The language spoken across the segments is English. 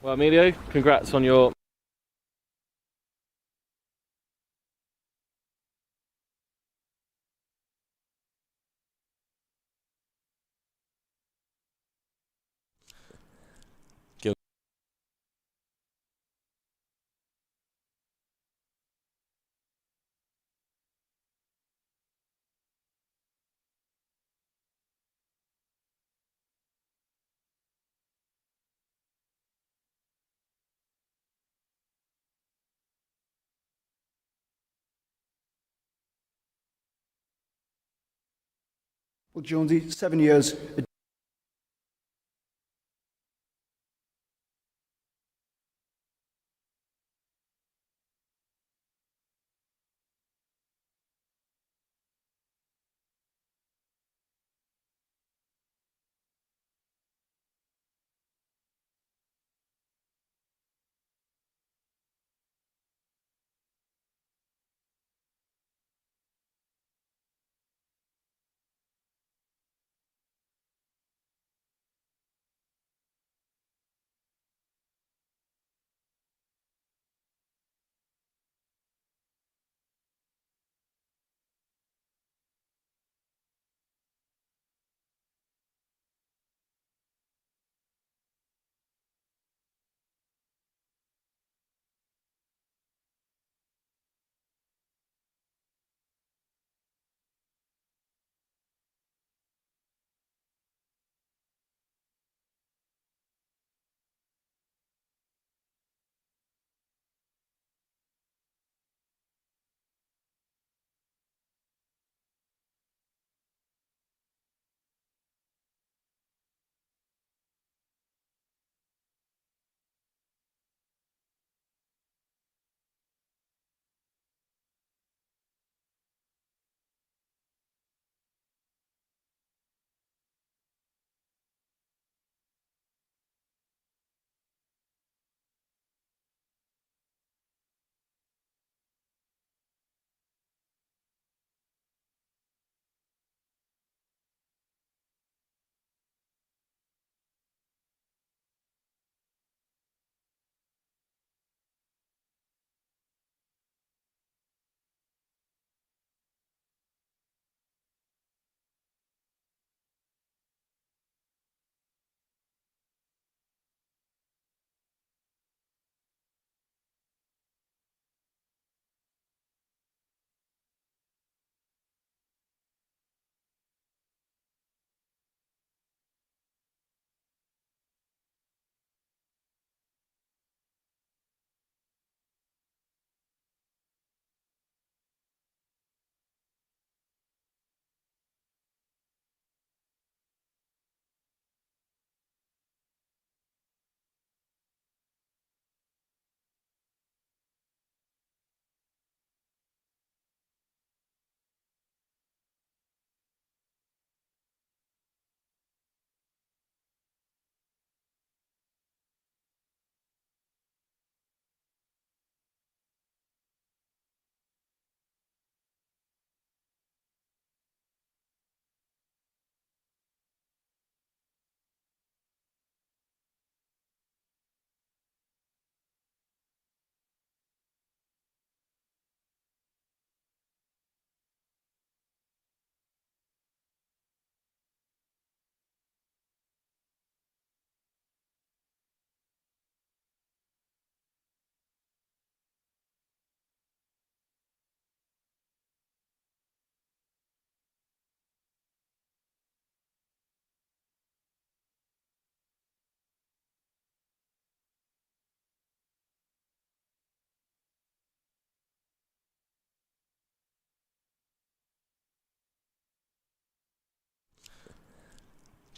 Well, Emilio, congrats on your... Well, Jonesy, 7 years.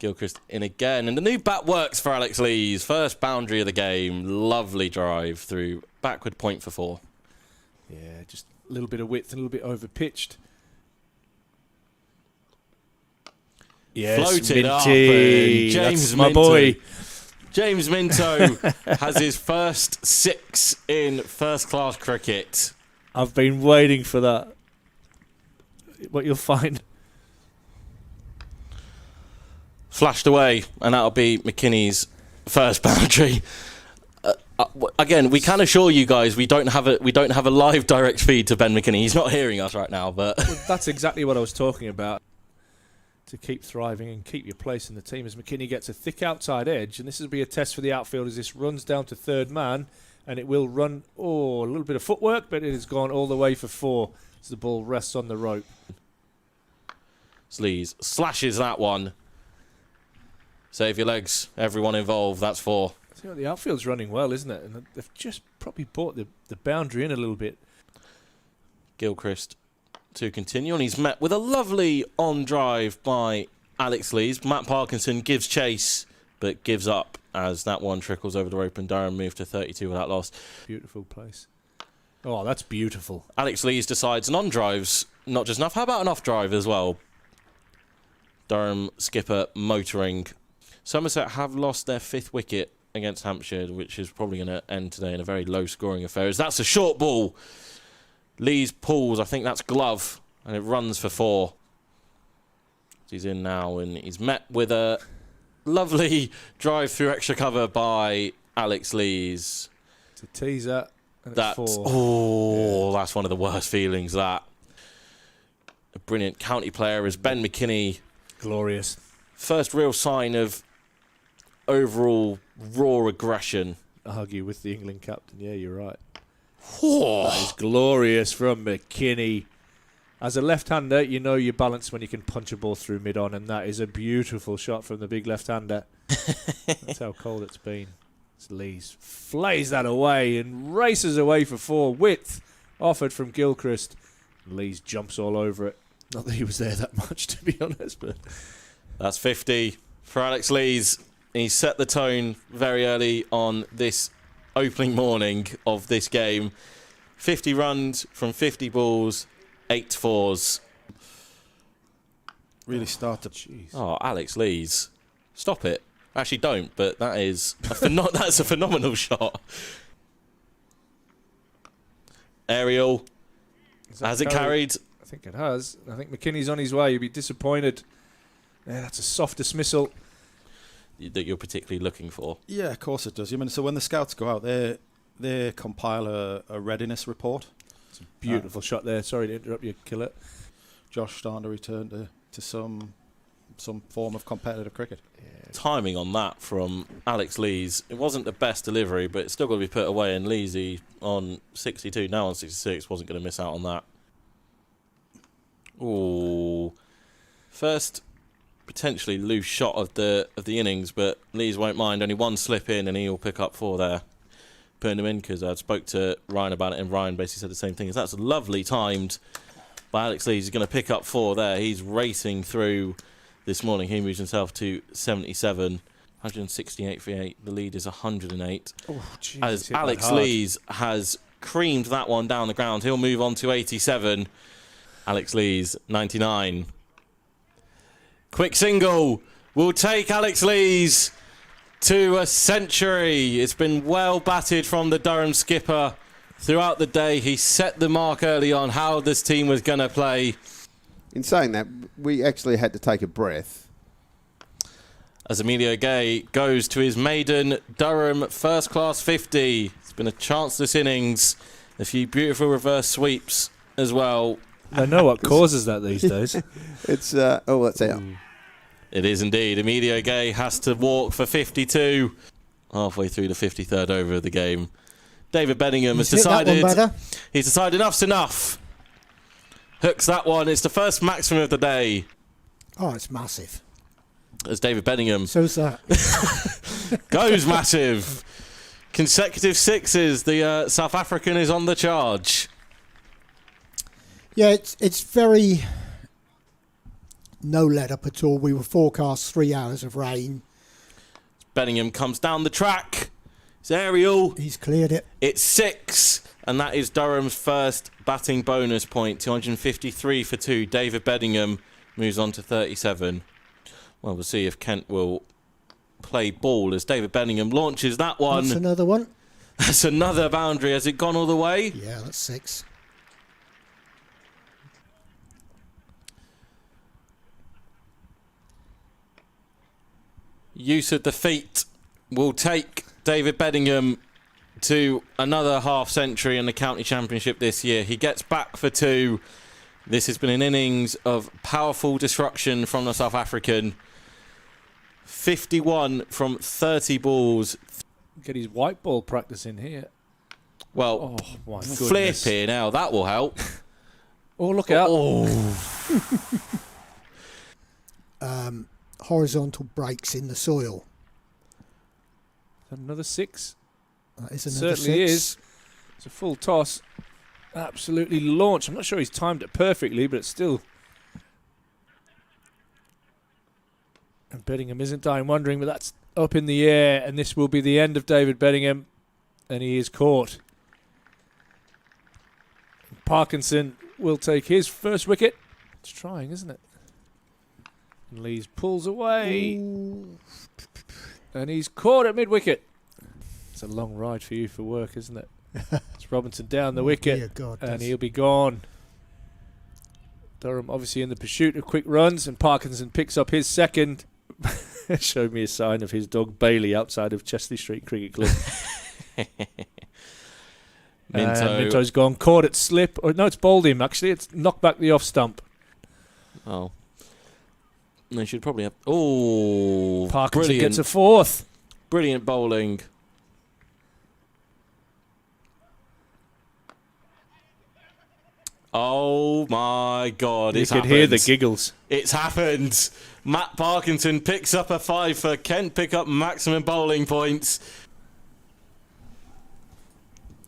Gilchrist in again, and the new bat works for Alex Lees. First boundary of the game. Lovely drive through backward point for 4. Yeah, just a little bit of width and a little bit over pitched. Yes, Floated up, Minty. and James That's my Minto. boy. James Minto has his first 6 in first-class cricket. I've been waiting for that. What you'll find. Flashed away, and that'll be McKinney's first boundary. Again, we can assure you guys we don't have a live direct feed to Ben McKinney. He's not hearing us right now, but Well, that's exactly what I was talking about. To keep thriving and keep your place in the team as McKinney gets a thick outside edge, and this will be a test for the outfield as this runs down to third man, and it will run. Oh, a little bit of footwork, but it has gone all the way for 4 as the ball rests on the rope. Sleaze slashes that one. Save your legs, everyone involved. That's 4. You know, the outfield's running well, isn't it? And they've just probably brought the boundary in a little bit. Gilchrist to continue, and he's met with a lovely on drive by Alex Lees. Matt Parkinson gives chase, but gives up as that one trickles over the rope, and Durham moved to 32 without loss. Beautiful place. Oh, that's beautiful. Alex Lees decides an on drive's not just enough. How about an off drive as well? Durham skipper motoring. Somerset have lost their 5th wicket against Hampshire, which is probably going to end today in a very low-scoring affair. As that's a short ball. Lees pulls, I think that's glove, and it runs for 4. He's in now, and he's met with a lovely drive through extra cover by Alex Lees. It's a teaser, and That's, it's 4. oh, that's one of the worst feelings, that. A brilliant county player is Ben McKinney. Glorious. First real sign of overall raw aggression. Argue with the England captain. Yeah, you're right. Oh. That is glorious from McKinney. As a left-hander, you know your balance when you can punch a ball through mid-on, and that is a beautiful shot from the big left-hander. That's how cold it's been. It's Lees flays that away and races away for 4. Width offered from Gilchrist. Lees jumps all over it. Not that he was there that much, to be honest, but That's 50 for Alex Lees. He set the tone very early on this opening morning of this game. 50 runs from 50 balls, 8 fours. Really started. jeez. Oh, Alex Lees. Stop it. Actually, don't, but that is that's a phenomenal shot. Aerial. Has it carried? I think it has. I think McKinney's on his way. You'd be disappointed. Yeah, that's a soft dismissal. That you're particularly looking for. Yeah, of course it does. I mean, so when the scouts go out, they compile a readiness report. It's a beautiful shot there. Sorry to interrupt you, Killer. Josh starting to return to some form of competitive cricket. Timing on that from Alex Lees. It wasn't the best delivery, but it's still got to be put away. And Leesy on 62, now on 66, wasn't going to miss out on that. Ooh, first potentially loose shot of the innings, but Lees won't mind. Only one slip in, and he'll pick up 4 there, putting him in. Because I spoke to Ryan about it, and Ryan basically said the same thing. Is that's lovely timed by Alex Lees. He's going to pick up 4 there. He's racing through. This morning, he moves himself to 77, 168 for 8. The lead is 108. Oh, geez, as Alex Lees has creamed that one down the ground, he'll move on to 87. Alex Lees, 99. Quick single will take Alex Lees to a century. It's been well batted from the Durham skipper throughout the day. He set the mark early on how this team was going to play. In saying that, we actually had to take a breath. As Emilio Gay goes to his maiden Durham first-class 50. It's been a chanceless innings. A few beautiful reverse sweeps as well. I know what causes that these days. It's that's out. It is indeed. Emilio Gay has to walk for 52. Halfway through the 53rd over of the game. David Bedingham has decided... He's decided enough's enough. Hooks that one. It's the first maximum of the day. Oh, it's massive. As David Bedingham So's that. goes massive. Consecutive 6s. The South African is on the charge. Yeah, it's very no let up at all. We were forecast 3 hours of rain. Bedingham comes down the track. It's aerial. He's cleared it. It's 6. And that is Durham's first batting bonus point. 253 for 2. David Bedingham moves on to 37. Well, we'll see if Kent will play ball as David Bedingham launches that one. That's another one. That's another boundary. Has it gone all the way? Yeah, that's 6. Use of the feet will take David Bedingham to another half-century in the county championship this year. He gets back for 2. This has been an innings of powerful destruction from the South African. 51 from 30 balls. Get his white ball practice in here. Well, Oh, my goodness. flip here now. That will help. Oh, look out. Horizontal breaks in the soil. Another 6. That is another Certainly 6. is. It's a full toss. Absolutely launched. I'm not sure he's timed it perfectly, but it's still... And Bedingham isn't dying wondering, but that's up in the air, and this will be the end of David Bedingham, and he is caught. Parkinson will take his first wicket. It's trying, isn't it? And Lees pulls away. Ooh. And he's caught at mid-wicket. It's a long ride for you for work, isn't it? It's Robinson down the wicket, dear God, and he'll be gone. Durham obviously in the pursuit of quick runs, and Parkinson picks up his second. Showed me a sign of his dog Bailey outside of Chesley Street Cricket Club. Minto's gone, caught at slip. Or no, it's bowled him actually. It's knocked back the off stump. Oh. They should probably have... Oh, Parkinson brilliant. gets a 4th. Brilliant bowling. Oh my God! You It's could happened. hear the giggles. It's happened. Matt Parkinson picks up a 5 for Kent. Pick up maximum bowling points.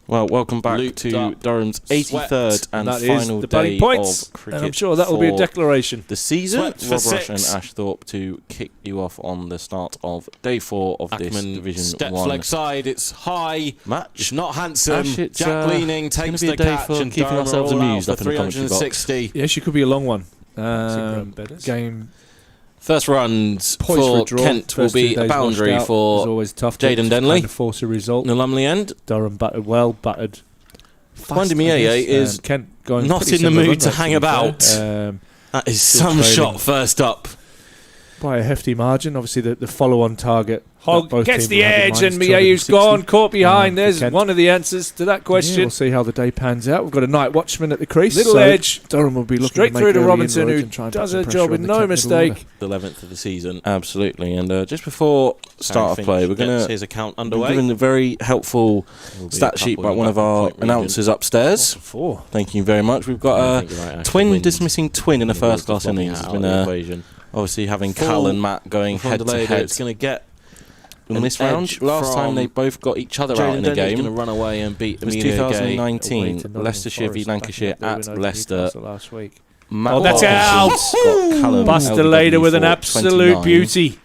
Well, welcome back to Durham's 83rd and that final is the day batting points, of cricket. and I'm sure that will be a declaration. The season. Swept Rob for Rush and 6. Ashthorpe to kick you off on the start of day 4 of this Division steps 1. leg side, it's high. Match. It's not handsome. Ash, it's, Jack Leaning takes be the a day catch for and keeping Durham ourselves are all amused out for up in the commentary box. 360. Yes, it could be a long one. Bedders. Game First runs poised for a draw. Kent will First be 2 a days boundary washed out. It's for always tough Jaden to Denley. kind of force a result. the Lumley end. Durham battered well, battered fast. Finding is Kent going not pretty in the similar mood to run rate, hang be about. fair. That is Still some trailing. shot first up. By a hefty margin. Obviously, the follow-on target. Hogg both gets teams the will have in edge, mind and is Miaou's 260. gone, caught behind. for There's Kent. one of the answers to that Yeah, question. we'll see how the day pans out. We've got a night watchman at the crease. Little so edge. Durham will be looking Straight to make through to early Robinson, inroads who and try and put does some her pressure job on with the no Kent middle order. mistake. The 11th of the season. Absolutely. And just before start of play, we're going to his account We're underway. given a very helpful stat sheet by one of our announcers upstairs. Four. Thank you very much. We've got a twin dismissing twin in the first class innings. It's been obviously having Cal and Matt going head to head. It's going to get In this round, last time they both got each other out in a game. going to run away and beat It was Amelia Gay. 2019, Leicestershire v Lancashire at Leicester. Last week. Matt Oh, that's Parkinson got Callum Buster LBW Lader with an for absolute 29. beauty.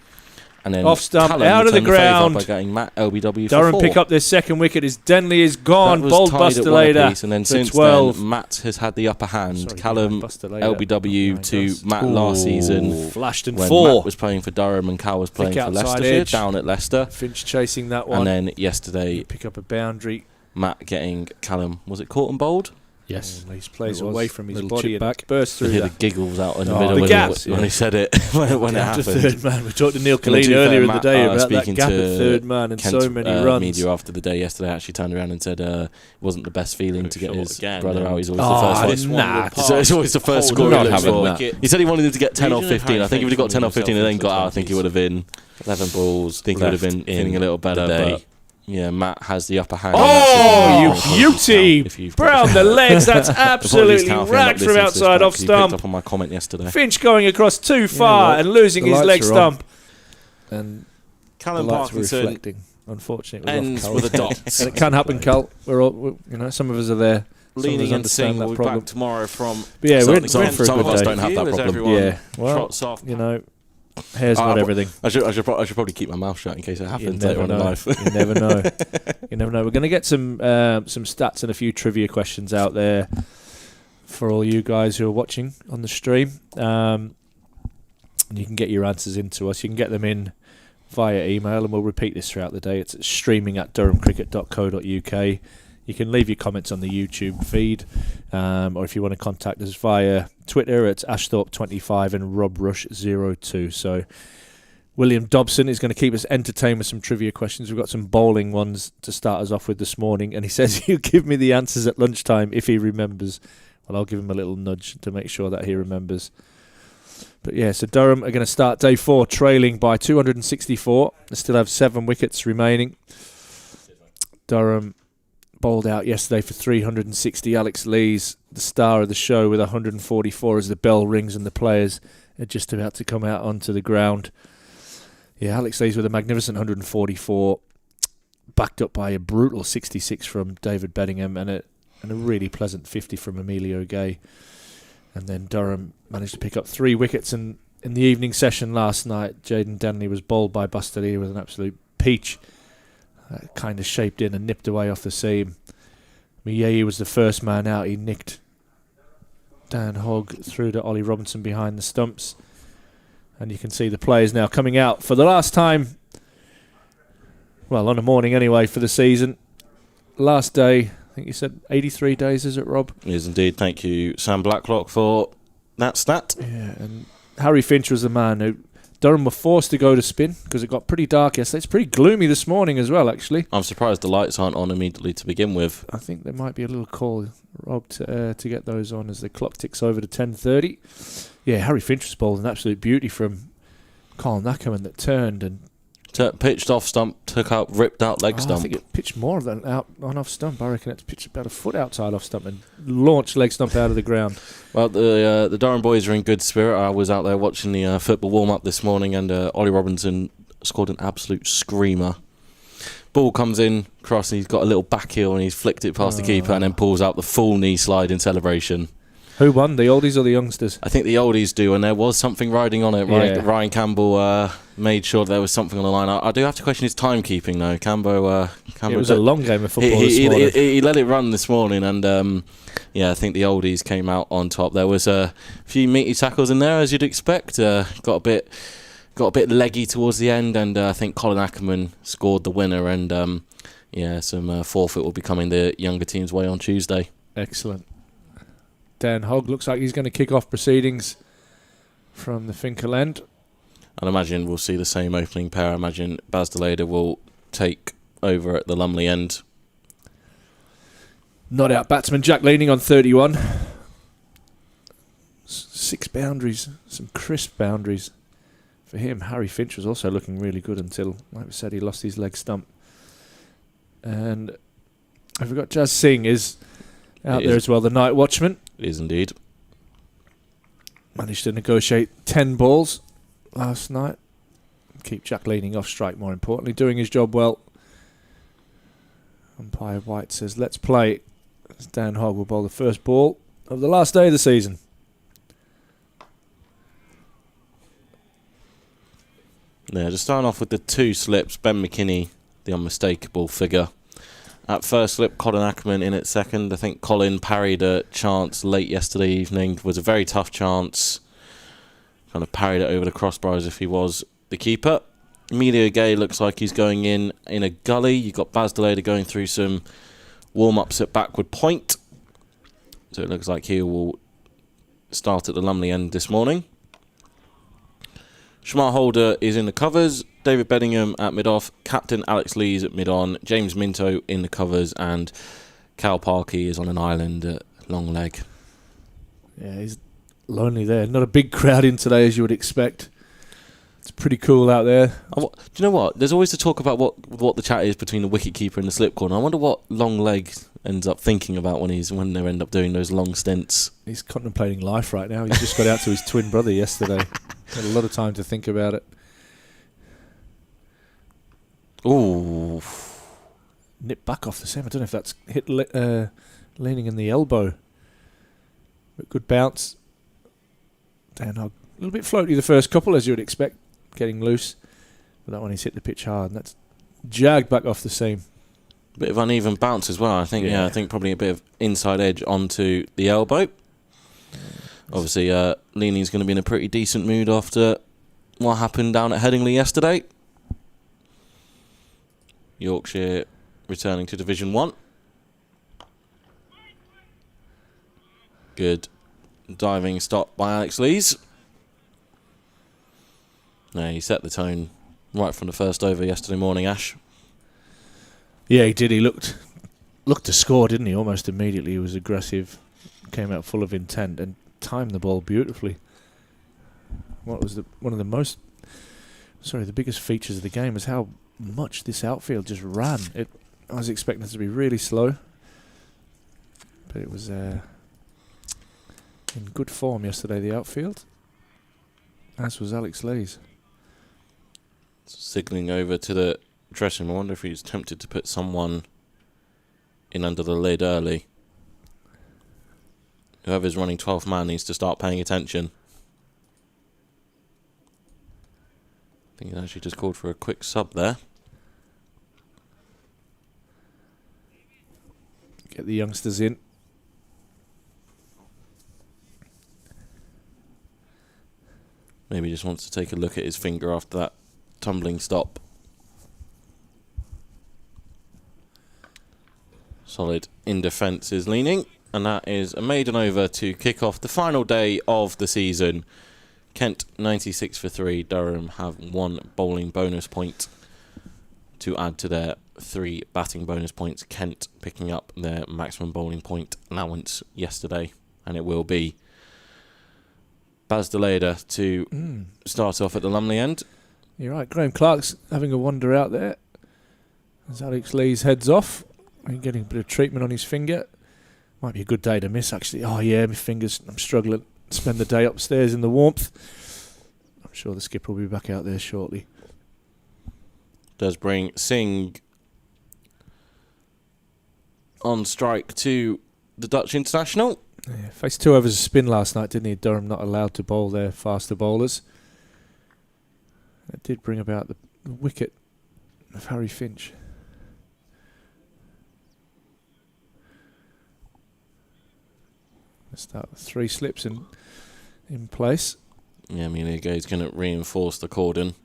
And then Off stump, Callum out of the returned favour ground. by getting Matt LBW Durham for 4. pick up their second wicket as Denley is gone. That was Bold tied Buster at one Lader apiece, and then for since 12. then Matt has had the upper hand. Sorry, Callum Buster Lader. LBW to Just- Matt last season Flashed and when 4. Matt was playing for Durham and Cal was playing Thick for outside Leicestershire edge. down at Leicester. Finch chasing that one. And then yesterday Pick up a boundary. Matt getting Callum, was it caught and bowled? Yes. He plays It was. away from his Little body chip and back. bursts You through hear the the giggles out in the Oh, middle the when, gaps, when he said it when it gap to happened. third man. We talked to Neil And to Killeen be fair, earlier in the Matt, day about that speaking gap at to third man and Kent, so many runs. media after the day yesterday actually turned around and said it wasn't the best feeling to get short his again, brother yeah. out. He's always the first this one. one nah. will So it's always the first hold score on he to looks the for. wicket. He said he wanted him to get 10 or Region of 15. I think if he'd have got 10 or Halifax 15 and then from got out, I the think he would have been 11 balls. I think he would have been left in feeling a little better. the day. But yeah, Matt has the upper hand. Oh, you beauty! If you've got- Brown the legs. That's Apologies, absolutely Cal, if you're not racked from listening to this outside back, off 'cause you picked stump. up on my comment yesterday. Finch going across too far well, and losing the his lights leg are on. stump. And the Callum lights were Parkinson reflecting. Unfortunately, it was ends off with a Cal. dot. And it can happen, Cal. We're all, some of us are there. Some of us Leaning and understand Singh that will be problem. back tomorrow from But yeah, we're in some for a of good us day. don't have that As problem. everyone Yeah, well, trots off. hair's not everything. I should probably keep my mouth shut in case it You happens later never on in know. life. You never know. You never know. We're going to get some stats and a few trivia questions out there for all you guys who are watching on the stream. And you can get your answers into us. You can get them in via email, and we'll repeat this throughout the day. It's streaming at durhamcricket.co.uk. You can leave your comments on the YouTube feed, or if you want to contact us via Twitter, it's Ashthorpe25 and RobRush02. So William Dobson is going to keep us entertained with some trivia questions. We've got some bowling ones to start us off with this morning, and he says he'll give me the answers at lunchtime if he remembers. Well, I'll give him a little nudge to make sure that he remembers. But yeah, so Durham are going to start day 4 trailing by 264. They still have 7 wickets remaining. Durham bowled out yesterday for 360. Alex Lees, the star of the show, with 144 as the bell rings and the players are just about to come out onto the ground. Yeah, Alex Lees with a magnificent 144, backed up by a brutal 66 from David Bedingham and a really pleasant 50 from Emilio Gay. And then Durham managed to pick up 3 wickets in the evening session last night. Jaden Denley was bowled by Bustelia with an absolute peach. Kind of shaped in and nipped away off the seam. Miyeyi was the first man out. He nicked Dan Hogg through to Ollie Robinson behind the stumps. And you can see the players now coming out for the last time. Well, on a morning anyway for the season. Last day, I think you said 83 days, is it, Rob? It is indeed. Thank you, Sam Blacklock, for that stat. Yeah, and Harry Finch was the man who... Durham were forced to go to spin because it got pretty dark yesterday. It's pretty gloomy this morning as well, actually. I'm surprised the lights aren't on immediately to begin with. I think there might be a little call, Rob, to get those on as the clock ticks over to 10:30. Yeah, Harry Finch was bowled an absolute beauty from Colin Ackerman that turned and... pitched off stump, ripped out leg stump. I think it pitched more than out on off stump. I reckon it's pitched about a foot outside off stump and launched leg stump out of the ground. Well, the Durham boys are in good spirit. I was out there watching the football warm-up this morning, and Ollie Robinson scored an absolute screamer. Ball comes in, cross, and he's got a little back heel, and he's flicked it past the keeper, and then pulls out the full knee slide in celebration. Who won, the oldies or the youngsters? I think the oldies do, and there was something riding on it. Right? Yeah. Ryan Campbell made sure there was something on the line. I do have to question his timekeeping, though. Campbell it was a long game of football this morning. He let it run this morning, and I think the oldies came out on top. There was a few meaty tackles in there, as you'd expect. Got a bit leggy towards the end, and I think Colin Ackerman scored the winner, and some forfeit will be coming the younger team's way on Tuesday. Excellent. Dan Hogg looks like he's going to kick off proceedings from the Finkel end. I'd imagine we'll see the same opening pair. I imagine Baz Deleda will take over at the Lumley end. Not out batsman Jack Leaning on 31. 6 boundaries, some crisp boundaries for him. Harry Finch was also looking really good until, like we said, he lost his leg stump. And I forgot Jazz Singh is out there as well, the night watchman. It is indeed. Managed to negotiate 10 balls last night. Keep Jack Leaning off strike, more importantly. Doing his job well. Umpire White says, let's play. As Dan Hogg will bowl the first ball of the last day of the season. Yeah, just starting off with the 2 slips. Ben McKinney, the unmistakable figure. At first slip, Colin Ackerman in at second. I think Colin parried a chance late yesterday evening. It was a very tough chance. Kind of parried it over the crossbar as if he was the keeper. Emilio Gay looks like he's going in a gully. You've got Baz Deleda going through some warm-ups at backward point. So it looks like he will start at the Lumley end this morning. Shamar Holder is in the covers. David Bedingham at mid-off. Captain Alex Lees at mid-on. James Minto in the covers. And Cal Parkey is on an island at long leg. Yeah, he's lonely there. Not a big crowd in today, as you would expect. It's pretty cool out there. Do you know what? There's always the talk about what the chat is between the wicket-keeper and the slip corner. I wonder what long leg ends up thinking about when they end up doing those long stints. He's contemplating life right now. He just got out to his twin brother yesterday. Had a lot of time to think about it. Ooh. Nip back off the seam. I don't know if that's hit Leaning in the elbow. But good bounce. Dan Hogg. A little bit floaty the first couple, as you would expect, getting loose. But that one he's hit the pitch hard, and that's jagged back off the seam. Bit of uneven bounce as well. I think I think probably a bit of inside edge onto the elbow. Obviously, Leaning's going to be in a pretty decent mood after what happened down at Headingley yesterday. Yorkshire returning to Division 1. Good diving stop by Alex Lees. Yeah, he set the tone right from the first over yesterday morning, Ash. Yeah, he did. He looked to score, didn't he? Almost immediately. He was aggressive, came out full of intent, and timed the ball beautifully. What was the biggest features of the game was how much this outfield just ran. I was expecting it to be really slow, but it was in good form yesterday, the outfield, as was Alex Lees. Signalling over to the dressing room. I wonder if he's tempted to put someone in under the lid early. Whoever's running 12th man needs to start paying attention. I think he's actually just called for a quick sub there. Get the youngsters in. Maybe he just wants to take a look at his finger after that tumbling stop. Solid in defence is leaning, and that is a maiden over to kick off the final day of the season. Kent 96 for 3. Durham have 1 bowling bonus point to add to their 3 batting bonus points. Kent picking up their maximum bowling point allowance yesterday, and it will be Baz Deleda to start off at the Lumley end. You're right, Graham Clark's having a wander out there as Alex Lees heads off. He's getting a bit of treatment on his finger. Might be a good day to miss, actually. Oh, yeah, my fingers, I'm struggling. Spend the day upstairs in the warmth. I'm sure the skipper will be back out there shortly. Does bring Singh on strike to the Dutch international. Yeah, faced 2 overs of spin last night, didn't he? Durham not allowed to bowl their faster bowlers. That did bring about the wicket of Harry Finch. Let's start with 3 slips in place. Yeah, I mean, he's going to reinforce the cordon.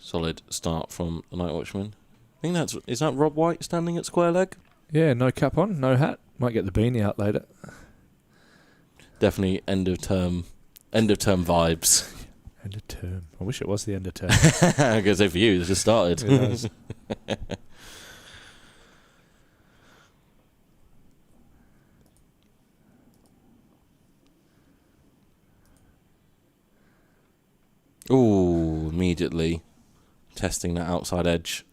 Solid start from the Night Watchman. I think is that Rob White standing at square leg? Yeah, no cap on, no hat. Might get the beanie out later. Definitely end of term vibes. End of term. I wish it was the end of term. I guess for you, it's just started. It has. Ooh, immediately testing that outside edge.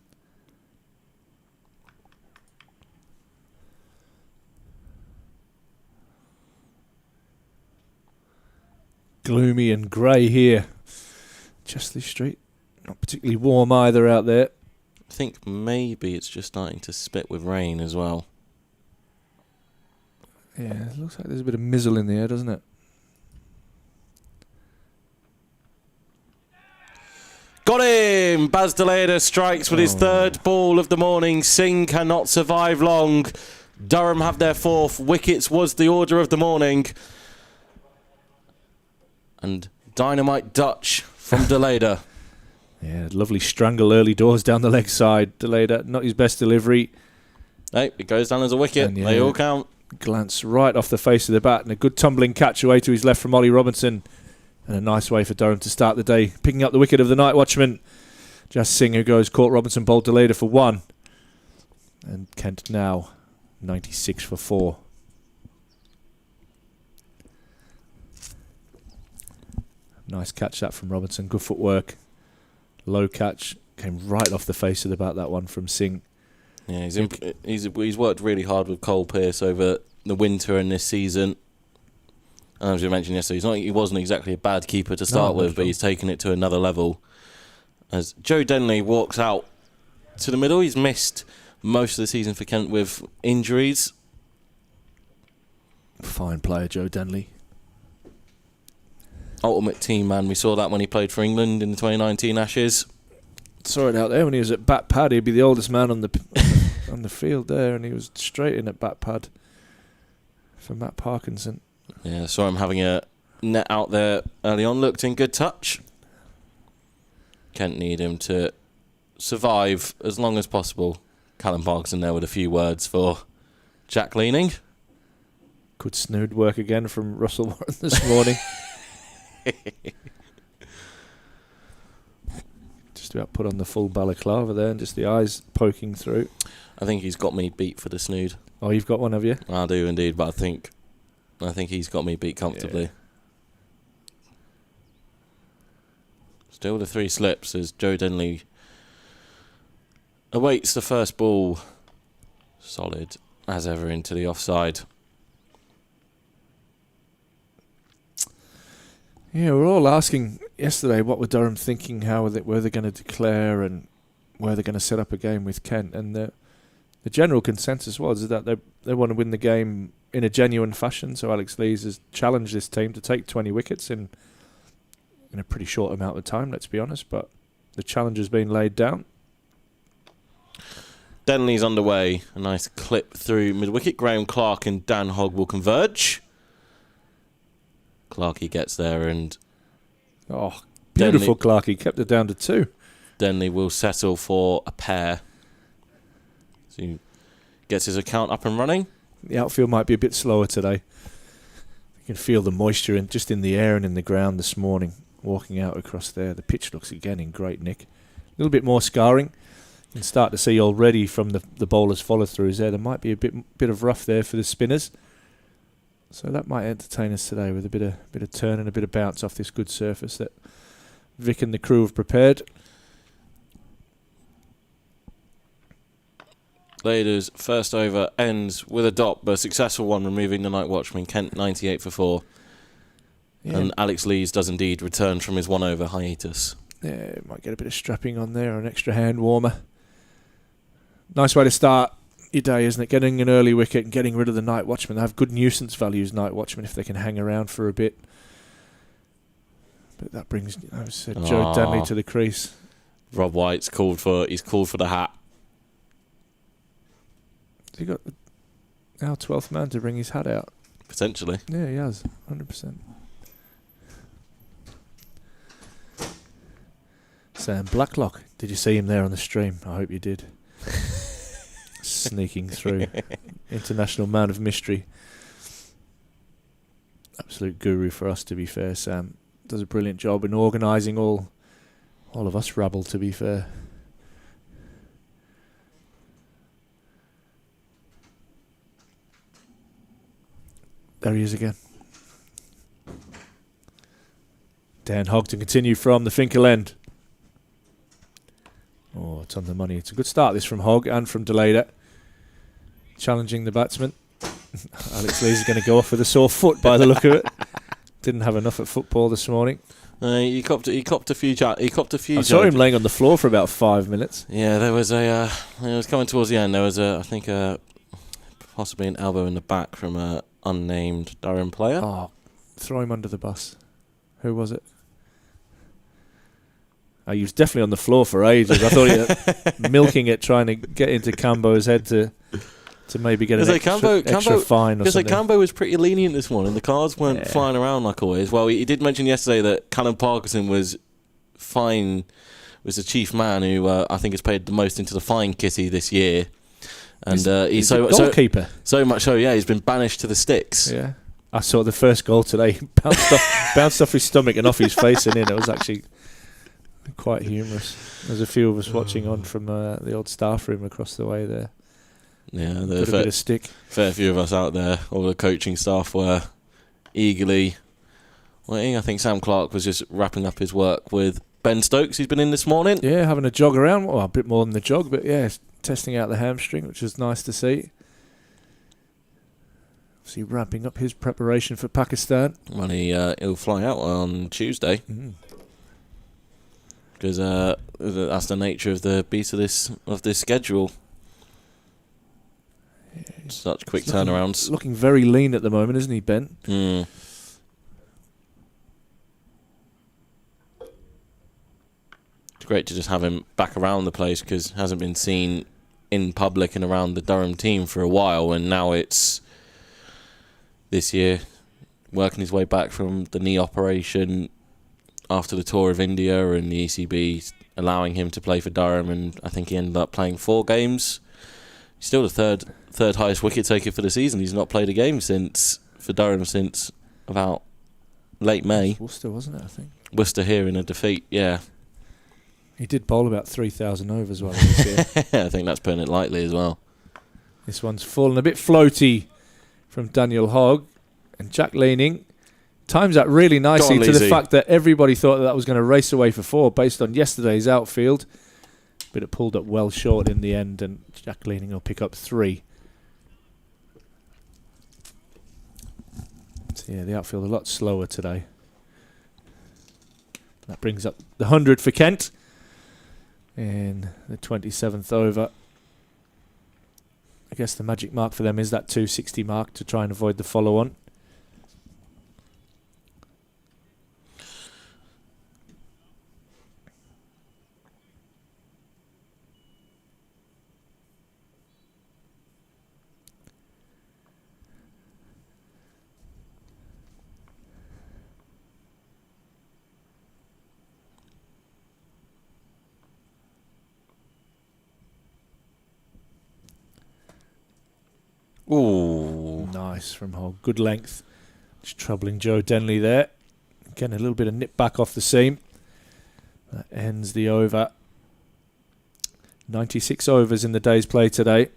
Gloomy and grey here. Chestley Street. Not particularly warm either out there. I think maybe it's just starting to spit with rain as well. Yeah, it looks like there's a bit of mizzle in the air, doesn't it? Got him! Baz Deleda strikes with his 3rd ball of the morning. Singh cannot survive long. Durham have their 4th. Wickets was the order of the morning. And dynamite Dutch from Deleda. Yeah, lovely strangle early doors down the leg side. Deleda, not his best delivery. Hey, it goes down as a wicket. And, yeah, they all count. Glance right off the face of the bat and a good tumbling catch away to his left from Ollie Robinson. And a nice way for Durham to start the day, picking up the wicket of the Night Watchman. Just Singh who goes, caught Robinson, bowled Deleda for 1. And Kent now 96 for 4. Nice catch that from Robinson, good footwork. Low catch, came right off the face of the bat, that one from Singh. Yeah, he's worked really hard with Cole Pearce over the winter and this season. And as you mentioned yesterday, he wasn't exactly a bad keeper to start with, but he's taken it to another level. As Joe Denley walks out to the middle, he's missed most of the season for Kent with injuries. Fine player, Joe Denley. Ultimate team man. We saw that when he played for England in the 2019 Ashes. Saw it out there when he was at bat pad. He'd be the oldest man on the field there, and he was straight in at bat pad for Matt Parkinson. Yeah, saw him having a net out there early on. Looked in good touch. Kent need him to survive as long as possible. Callum Parkinson there with a few words for Jack leaning. Could snood work again from Russell Warren this morning. Just about put on the full balaclava there and just the eyes poking through. I think he's got me beat for the snood. Oh, you've got one, have you? I do indeed, but I think he's got me beat comfortably. Yeah. Still the 3 slips as Joe Denley awaits the first ball. Solid as ever into the offside. Yeah, we're all asking yesterday what were Durham thinking, how were they going to declare and where they're going to set up a game with Kent. And the general consensus was that they want to win the game in a genuine fashion. So Alex Lees has challenged this team to take 20 wickets in a pretty short amount of time, let's be honest. But the challenge has been laid down. Denley's underway. A nice clip through mid-wicket. Graham Clark and Dan Hogg will converge. Clarkey gets there and... Oh, beautiful Clarkey. Kept it down to 2. Denley will settle for a pair. So he gets his account up and running. The outfield might be a bit slower today. You can feel the moisture in the air and in the ground this morning. Walking out across there. The pitch looks again in great nick. A little bit more scarring. You can start to see already from the bowler's follow-throughs there. There might be a bit of rough there for the spinners. So that might entertain us today with a bit of turn and a bit of bounce off this good surface that Vic and the crew have prepared. Lader's first over ends with a dot, but a successful one, removing the night watchman. Kent 98 for 4. Yeah. And Alex Lees does indeed return from his 1-over hiatus. Yeah, might get a bit of strapping on there, or an extra hand warmer. Nice way to start your day, isn't it? Getting an early wicket and getting rid of the night watchman. They have good nuisance values, night watchmen, if they can hang around for a bit. But that brings Joe Denley to the crease. Rob White's called for the hat. Has he got our 12th man to bring his hat out? Potentially. Yeah, he has. 100%. Sam Blacklock. Did you see him there on the stream? I hope you did. Sneaking through. International man of mystery. Absolute guru for us, to be fair. Sam does a brilliant job in organising all of us rabble, to be fair. There he is again. Dan Hogg to continue from the Finkel end. Oh, it's on the money. It's a good start, this, from Hogg and from Deleda. Challenging the batsman. Alex Lees is going to go off with a sore foot by the look of it. Didn't have enough at football this morning. He copped a few. I saw him laying on the floor for about 5 minutes. Yeah, there was it was coming towards the end. There was possibly an elbow in the back from a unnamed Durham player. Oh, throw him under the bus. Who was it? He was definitely on the floor for ages. I thought he was milking it, trying to get into Cambo's head to maybe get an extra fine or something. Because Cambo was pretty lenient this morning. The cards weren't flying around like always. Well, he did mention yesterday that Callum Parkinson was the chief man who I think has paid the most into the fine kitty this year. And he's a goalkeeper. So much so, yeah, he's been banished to the sticks. Yeah. I saw the first goal today. Bounced off his stomach and off his face and in. It was actually quite humorous. There's a few of us watching on from the old staff room across the way there. Yeah, a bit of stick. Fair few of us out there. All the coaching staff were eagerly waiting. I think Sam Clark was just wrapping up his work with Ben Stokes, who's been in this morning. Yeah, having a jog around. Well, a bit more than the jog, but yeah, testing out the hamstring, which was nice to see. See, ramping up his preparation for Pakistan. Well, he'll fly out on Tuesday. Because that's the nature of the beast of this schedule. Yeah, such quick turnarounds. Looking very lean at the moment, isn't he, Ben? It's great to just have him back around the place because hasn't been seen in public and around the Durham team for a while, and now it's this year working his way back from the knee operation after the tour of India, and the ECB allowing him to play for Durham, and I think he ended up playing 4 games. He's still the third highest wicket taker for the season. He's not played a game for Durham since about late May. Worcester, wasn't it, I think? Worcester here in a defeat, yeah. He did bowl about 3,000 overs while he was here. I think that's putting it lightly as well. This one's fallen a bit floaty from Daniel Hogg. And Jack Leaning times that really nicely to the fact that everybody thought that was going to race away for 4 based on yesterday's outfield. But it pulled up well short in the end, and Jack Leaning will pick up 3. So yeah, the outfield a lot slower today. That brings up the 100 for Kent in the 27th over. I guess the magic mark for them is that 260 mark to try and avoid the follow-on. Ooh. Nice from Hogg. Good length. Just troubling Joe Denley there. Getting a little bit of nip back off the seam. That ends the over. 96 overs in the day's play today.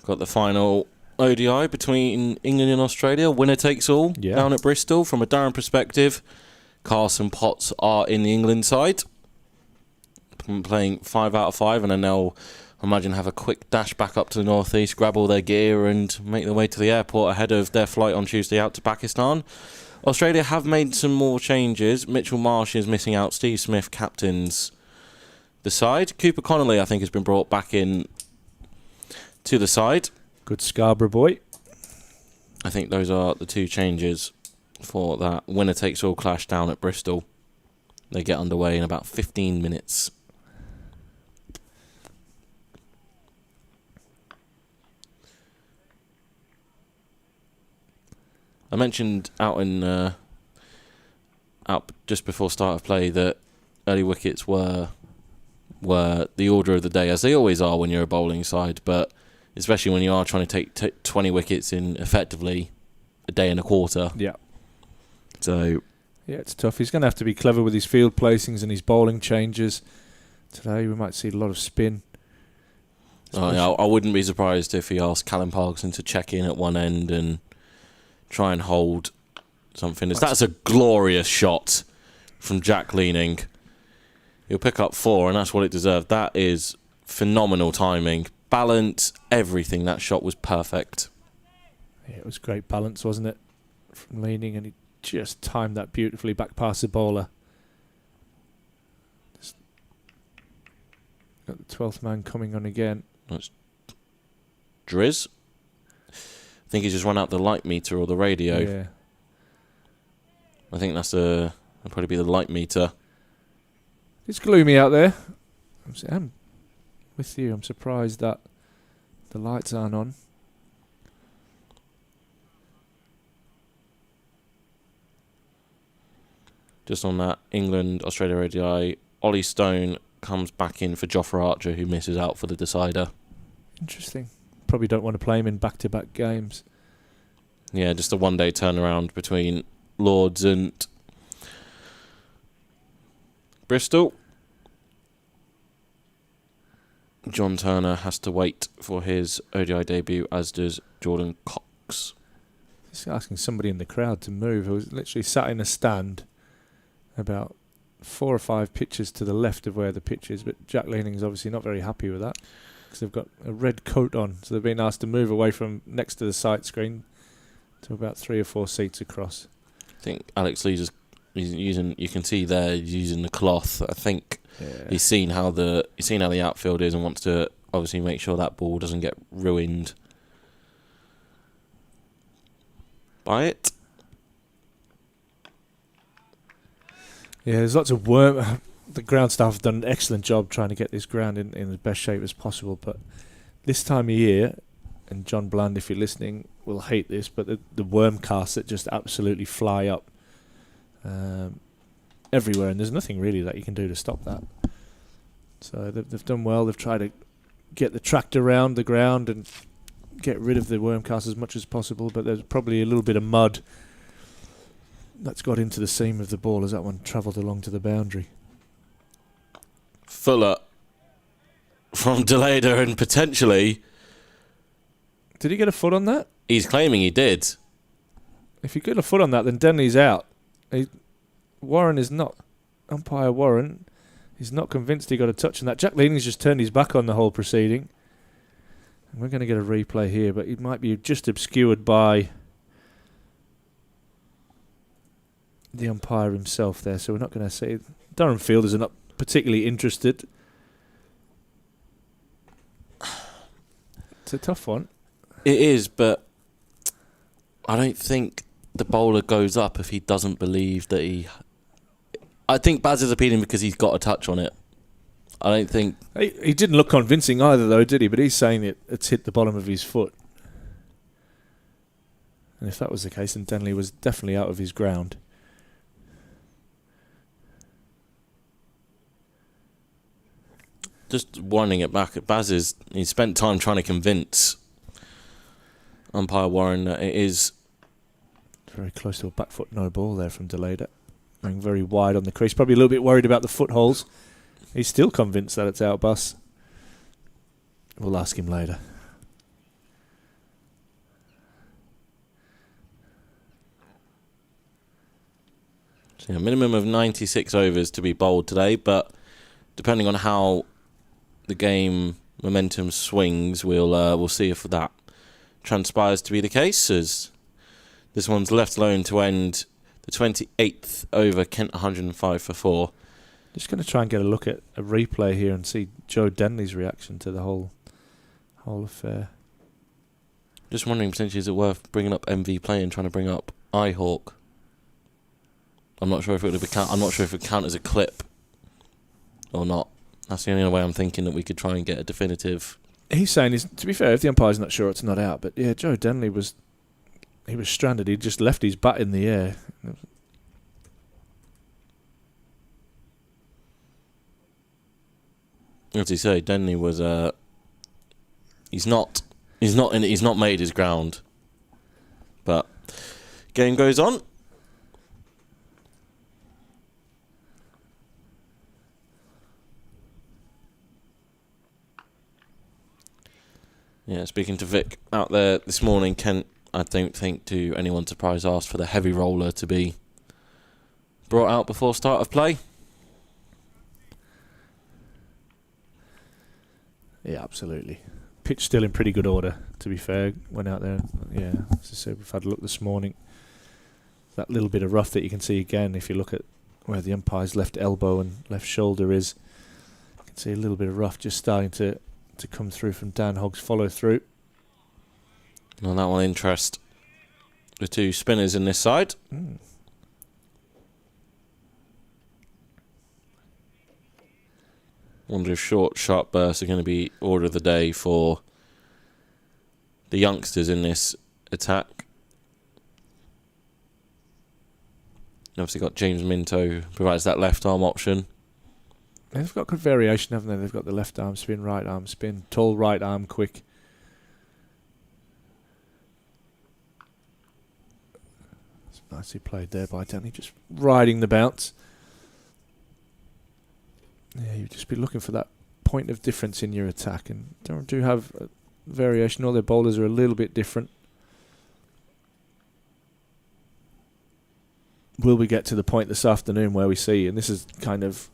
Got the final ODI between England and Australia. Winner takes all down at Bristol. From a Durham perspective, Carson Potts are in the England side. Playing 5 out of 5, and then they'll, I imagine, have a quick dash back up to the northeast, grab all their gear and make their way to the airport ahead of their flight on Tuesday out to Pakistan. Australia have made some more changes. Mitchell Marsh is missing out. Steve Smith captains the side. Cooper Connolly, I think, has been brought back in to the side. Good Scarborough boy. I think those are the 2 changes for that winner-takes-all clash down at Bristol. They get underway in about 15 minutes. I mentioned out just before start of play that early wickets were the order of the day, as they always are when you're a bowling side, but especially when you are trying to take 20 wickets in effectively a day and a quarter. Yeah. So yeah, it's tough. He's going to have to be clever with his field placings and his bowling changes. Today we might see a lot of spin. I wouldn't be surprised if he asked Callum Parkinson to check in at one end and try and hold something. That's a glorious shot from Jack Leaning. He'll pick up 4, and that's what it deserved. That is phenomenal timing. Balance, everything. That shot was perfect. Yeah, it was great balance, wasn't it? From Leaning, and he just timed that beautifully back past the bowler. Just got the 12th man coming on again. That's Driz. I think he's just run out the light meter or the radio. Yeah. I think that'll probably be the light meter. It's gloomy out there. I'm with you. I'm surprised that the lights aren't on. Just on that England-Australia ODI, Ollie Stone comes back in for Jofra Archer, who misses out for the decider. Interesting. Probably don't want to play him in back-to-back games. Yeah, just a one-day turnaround between Lords and Bristol. John Turner has to wait for his ODI debut, as does Jordan Cox. Just asking somebody in the crowd to move. Who was literally sat in a stand about 4 or 5 pitches to the left of where the pitch is, but Jack Leaning's obviously not very happy with that because they've got a red coat on, so they've been asked to move away from next to the sight screen to about 3 or 4 seats across. I think Alex Lee's using. You can see there he's using the cloth. I think he's seen how the outfield is and wants to obviously make sure that ball doesn't get ruined by it. Yeah, there's lots of worm. The ground staff have done an excellent job trying to get this ground in the best shape as possible. But this time of year, and John Bland, if you're listening, will hate this, but the worm casts that just absolutely fly up everywhere, and there's nothing really that you can do to stop that. So they've done well. They've tried to get the tractor around the ground and get rid of the worm cast as much as possible, but there's probably a little bit of mud that's got into the seam of the ball as that one travelled along to the boundary. Fuller from Deleda, and potentially... Did he get a foot on that? He's claiming he did. If he got a foot on that, then Denley's out. Warren is not... Umpire Warren is not convinced he got a touch on that. Jack Leaning's just turned his back on the whole proceeding. And we're going to get a replay here, but it might be just obscured by the umpire himself there, so we're not going to say... Durham fielders are not particularly interested. It's a tough one. It is, but I don't think the bowler goes up if he doesn't believe that he... I think Baz is appealing because he's got a touch on it. I don't think... He didn't look convincing either, though, did he? But he's saying it's hit the bottom of his foot. And if that was the case, then Denley was definitely out of his ground. Just winding it back at Baz's, he spent time trying to convince umpire Warren that it is... Very close to a back foot no ball there from Deleda. Going very wide on the crease. Probably a little bit worried about the footholes. He's still convinced that it's out bus. We'll ask him later. So a minimum of 96 overs to be bowled today, but depending on how the game momentum swings, we'll see if that transpires to be the case, as this one's left alone to end the 28th over, Kent 105 for 4. Just going to try and get a look at a replay here and see Joe Denley's reaction to the whole affair. Just wondering, potentially, is it worth bringing up MV Play and trying to bring up iHawk? I'm not sure if it would count. I'm not sure if it would count as a clip or not. That's the only way I'm thinking that we could try and get a definitive. He's saying, to be fair, if the umpire's not sure, it's not out. But yeah, Joe Denley was stranded. He just left his bat in the air. As you say, Denley was he's not made his ground. But game goes on. Yeah, speaking to Vic out there this morning, Kent, I don't think to anyone's surprise, asked for the heavy roller to be brought out before start of play. Yeah, absolutely. Pitch still in pretty good order, to be fair. Went out there, yeah, as I said, we've had a look this morning. That little bit of rough that you can see again, if you look at where the umpire's left elbow and left shoulder is, you can see a little bit of rough just starting to come through from Dan Hogg's follow through. Well, that will interest the two spinners in this side. Wonder if short, sharp bursts are going to be order of the day for the youngsters in this attack. Obviously got James Minto, provides that left arm option. They've got good variation, haven't they? They've got the left arm spin, right arm spin, tall right arm quick. It's nicely played there by Danny, just riding the bounce. Yeah, you'd just be looking for that point of difference in your attack, and do have variation. All their bowlers are a little bit different. Will we get to the point this afternoon where we see, and this is kind of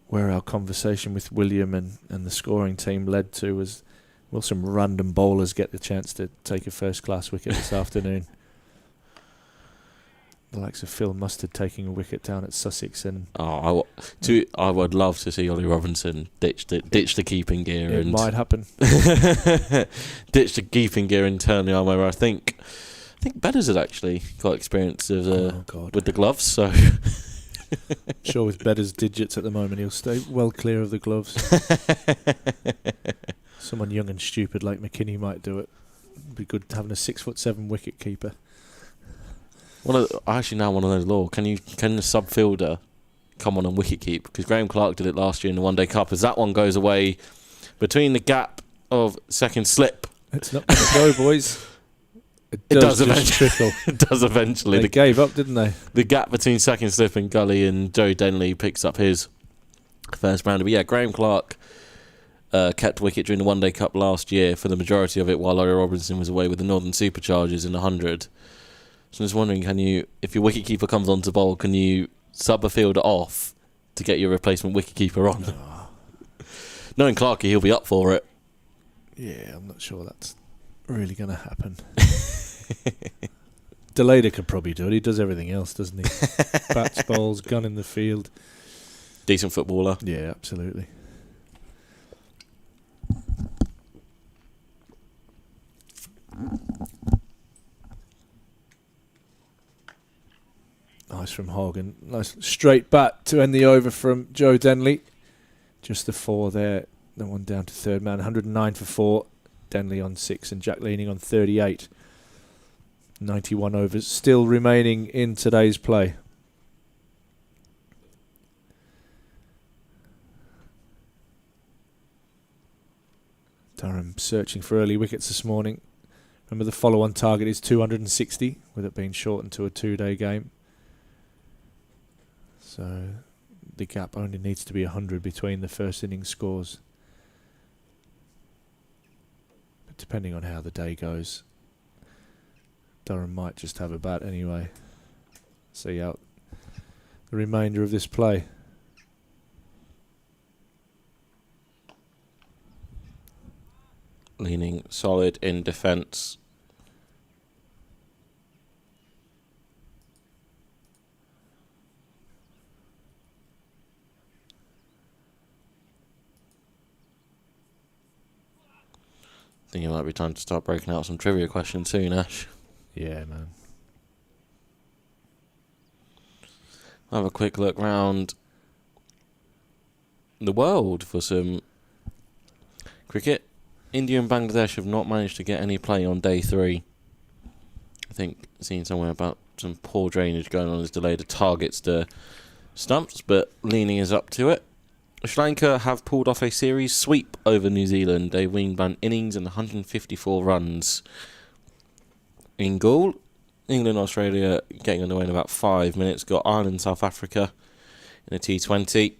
where our conversation with William and the scoring team led to, was will some random bowlers get the chance to take a first-class wicket this afternoon? The likes of Phil Mustard taking a wicket down at Sussex, and I would love to see Ollie Robinson ditch the keeping gear. It might happen. Ditch the keeping gear and turn the arm over. I think Bedders has actually got experience of with the gloves, so. Sure, with Bedder's digits at the moment, he'll stay well clear of the gloves. Someone young and stupid like McKinney might do it. It'd be good having a 6'7" wicket keeper. Actually now one of those law. Can the sub fielder come on and wicket keep? Because Graham Clark did it last year in the One Day Cup. As that one goes away Between the gap of second slip. It's not going to go, boys. It does just eventually. trickle. It does eventually. They gave up, didn't they? The gap between second slip and gully, and Joe Denley picks up his first rounder. But yeah, Graham Clark kept wicket during the One Day Cup last year for the majority of it, while Laurie Robinson was away with the Northern Superchargers in the 100. So I'm just wondering, if your wicketkeeper comes on to bowl, can you sub a fielder off to get your replacement wicketkeeper on? Knowing Clarkie, he'll be up for it. Yeah, I'm not sure that's really going to happen. Delader could probably do it. He does everything else, doesn't he? Bats, bowls, gun in the field. Decent footballer. Yeah, absolutely. Nice from Hogan. Nice straight bat to end the over from Joe Denley. Just the 4 there. The one down to third man. 109 for 4. Denley on 6 and Jack Leaning on 38. 91 overs still remaining in today's play. Durham searching for early wickets this morning. Remember, the follow-on target is 260, with it being shortened to a 2-day game. So the gap only needs to be 100 between the first innings scores. But depending on how the day goes, Durham might just have a bat anyway. See out the remainder of this play. Leaning solid in defence. I think it might be time to start breaking out some trivia questions soon, Ash. Yeah, man. Have a quick look round the world for some cricket. India and Bangladesh have not managed to get any play on day 3. I think seen somewhere about some poor drainage going on has delayed the targets to stumps, but Leaning is up to it. Sri Lanka have pulled off a series sweep over New Zealand. They win by an innings and 154 runs. In goal, England, Australia getting underway in about 5 minutes. Got Ireland, South Africa in a T20.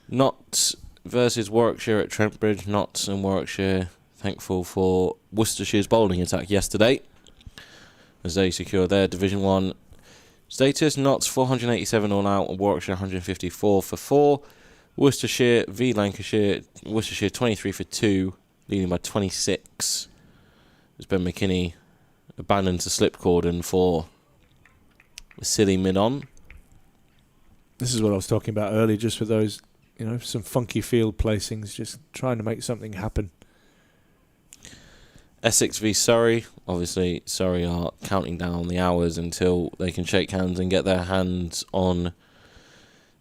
Notts versus Warwickshire at Trentbridge. Notts and Warwickshire thankful for Worcestershire's bowling attack yesterday as they secure their Division 1 status. Notts 487 all out and Warwickshire 154 for 4. Worcestershire v Lancashire. Worcestershire 23 for 2, leading by 26. As Ben McKinney abandons the slip cordon for a silly mid-on. This is what I was talking about earlier, just with those, some funky field placings, just trying to make something happen. Essex v Surrey. Obviously, Surrey are counting down the hours until they can shake hands and get their hands on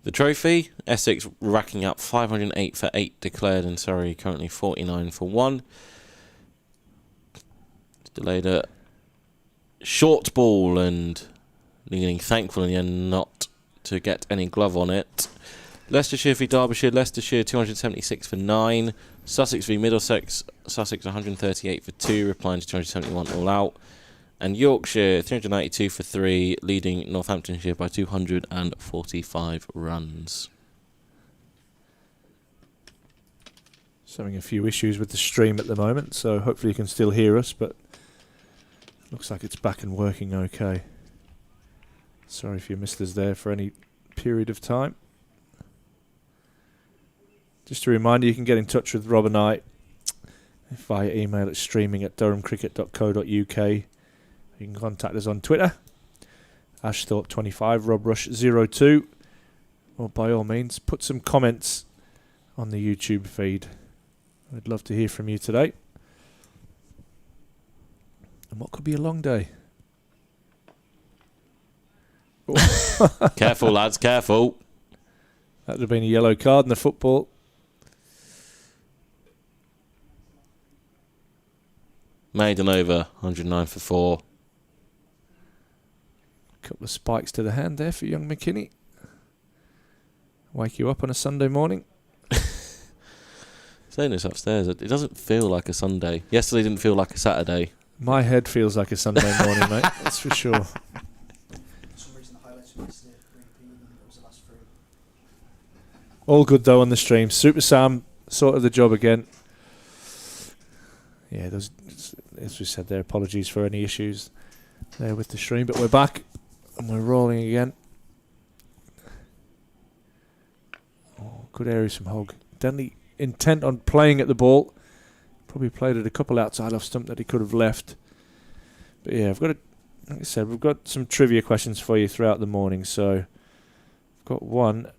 the trophy. Essex racking up 508 for 8 declared, and Surrey currently 49 for 1. Delayed a short ball and Leaning thankful in the end not to get any glove on it. Leicestershire v Derbyshire. Leicestershire 276 for 9. Sussex v Middlesex. Sussex 138 for 2, replying to 271 all out. And Yorkshire 392 for 3, leading Northamptonshire by 245 runs. Just having a few issues with the stream at the moment, so hopefully you can still hear us, but looks like it's back and working okay. Sorry if you missed us there for any period of time. Just a reminder, you can get in touch with Rob and I via email at streaming@durhamcricket.co.uk. You can contact us on Twitter, AshThorpe25, RobRush02, or by all means, put some comments on the YouTube feed. I'd love to hear from you today. And what could be a long day? Careful, lads, careful. That would have been a yellow card in the football. Maiden over, 109 for 4. Couple of spikes to the hand there for young McKinney. Wake you up on a Sunday morning. Saying this upstairs, it doesn't feel like a Sunday. Yesterday didn't feel like a Saturday. My head feels like a Sunday morning, mate. That's for sure. For some reason, the highlights of yesterday really appealed, and it was the last three. All good though on the stream. Super Sam sorted the job again. Yeah, as we said there, apologies for any issues there with the stream, but we're back and we're rolling again. Oh, good areas from Hogg. Denley intent on playing at the ball. Probably played it a couple outside off stump that he could have left. But yeah, like I said, we've got some trivia questions for you throughout the morning. So I've got one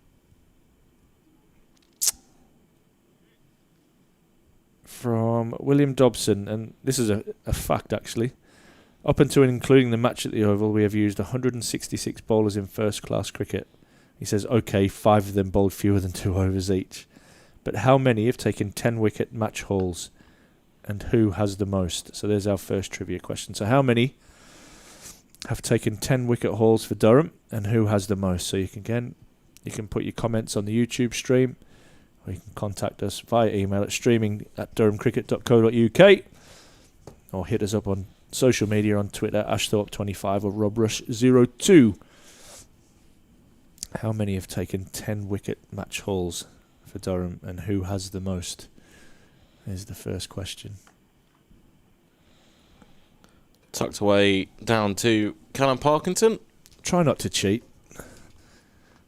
from William Dobson, and this is a fact actually. Up until and including the match at the Oval, we have used 166 bowlers in first-class cricket. He says, okay, 5 of them bowled fewer than 2 overs each. But how many have taken 10-wicket match hauls? And who has the most? So there's our first trivia question. So how many have taken 10-wicket hauls for Durham, and who has the most? So you can put your comments on the YouTube stream, or you can contact us via email at streaming@durhamcricket.co.uk, or hit us up on social media on Twitter, ashthorpe25 or robrush02. How many have taken 10-wicket match hauls for Durham, and who has the most? Is the first question. Tucked away down to Callum Parkinson. Try not to cheat.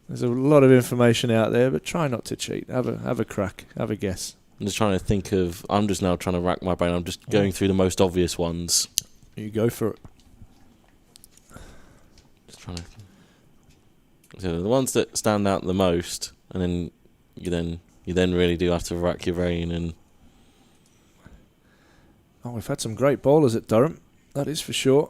There's a lot of information out there, but try not to cheat. Have a crack. Have a guess. I'm just trying to think of... I'm just now trying to rack my brain. I'm just going through the most obvious ones. You go for it. Just trying to... So the ones that stand out the most, and then you then really do have to rack your brain and... Oh, we've had some great bowlers at Durham. That is for sure.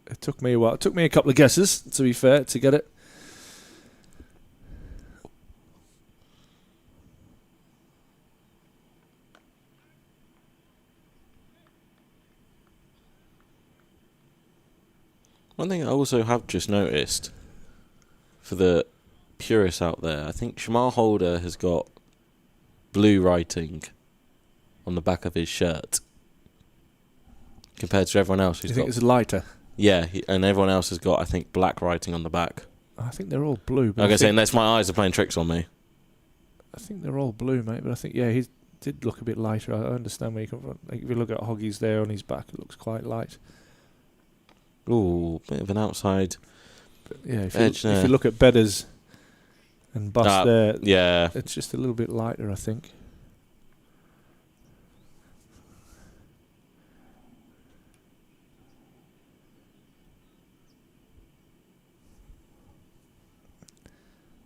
It took me a while. It took me a couple of guesses, to be fair, to get it. One thing I also have just noticed, for the purists out there, I think Shamar Holder has got blue writing on the back of his shirt compared to everyone else who's Do you think got... it's lighter? Yeah, and everyone else has got, I think, black writing on the back. I think they're all blue. But Like I say, unless my eyes are playing tricks on me. I think they're all blue, mate. But I think, yeah, he did look a bit lighter. I understand where you come from. Like, if you look at Hoggy's there on his back, it looks quite light. Ooh, bit of an outside But yeah, edge if there. you look at Bedders and Bust there, Yeah. it's just a little bit lighter, I think.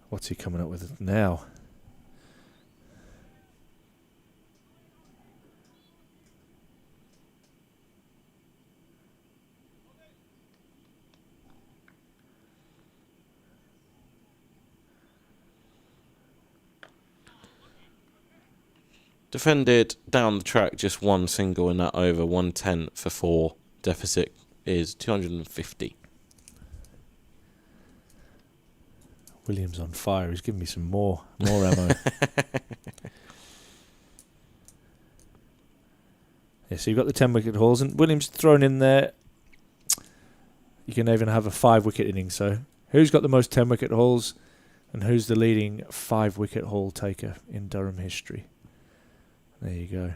What's he coming up with now? Defended down the track, just one single in that over, 110 for 4. Deficit is 250. Williams on fire. He's giving me some more ammo. Yeah, so you've got the 10-wicket hauls, and Williams thrown in there. You can even have a 5-wicket inning. So who's got the most 10-wicket hauls, and who's the leading 5-wicket haul taker in Durham history? There you go.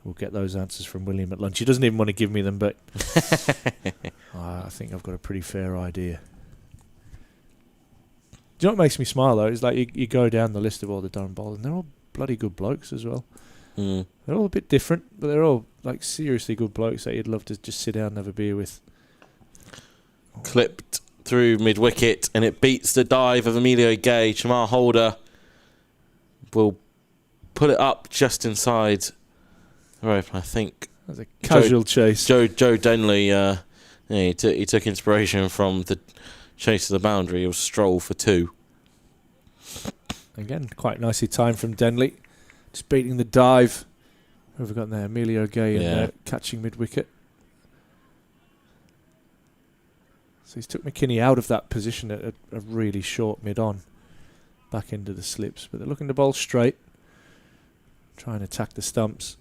We'll get those answers from William at lunch. He doesn't even want to give me them, but I think I've got a pretty fair idea. Do you know what makes me smile, though? It's like you go down the list of all the Durham bowlers, and they're all bloody good blokes as well. Mm. They're all a bit different, but they're all like seriously good blokes that you'd love to just sit down and have a beer with. Clipped through mid-wicket, and it beats the dive of Emilio Gay. Shamar Holder will put it up just inside the rope, I think. That's a casual chase. Joe Denley, he took inspiration from the chase to the boundary. It was stroll for 2. Again, quite nicely timed from Denley. Just beating the dive. Who have we got there? Emilio Gay in there, catching mid-wicket. So he's took McKinney out of that position at a really short mid-on, back into the slips. But they're looking to bowl straight, try and attack the stumps.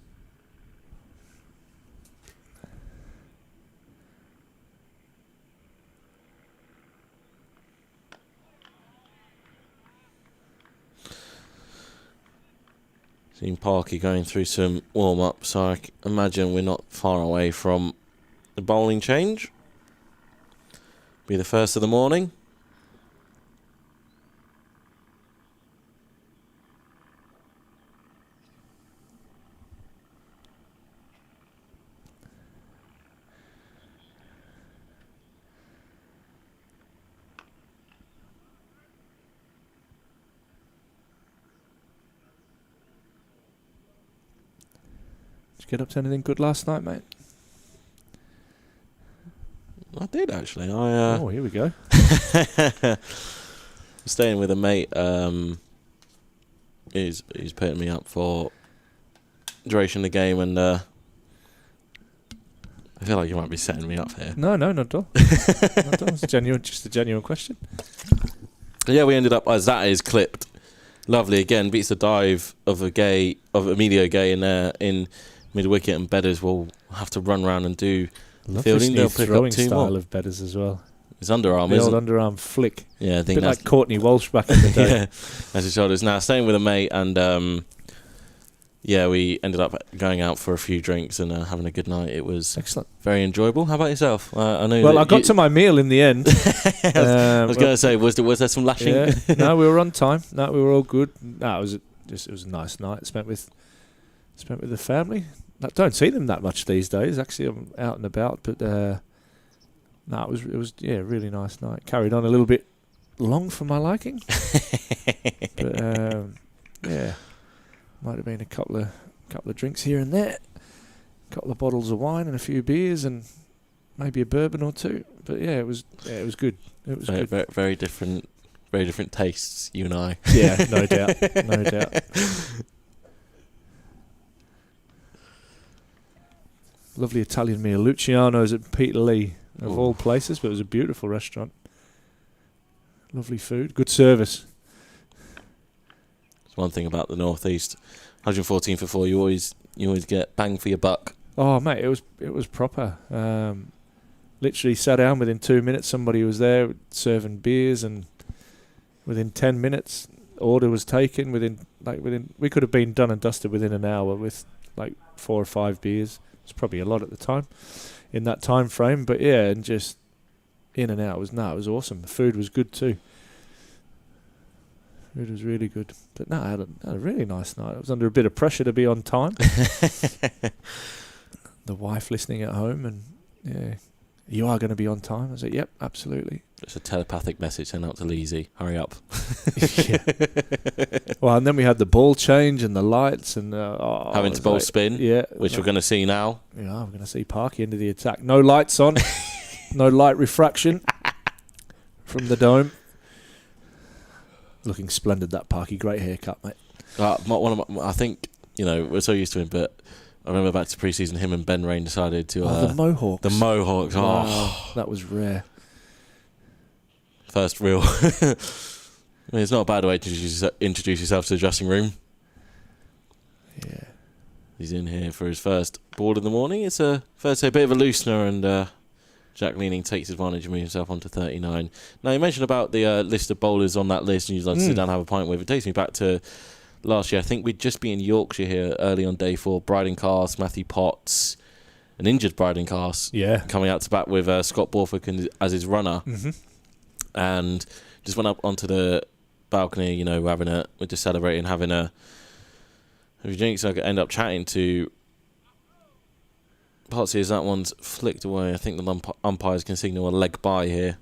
Seen Parky going through some warm-up, so I imagine we're not far away from the bowling change. Be the first of the morning. Did you get up to anything good last night, mate? I did actually. Oh, here we go. Staying with a mate. He's putting me up for duration of the game, and I feel like you might be setting me up here. No, not at all. Not at all. It's just a genuine question. Yeah, we ended up as that is clipped. Lovely again, beats the dive of Emilio Gay in mid wicket, and Bedders will have to run around and do Love fielding. this new They'll pick throwing up two style more. of Bedders as well. His underarm, The old isn't underarm flick. Yeah, I A think bit that's like Courtney Walsh back in the day. yeah, that's his shoulders. Now staying with a mate, and yeah, we ended up going out for a few drinks and having a good night. It was Excellent. very enjoyable. How about yourself? I know. Well, that I got to my meal in the end. I was going to say, was there some lashing? Yeah. No, we were on time. No, we were all good. No, it was a nice night spent with the family. I don't see them that much these days. Actually, I'm out and about, but no, it was a really nice night. Carried on a little bit long for my liking, but yeah, might have been a couple of drinks here and there, a couple of bottles of wine and a few beers and maybe a bourbon or two. But yeah, it was good. It was good. Very different tastes, you and I. Yeah, no doubt, no doubt. Lovely Italian meal. Luciano's at Peterlee, of all places, but it was a beautiful restaurant. Lovely food, good service. It's one thing about the Northeast. 114 for 4. You always get bang for your buck. Oh mate, it was proper. Literally sat down within 2 minutes. Somebody was there serving beers, and within 10 minutes, order was taken. We could have been done and dusted within an hour with like 4 or 5 beers. It's probably a lot at the time, in that time frame. But yeah, and just in and out it was awesome. The food was good too. It was really good. But no, I had a really nice night. I was under a bit of pressure to be on time. The wife listening at home, and yeah, you are going to be on time. I said, yep, absolutely. It's a telepathic message sent out to Leesy. Hurry up. Yeah. Well, and then we had the ball change and the lights and having to bowl spin, yeah, which we're going to see now. Yeah, we're going to see Parky into the attack. No lights on, no light refraction from the dome. Looking splendid, that Parky. Great haircut, mate. I think we're so used to him, but I remember back to pre-season, him and Ben Rain decided to the Mohawks. The Mohawks. Wow, that was rare. First real. I mean, it's not a bad way to introduce yourself to the dressing room. Yeah. He's in here for his first board in the morning. It's a bit of a loosener, and Jack Leaning takes advantage of moving himself onto 39. Now, you mentioned about the list of bowlers on that list, and you'd like to sit down and have a pint with. It takes me back to last year. I think we'd just be in Yorkshire here early on day 4. Bryden Cast, Matthew Potts, an injured Bryden Cast, coming out to bat with Scott Borthwick as his runner. Mm-hmm. And just went up onto the balcony, we're just celebrating, having a few drinks. I end up chatting to Potsy as that one's flicked away. I think the umpires can signal a leg by here.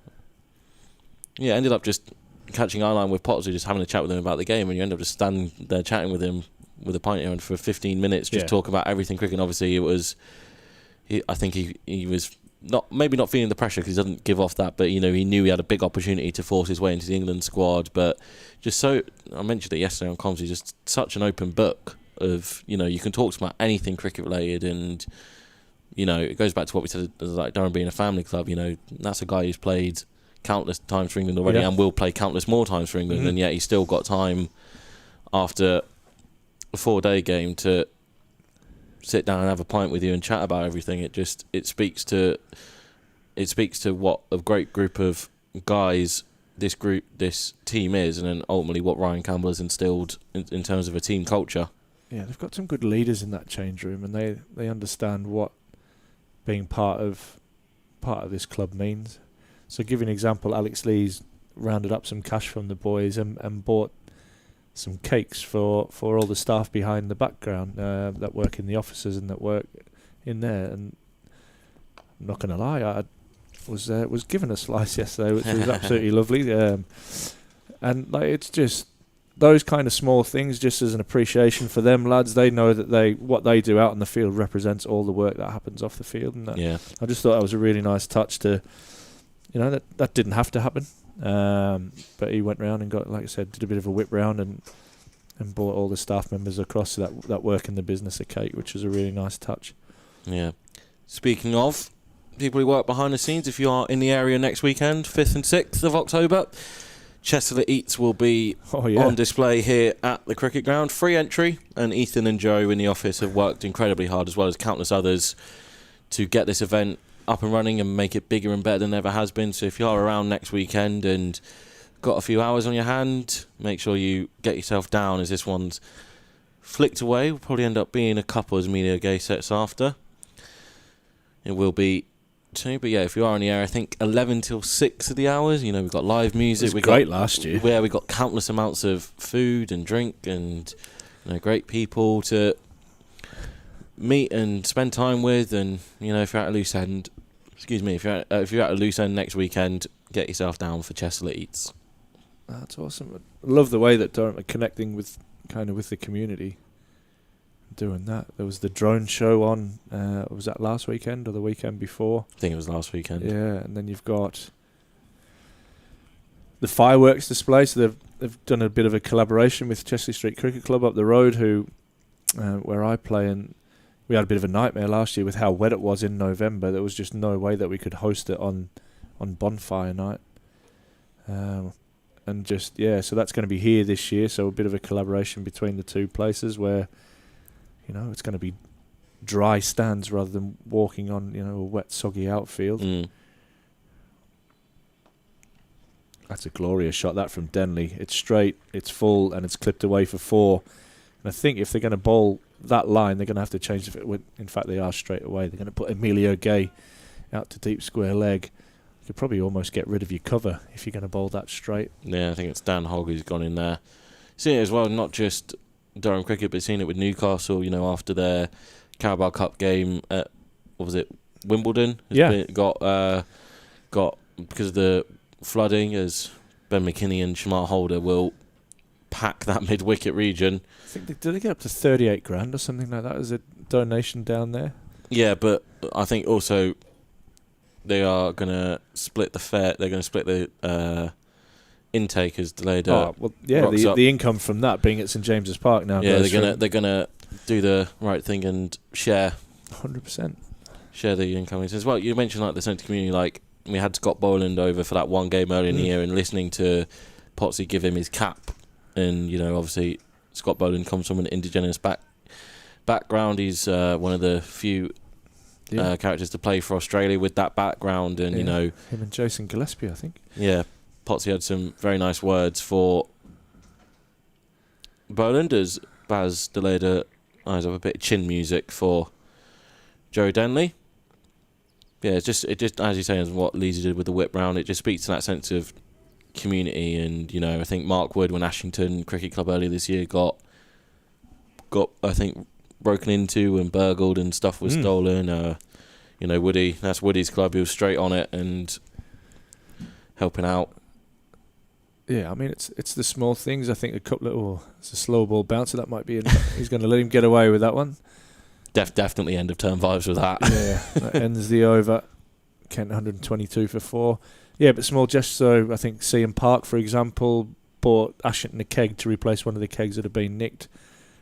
Yeah, ended up just catching eye line with Potsy, just having a chat with him about the game, and you end up just standing there chatting with him with a pint here for 15 minutes, just talk about everything cricket. And obviously, I think he was maybe not feeling the pressure because he doesn't give off that, but he knew he had a big opportunity to force his way into the England squad. But just so, I mentioned it yesterday on comms, he's just such an open book of, you can talk about anything cricket related, and you know, it goes back to what we said, like Durham being a family club. You know, that's a guy who's played countless times for England already and will play countless more times for England, and yet he's still got time after a 4-day game to sit down and have a pint with you and chat about everything. It speaks to what a great group of guys this team is, and then ultimately what Ryan Campbell has instilled in terms of a team culture. Yeah, they've got some good leaders in that change room, and they understand what being part of this club means. So, give you an example, Alex Lee's rounded up some cash from the boys and bought some cakes for all the staff behind the background that work in the offices and that work in there. And I'm not going to lie, I was given a slice yesterday, which was absolutely lovely. And like, it's just those kind of small things, just as an appreciation for them lads. They know that what they do out in the field represents all the work that happens off the field. And I just thought that was a really nice touch to, you know, that didn't have to happen. But he went round and got, like I said, did a bit of a whip round and brought all the staff members across that work in the business a cake, which was a really nice touch. Yeah. Speaking of people who work behind the scenes, if you are in the area next weekend, 5th and 6th of October, Chester Eats will be on display here at the cricket ground. Free entry, and Ethan and Joe in the office have worked incredibly hard, as well as countless others, to get this event up and running and make it bigger and better than it ever has been. So if you are around next weekend and got a few hours on your hand, make sure you get yourself down, as this one's flicked away. Will probably end up being a couple as media gay sets after. It will be too, but yeah, if you are in the area, I think 11 till 6 of the hours. You know, we've got live music. It was great last year. Yeah, we got countless amounts of food and drink, and you know, great people to meet and spend time with. And you know, if you're at a loose end, if you're at a loose end next weekend, get yourself down for Chester Eats. That's awesome. I love the way that Durham are connecting with the community. Doing that, there was the drone show on. Was that last weekend or the weekend before? I think it was last weekend. Yeah, and then you've got the fireworks display. So they've done a bit of a collaboration with Chesley Street Cricket Club up the road, where I play, and we had a bit of a nightmare last year with how wet it was in November. There was just no way that we could host it on bonfire night. And just so that's going to be here this year. So a bit of a collaboration between the two places where, you know, it's going to be dry stands rather than walking on, you know, a wet, soggy outfield. That's a glorious shot, that from Denley. It's straight, it's full, and it's clipped away for 4. And I think if they're going to bowl that line, they're going to have to change it. In fact, they are straight away. They're going to put Emilio Gay out to deep square leg. You could probably almost get rid of your cover if you're going to bowl that straight. Yeah, I think it's Dan Hogg who's gone in there. See it as well, not just Durham Cricket, but seen it with Newcastle, you know, after their Carabao Cup game at, what was it, Wimbledon? Got because of the flooding, as Ben McKinney and Shamar Holder will pack that mid-wicket region. I think did they get up to 38 grand or something like that as a donation down there? Yeah, but I think also they are going to split the fare. They're going to split the intake as delayed. The income from that being at St James's Park now. Yeah, they're gonna do the right thing and share 100%. Share the incomings as well. You mentioned like the centre community, like we had Scott Boland over for that one game earlier in the year, and listening to Potsy give him his cap, and you know, obviously Scott Boland comes from an indigenous background. He's one of the few characters to play for Australia with that background, and you know, him and Jason Gillespie, I think. Yeah. Potsy had some very nice words for Boland, as Baz delayed eyes of a bit of chin music for Joe Denley. Yeah, it just as you say, as what Leesy did with the whip round, it just speaks to that sense of community. And you know, I think Mark Wood, when Ashington Cricket Club earlier this year got I think broken into and burgled and stuff was stolen. You know, that's Woody's club. He was straight on it and helping out. Yeah, I mean, it's the small things. I think it's a slow ball bouncer. That might be he's going to let him get away with that one. Definitely end of term vibes with that. Yeah, that ends the over. Kent 122 for 4. Yeah, but small gestures. So I think CM Park, for example, bought Ashington a keg to replace one of the kegs that had been nicked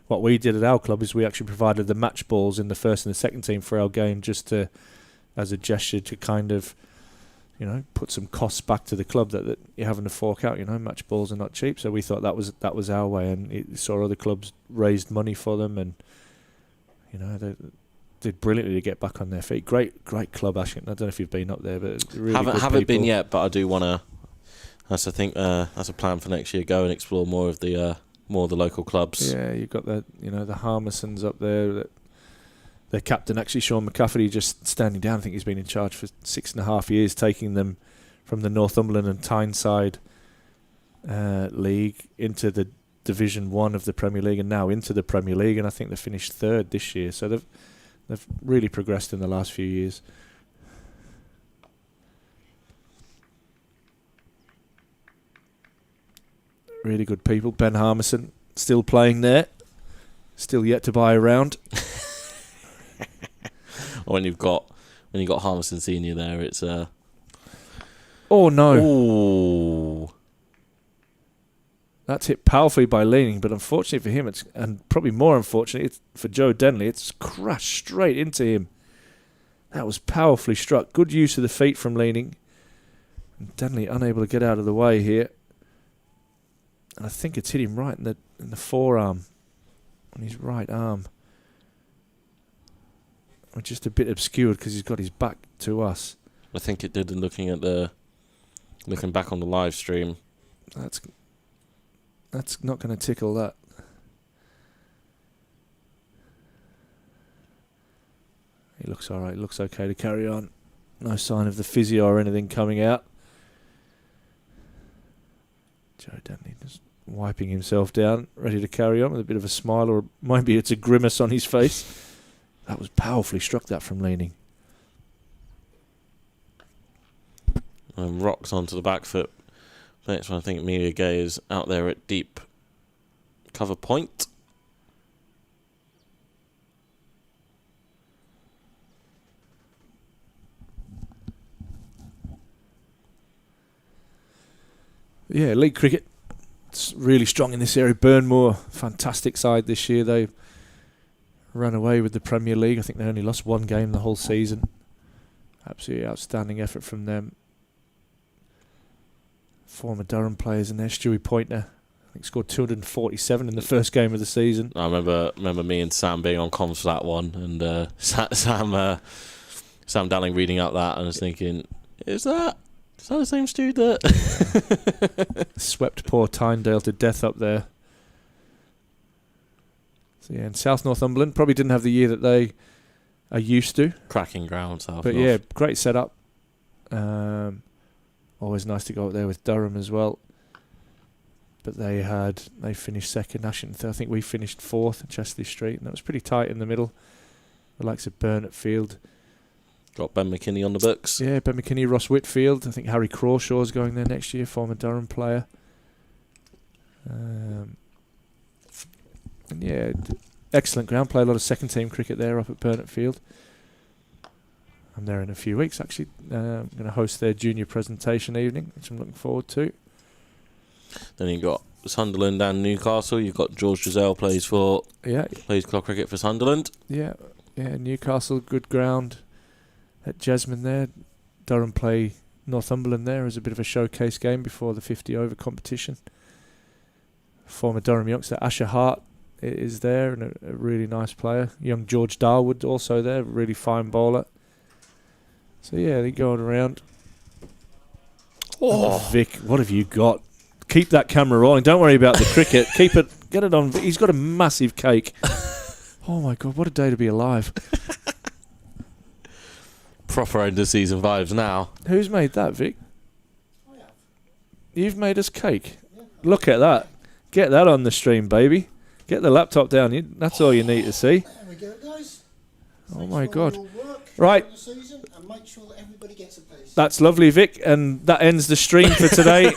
what we did at our club is we actually provided the match balls in the first and the second team for our game, just to, as a gesture to kind of, you know, put some costs back to the club that you're having to fork out. You know, match balls are not cheap, so we thought that was our way, and it saw other clubs raised money for them, and you know, they did brilliantly to get back on their feet. Great club, Ashton. I don't know if you've been up there, but really haven't been yet, but I do want to. That's a plan for next year. Go and explore more of the local clubs. Yeah, you've got the Harmisons up there. Their captain, actually, Sean McCafferty, just standing down. I think he's been in charge for 6.5 years, taking them from the Northumberland and Tyneside league into the Division 1 of the Premier League, and now into the Premier League. And I think they finished third this year. So they've really progressed in the last few years. Really good people. Ben Harmison still playing there. Still yet to buy a round. When you've got Harmison Senior there, it's Oh no! Ooh. That's hit powerfully by Leaning, but unfortunately for him, and probably more unfortunately for Joe Denley, it's crashed straight into him. That was powerfully struck. Good use of the feet from Leaning. And Denley unable to get out of the way here. And I think it's hit him right in the forearm, on his right arm. We're just a bit obscured because he's got his back to us. I think it did. Looking back on the live stream, That's not going to tickle that. He looks all right. He looks okay to carry on. No sign of the physio or anything coming out. Joe Denley just wiping himself down, ready to carry on with a bit of a smile, or maybe it's a grimace on his face. That was powerfully struck, that from Leaning. rocks onto the back foot. The next one, I think Amelia Gay is out there at deep cover point. Yeah, league cricket, it's really strong in this area. Burnmore, fantastic side this year. They ran away with the Premier League. I think they only lost one game the whole season. Absolutely outstanding effort from them. Former Durham players in there. Stewie Poynter, I think, scored 247 in the first game of the season. I remember me and Sam being on comms for that one, and Sam Dowling reading out that, and I was thinking, is that the same Stu that swept poor Tynedale to death up there? So yeah, and South Northumberland probably didn't have the year that they are used to. Cracking ground, South But North. yeah, great setup. Always nice to go up there with Durham as well. But they finished second. Ashington, I think we finished fourth at Chesley Street, and that was pretty tight in the middle. The likes of Burnett Field. Got Ben McKinney on the books. Yeah, Ben McKinney, Ross Whitfield. I think Harry Crawshaw's going there next year, former Durham player. And yeah, excellent ground. Play a lot of second team cricket there up at Burnett Field. I'm there in a few weeks, actually. I'm going to host their junior presentation evening, which I'm looking forward to. Then you've got Sunderland and Newcastle. You've got George Giselle plays club cricket for Sunderland. Yeah, Newcastle, good ground at Jesmond there. Durham play Northumberland there as a bit of a showcase game before the 50 over competition. Former Durham youngster Asher Hart is there, and a really nice player. Young George Darwood also there, really fine bowler. So yeah, they're going around. Oh, Vic, what have you got? Keep that camera rolling. Don't worry about the cricket. Keep it. Get it on. He's got a massive cake. Oh my God, what a day to be alive. Proper end of season vibes now. Who's made that, Vic? You've made us cake. Look at that. Get that on the stream, baby. Get the laptop down. That's all you need to see. There we go, guys. Oh Make my sure God. we all work Right. during the season and make sure that everybody gets a piece. That's lovely, Vic. And that ends the stream for today.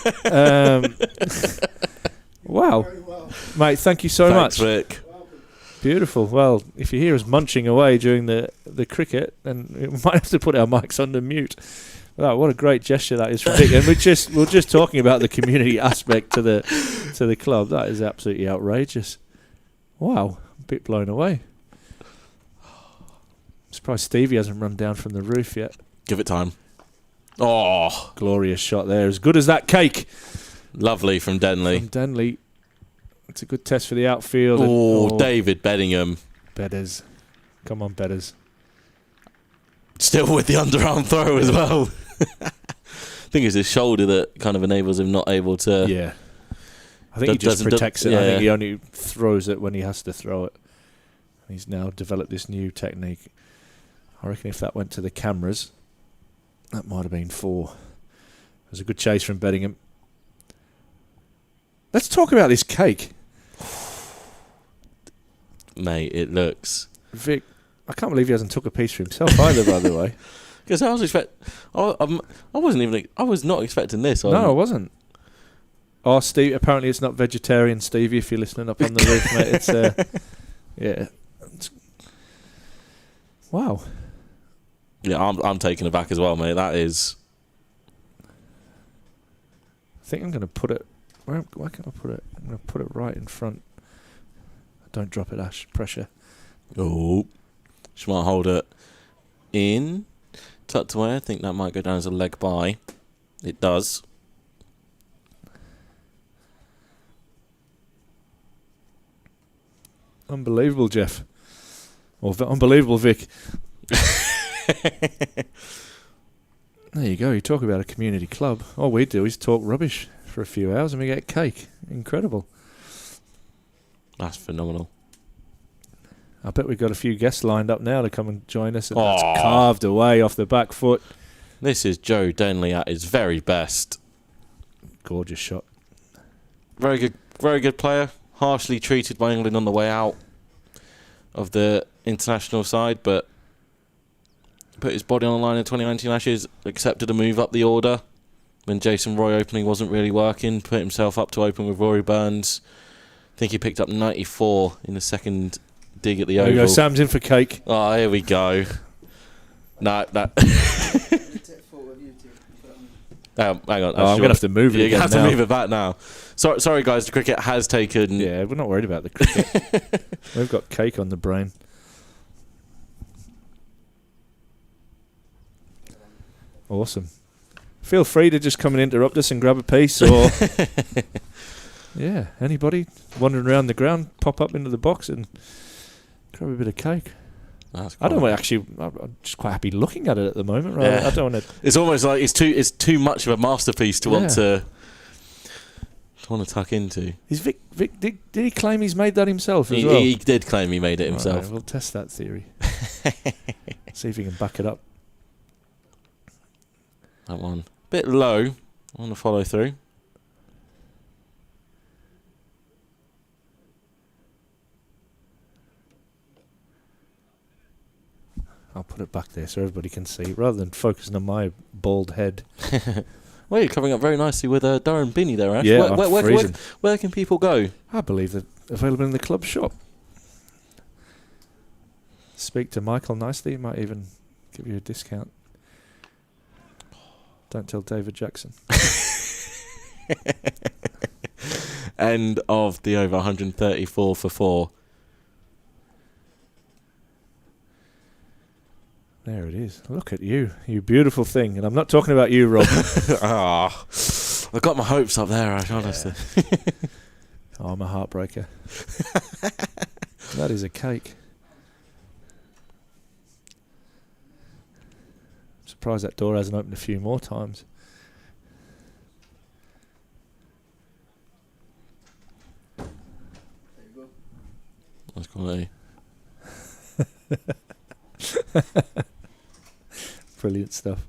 Wow. Very well. Mate, thank you so Thanks, much. Vic. Beautiful. Well, if you hear us munching away during the cricket, then we might have to put our mics under mute. Wow, what a great gesture that is from Vic. And we're just talking about the community aspect to the club. That is absolutely outrageous. Wow, a bit blown away. I'm surprised Stevie hasn't run down from the roof yet. Give it time. Oh, Glorious shot there. As good as that cake. lovely from Denley. From Denley. It's a good test for the outfield. Oh, David Bedingham. Bedders. Come on, Bedders. Still with the underarm throw as well. I think it's his shoulder that kind of enables him not able to... Yeah. I think he just protects it. I think he only throws it when he has to throw it. He's now developed this new technique. I reckon if that went to the cameras, that might have been 4. It was a good chase from Bedingham. Let's talk about this cake. Mate, it looks... Vic, I can't believe he hasn't took a piece for himself either, by the way. Because I was not expecting this. No, I wasn't. Oh, Steve, apparently it's not vegetarian, Stevie, if you're listening up on the roof, mate. It's, yeah. Wow. Yeah, I'm taken aback as well, mate. That is... I think I'm going to put it... Where can I put it? I'm going to put it right in front. Don't drop it, Ash. Pressure. Oh. Just might hold it in. Tucked away. I think that might go down as a leg by. It does. Unbelievable, Jeff. Or unbelievable, Vic. There you go. You talk about a community club. All we do is talk rubbish for a few hours and we get cake. Incredible. That's phenomenal. I bet we've got a few guests lined up now to come and join us. And that's carved away off the back foot. This is Joe Denley at his very best. Gorgeous shot. Very good player. Harshly treated by England on the way out of the international side, but put his body on the line in 2019 Ashes, accepted a move up the order when Jason Roy opening wasn't really working, put himself up to open with Rory Burns. I think he picked up 94 in the second dig at the There Oval. you go, Sam's in for cake. Oh, here we go. No. Hang on. I'm going to have to move it You again have now. to move it back now. Sorry, guys. The cricket has taken... Yeah, we're not worried about the cricket. We've got cake on the brain. Awesome. Feel free to just come and interrupt us and grab a piece, or... yeah, anybody wandering around the ground, pop up into the box and grab a bit of cake. I don't want actually. I'm just quite happy looking at it at the moment. Right? Yeah. I don't want to. It's almost like it's too much of a masterpiece to want to tuck into. Is Vic did he claim he's made that himself as well? He did claim he made it himself. Right, we'll test that theory. See if he can back it up. That one bit low on the follow through. I'll put it back there so everybody can see, rather than focusing on my bald head. Well, you're coming up very nicely with a Durham beanie there, Ash. Yeah, where can people go? I believe they're available in the club shop. Speak to Michael nicely, he might even give you a discount. Don't tell David Jackson. End of the over 134 for 4. There it is. Look at you, you beautiful thing. And I'm not talking about you, Rob. I got my hopes up there, Ash, honestly. Oh, I'm a heartbreaker. That is a cake. I'm surprised that door hasn't opened a few more times. That's quality. Brilliant stuff.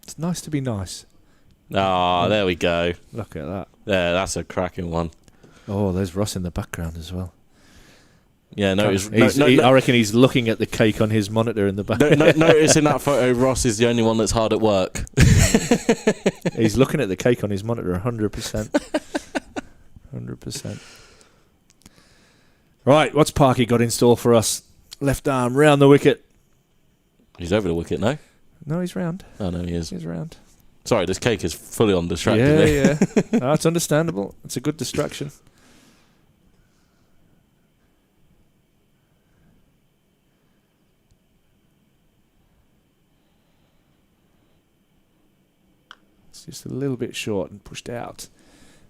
It's nice to be nice. Ah, there we go. Look at that. Yeah, that's a cracking one. Oh, there's Ross in the background as well. Yeah, I reckon he's looking at the cake on his monitor in the back. Notice in that photo, Ross is the only one that's hard at work. He's looking at the cake on his monitor 100%. 100%. Right, what's Parky got in store for us? Left arm, round the wicket. He's over the wicket, no? No, he's round. Oh, no, he is. He's round. Sorry, this cake is fully on distracting me. Yeah. No, it's understandable. It's a good distraction. It's just a little bit short and pushed out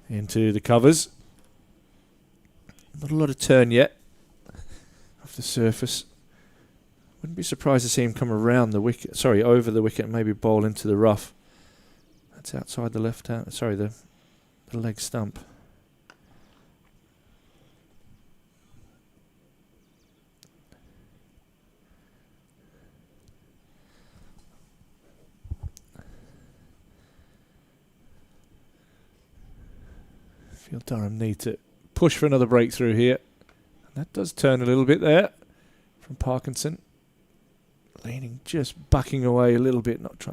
into the covers. Not a lot of turn yet off the surface. Wouldn't be surprised to see him come around the wicket, over the wicket and maybe bowl into the rough. That's outside the left hand, the leg stump. I feel Durham need to push for another breakthrough here. And that does turn a little bit there from Parkinson. Leaning, just backing away a little bit, not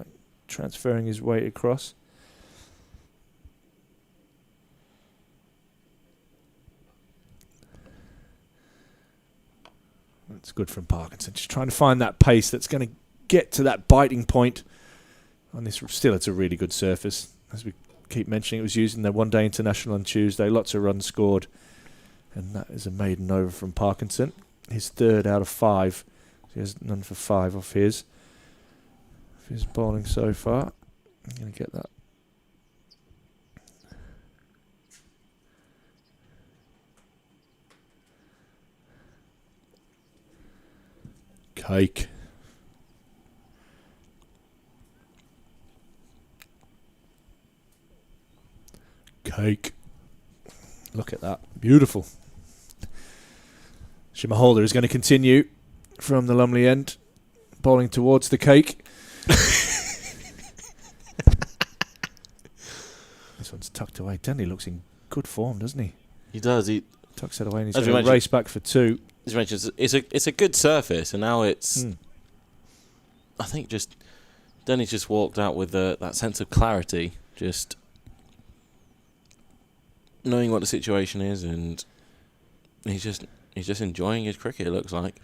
transferring his weight across. That's good from Parkinson. Just trying to find that pace that's going to get to that biting point on this. Still, it's a really good surface. As we keep mentioning, it was used in the one-day international on Tuesday. Lots of runs scored. And that is a maiden over from Parkinson. His 3rd out of 5. He has none for 5 off his bowling so far. I'm going to get that. Cake. Cake. Look at that. Beautiful. Shimmer Holder is going to continue from the Lumley end, bowling towards the cake. This one's tucked away. Denley looks in good form, doesn't he? He does. He tucks it away and he's as we going to race back for 2. As you mentioned, it's a good surface, and now it's. I think just Denny's just walked out with that sense of clarity, just knowing what the situation is, and he's just enjoying his cricket. It looks like.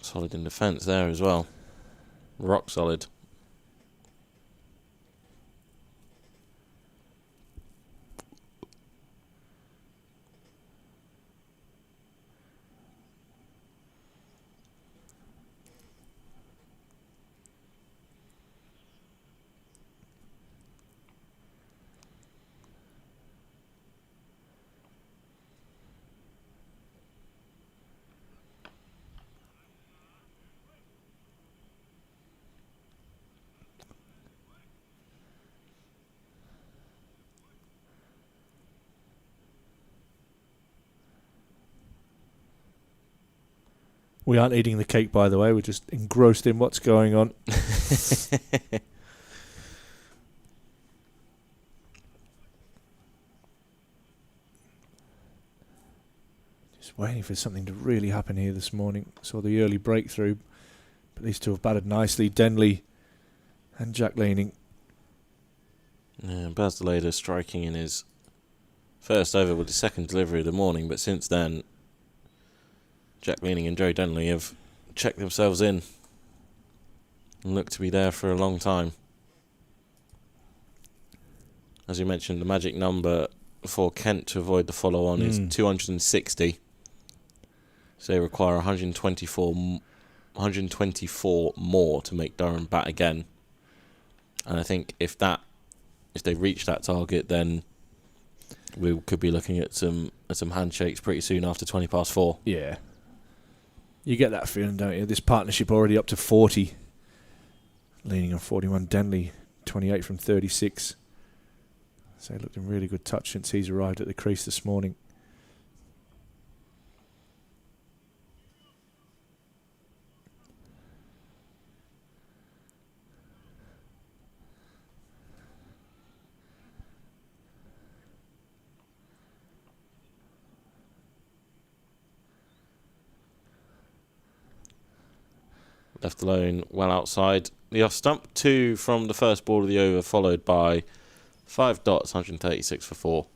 Solid in defence there as well. Rock solid. We aren't eating the cake, by the way. We're just engrossed in what's going on. Just waiting for something to really happen here this morning. Saw the early breakthrough, but these two have batted nicely. Denley and Jack Leaning. Yeah, Baz Deleda striking in his first over with his second delivery of the morning, but since then, Jack Leaning and Joe Denley have checked themselves in and look to be there for a long time. As you mentioned, the magic number for Kent to avoid the follow-on is 260. So they require 124 more to make Durham bat again. And I think if they reach that target, then we could be looking at some handshakes pretty soon after 20 past 4. Yeah. You get that feeling, don't you? This partnership already up to 40. Leaning on 41. Denley, 28 from 36. So he looked in really good touch since he's arrived at the crease this morning. left alone well outside the off stump. 2 from the first ball of the over, followed by 5 dots, 136 for 4.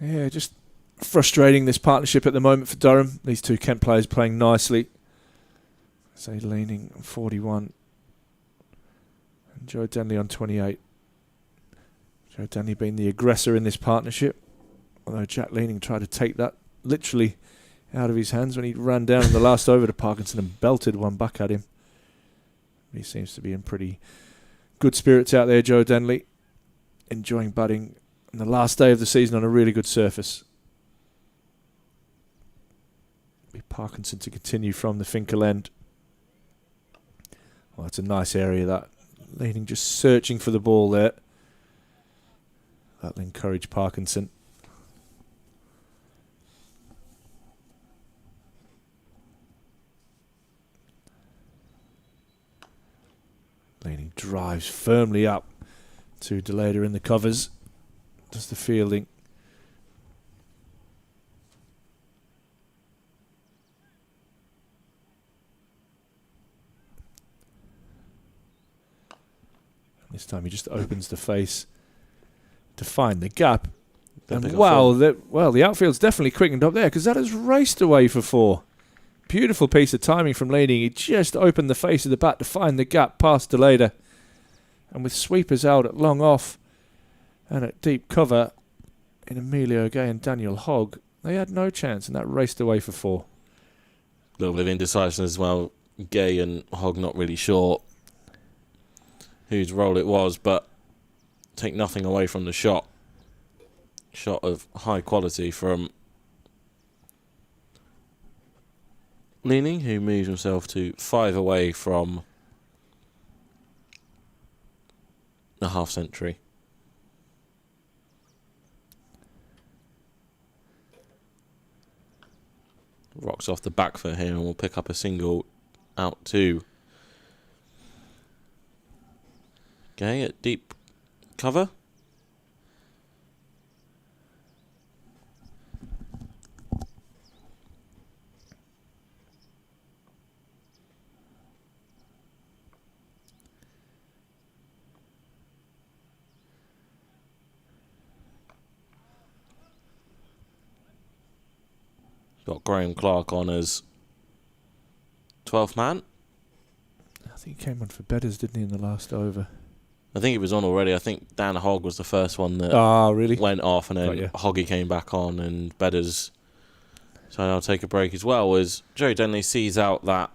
Yeah, just frustrating, this partnership at the moment for Durham. These two Kent players playing nicely. Say Leaning on 41. And Joe Denley on 28. Joe Denley being the aggressor in this partnership. Although Jack Leaning tried to take that literally out of his hands when he ran down in the last over to Parkinson and belted one back at him. He seems to be in pretty good spirits out there, Joe Denley. Enjoying batting on the last day of the season on a really good surface. Be Parkinson to continue from the Finkel end. Well, it's a nice area, that. Leaning just searching for the ball there. That'll encourage Parkinson. Leaning drives firmly up to Deleda in the covers. Does the fielding. This time he just opens the face to find the gap. And wow, the outfield's definitely quickened up there, because that has raced away for 4. Beautiful piece of timing from Leaning. He just opened the face of the bat to find the gap past Deleda. And with sweepers out at long off and at deep cover in Emilio Gay and Daniel Hogg, they had no chance, and that raced away for 4. A little bit of indecision as well. Gay and Hogg not really sure whose role it was, but take nothing away from the shot. Shot of high quality from Leaning, who moves himself to 5 away from a half century. Rocks off the back foot here and will pick up a single out 2. Okay, at deep cover. Got Graham Clark on as 12th man. I think he came on for Bedders, didn't he, in the last over? I think he was on already. I think Dan Hogg was the first one that really went off, and then Hoggy came back on, and Bedders. So I'll take a break as well, as Joe Denley sees out that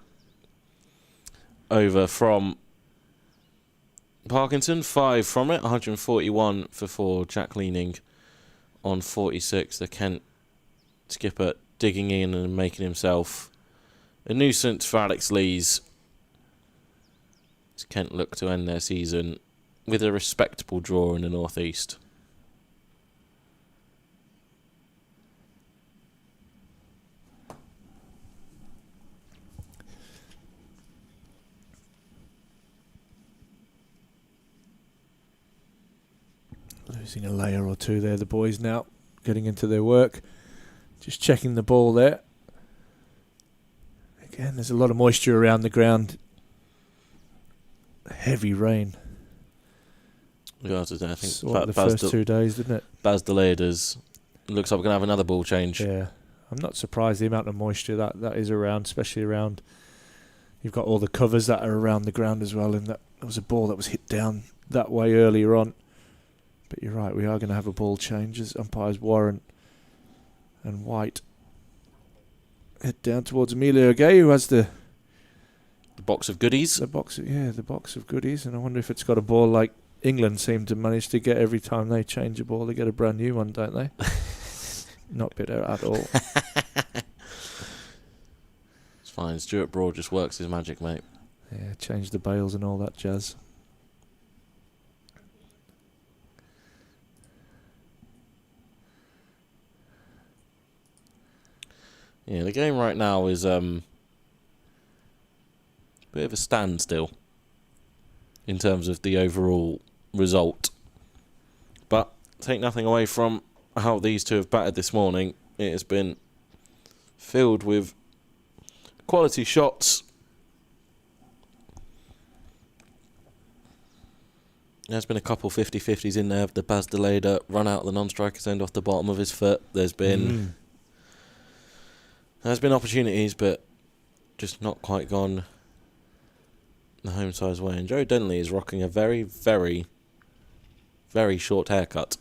over from Parkinson. 5 from it, 141 for 4. Jack Leaning on 46. The Kent skipper digging in and making himself a nuisance for Alex Lees. As Kent look to end their season with a respectable draw in the northeast. Losing a layer or 2 there, the boys now getting into their work. Just checking the ball there. Again, there's a lot of moisture around the ground. Heavy rain. Yeah, I think the first 2 days, didn't it? Baz Deleda's looks like we're going to have another ball change. Yeah. I'm not surprised the amount of moisture that is around, especially around. You've got all the covers that are around the ground as well, and that was a ball that was hit down that way earlier on. But you're right, we are going to have a ball change as umpires Warren and White head down towards Emilio Gay, who has the box of goodies. The box of goodies, and I wonder if it's got a ball like England seem to manage to get every time they change a ball. They get a brand new one, don't they? Not bitter at all. It's fine. Stuart Broad just works his magic, mate. Yeah, change the bails and all that jazz. Yeah, the game right now is a bit of a standstill in terms of the overall result. But take nothing away from how these two have batted this morning. It has been filled with quality shots There's been a couple 50-50s in there. The Baz delayed run out the non-striker's end off the bottom of his foot. There's been opportunities, but just not quite gone the home side's way. And Joe Denley is rocking a very, very, very short haircut.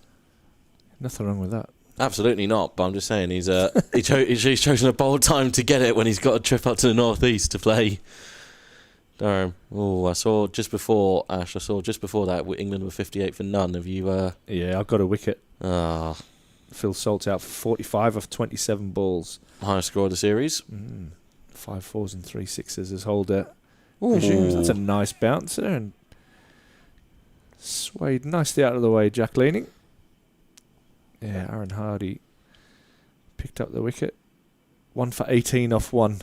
Nothing wrong with that. Absolutely not, but I'm just saying he's he's chosen a bold time to get it when he's got a trip up to the northeast to play Durham. Oh, I saw just before that England were 58 for none. Have you? Yeah, I've got a wicket. Ah, Phil Salt out for 45 of 27 balls. highest score of the series. 5 4s and 3 6s as Holder Ooh. resumes. That's a nice bouncer and swayed nicely out of the way. Jack leaning. Yeah, Aaron Hardy picked up the wicket. 1 for 18 off 1.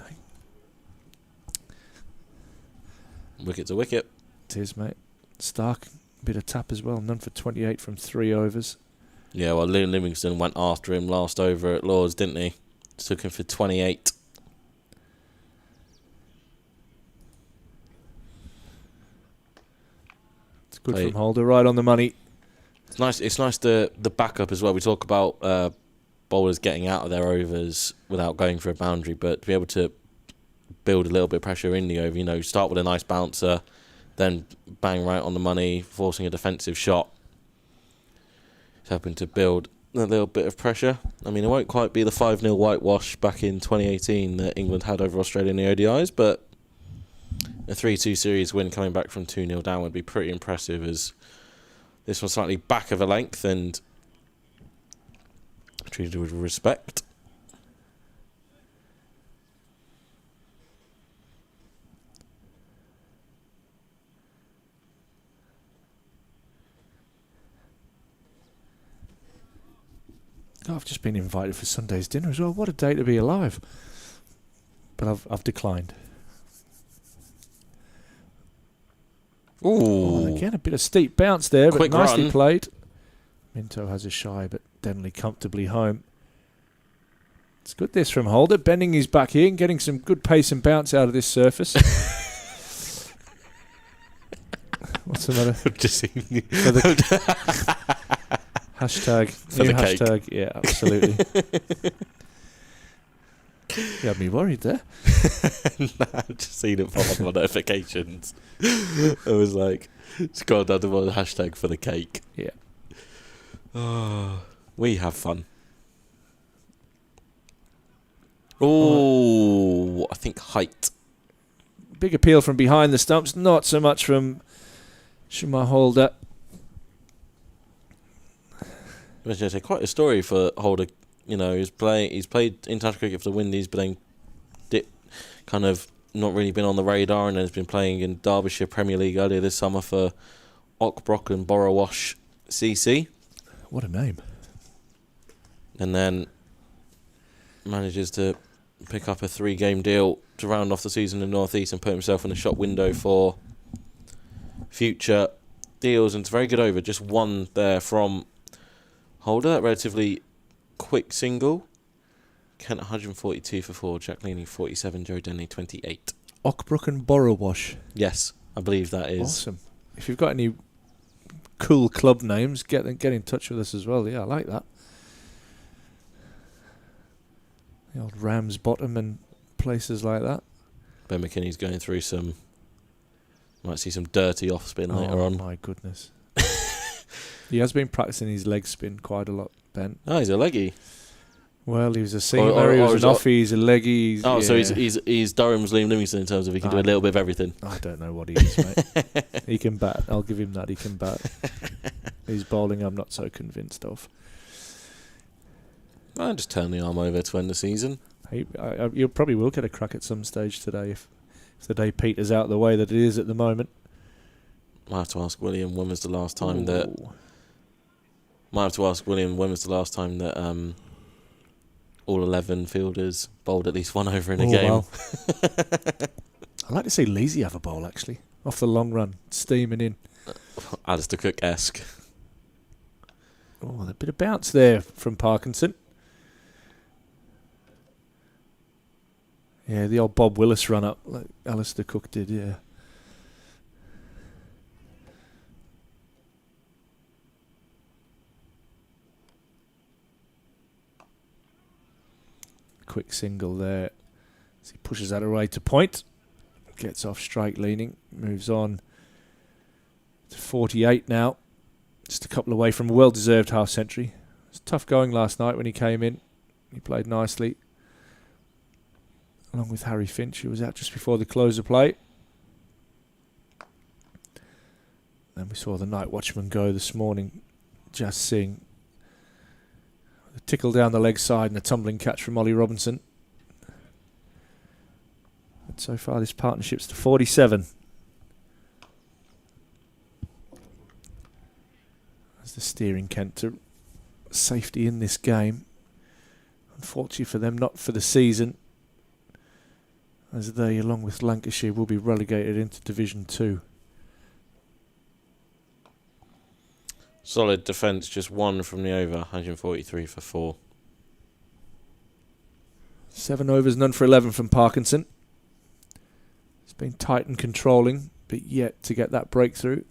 Wicket's a wicket. It is, mate. Stark, bit of tap as well. None for 28 from 3 overs. Yeah, well, Liam Livingston went after him last over at Lords, didn't he? Took him for 28. It's good from Holder, right on the money. It's nice. It's nice the backup as well. We talk about bowlers getting out of their overs without going for a boundary, but to be able to build a little bit of pressure in the over, you know, start with a nice bouncer, then bang right on the money, forcing a defensive shot. It's helping to build a little bit of pressure. I mean, it won't quite be the 5-0 whitewash back in 2018 that England had over Australia in the ODIs, but a 3-2 series win coming back from 2-0 down would be pretty impressive, as this one's slightly back of a length and treated with respect. Oh, I've just been invited for Sunday's dinner as well. What a day to be alive. But I've declined. Ooh. And again, a bit of steep bounce there, but Quick nicely run. played. Minto has a shy, but Denley comfortably home. It's good this from Holder, bending his back in, getting some good pace and bounce out of this surface. What's the matter? Just seeing you. Hashtag. For New the cake. hashtag. Yeah, absolutely. You had me worried there. Nah, I've just seen it pop up on notifications. I was like, scroll down to the hashtag for the cake. Yeah. Oh, we have fun. Oh, I think height. Big appeal from behind the stumps, not so much from Shuma Holder. I was going to say, quite a story for Holder. You know, he's played international cricket for the Windies, but then kind of not really been on the radar, and then has been playing in Derbyshire Premier League earlier this summer for Ockbrook and Borrowash CC. What a name. And then manages to pick up a 3-game deal to round off the season in the North East and put himself in the shop window for future deals. And it's a very good over. Just one there from Holder. That relatively quick single. Kent 142 for 4. Jack Leaney 47. Joe Denley 28. Ockbrook and Borrowash. Yes, I believe that is. Awesome. If you've got any cool club names, get in touch with us as well. Yeah, I like that. The old Rams Bottom and places like that. Ben McKinney's going through some. Might see some dirty off spin later on. Oh my goodness. He has been practicing his leg spin quite a lot, Ben. Oh, he's a leggy. Well, he was a seamer, he was an offie, he's a leggy. Oh, yeah. so he's Durham's Liam Livingston in terms of he can do a little bit of everything. I don't know what he is, mate. He can bat. I'll give him that. He can bat. His bowling, I'm not so convinced of. I'll just turn the arm over to end the season. You probably will get a crack at some stage today if the day peters out the way that it is at the moment. Might have to ask William when was the last time that. Might have to ask William when was the last time that all 11 fielders bowled at least one over in a game. Wow. I'd like to see Leesy have a bowl, actually. Off the long run, steaming in. Alistair Cook-esque. Oh, a bit of bounce there from Parkinson. Yeah, the old Bob Willis run up, like Alistair Cook did, yeah. quick single there. As he pushes that away to point. Gets off strike leaning. Moves on to 48 now. Just a couple away from a well-deserved half-century. It was tough going last night when he came in. He played nicely. Along with Harry Finch, who was out just before the close of play. Then we saw the night watchman go this morning. Just Singh. A tickle down the leg side and a tumbling catch from Ollie Robinson. But so far this partnership's to 47. As the steering Kent to safety in this game. Unfortunately for them, not for the season. As they, along with Lancashire, will be relegated into Division 2. Solid defence, just 1 from the over, 143 for 4. 7 overs, none for 11 from Parkinson. It's been tight and controlling, but yet to get that breakthrough.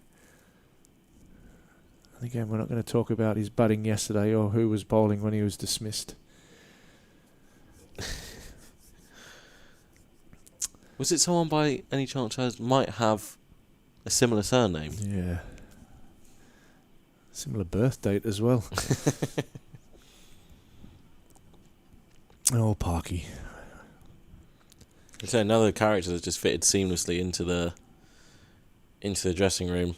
And again, we're not going to talk about his batting yesterday or who was bowling when he was dismissed. Was it someone by any chance who might have a similar surname? Yeah. Similar birth date as well. Oh, Parky. So another character that's just fitted seamlessly into the dressing room.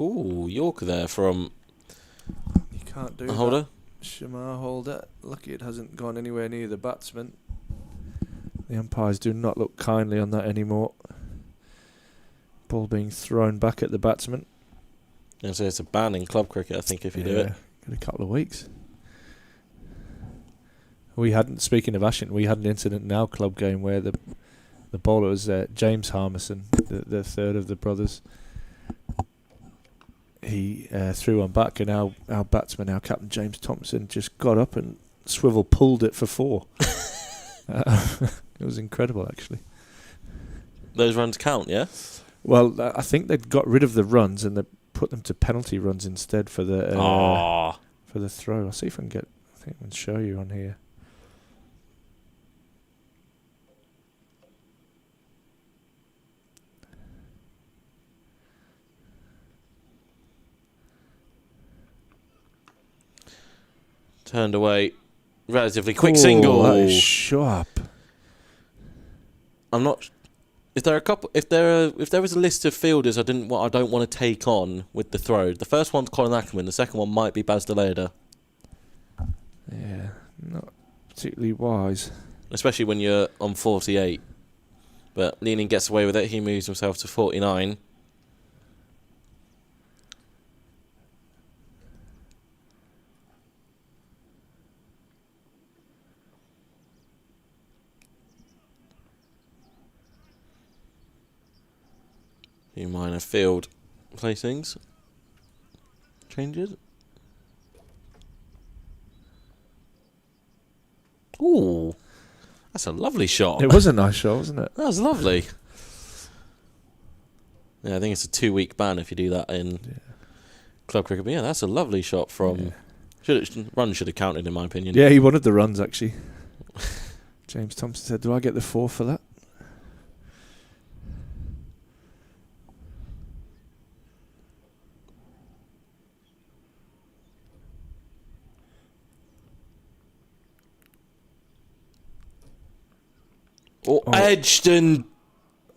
Ooh, Yorker there from You can't do a holder. Shamar Holder. Lucky it hasn't gone anywhere near the batsman. The umpires do not look kindly on that anymore. Ball being thrown back at the batsman. And so it's a ban in club cricket, I think, if you do it. In a couple of weeks. We hadn't, speaking of Ashton, we had an incident in our club game where the bowler was James Harmison, the third of the brothers. He threw one back, and our batsman, our captain James Thompson, just got up and swivel pulled it for 4. It was incredible, actually. Those runs count, yeah? Well, I think they'd got rid of the runs and they put them to penalty runs instead for the throw. I'll see if I can I can show you on here. Turned away. Relatively quick single. That is sharp. I'm not. If there was a list of fielders I don't want to take on with the throw, the first one's Colin Ackerman, the second one might be Baz Deleda. Yeah, not particularly wise. Especially when you're on 48. But Leaning gets away with it. He moves himself to 49. Few minor field placings. Changes. Ooh. That's a lovely shot. It was a nice shot, wasn't it? That was lovely. Yeah, I think it's a 2-week ban if you do that in club cricket. But yeah, that's a lovely shot from... Run should have counted, in my opinion. Yeah, he wanted the runs, actually. James Thompson said, do I get the 4 for that? Edged and...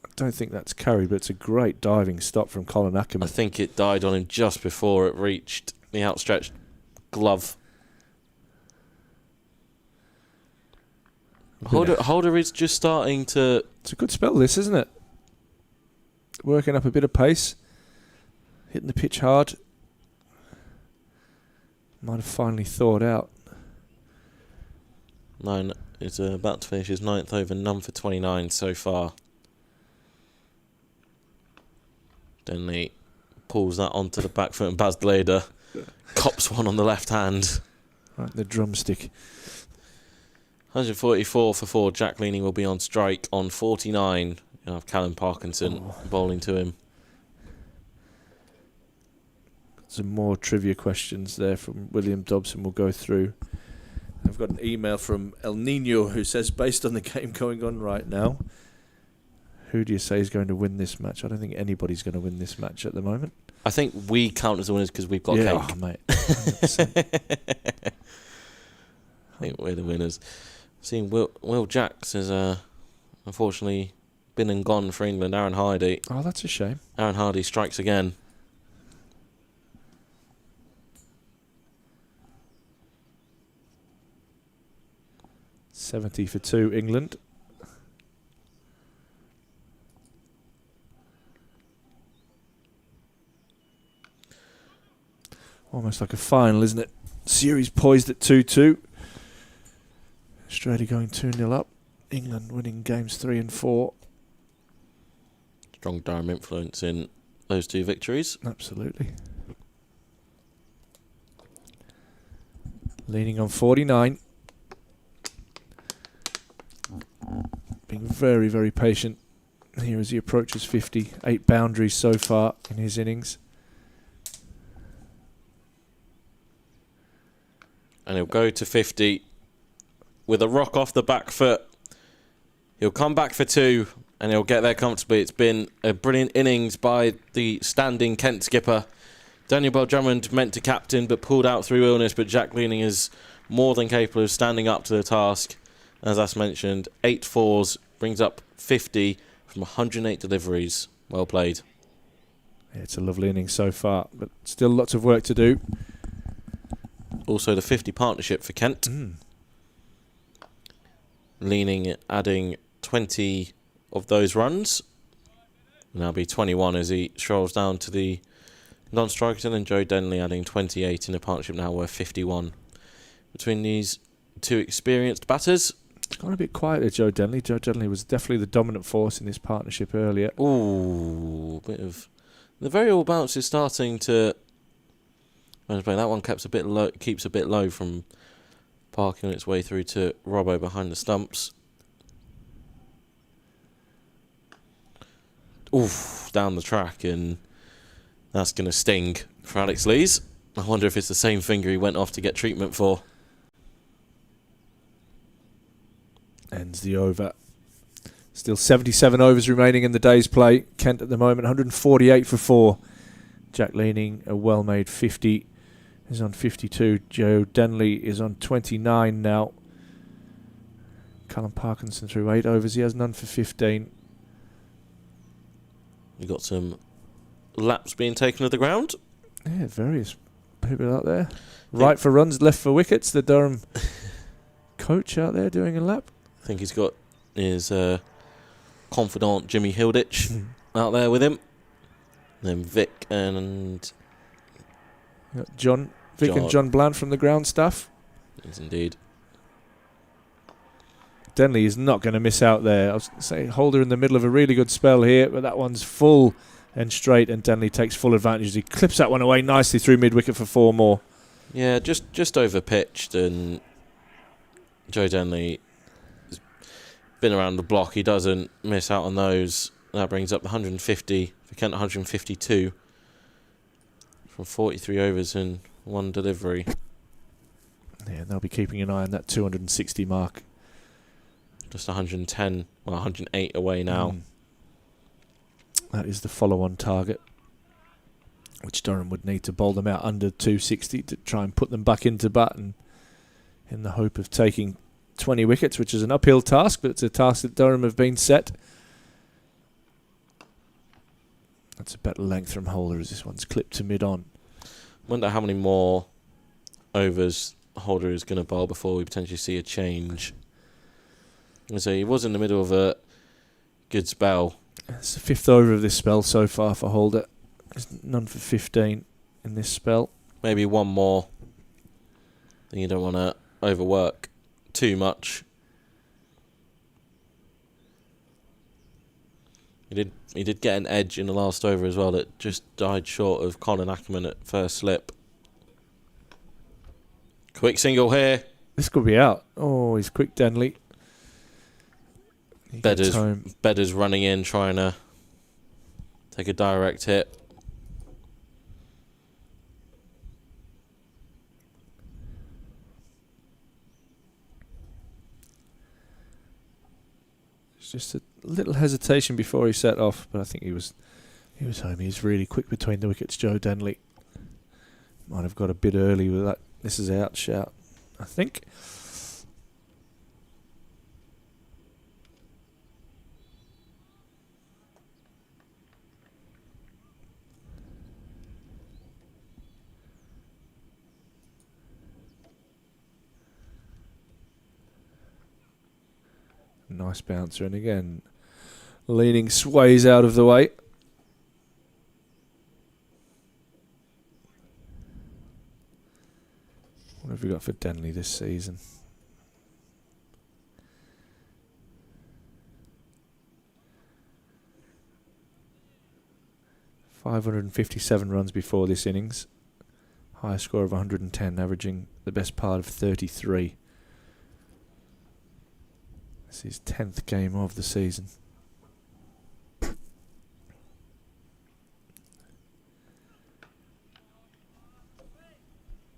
I don't think that's carried, but it's a great diving stop from Colin I Ackerman. think it died on him just before it reached the outstretched glove. Holder is just starting to... It's a good spell, this, isn't it? Working up a bit of pace. Hitting the pitch hard. Might have finally thawed out. Nine is about to finish his 9th over, none for 29 so far. Denley pulls that onto the back foot and Baz Deleda cops one on the left hand. Right, the drumstick. 144 for 4. Jack Leaning will be on strike on 49. You'll have Callum Parkinson bowling to him. Some more trivia questions there from William Dobson we'll go through. I've got an email from El Nino who says, based on the game going on right now, who do you say is going to win this match? I don't think anybody's going to win this match at the moment. I think we count as the winners because we've got cake. Oh, mate. 100%. I think we're the winners. Seeing Will Jacks has unfortunately been and gone for England. Aaron Hardy. Oh, that's a shame. Aaron Hardy strikes again. $70 for 2, England. Almost like a final, isn't it? Series poised at 2-2. Australia going 2-0 up. England winning games 3 and 4. Strong Durham influence in those 2 victories. Absolutely. Leaning on 49. Being very, very patient here as he approaches 50. 8 boundaries so far in his innings. And he'll go to 50 with a rock off the back foot. He'll come back for 2 and he'll get there comfortably. It's been a brilliant innings by the standing Kent skipper. Daniel Bell-Drummond meant to captain but pulled out through illness, but Jack Leaning is more than capable of standing up to the task. As I mentioned, 8 fours brings up 50 from 108 deliveries. Well played. Yeah, it's a lovely innings so far, but still lots of work to do. Also the 50 partnership for Kent. Leaning, adding 20 of those runs. And that'll be 21 as he strolls down to the non-strikers. And then Joe Denley adding 28 in a partnership now worth 51. Between these 2 experienced batters. It's gone a bit quieter, Joe Denley. Joe Denley was definitely the dominant force in this partnership earlier. Ooh, bit of the variable bounce is starting to. That one keeps a bit low from parking on its way through to Robbo behind the stumps. Oof, down the track, and that's going to sting for Alex Lees. I wonder if it's the same finger he went off to get treatment for. Ends the over. Still 77 overs remaining in the day's play. Kent at the moment 148 for 4. Jack Leaning, a well-made 50, is on 52. Joe Denley is on 29 now. Callum Parkinson through 8 overs. He has none for 15. We've got some laps being taken to the ground. Yeah, various people out there. Right for runs, left for wickets. The Durham coach out there doing a lap. I think he's got his confidant Jimmy Hilditch out there with him. Then Vic and Vic and John Bland from the ground staff. Yes, indeed. Denley is not going to miss out there. I was going to say Holder in the middle of a really good spell here, but that one's full and straight, and Denley takes full advantage. He clips that one away nicely through mid-wicket for 4 more. Yeah, just over pitched, and Joe Denley has been around the block. He doesn't miss out on those. That brings up the 150 for Kent, 152 from 43 overs and 1 delivery. Yeah, they'll be keeping an eye on that 260 mark. Just 110, well 108 away now. That is the follow-on target, which Durham would need to bowl them out under 260 to try and put them back into bat, and in the hope of taking 20 wickets, which is an uphill task, but it's a task that Durham have been set. That's a better length from Holder as this one's clipped to mid-on. Wonder how many more overs Holder is going to bowl before we potentially see a change. So he was in the middle of a good spell. It's the 5th over of this spell so far for Holder. There's none for 15 in this spell. Maybe one more. Then you don't want to overwork too much. He did get an edge in the last over as well that just died short of Colin Ackerman at first slip. Quick single here. This could be out. Oh, he's quick Denley. Bedder's running in, trying to take a direct hit. just a little hesitation before he set off, but I think he was home. He was really quick between the wickets, Joe Denley. Might have got a bit early with that. This is out shout, I think. Nice bouncer, and again, leaning sways out of the way. What have we got for Denley this season? .557 runs before this innings. High score of 110, averaging the best part of 33. This is his 10th game of the season.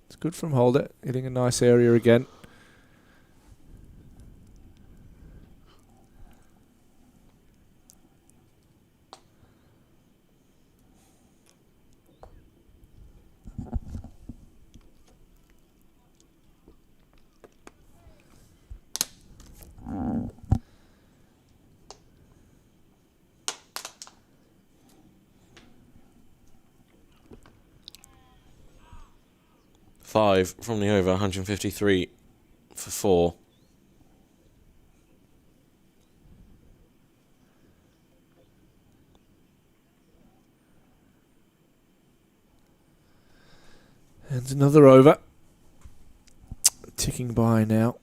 It's good from Holder, hitting a nice area again. Five from the over, 153 for 4. And another over. Ticking by now.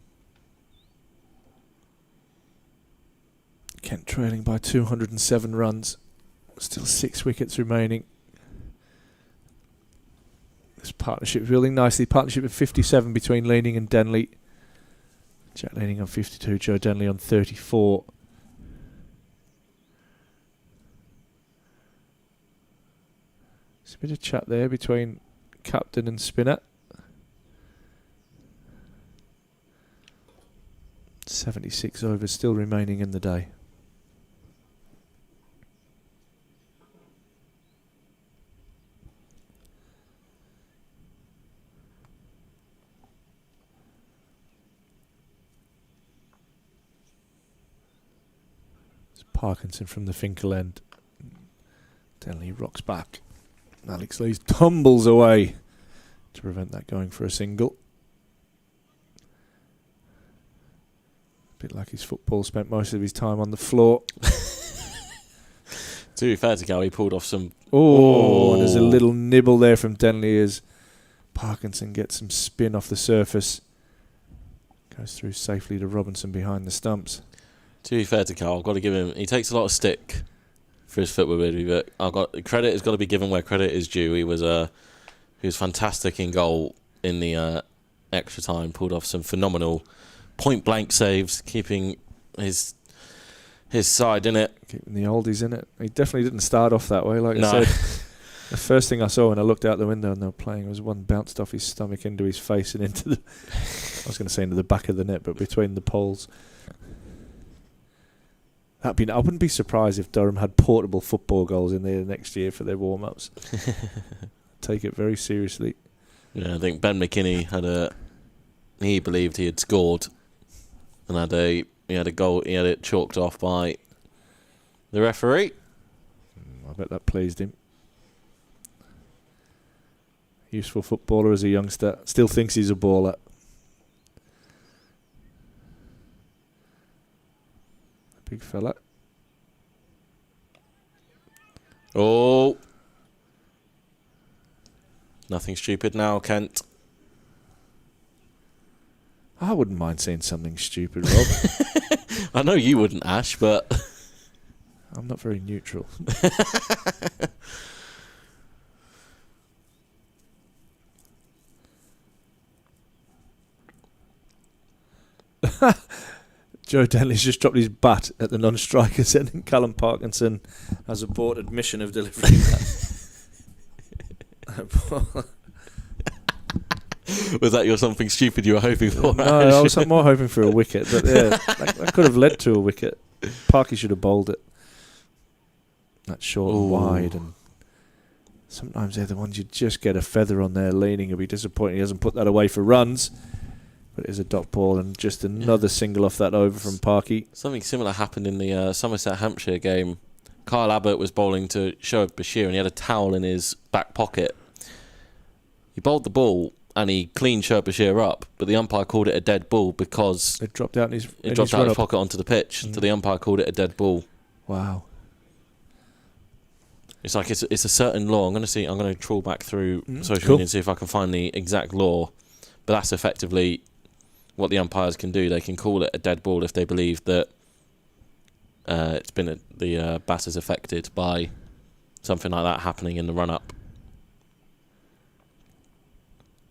Kent trailing by 207 runs. Still 6 wickets remaining. This partnership building nicely. Partnership of 57 between Leaning and Denley. Jack Leaning on 52, Joe Denley on 34. There's a bit of chat there between captain and spinner. 76 overs still remaining in the day. Parkinson from the Finkel end. Denley rocks back. Alex Lees tumbles away to prevent that going for a single. A bit like his football, spent most of his time on the floor. To be fair to Gal, he pulled off some... Oh, and there's a little nibble there from Denley as Parkinson gets some spin off the surface. Goes through safely to Robinson behind the stumps. To be fair to Cal, I've got to give him... He takes a lot of stick for his footwork, but credit has got to be given where credit is due. He was fantastic in goal in the extra time. Pulled off some phenomenal point-blank saves, keeping his side in it. Keeping the oldies in it. He definitely didn't start off that way, like No. I said. The first thing I saw when I looked out the window and they were playing was one bounced off his stomach into his face and into the... I was going to say into the back of the net, but between the poles. I wouldn't be surprised if Durham had portable football goals in there next year for their warm-ups. Take it very seriously. Yeah, I think Ben McKinney he believed he had scored and he had a goal. He had it chalked off by the referee. I bet that pleased him. Useful footballer as a youngster. Still thinks he's a baller. Big fella. Oh. Nothing stupid now, Kent. I wouldn't mind saying something stupid, Rob. I know you wouldn't, Ash, but... I'm not very neutral. Joe Denley's just dropped his bat at the non-strikers and Callum Parkinson has a bought admission of delivering that. Was that your something stupid you were hoping for? No, I was more hoping for a wicket, but yeah, that could have led to a wicket. Parky should have bowled it. That's short and Ooh. wide, and sometimes they're the ones you just get a feather on there leaning. It'll be disappointing he hasn't put that away for runs. But it is a dot ball, and just another single off that over from Parky. Something similar happened in the Somerset Hampshire game. Kyle Abbott was bowling to Shoaib Bashir, and he had a towel in his back pocket. He bowled the ball, and he cleaned Shoaib Bashir up, but the umpire called it a dead ball because It dropped out in his it dropped out of his pocket onto the pitch. So the umpire called it a dead ball. Wow. It's like it's a certain law. I'm going to trawl back through social cool. media and see if I can find the exact law. But that's effectively what the umpires can do. They can call it a dead ball if they believe that the bat is affected by something like that happening in the run-up.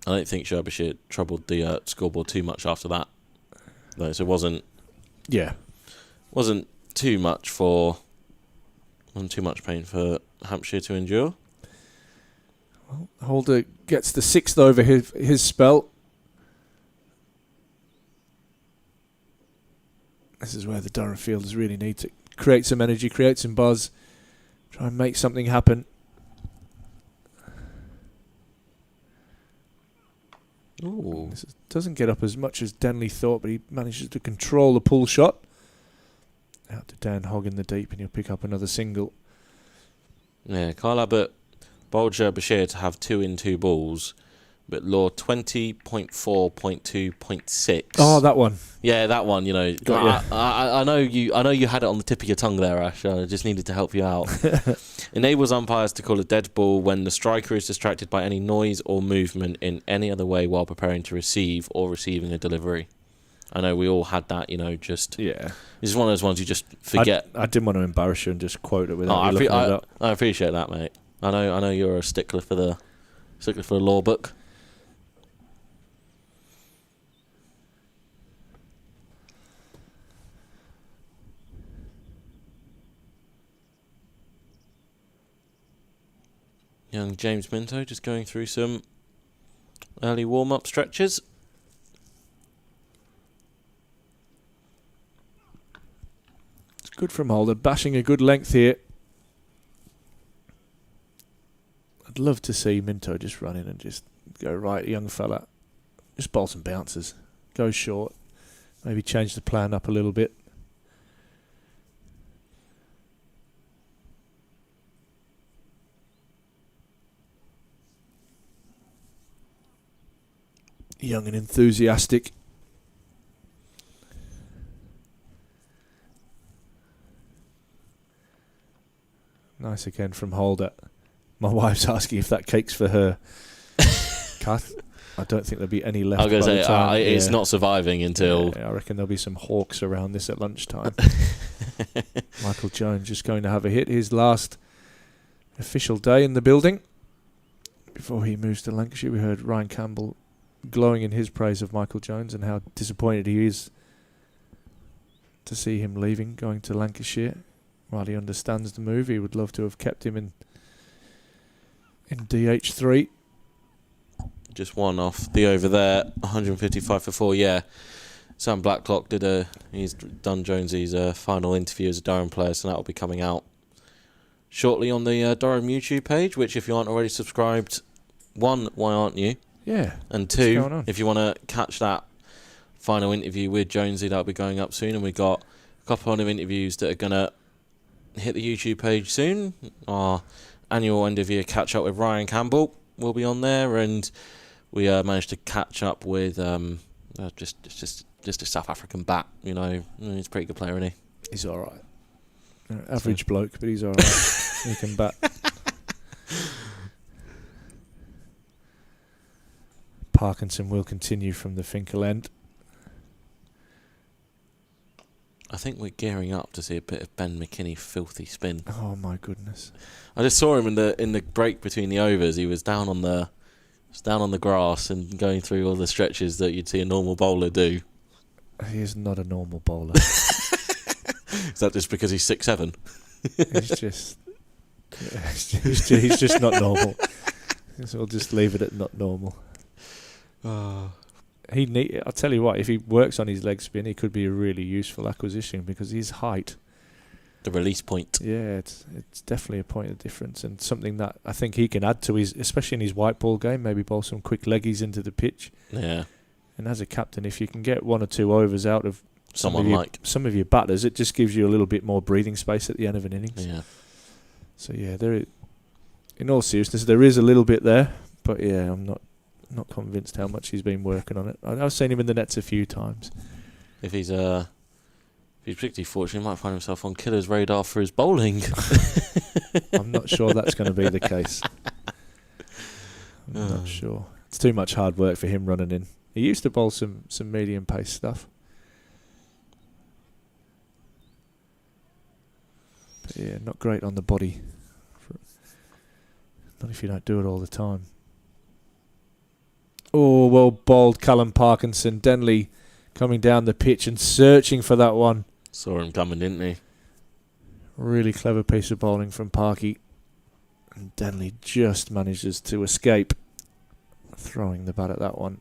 I don't think Shoaib Bashir troubled the scoreboard too much after that. No, so it wasn't too much pain for Hampshire to endure. Well, Holder gets the 6th over his spell. This is where the Durham fielders really need to create some energy, create some buzz, try and make something happen. Ooh. This doesn't get up as much as Denley thought, but he manages to control the pull shot. Out to Dan Hogg in the deep, and he'll pick up another single. Yeah, Kyle Abbott bowled Shoaib Bashir to have 2 in 2 balls, but law 20.4.2.6. Oh, that one. Yeah, that one. You know, Got I know you had it on the tip of your tongue there, Ash. I just needed to help you out. Enables umpires to call a dead ball when the striker is distracted by any noise or movement in any other way while preparing to receive or receiving a delivery. I know we all had that. You know, just Yeah. it's one of those ones you just forget. I didn't want to embarrass you and just quote it without you looking it up. I appreciate that, mate. I know you're a stickler for the law book. Young James Minto just going through some early warm-up stretches. It's good from Holder, bashing a good length here. I'd love to see Minto just run in and just go, right, young fella, just bowl some bounces, go short, maybe change the plan up a little bit. Young and enthusiastic. Nice again from Holder. My wife's asking if that cake's for her. Kath, I don't think there'll be any left. I was going by to the say, time. it's not surviving until... Yeah, I reckon there'll be some hawks around this at lunchtime. Michael Jones just going to have a hit. His last official day in the building. Before he moves to Lancashire, we heard Ryan Campbell glowing in his praise of Michael Jones and how disappointed he is to see him leaving, going to Lancashire. While he understands the move, he would love to have kept him in DH3. Just one off the over there, 155 for 4. Yeah, Sam Blacklock he's done Jonesy's final interview as a Durham player, so that will be coming out shortly on the Durham YouTube page. Which, if you aren't already subscribed, 1, why aren't you? Yeah. And what's going 2, on? if you want to catch that final interview with Jonesy, that'll be going up soon. And we got a couple of interviews that are gonna hit the YouTube page soon. Our annual end of year catch up with Ryan Campbell will be on there, and we managed to catch up with just a South African bat. You know, he's a pretty good player, isn't he? He's all right. Average bloke, but he's all right. He can bat. Parkinson will continue from the Finkel end. I think we're gearing up to see a bit of Ben McKinney filthy spin. Oh my goodness! I just saw him in the break between the overs. He was down on the grass and going through all the stretches that you'd see a normal bowler do. He is not a normal bowler. Is that just because he's 6'7"? He's just not normal. So we'll just leave it at not normal. I'll tell you what, if he works on his leg spin, he could be a really useful acquisition because his height. The release point. Yeah, it's definitely a point of difference and something that I think he can add to his, especially in his white ball game. Maybe bowl some quick leggies into the pitch. Yeah. And as a captain, if you can get 1 or 2 overs out of some of your batters, it just gives you a little bit more breathing space at the end of an innings. Yeah. So yeah, in all seriousness, there is a little bit there, but yeah, I'm not convinced how much he's been working on it. I've seen him in the nets a few times. If he's particularly fortunate, he might find himself on Killer's radar for his bowling. I'm not sure that's going to be the case. I'm not sure. It's too much hard work for him running in. He used to bowl some medium pace stuff. But yeah, not great on the body. Not if you don't do it all the time. Oh, well bowled, Callum Parkinson. Denley coming down the pitch and searching for that one. Saw him coming, didn't he? Really clever piece of bowling from Parky. And Denley just manages to escape throwing the bat at that one.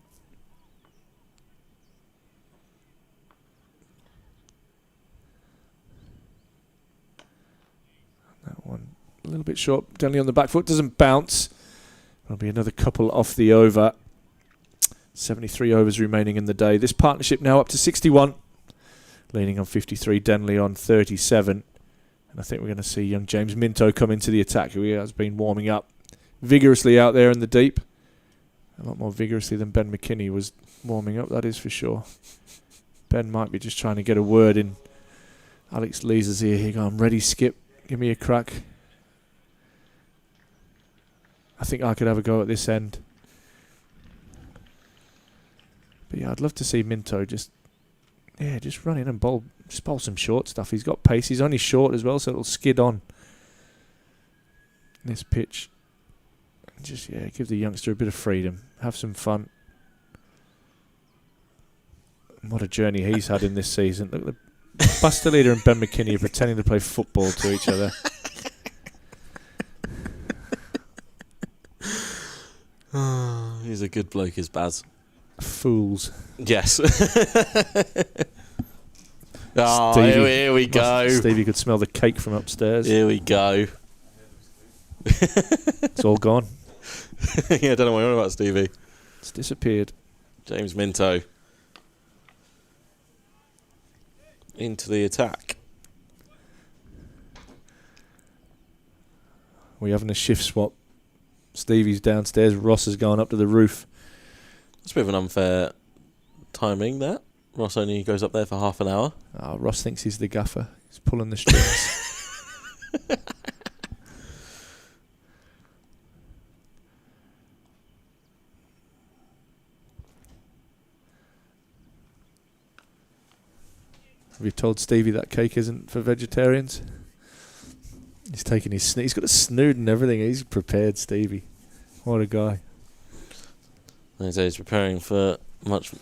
That one a little bit short. Denley on the back foot, doesn't bounce. There'll be another couple off the over. 73 overs remaining in the day. This partnership now up to 61. Leaning on 53, Denley on 37. And I think we're going to see young James Minto come into the attack, who has been warming up vigorously out there in the deep. A lot more vigorously than Ben McKinney was warming up, that is for sure. Ben might be just trying to get a word in. Alex Lees' ear. Here you go, I'm ready, Skip. Give me a crack. I think I could have a go at this end. But yeah, I'd love to see Minto just run in and bowl some short stuff. He's got pace. He's only short as well, so it'll skid on this pitch. And just, give the youngster a bit of freedom. Have some fun. And what a journey he's had in this season. Look, the Buster Leader and Ben McKinney are pretending to play football to each other. He's a good bloke, is Baz. Fools. Yes. Here we go. Stevie could smell the cake from upstairs. Here we go. It's all gone. Yeah, I don't know what you're on about, Stevie. It's disappeared. James Minto into the attack. We're having a shift swap. Stevie's downstairs. Ross has gone up to the roof. It's a bit of an unfair timing, that. Ross only goes up there for half an hour. Oh, Ross thinks he's the gaffer. He's pulling the strings. Have you told Stevie that cake isn't for vegetarians? He's taking his he's got a snood and everything. He's prepared, Stevie. What a guy. He's preparing for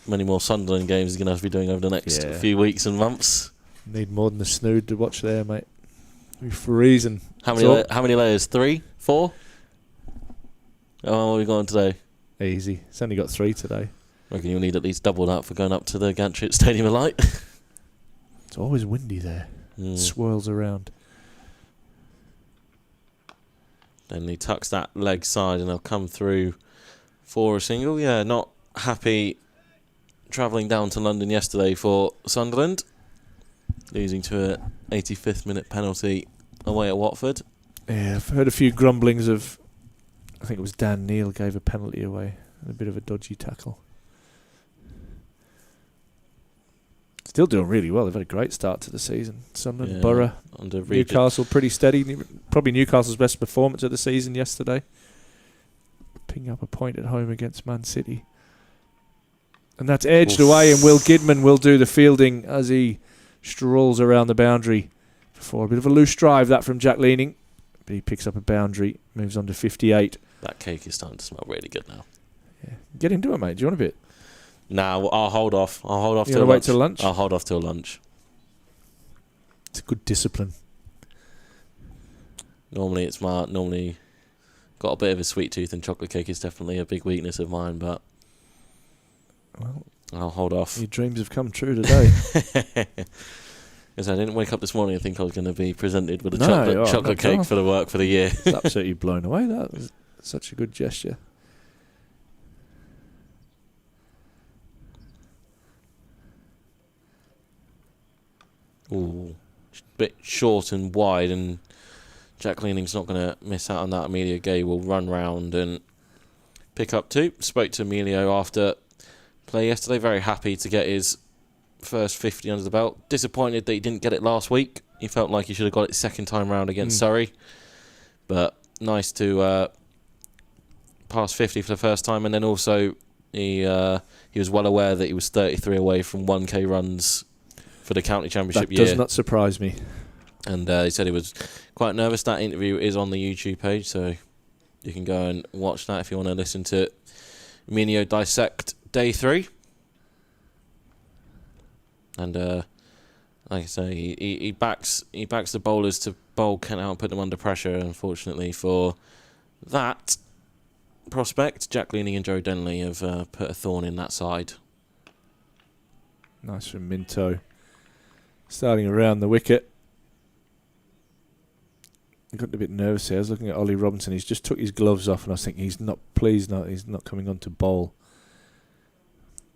many more Sunderland games he's going to have to be doing over the next few weeks and months. Need more than a snood to watch there, mate. We're freezing. How many layers? 3? 4? Oh, what are we going today? Easy. It's only got 3 today. I reckon you'll need at least double that for going up to the Gantry Stadium of Light. It's always windy there. It swirls around. Then he tucks that leg side and they'll come through for a single. Yeah, not happy travelling down to London yesterday for Sunderland, losing to a 85th minute penalty away at Watford. Yeah, I've heard a few grumblings of, I think it was Dan Neil gave a penalty away. A bit of a dodgy tackle. Still doing really well. They've had a great start to the season. Sunderland, Borough, Newcastle pretty steady. Probably Newcastle's best performance of the season yesterday. Picking up a point at home against Man City. And that's edged away, and Will Gidman will do the fielding as he strolls around the boundary before a bit of a loose drive, that from Jack Leaning. But he picks up a boundary, moves on to 58. That cake is starting to smell really good now. Yeah. Get into it, mate. Do you want a bit? Nah, I'll hold off. I'll hold off till lunch. Wait till lunch? I'll hold off till lunch. It's a good discipline. Normally got a bit of a sweet tooth, and chocolate cake is definitely a big weakness of mine, but well, I'll hold off. Your dreams have come true today. Because I didn't wake up this morning and think I was going to be presented with a No, chocolate cake for the work for the year. It's absolutely blown away. That was such a good gesture. Ooh, bit short and wide, and Jack Leaning's not going to miss out on that. Emilio Gay will run round and pick up 2. Spoke to Emilio after play yesterday. Very happy to get his first 50 under the belt. Disappointed that he didn't get it last week. He felt like he should have got it second time round against Surrey. But nice to pass 50 for the first time, and then also he was well aware that he was 33 away from 1k runs for the county championship year. That does not surprise me. And he said he was quite nervous. That interview is on the YouTube page, so you can go and watch that if you want to listen to Emilio dissect day 3. And like I say, he backs the bowlers to bowl Kent out and put them under pressure. Unfortunately for that prospect, Jack Leaning and Joe Denley have put a thorn in that side. Nice from Minto. Starting around the wicket. I got a bit nervous here. I was looking at Ollie Robinson. He's just took his gloves off, and I was thinking, he's not coming on to bowl.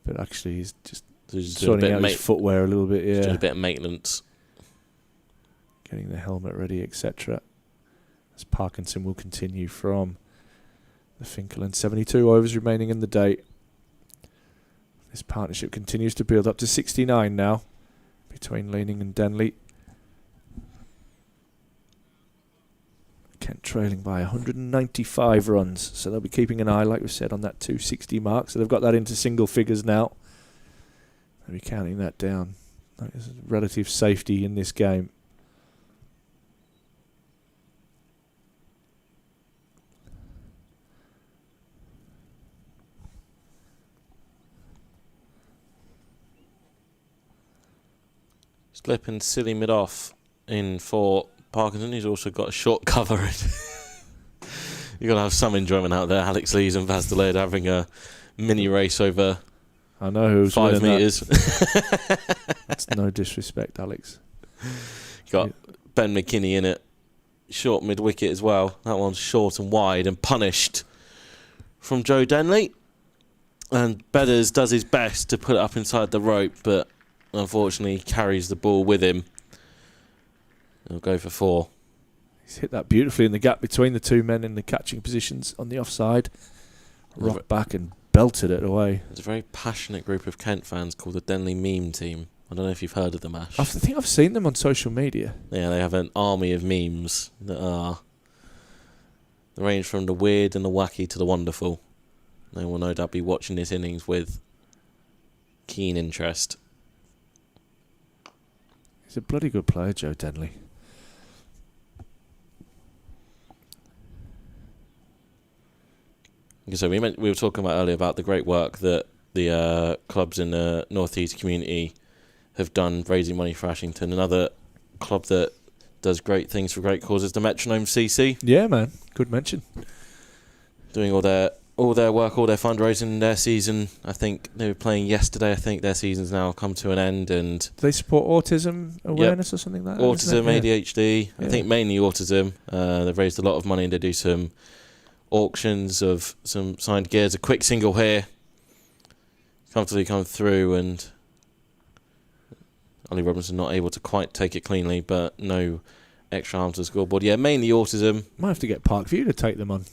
But actually, he's just sorting out his footwear a little bit. Yeah, just a bit of maintenance, getting the helmet ready, etc. As Parkinson will continue from the Finkel. 72 overs remaining in the day. This partnership continues to build up to 69 now between Leaning and Denley. Kent trailing by 195 runs, so they'll be keeping an eye, like we said, on that 260 mark. So they've got that into single figures now. They'll be counting that down. There's relative safety in this game. Slip and silly mid-off in for Parkinson. He's also got a short cover. You've got to have some enjoyment out there. Alex Lees and Vaz Delayed having a mini race over I know who's 5 metres. That's no disrespect, Alex. Got Ben McKinney in it. Short mid-wicket as well. That one's short and wide and punished from Joe Denley. And Bedders does his best to put it up inside the rope, but unfortunately carries the ball with him. He'll go for 4. He's hit that beautifully in the gap between the two men in the catching positions on the offside. Rocked back and belted it away. There's a very passionate group of Kent fans called the Denley Meme Team. I don't know if you've heard of them, Ash. I think I've seen them on social media. Yeah, they have an army of memes that they range from the weird and the wacky to the wonderful. They will no doubt be watching this innings with keen interest. He's a bloody good player, Joe Denley. So we were talking about earlier about the great work that the clubs in the North East community have done raising money for Ashington. Another club that does great things for great causes, the Metronome CC. Yeah, man. Good mention. Doing all their work, all their fundraising, their season. I think they were playing yesterday. I think their season's now come to an end. And do they support autism awareness or something like that? Autism, ADHD. Yeah. I think mainly autism. They've raised a lot of money. They do some auctions of some signed gears. A quick single here. Comfortably come through, and Ollie Robinson not able to quite take it cleanly, but no extra harm to the scoreboard. Yeah, mainly autism. Might have to get Parkview to take them on.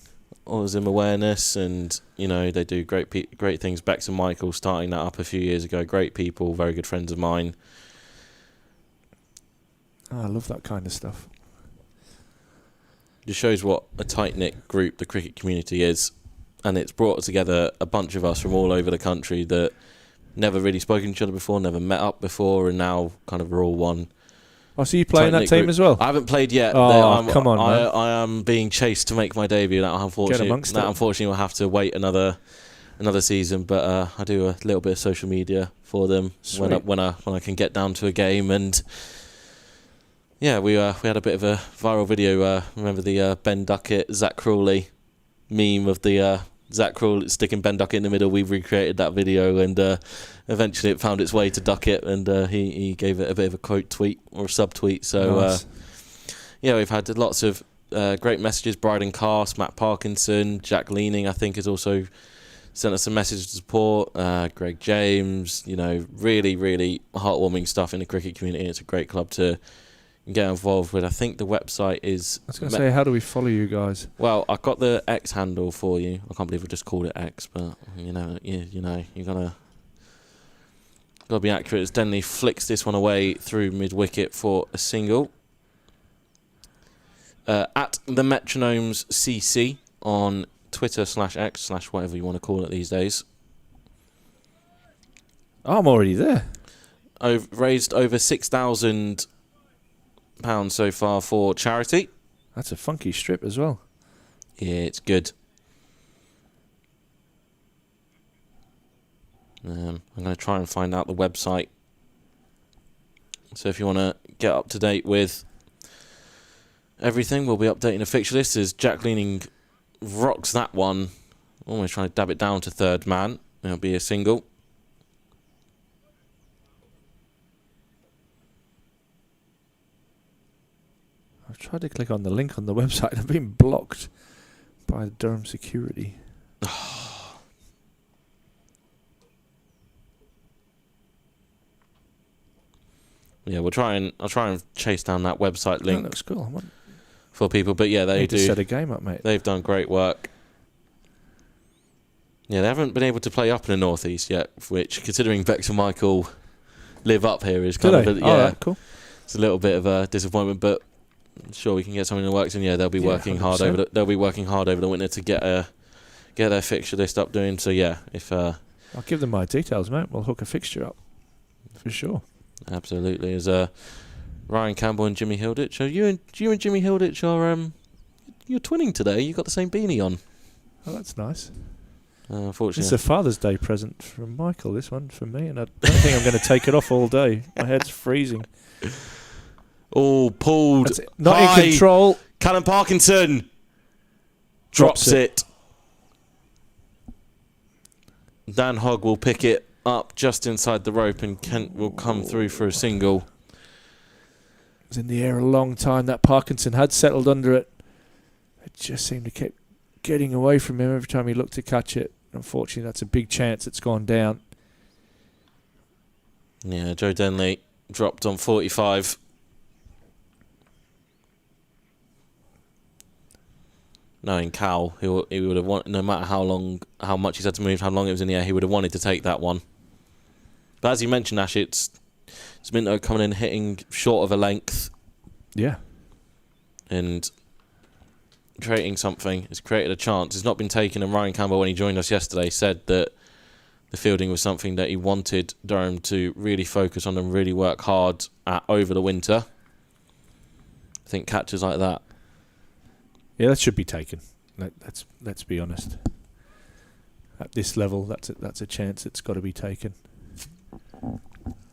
Autism awareness, and they do great things. Bex and Michael starting that up a few years ago. Great people, very good friends of mine. I love that kind of stuff. Just shows what a tight-knit group the cricket community is, and it's brought together a bunch of us from all over the country that never really spoken to each other before, never met up before, and now kind of we're all one. Oh, so you playing that team as well? I haven't played yet. Oh, come on, man. I am being chased to make my debut. That unfortunately will have to wait another season. But I do a little bit of social media for them when I can get down to a game. And yeah, we had a bit of a viral video. Remember the Ben Duckett, Zach Crawley meme of the Zach Krul sticking Ben Duckett in the middle. We recreated that video, and eventually it found its way to Duckett, and he gave it a bit of a quote tweet or a subtweet. So Nice. yeah, we've had lots of great messages. Bryden Cast, Matt Parkinson, Jack Leaning, I think, has also sent us some messages of support. Greg James, really, really heartwarming stuff in the cricket community. It's a great club to get involved with. I think the website is... I was going to say, how do we follow you guys? Well, I've got the X handle for you. I can't believe we just called it X, but you gotta be accurate. As Denley flicks this one away through mid-wicket for a single. At the Metronomes CC on Twitter /X/ whatever you want to call it these days. I'm already there. I've raised over £6,000 so far for charity. That's a funky strip as well. Yeah, it's good. I'm going to try and find out the website. So if you want to get up to date with everything, we'll be updating the fixture list as Jack Leaning rocks that one. Almost trying to dab it down to third man. It'll be a single. I've tried to click on the link on the website and I've been blocked by the Durham security. Yeah, I'll try and chase down that website That link looks cool. I want for people. But yeah, they need to set do. a game up, mate. They've done great work. Yeah, they haven't been able to play up in the northeast yet, which, considering Bex and Michael live up here, is kind of Cool. it's a little bit of a disappointment. But I'm sure we can get something that works. And yeah, they'll be working hard 100%. they'll be working hard over the winter to get their fixture list up doing. So yeah, if I'll give them my details, mate. We'll hook a fixture up for sure. absolutely, as Ryan Campbell and Jimmy Hilditch. You and Jimmy Hilditch are you're twinning today. You got the same beanie on. Oh, that's nice. Unfortunately, It's a Father's Day present from Michael, this one, from me, and I don't think I'm going to take it off all day. My head's freezing. Oh, pulled. That's it. Not high. in control. Callum Parkinson drops it. Dan Hogg will pick it up just inside the rope, and Kent will come through for a single. It was in the air a long time. That Parkinson had settled under it. It just seemed to keep getting away from him every time he looked to catch it. Unfortunately, that's a big chance it's gone down. Yeah, Joe Denley dropped on 45. Knowing Cal, he would have wanted, no matter how much he's had to move, how long it was in the air, he would have wanted to take that one. But as you mentioned, Ash, it's Minto coming in, hitting short of a length. Yeah. And creating something. It's created a chance. It's not been taken, and Ryan Campbell, when he joined us yesterday, said that the fielding was something that he wanted Durham to really focus on and really work hard at over the winter. I think catches like that. Yeah, that should be taken. Let's be honest. At this level, that's a chance that's got to be taken.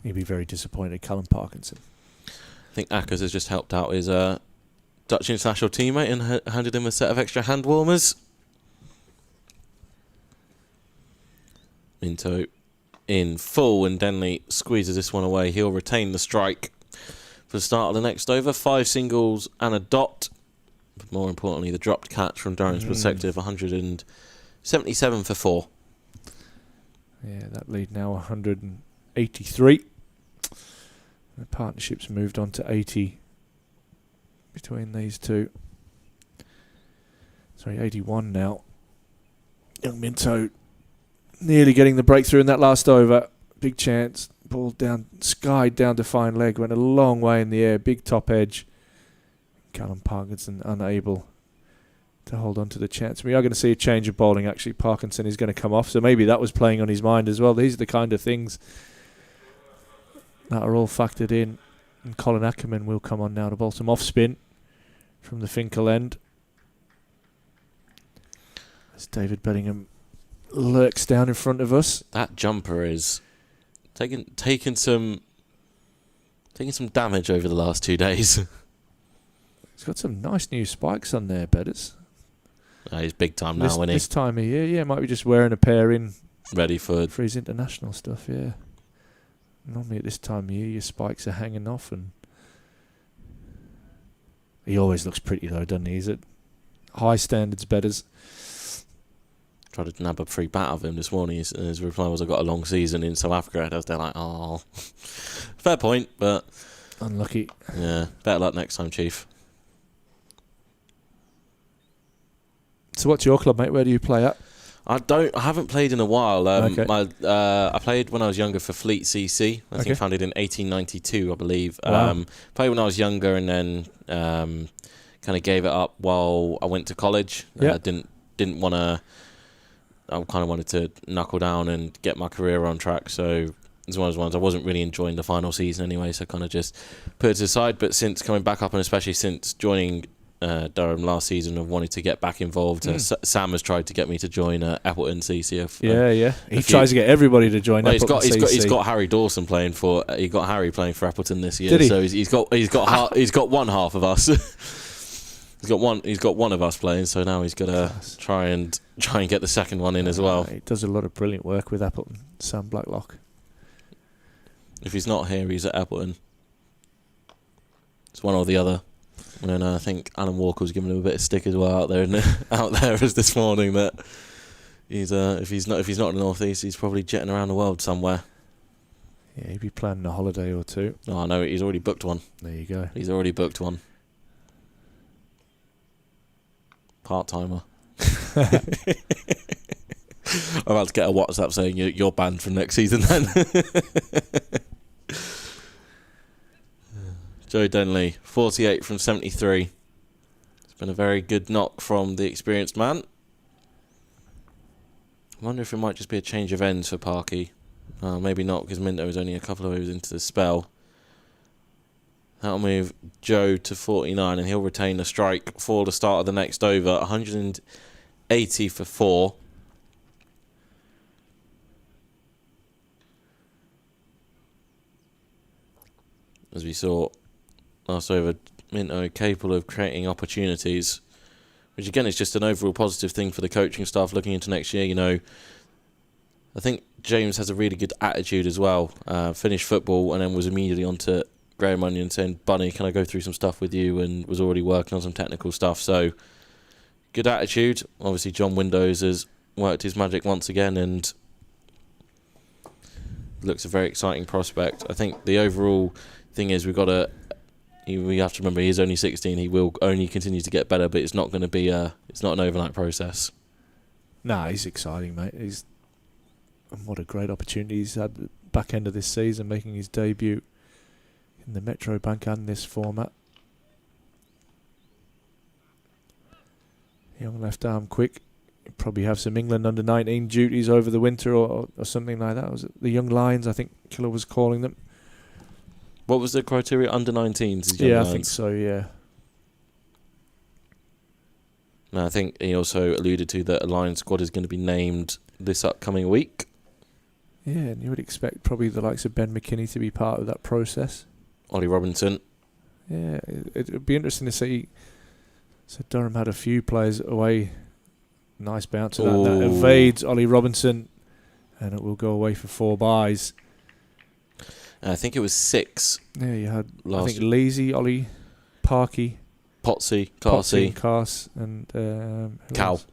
He'd be very disappointed, Callum Parkinson. I think Ackers has just helped out his Dutch international teammate and handed him a set of extra hand warmers. Minto in full, and Denley squeezes this one away. He'll retain the strike for the start of the next over. 5 singles and a dot. But more importantly, the dropped catch from Durham's perspective, 177 for 4. Yeah, that lead now 183. The partnership's moved on to 80 between these two. Sorry, 81 now. Young Minto nearly getting the breakthrough in that last over. Big chance. Ball down, skied down to fine leg, went a long way in the air. Big top edge. Callum Parkinson unable to hold on to the chance. We are going to see a change of bowling, actually. Parkinson is going to come off, so maybe that was playing on his mind as well. These are the kind of things that are all factored in. And Colin Ackerman will come on now to bowl some off spin from the Finkel end. As David Bellingham lurks down in front of us. That jumper is taking some damage over the last 2 days. He's got some nice new spikes on there, Bedders. He's big time now, isn't he? This time of year, yeah, might be just wearing a pair in Ready for his international stuff, yeah. Normally at this time of year, your spikes are hanging off, and he always looks pretty though, doesn't he? He's at high standards betters. Tried to nab a free bat of him this morning. His reply was, "I got a long season in South Africa." And I was there like, "Oh, fair point, but Unlucky. yeah, better luck next time, Chief." So what's your club, mate? Where do you play at? I haven't played in a while. Okay. I played when I was younger for Fleet CC. I think founded in 1892, I believe. Wow. Played when I was younger, and then kind of gave it up while I went to college. Yeah. Didn't want to. I kind of wanted to knuckle down and get my career on track. So it's one of those ones I wasn't really enjoying the final season anyway. So I kind of just put it aside. But since coming back up, and especially since joining Durham last season, I've wanted to get back involved. Sam has tried to get me to join Appleton CC. Yeah. He tries to get everybody to join. Well, Appleton CC. he's got Harry Dawson playing for. He got Harry playing for Appleton this year. Did he? So he's got one half of us. He's got one of us playing. So now he's got to try and get the second one in as well. He does a lot of brilliant work with Appleton. Sam Blacklock. If he's not here, he's at Appleton. It's one or the other. And I think Alan Walker was giving him a bit of stick as well out there as this morning that he's if he's not in the northeast, he's probably jetting around the world somewhere. Yeah, he'd be planning a holiday or two. Oh, I know, he's already booked one. There you go. He's already booked one. Part-timer. I'm about to get a WhatsApp saying you're banned from next season then. Joe Denley, 48 from 73. It's been a very good knock from the experienced man. I wonder if it might just be a change of ends for Parky. Maybe not, because Minto was only a couple of overs into the spell. That'll move Joe to 49, and he'll retain the strike for the start of the next over. 180 for 4. As we saw last over, Minto capable of creating opportunities, which again is just an overall positive thing for the coaching staff looking into next year. You know, I think James has a really good attitude as well. Finished football and then was immediately on to Graham Onion saying, "Bunny, can I go through some stuff with you?" and was already working on some technical stuff. So good attitude. Obviously John Windows has worked his magic once again and looks a very exciting prospect. I think the overall thing is we have to remember he's only 16. He will only continue to get better, but it's not going to be it's not an overnight process. Nah, he's exciting, mate. What a great opportunity he's had at the back end of this season, making his debut in the Metro Bank and this format. Young left arm quick. He'll probably have some England under-19 duties over the winter or something like that. Was it the Young Lions, I think Killer was calling them? What was the criteria? Under-19s? Yeah, I think so, yeah. And I think he also alluded to that a Lions squad is going to be named this upcoming week. Yeah, and you would expect probably the likes of Ben McKinney to be part of that process. Ollie Robinson. Yeah, it would be interesting to see. So Durham had a few players away. Nice bounce on that. Evades Ollie Robinson, and it will go away for 4 byes. I think it was 6. Yeah, you had Last I think Lazy, Ollie, Parky, Potsy, Potsy, Carsey, Cars, and who Cal. else?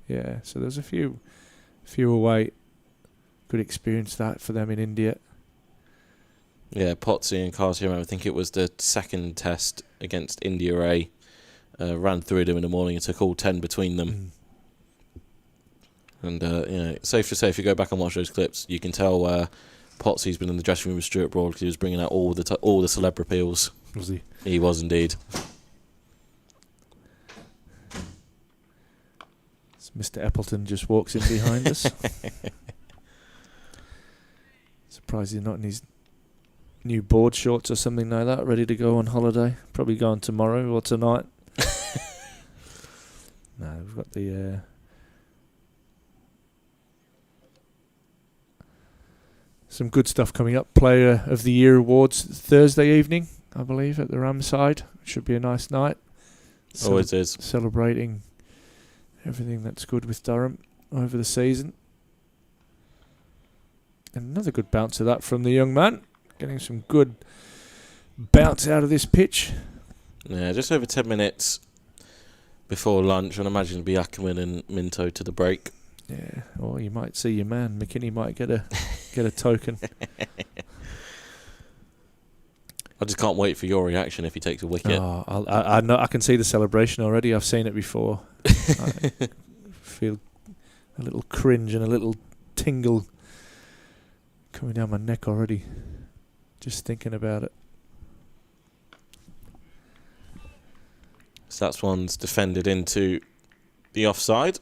Yeah, so there's a few away. Good experience that for them in India. Yeah, Potsy and Carsey. I think it was the second test against India A. Ran through them in the morning and took all 10 between them. And safe to say, if you go back and watch those clips, you can tell Potsy's been in the dressing room with Stuart Broad because he was bringing out all the celeb appeals. Was he? He was indeed. So Mr. Appleton just walks in behind us. Surprised he's not in his new board shorts or something like that, ready to go on holiday. Probably going tomorrow or tonight. No, we've got the some good stuff coming up. Player of the Year awards Thursday evening, I believe, at the Ramside. Should be a nice night. Always is. Celebrating everything that's good with Durham over the season. And another good bounce of that from the young man. Getting some good bounce out of this pitch. Yeah, just over 10 minutes before lunch. I'd imagine it'll be Ackerman and Minto to the break. Yeah, or you might see your man. McKinney might get a token. I just can't wait for your reaction if he takes a wicket. Oh, I know. I can see the celebration already. I've seen it before. I feel a little cringe and a little tingle coming down my neck already, just thinking about it. So that's one's defended into the offside.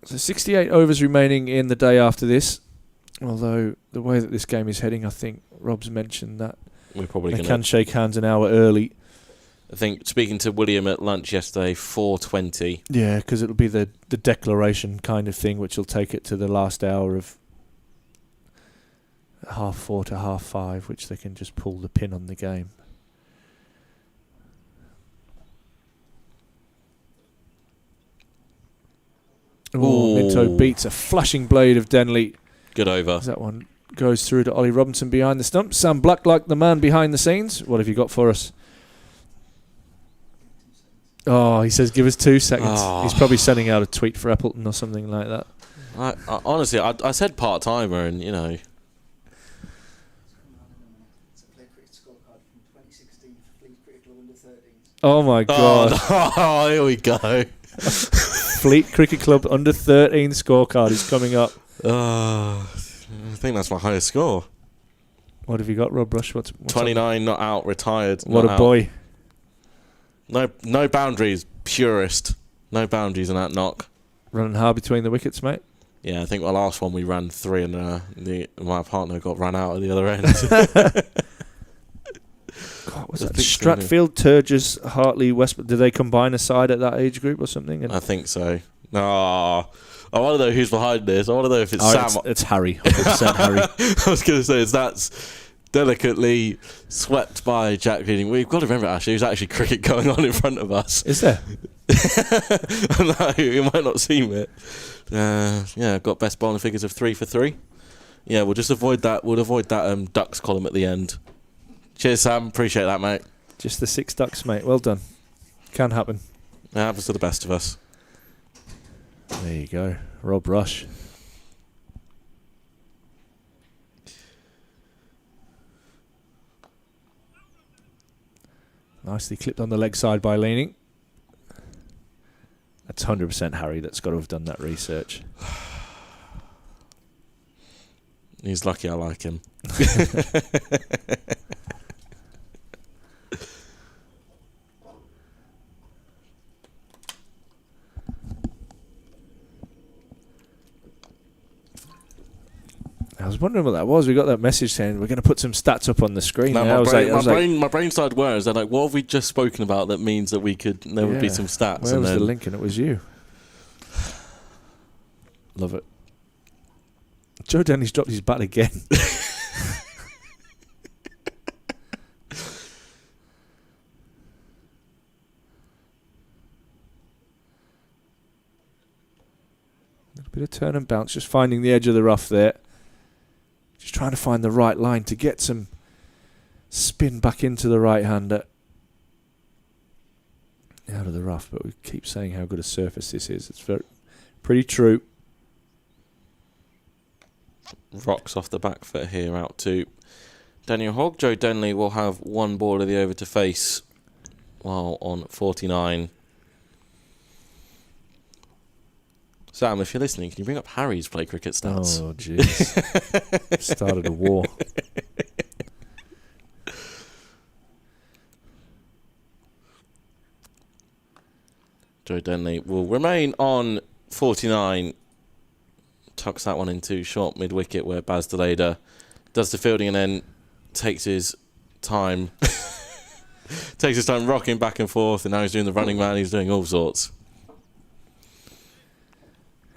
So 68 overs remaining in the day after this. Although the way that this game is heading, I think Rob's mentioned that We're probably they going can to. shake hands an hour early. I think speaking to William at lunch yesterday, 4:20. Yeah, because it'll be the declaration kind of thing, which will take it to the last hour of 4:30 to 5:30, which they can just pull the pin on the game. Oh, Minto beats a flashing blade of Denley. Good over. As that one goes through to Ollie Robinson behind the stump. Sam Blacklock, the man behind the scenes. What have you got for us? Oh, he says give us 2 seconds. Oh. He's probably sending out a tweet for Appleton or something like that. I honestly, I said part-timer and, you know. It's a player cricket scorecard from 2016 for Fleet Cricket Club under 13s. Oh my God. Oh, here we go. Fleet Cricket Club under 13 scorecard is coming up. I think that's my highest score. What have you got, Rob Rush? What's 29, not out, retired. What not a out. boy. No boundaries, purist. No boundaries in that knock. Running hard between the wickets, mate. Yeah, I think the last one we ran 3 and my partner got run out at the other end. God, was I that think so, Stratfield, Turgis, Hartley, Westbrook? Did they combine a side at that age group or something? And I think so. No. I want to know who's behind this. I want to know if it's Sam. It's Harry. 100% Harry. I was going to say, that's delicately swept by Jack Leading. We've got to remember, actually, there's actually cricket going on in front of us. Is there? No, you might not seem it. Yeah, got best bowling figures of 3 for 3. Yeah, we'll just avoid that. We'll avoid that ducks column at the end. Cheers, Sam. Appreciate that, mate. Just the 6 ducks, mate. Well done. Can happen. It happens to the best of us. There you go. Rob Rush. Nicely clipped on the leg side by Leaning. That's 100% Harry that's got to have done that research. He's lucky I like him. I was wondering what that was. We got that message saying we're going to put some stats up on the screen. No, Yeah, my brain started worrying. They're like, what have we just spoken about that means that there would be some stats? Where and was then the link? And it was you. Love it. Joe Denley's dropped his bat again. A little bit of turn and bounce, just finding the edge of the rough there. Just trying to find the right line to get some spin back into the right-hander. Out of the rough, but we keep saying how good a surface this is. It's pretty true. rocks off the back foot here out to Daniel Hogg. Joe Denley will have one ball of the over to face while on 49. Sam, if you're listening, can you bring up Harry's play cricket stats? Oh, jeez. Started a war. Joe Denley will remain on 49. Tucks that one into short mid-wicket where Baz Deleda does the fielding and then takes his time. Takes his time rocking back and forth, and now he's doing the running man. He's doing all sorts.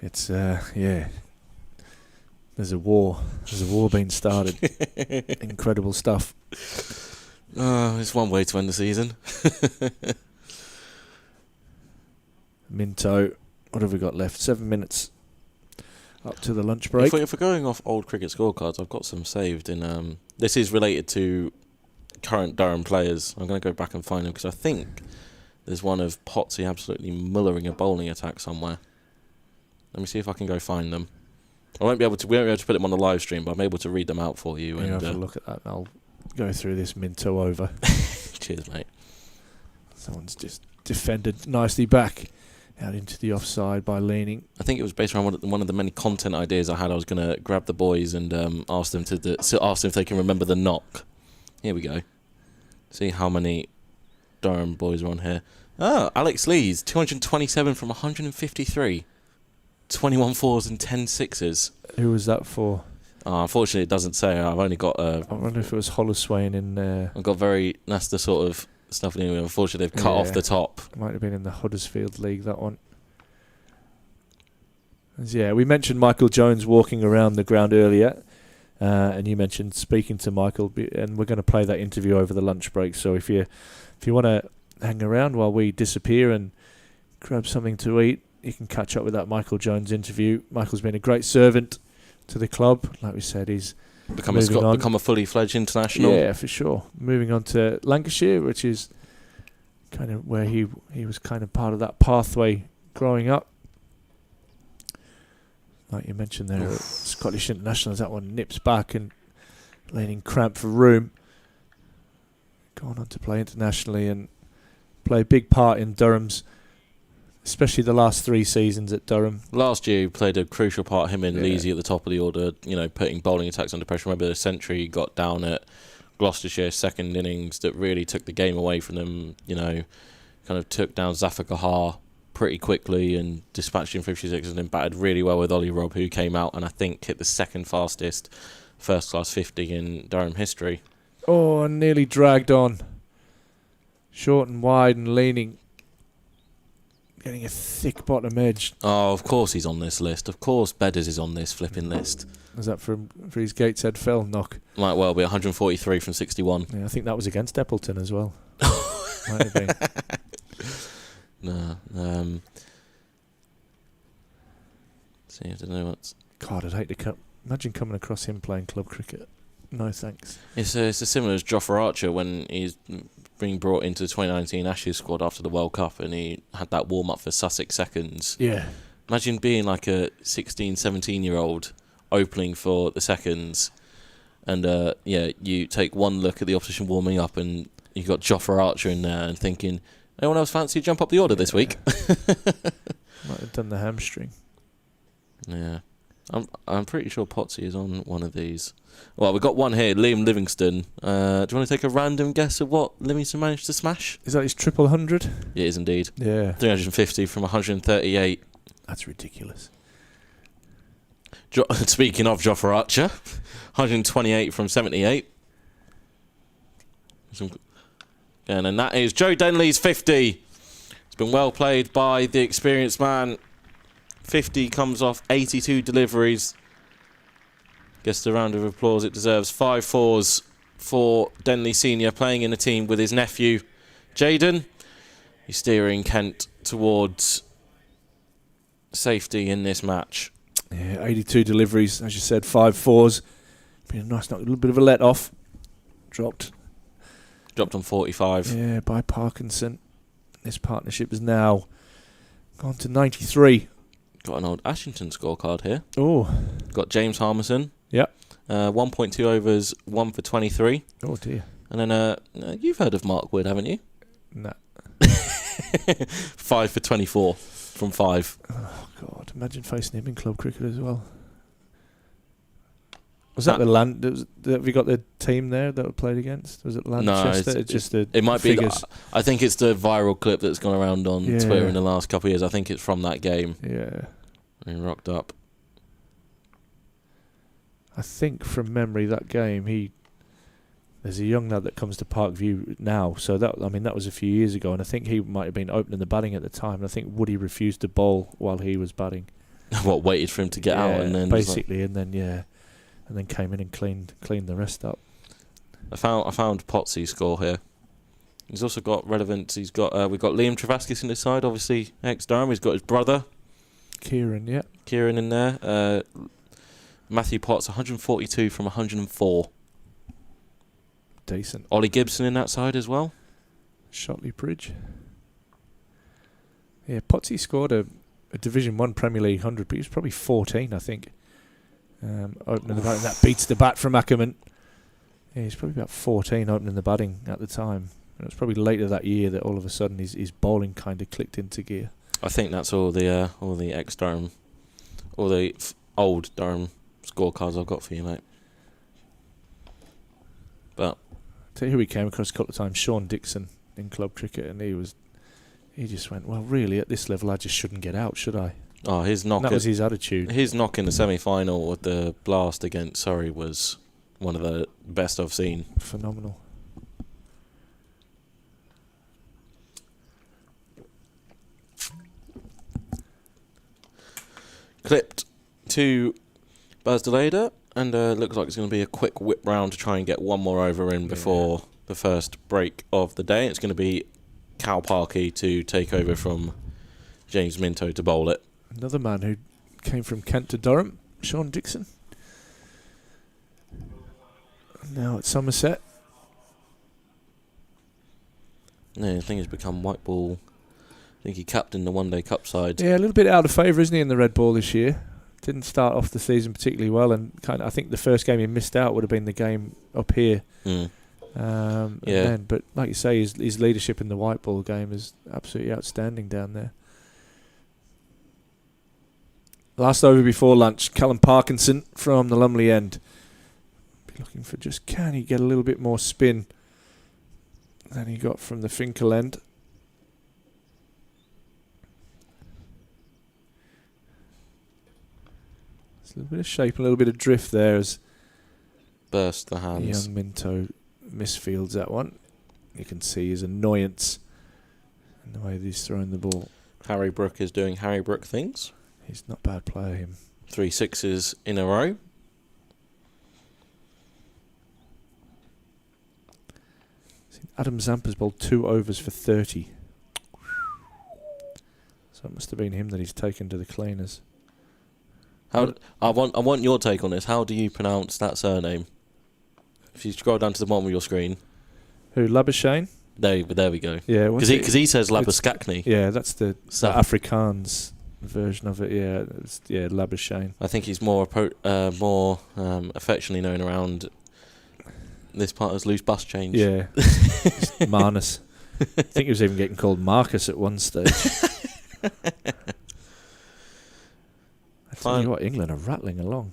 It's, yeah. There's a war. There's a war being started. Incredible stuff. It's one way to end the season. Minto. What have we got left? 7 minutes up to the lunch break. If we're going off old cricket scorecards, I've got some saved in. This is related to current Durham players. I'm going to go back and find them because I think there's one of Potsy absolutely mullering a bowling attack somewhere. Let me see if I can go find them. We won't be able to put them on the live stream, but I'm able to read them out for you. You have a look at that. I'll go through this Minto over. Cheers, mate. Someone's just defended nicely back out into the offside by leaning. I think it was based around one of the many content ideas I had. I was going to grab the boys and ask them ask them if they can remember the knock. Here we go. See how many Durham boys are on here. Oh, Alex Lees, 227 from 153. 21 fours and 10 sixes. Who was that for? Unfortunately, it doesn't say. I've only got... I wonder if it was Hollerswain in there. I've got that's the sort of stuff. Anyway, unfortunately, they've cut off the top. Might have been in the Huddersfield League, that one. Yeah, we mentioned Michael Jones walking around the ground earlier. And you mentioned speaking to Michael, and we're going to play that interview over the lunch break. So if you want to hang around while we disappear and grab something to eat, you can catch up with that Michael Jones interview. Michael's been a great servant to the club. Like we said, he's become a fully fledged international. Yeah, for sure. Moving on to Lancashire, which is kind of where he was kind of part of that pathway growing up. Like you mentioned there, Scottish internationals, that one nips back and leaning cramp for room. Going on to play internationally and play a big part in Durham's, especially the last 3 seasons at Durham. Last year, he played a crucial part, him and Leesy at the top of the order, putting bowling attacks under pressure. Remember the century he got down at Gloucestershire, second innings, that really took the game away from them, kind of took down Zafar Gahar pretty quickly and dispatched him 56 and then batted really well with Ollie Robb, who came out and I think hit the second fastest first-class 50 in Durham history. Oh, and nearly dragged on. Short and wide and leaning. Getting a thick bottom edge. Oh, of course he's on this list. Of course Bedders is on this flipping list. Was that for his Gateshead Fell knock? Might well be 143 from 61. Yeah, I think that was against Eppleton as well. Might have been. No. See, I don't know what's... God, I'd hate to imagine coming across him playing club cricket. No thanks. It's as similar as Jofra Archer when he's being brought into the 2019 Ashes squad after the World Cup and he had that warm-up for Sussex seconds. Yeah. Imagine being like a 16, 17-year-old opening for the seconds and, you take one look at the opposition warming up and you got Jofra Archer in there and thinking... Anyone else fancy jump up the order this week? Might have done the hamstring. Yeah. I'm pretty sure Potsy is on one of these. Well, we've got one here, Liam Livingston. Do you want to take a random guess of what Livingston managed to smash? Is that his triple 100? It is indeed. Yeah. 350 from 138. That's ridiculous. Speaking of Jofra Archer, 128 from 78. And then that is Joe Denley's 50. It's been well played by the experienced man. 50 comes off 82 deliveries. Gets the round of applause it deserves. 5 fours for Denley Senior, playing in a team with his nephew, Jaden. He's steering Kent towards safety in this match. Yeah, 82 deliveries, as you said, 5 fours. Been a nice, a little bit of a let-off. Dropped on 45. Yeah, by Parkinson. This partnership is now gone to 93. Got an old Ashington scorecard here. Oh. Got James Harmison. Yep. 1.2 overs, 1 for 23. Oh, dear. And then you've heard of Mark Wood, haven't you? Nah. 5 for 24 from 5. Oh, God. Imagine facing him in club cricket as well. Was that the land? Have you got the team there that we played against? Was it Lanchester? No, just the it might figures. be. I think it's the viral clip that's gone around on Twitter in the last couple of years. I think it's from that game. Yeah. He rocked up. I think from memory that game, there's a young lad that comes to Parkview now. So that was a few years ago, and I think he might have been opening the batting at the time. And I think Woody refused to bowl while he was batting. What, waited for him to get out and then basically, and then came in and cleaned the rest up. I found Potsy's score here. He's also got relevance. We've got Liam Travaskis in his side, obviously ex-Durham. He's got his brother Kieran in there. Matthew Potts, 142 from 104. Decent. Ollie Gibson in that side as well. Shotley Bridge. Yeah, Potsy scored a Division 1 Premier League 100, but he was probably 14, I think. Opening the batting. That beats the bat from Ackerman. Yeah, he's probably about 14 opening the batting at the time. And it was probably later that year that all of a sudden his bowling kind of clicked into gear. I think that's all the ex-Durham, all the old Durham scorecards I've got for you, mate. But Tell you who we came across a couple of times, Sean Dixon in club cricket, and he just went, well, really, at this level, I just shouldn't get out, should I? oh, his knock. And that was his attitude. His knock in the semi-final with the blast against Surrey was one of the best I've seen. Phenomenal. Clipped to Baz Deleda, and looks like it's going to be a quick whip round to try and get one more over in before the first break of the day. It's going to be Cal Parkey to take over from James Minto to bowl it. Another man who came from Kent to Durham, Sean Dixon. Now at Somerset. Yeah, I think he's become white ball. I think he captained the One Day Cup side. Yeah, a little bit out of favour, isn't he, in the red ball this year? Didn't start off the season particularly well, and kind of, I think the first game he missed out would have been the game up here. Mm. Yeah. But like you say, his leadership in the white ball game is absolutely outstanding down there. Last over before lunch, Callum Parkinson from the Lumley end. Be looking for just, can he get a little bit more spin than he got from the Finkel end? There's a little bit of shape, a little bit of drift there as Burst the hands. young Minto misfields that one. You can see his annoyance in the way that he's throwing the ball. Harry Brook is doing Harry Brook things. He's not a bad player, him. 3 sixes in a row. Adam Zampa's bowled 2 overs for 30. So it must have been him that he's taken to the cleaners. I want your take on this. How do you pronounce that surname? If you scroll down to the bottom of your screen. Who, Labuschagne? There we go. Yeah, Because he says Labuschagne. Yeah, that's the So- Afrikaans version of it. Yeah, Labuschagne. I think he's more affectionately known around this part as Loose Bus Change. Yeah, Marnus. I think he was even getting called Marcus at one stage. I tell you what, England are rattling along.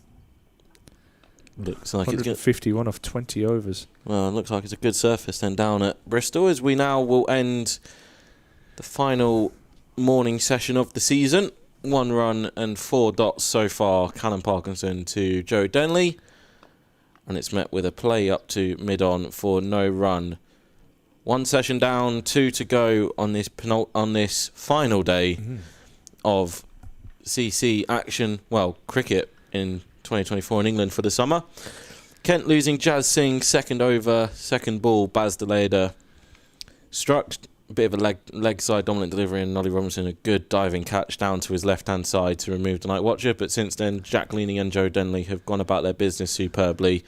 Looks like it's good. 151 off 20 overs. Well, it looks like it's a good surface then down at Bristol, as we now will end the final morning session of the season. 1 run and 4 dots so far. Callum Parkinson to Joe Denley. And it's met with a play up to mid-on for no run. 1 session down, 2 to go on this final day of CC action. Well, cricket in 2024 in England for the summer. Kent losing Jazz Singh, second over, second ball. Baz Deleda struck a bit of a leg side dominant delivery, and Nolly Robinson a good diving catch down to his left hand side to remove the night watcher. But since then, Jack Leaning and Joe Denley have gone about their business superbly.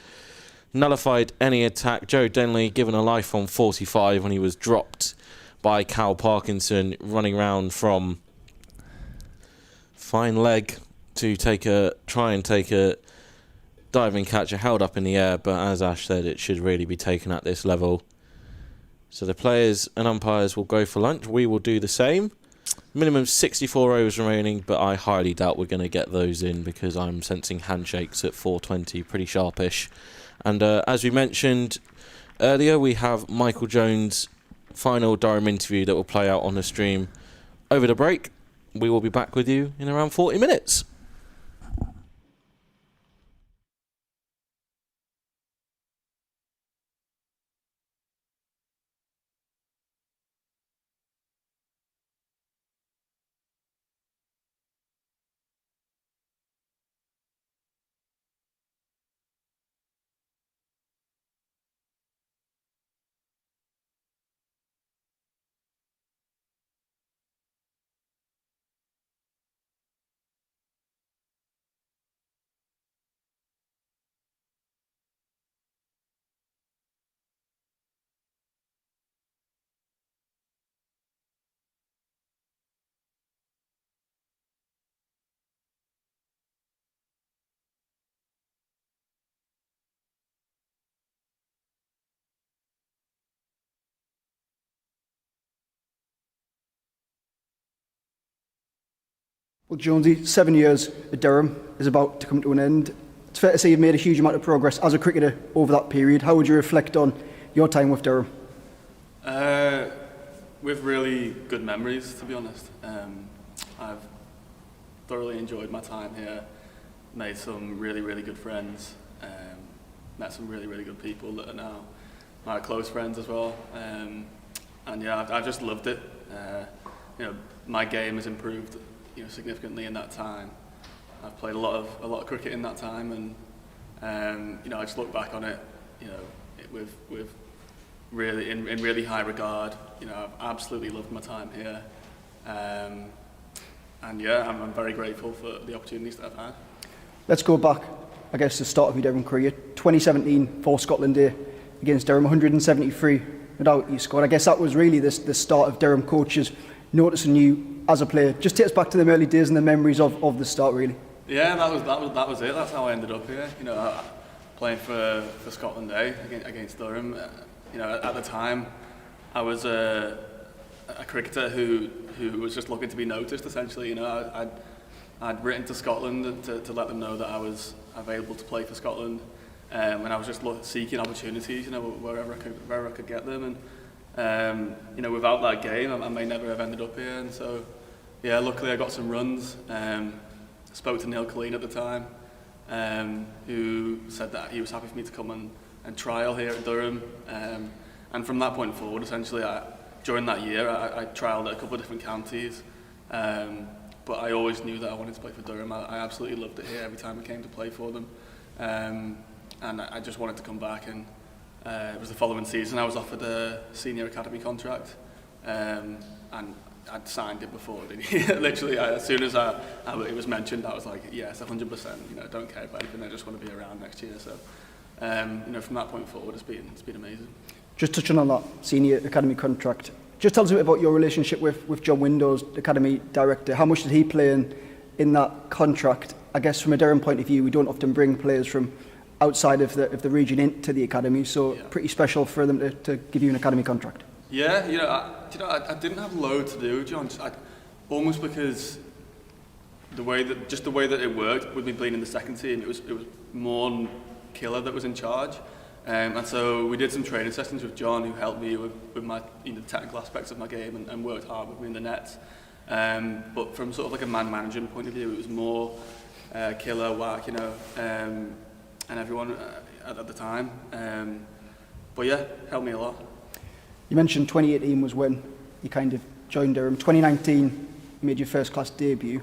Nullified any attack. Joe Denley given a life on 45 when he was dropped by Cal Parkinson, running round from fine leg to try and take a diving catcher held up in the air, but as Ash said, it should really be taken at this level. So the players and umpires will go for lunch. We will do the same. Minimum 64 overs remaining, but I highly doubt we're going to get those in because I'm sensing handshakes at 4:20, pretty sharpish. And as we mentioned earlier, we have Michael Jones' final Durham interview that will play out on the stream over the break. We will be back with you in around 40 minutes. Well, Jonesy, 7 years at Durham is about to come to an end. It's fair to say you've made a huge amount of progress as a cricketer over that period. How would you reflect on your time with Durham? With really good memories, to be honest. I've thoroughly enjoyed my time here, made some really, really good friends, met some really, really good people that are now my close friends as well. And yeah, I've just loved it. My game has improved, significantly in that time. I've played a lot of cricket in that time, and I just look back on it, with really in really high regard. I've absolutely loved my time here, and yeah, I'm very grateful for the opportunities that I've had. Let's go back, I guess, to the start of your Durham career. 2017 for Scotland Day against Durham, 173 without you scored. I guess that was really the start of Durham coaches noticing you as a player. Just take us back to them early days and the memories of the start, really. Yeah, that was it. That's how I ended up here. Playing for Scotland Day against Durham. At the time, I was a cricketer who was just looking to be noticed. Essentially, I'd written to Scotland to let them know that I was available to play for Scotland, and I was just seeking opportunities, wherever I could get them. And without that game, I may never have ended up here. And so, yeah, luckily I got some runs. Spoke to Neil Colleen at the time, who said that he was happy for me to come and trial here at Durham. And from that point forward, essentially, during that year, I trialled at a couple of different counties. But I always knew that I wanted to play for Durham. I absolutely loved it here every time I came to play for them. And I just wanted to come back, and it was the following season I was offered a senior academy contract. And I'd signed it before, literally, as soon as it was mentioned, I was like, yes, 100%, don't care about anything, I just want to be around next year. So, from that point forward, it's been amazing. Just touching on that senior academy contract, just tell us a bit about your relationship with John Windows, academy director. How much did he play in that contract? I guess from a Durham point of view, we don't often bring players from outside of the region into the academy, so yeah. Pretty special for them to give you an academy contract. Yeah, I didn't have loads to do, John. Almost because the way that it worked with me playing in the second team, it was more Killer that was in charge, and so we did some training sessions with John, who helped me with my technical aspects of my game and worked hard with me in the nets. But from sort of like a man management point of view, it was more Killer, Whack, and everyone at the time. But yeah, helped me a lot. You mentioned 2018 was when you kind of joined Durham. 2019, you made your first class debut.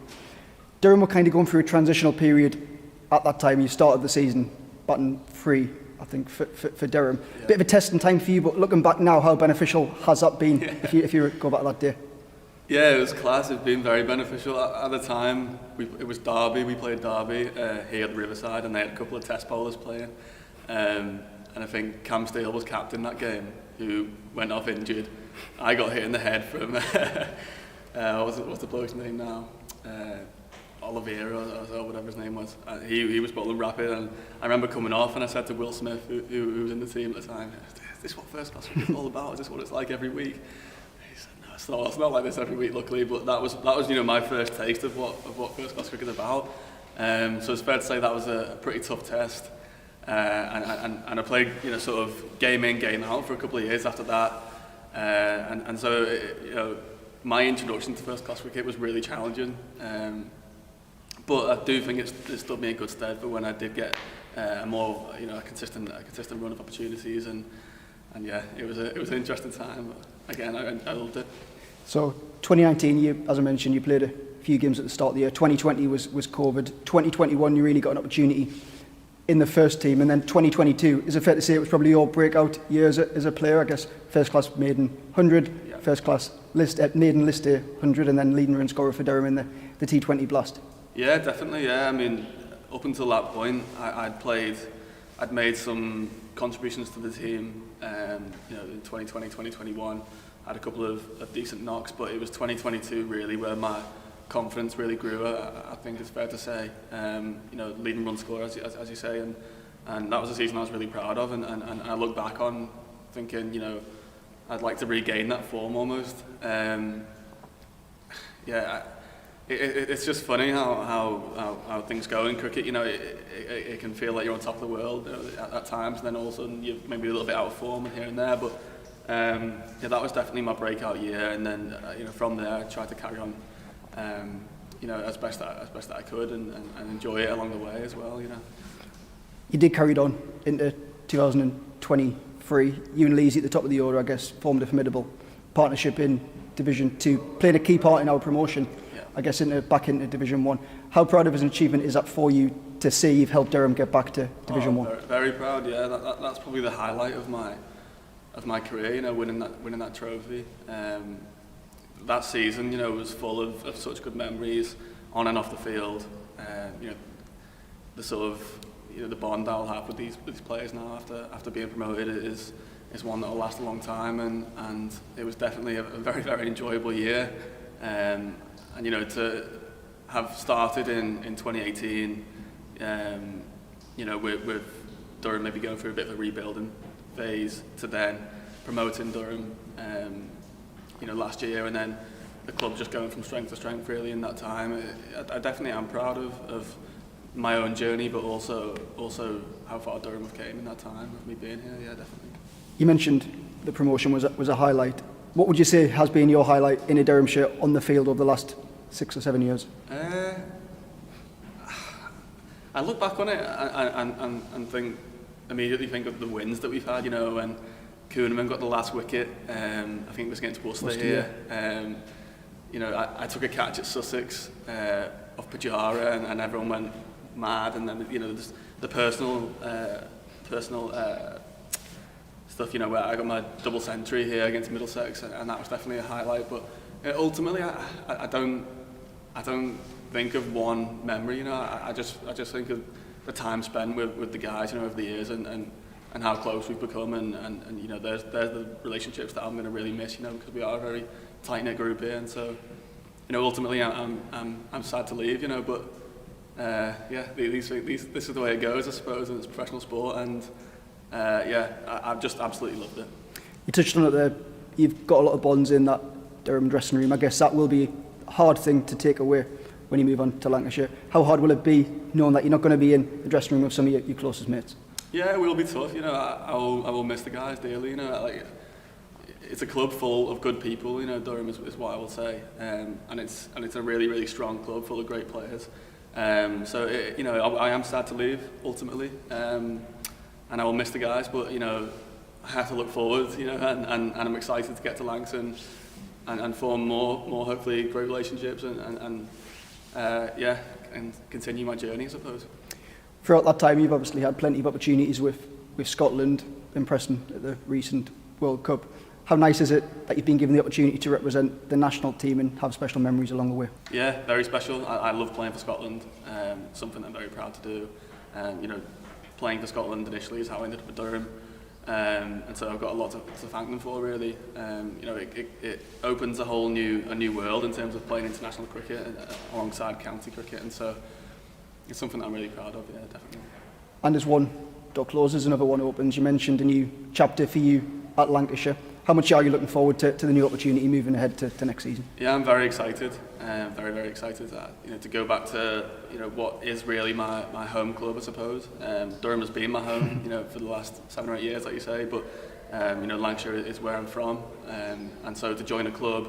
Durham were kind of going through a transitional period at that time. You started the season batting 3, I think, for Durham. Yeah. Bit of a testing time for you, but looking back now, how beneficial has that been, if you go back to that day? Yeah, it was class. It's been very beneficial. At the time, it was Derby. We played Derby here at the Riverside, and they had a couple of test bowlers playing. And I think Cam Steele was captain that game, who went off injured. I got hit in the head from what's the bloke's name now? Oliveira or whatever his name was. He was bowling rapid, and I remember coming off, and I said to Will Smith, who was in the team at the time, "Is this what first class cricket is all about? Is this what it's like every week?" He said, "No, it's not like this every week, luckily." But that was my first taste of what first class cricket is about. So it's fair to say that was a pretty tough test. And I played, sort of game in, game out for a couple of years after that. And so, my introduction to first class cricket was really challenging. But I do think it stood me in good stead for when I did get a more, a consistent run of opportunities. And yeah, it was an interesting time. But again, I loved it. So 2019, as I mentioned, you played a few games at the start of the year. 2020 was COVID. 2021, you really got an opportunity in the first team, and then 2022, is it fair to say it was probably your breakout year as a player? I guess first class maiden 100, yeah. First class maiden list 100, and then leading run scorer for Durham in the T20 Blast. Yeah, definitely. Yeah, I mean, up until that point, I'd made some contributions to the team. In 2020, 2021, I had a couple of decent knocks, but it was 2022 really where my confidence really grew, I think it's fair to say. Leading run scorer, as you say, and that was a season I was really proud of, and I look back on thinking, I'd like to regain that form almost. It's just funny how things go in cricket. You know, it can feel like you're on top of the world, you know, at times, and then all of a sudden you're maybe a little bit out of form here and there. But yeah, that was definitely my breakout year, and then you know, from there I tried to carry on, you know, as best that I could, and enjoy it along the way as well. You know. You did carry it on into 2023. You and Leesy at the top of the order, I guess, formed a formidable partnership in Division 2, played a key part in our promotion, I guess, back into Division 1. How proud of an achievement is that for you to see you've helped Durham get back to Division 1? Very, very proud, yeah. That's probably the highlight of my career, you know, winning that trophy. That season, you know, was full of such good memories on and off the field. You know, the sort of, you know, the bond I'll have with these players now after being promoted is one that will last a long time, and it was definitely a very, very enjoyable year. And you know, to have started in 2018, you know, with Durham maybe going through a bit of a rebuilding phase, to then promoting Durham, you know, last year, and then the club just going from strength to strength really in that time. I definitely am proud of my own journey, but also how far Durham have came in that time of me being here. Yeah, definitely. You mentioned the promotion was a highlight. What would you say has been your highlight in a Durham shirt on the field over the last 6 or 7 years? I look back on it and immediately think of the wins that we've had. You know, when Kuhneman got the last wicket, I think it was against Worcester here. You know, I took a catch at Sussex off Pajara, and everyone went mad. And then, you know, the personal stuff, you know, where I got my double century here against Middlesex, and that was definitely a highlight. But ultimately, I don't think of one memory. You know, I just think of the time spent with the guys, you know, over the years, and how close we've become, and you know, there's the relationships that I'm going to really miss, you know, because we are a very tight knit group here, and so, you know, ultimately I'm sad to leave, you know, but yeah, this is the way it goes, I suppose, and it's professional sport, and yeah, I've just absolutely loved it. You touched on it there. You've got a lot of bonds in that Durham dressing room. I guess that will be a hard thing to take away when you move on to Lancashire. How hard will it be knowing that you're not going to be in the dressing room with some of your closest mates? Yeah, it will be tough. You know, I will miss the guys dearly. You know, like, it's a club full of good people. You know, Durham is what I will say, and it's a really, really strong club full of great players. So you know, I am sad to leave ultimately, and I will miss the guys. But you know, I have to look forward. You know, and I'm excited to get to Lancs and form more hopefully great relationships and yeah, and continue my journey, I suppose. Throughout that time, you've obviously had plenty of opportunities with Scotland, impressing at the recent World Cup. How nice is it that you've been given the opportunity to represent the national team and have special memories along the way? Yeah, very special. I love playing for Scotland, something I'm very proud to do. You know, playing for Scotland initially is how I ended up at Durham. And so I've got a lot to thank them for, really. You know, it opens a new world in terms of playing international cricket alongside county cricket, and so it's something that I'm really proud of, yeah, definitely. And as one door closes, another one opens. You mentioned a new chapter for you at Lancashire. How much are you looking forward to the new opportunity moving ahead to next season? Yeah, I'm very excited. Very, very excited. You know, to go back to, you know, what is really my home club, I suppose. Durham has been my home, you know, for the last 7 or 8 years, like you say. But you know, Lancashire is where I'm from, and so to join a club,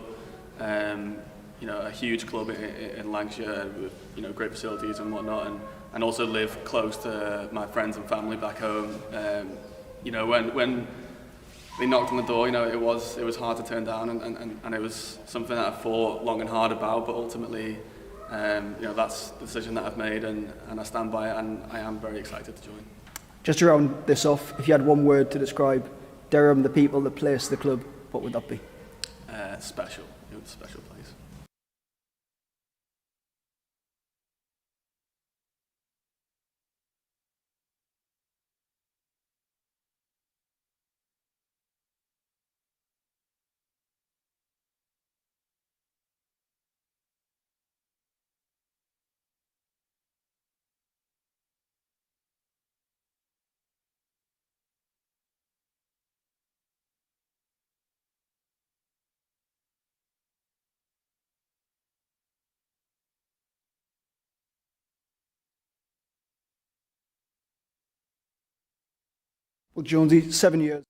you know, a huge club in Lancashire with, you know, great facilities and whatnot, and also live close to my friends and family back home. You know, when they knocked on the door, you know, it was hard to turn down, and it was something that I thought long and hard about, but ultimately, you know, that's the decision that I've made, and I stand by it, and I am very excited to join. Just to round this off, if you had one word to describe Durham, the people, the place, the club, what would that be? Special. It was a special place. Well, Jonesy, 7 years.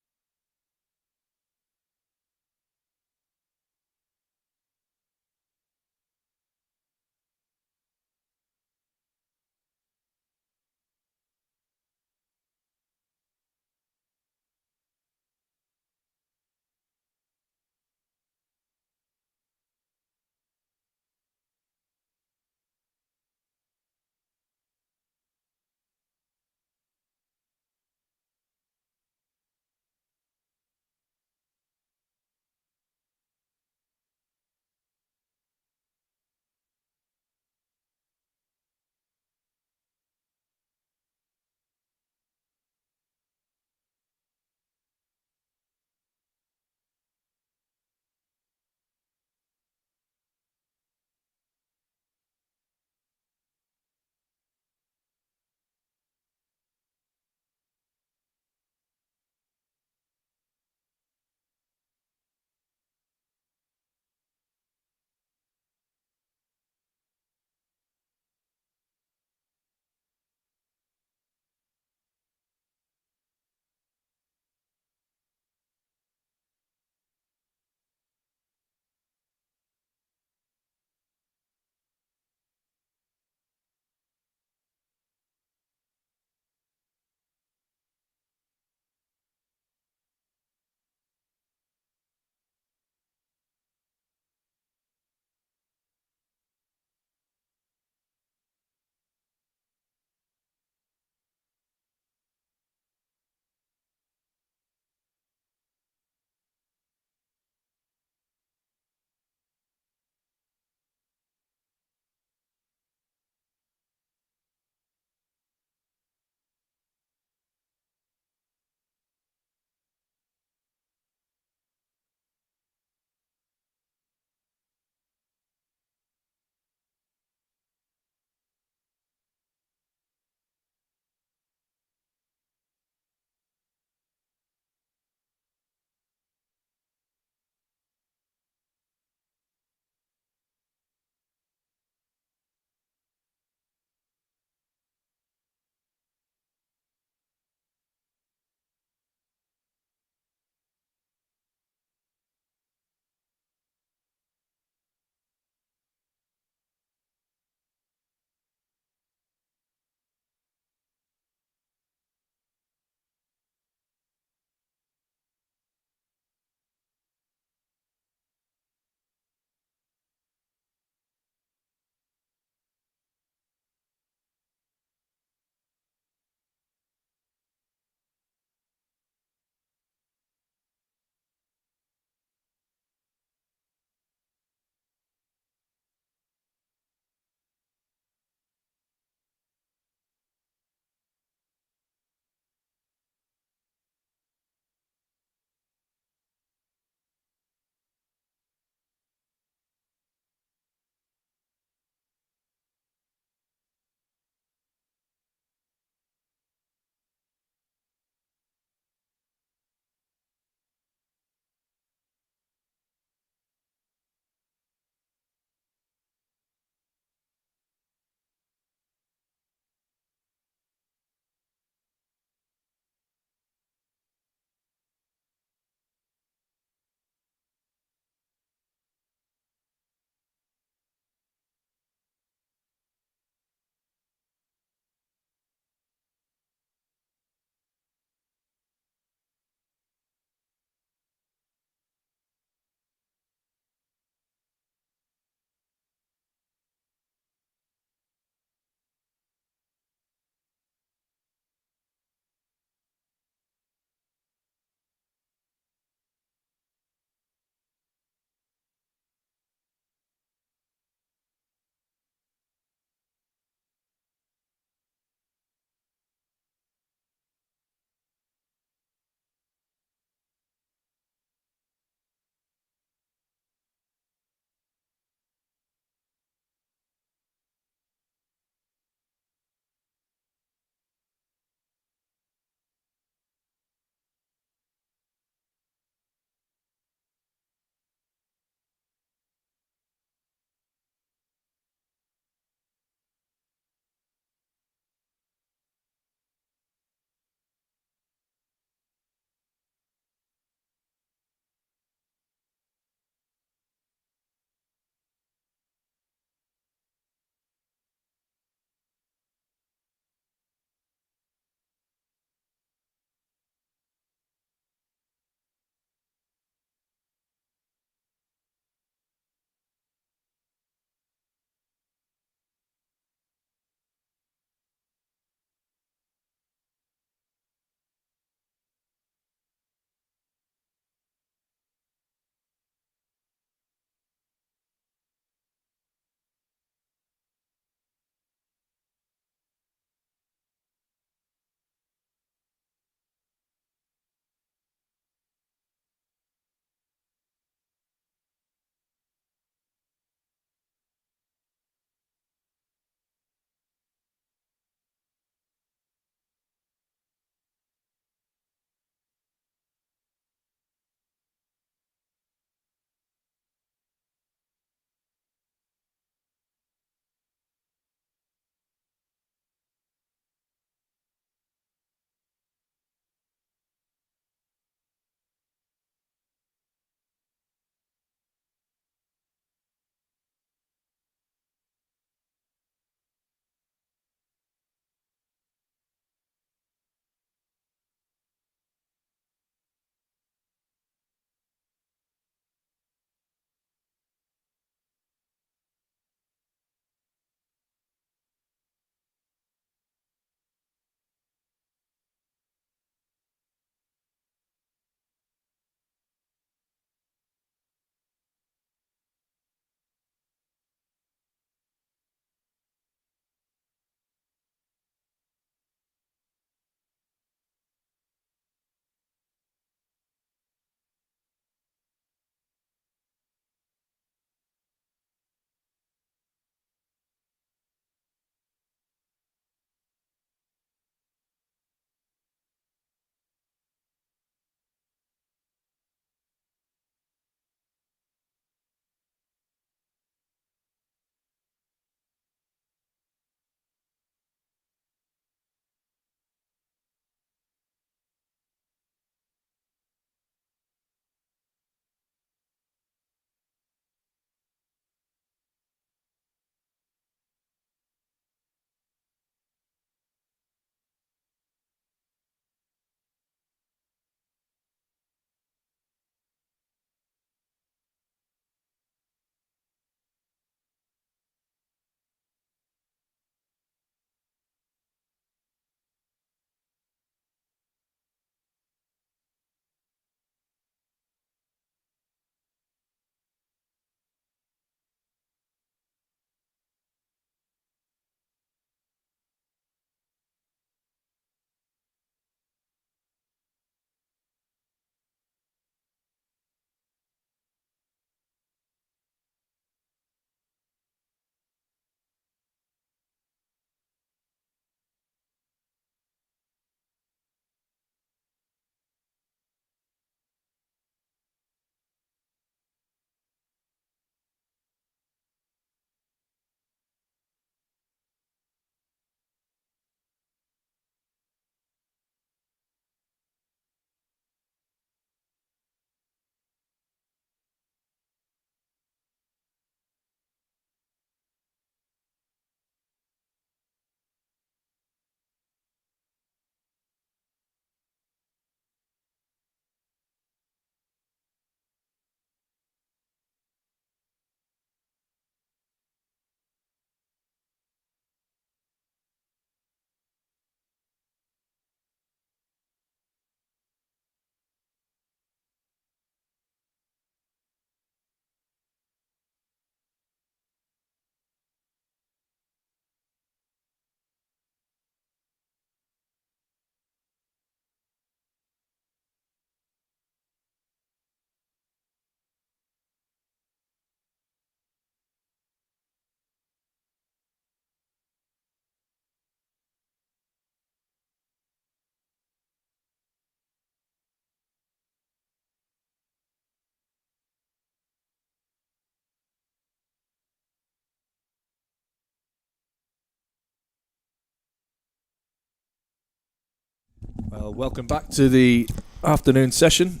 Well, welcome back to the afternoon session,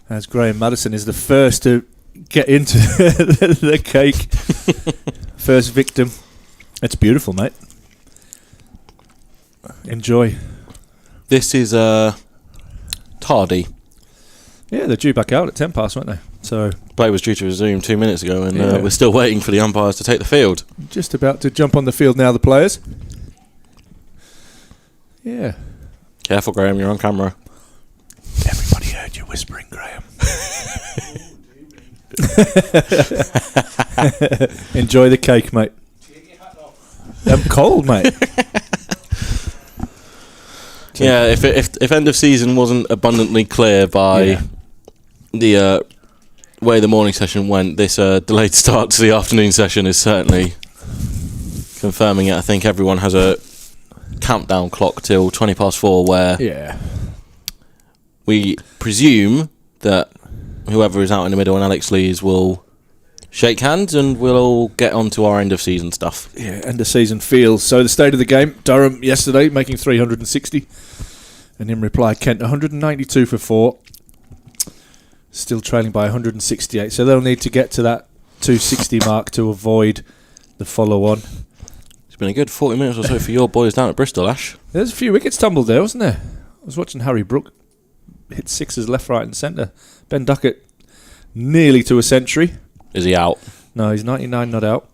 as Graham Maddison is the first to get into the cake. First victim. It's beautiful, mate. Enjoy. This is tardy. Yeah, they're due back out at 10 past, weren't they? So Play was due to resume 2 minutes ago, and Yeah. we're still waiting for the umpires to take the field. just about to jump on the field now, the players. Yeah. Careful, Graham, you're on camera. Everybody heard you whispering, Graham. Enjoy the cake, mate. I'm cold, mate. Yeah, if end of season wasn't abundantly clear by the way the morning session went, this delayed start to the afternoon session is certainly confirming it. I think everyone has a countdown clock till 20 past 4 where Yeah. we presume that whoever is out in the middle and Alex Lees will shake hands and we'll all get on to our end of season stuff. Yeah, end of season feels. So the state of the game, Durham yesterday making 360. And in reply, Kent 192 for 4. Still trailing by 168. So they'll need to get to that 260 mark to avoid the follow-on. It's been a good 40 minutes or so for your boys down at Bristol, Ash. There's a few wickets tumbled there, wasn't there? I was watching Harry Brook hit sixes left, right and centre. Ben Duckett nearly to a century. Is he out? No, he's 99 not out.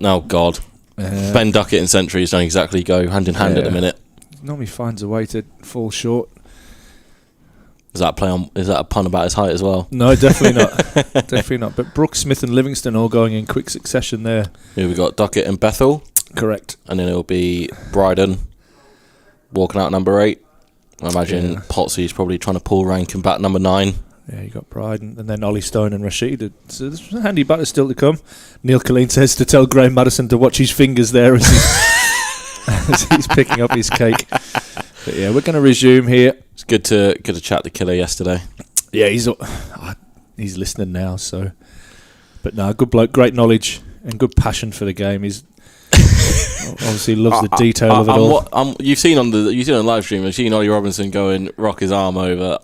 Oh, God. Ben Duckett and centuries don't exactly go hand in hand at the minute. Normally finds a way to fall short. Is that a pun about his height as well? No, definitely not. Definitely not. But Brooks, Smith and Livingston all going in quick succession there. Here we got Duckett and Bethel. Correct. And then it'll be Bryden walking out number 8. I imagine Potsy's probably trying to pull rank and bat number 9. Yeah, you got Bryden, and then Ollie Stone and Rashid. So there's handy batters still to come. Neil Colleen says to tell Graham Maddison to watch his fingers there as he's picking up his cake. But yeah, we're going to resume here. It's good to chat to Killer yesterday. Yeah, he's listening now. So, but no, good bloke, great knowledge and good passion for the game. He's obviously loves the detail of it all. You've seen on the live stream. You've seen Ollie Robinson go and rock his arm over.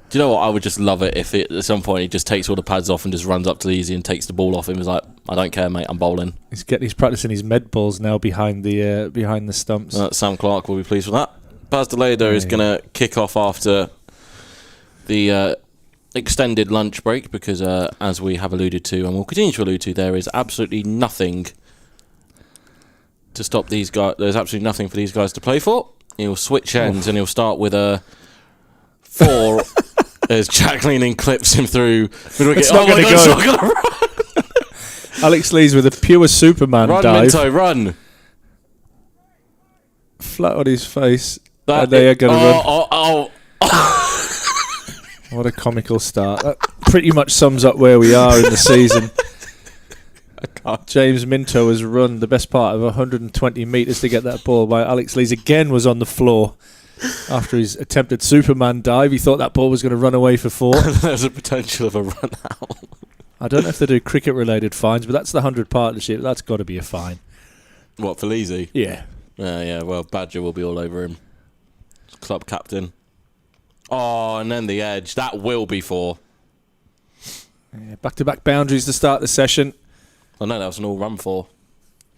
Do you know what? I would just love it if at some point he just takes all the pads off and just runs up to Easy and takes the ball off him. He's like, I don't care, mate. I'm bowling. He's practicing his med balls now behind the stumps. Sam Clark will be pleased with that. Baz DeLader is going to kick off after the extended lunch break because, as we have alluded to and will continue to allude to, there is absolutely nothing to stop these guys. There's absolutely nothing for these guys to play for. He'll switch ends and he'll start with a 4 as Jack Leaning clips him through. It's not going to go. Alex Lees with a pure Superman run, dive. Minto, run. Flat on his face. And they are going to run. What a comical start. That pretty much sums up where we are in the season. James Minto has run the best part of 120 metres to get that ball, while Alex Lees again was on the floor after his attempted Superman dive. He thought that ball was going to run away for 4. There's a potential of a run out. I don't know if they do cricket-related fines, but that's the 100 partnership. That's got to be a fine. What, for Leesy? Yeah. Yeah, well, Badger will be all over him. Club captain. Oh, and then the edge. That will be 4. Yeah, back-to-back boundaries to start the session. Oh, no, that was an all-run 4.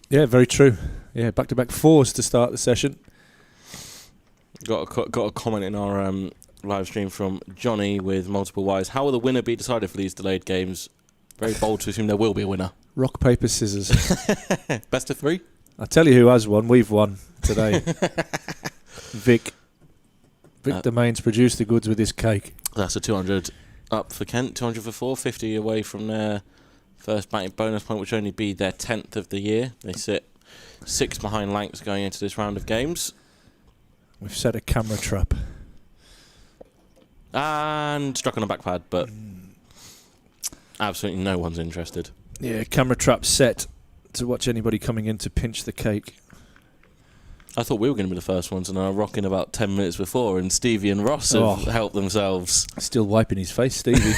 Yeah, very true. Yeah, back-to-back 4s to start the session. Got a comment in our live stream from Johnny with multiple Ys. How will the winner be decided for these delayed games? Very bold to assume there will be a winner. Rock, paper, scissors. Best of 3? I'll tell you who has won. We've won today. Vic Domains produced the goods with this cake. That's a 200 up for Kent. 200 for 4. 50 away from their first batting bonus point, which will only be their 10th of the year. They sit 6 behind Lancs going into this round of games. We've set a camera trap. And struck on a back pad, but absolutely no one's interested. Yeah, camera trap set to watch anybody coming in to pinch the cake. I thought we were going to be the first ones, and I was rocking about 10 minutes before, and Stevie and Ross have helped themselves. Still wiping his face, Stevie.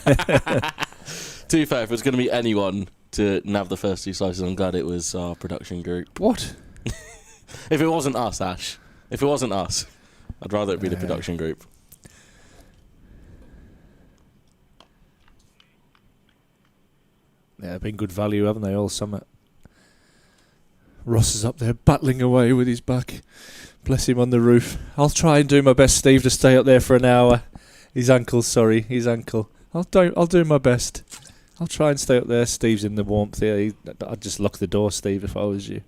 To be fair, if it was going to be anyone to nab the first 2 slices, I'm glad it was our production group. What? If it wasn't us, Ash. If it wasn't us. I'd rather it be the production group. Yeah, been good value, haven't they, all summer? Ross is up there battling away with his back. Bless him on the roof. I'll try and do my best, Steve, to stay up there for an hour. His ankle. I'll do my best. I'll try and stay up there. Steve's in the warmth here. I'd just lock the door, Steve, if I was you.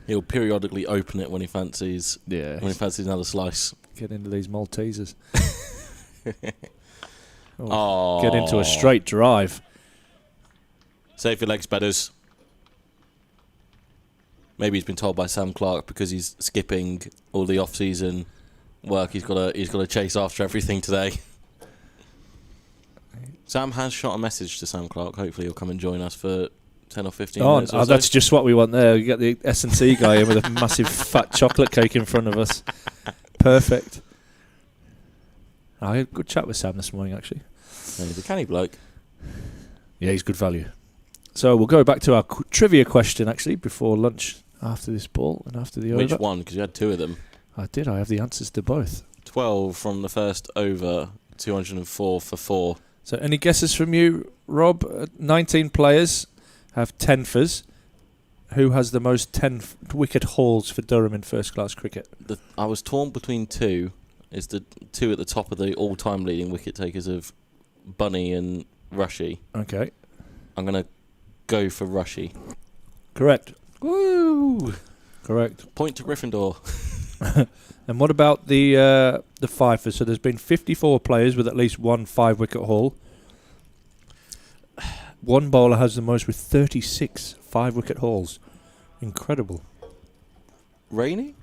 He'll periodically open it when he fancies. Yeah. When he fancies another slice. Get into these Maltesers. Oh. Get into a straight drive. Save your legs, Bedders. Maybe he's been told by Sam Clark because he's skipping all the off-season work. He's got to chase after everything today. Sam has shot a message to Sam Clark. Hopefully he'll come and join us for 10 or 15 minutes. Oh, that's just what we want there. You get the S&C guy in with a massive fat chocolate cake in front of us. Perfect. I had a good chat with Sam this morning, actually. Yeah, he's a canny bloke. Yeah, he's good value. So we'll go back to our trivia question, actually, before lunch, after this ball and after the over. Which one? Because you had two of them. I did. I have the answers to both. 12 from the first over, 204 for 4. So any guesses from you, Rob? 19 players have 10-fers. Who has the most 10-wicket hauls for Durham in first-class cricket? I was torn between two. Is the two at the top of the all-time leading wicket takers of Bunny and Rushy. Okay. I'm going to go for Rushy. Correct. Woo! Correct. Point to Gryffindor. And what about the fifers? So there's been 54 players with at least one 5-wicket haul. One bowler has the most with 36 5-wicket hauls. Incredible. Rainey?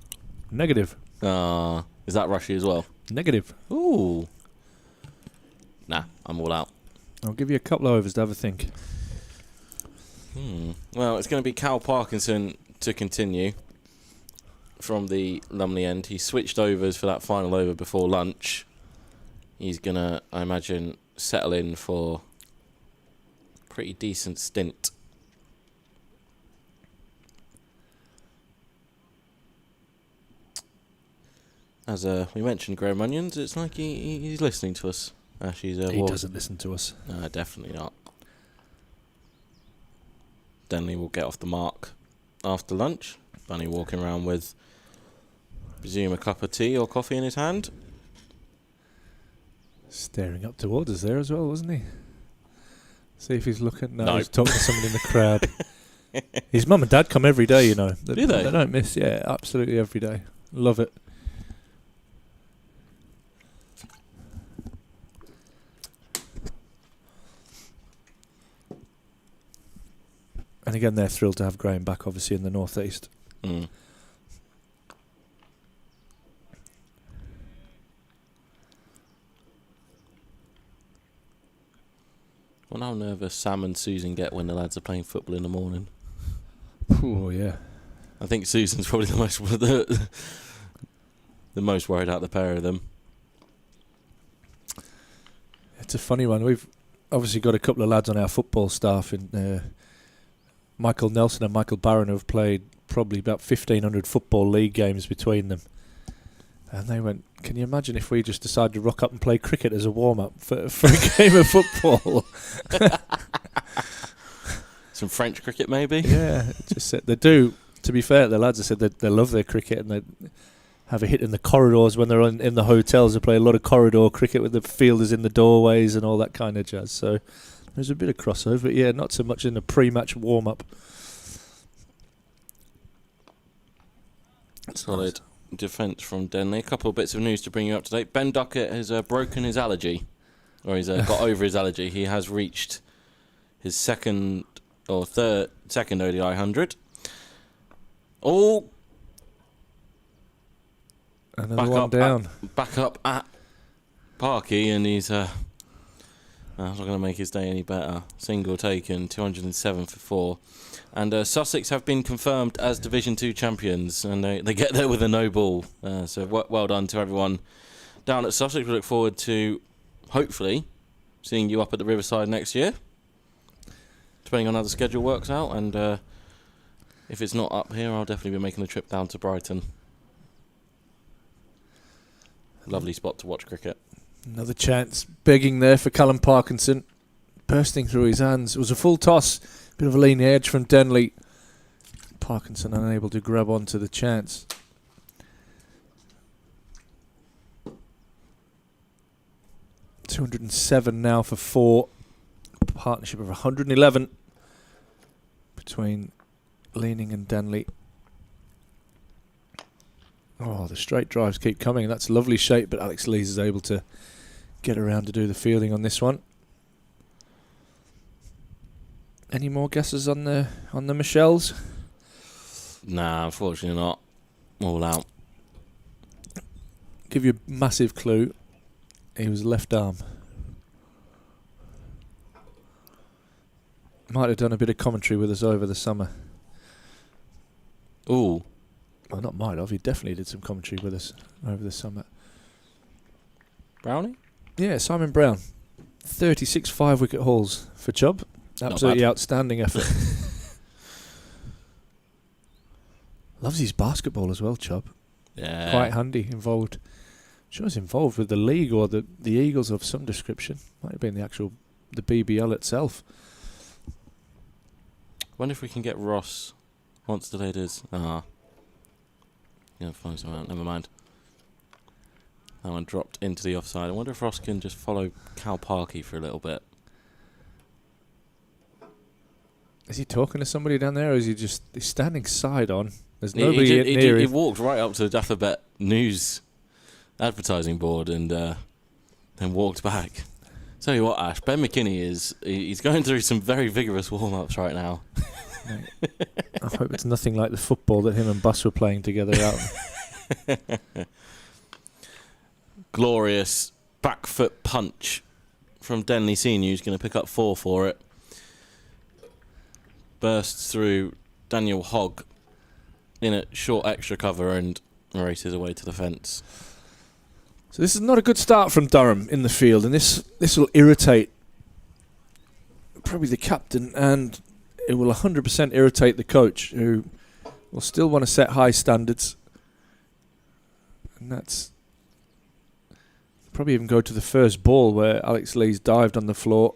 Negative. Is that Rushy as well? Negative. Ooh. Nah, I'm all out. I'll give you a couple of overs to have a think. Well, it's going to be Cal Parkinson to continue from the Lumley end. He switched overs for that final over before lunch. He's going to, I imagine, settle in for a pretty decent stint. As we mentioned, Graham Onions, it's like he's listening to us. He doesn't listen to us. No, definitely not. Denley will get off the mark after lunch. Bunny walking around with, presume, a cup of tea or coffee in his hand. Staring up towards us there as well, wasn't he? See if he's looking. No, No. he's talking to someone in the crowd. His mum and dad come every day, you know. Do they? They don't miss, yeah, absolutely every day. Love it. And again, they're thrilled to have Graham back, obviously, in the northeast. Mm. Wonder how nervous Sam and Susan get when the lads are playing football in the morning. Oh yeah. I think Susan's probably the most worried out of the pair of them. It's a funny one. We've obviously got a couple of lads on our football staff in Michael Nelson and Michael Barron, who have played probably about 1,500 football league games between them. And they went, can you imagine if we just decided to rock up and play cricket as a warm-up for a game of football? Some French cricket, maybe? Yeah, just said they do. To be fair, the lads have said that they love their cricket and they have a hit in the corridors when they're in the hotels. They play a lot of corridor cricket with the fielders in the doorways and all that kind of jazz. So there's a bit of crossover, but yeah, not so much in the pre-match warm-up. Solid defence from Denley. A couple of bits of news to bring you up to date. Ben Duckett has broken his allergy, or he's got over his allergy. He has reached his second ODI 100. Oh, Another one down. Back up at Parky, and he's that's not going to make his day any better. Single taken, 207 for 4. And Sussex have been confirmed as Division 2 champions, and they get there with a no ball. So well done to everyone down at Sussex. We look forward to, hopefully, seeing you up at the Riverside next year, depending on how the schedule works out. And if it's not up here, I'll definitely be making the trip down to Brighton. lovely spot to watch cricket. Another chance begging there for Callum Parkinson. Bursting through his hands. It was a full toss. Bit of a lean edge from Denley. Parkinson unable to grab onto the chance. $207 now for 4. Partnership of 111 between Leaning and Denley. Oh, the straight drives keep coming. That's lovely shape, but Alex Lees is able to get around to do the fielding on this one. Any more guesses on the Michelles? Nah, unfortunately not. All out. Give you a massive clue. He was left arm. Might have done a bit of commentary with us over the summer. Ooh. Well, not might have. He definitely did some commentary with us over the summer. Brownie? Yeah, Simon Brown. 36 5-wicket hauls for Chubb. Absolutely outstanding effort. Loves his basketball as well, Chubb. Yeah. Quite handy, involved. Sure, he's involved with the league or the Eagles of some description. Might have been the BBL itself. Wonder if we can get Ross once the ladies. Yeah, find something out. Never mind. That one dropped into the offside. I wonder if Ross can just follow Cal Parkey for a little bit. Is he talking to somebody down there, or is he's standing side on? There's He nobody near he him. walked right up to the Daffabet News advertising board and then walked back. Tell you what, Ash, Ben McKinney he's going through some very vigorous warm-ups right now. I hope it's nothing like the football that him and Bus were playing together out. Glorious back foot punch from Denley Senior, who's going to pick up 4 for it. Bursts through Daniel Hogg in a short extra cover and races away to the fence. So this is not a good start from Durham in the field, and this will irritate probably the captain, and it will 100% irritate the coach, who will still want to set high standards. And that's probably even go to the first ball where Alex Lees dived on the floor.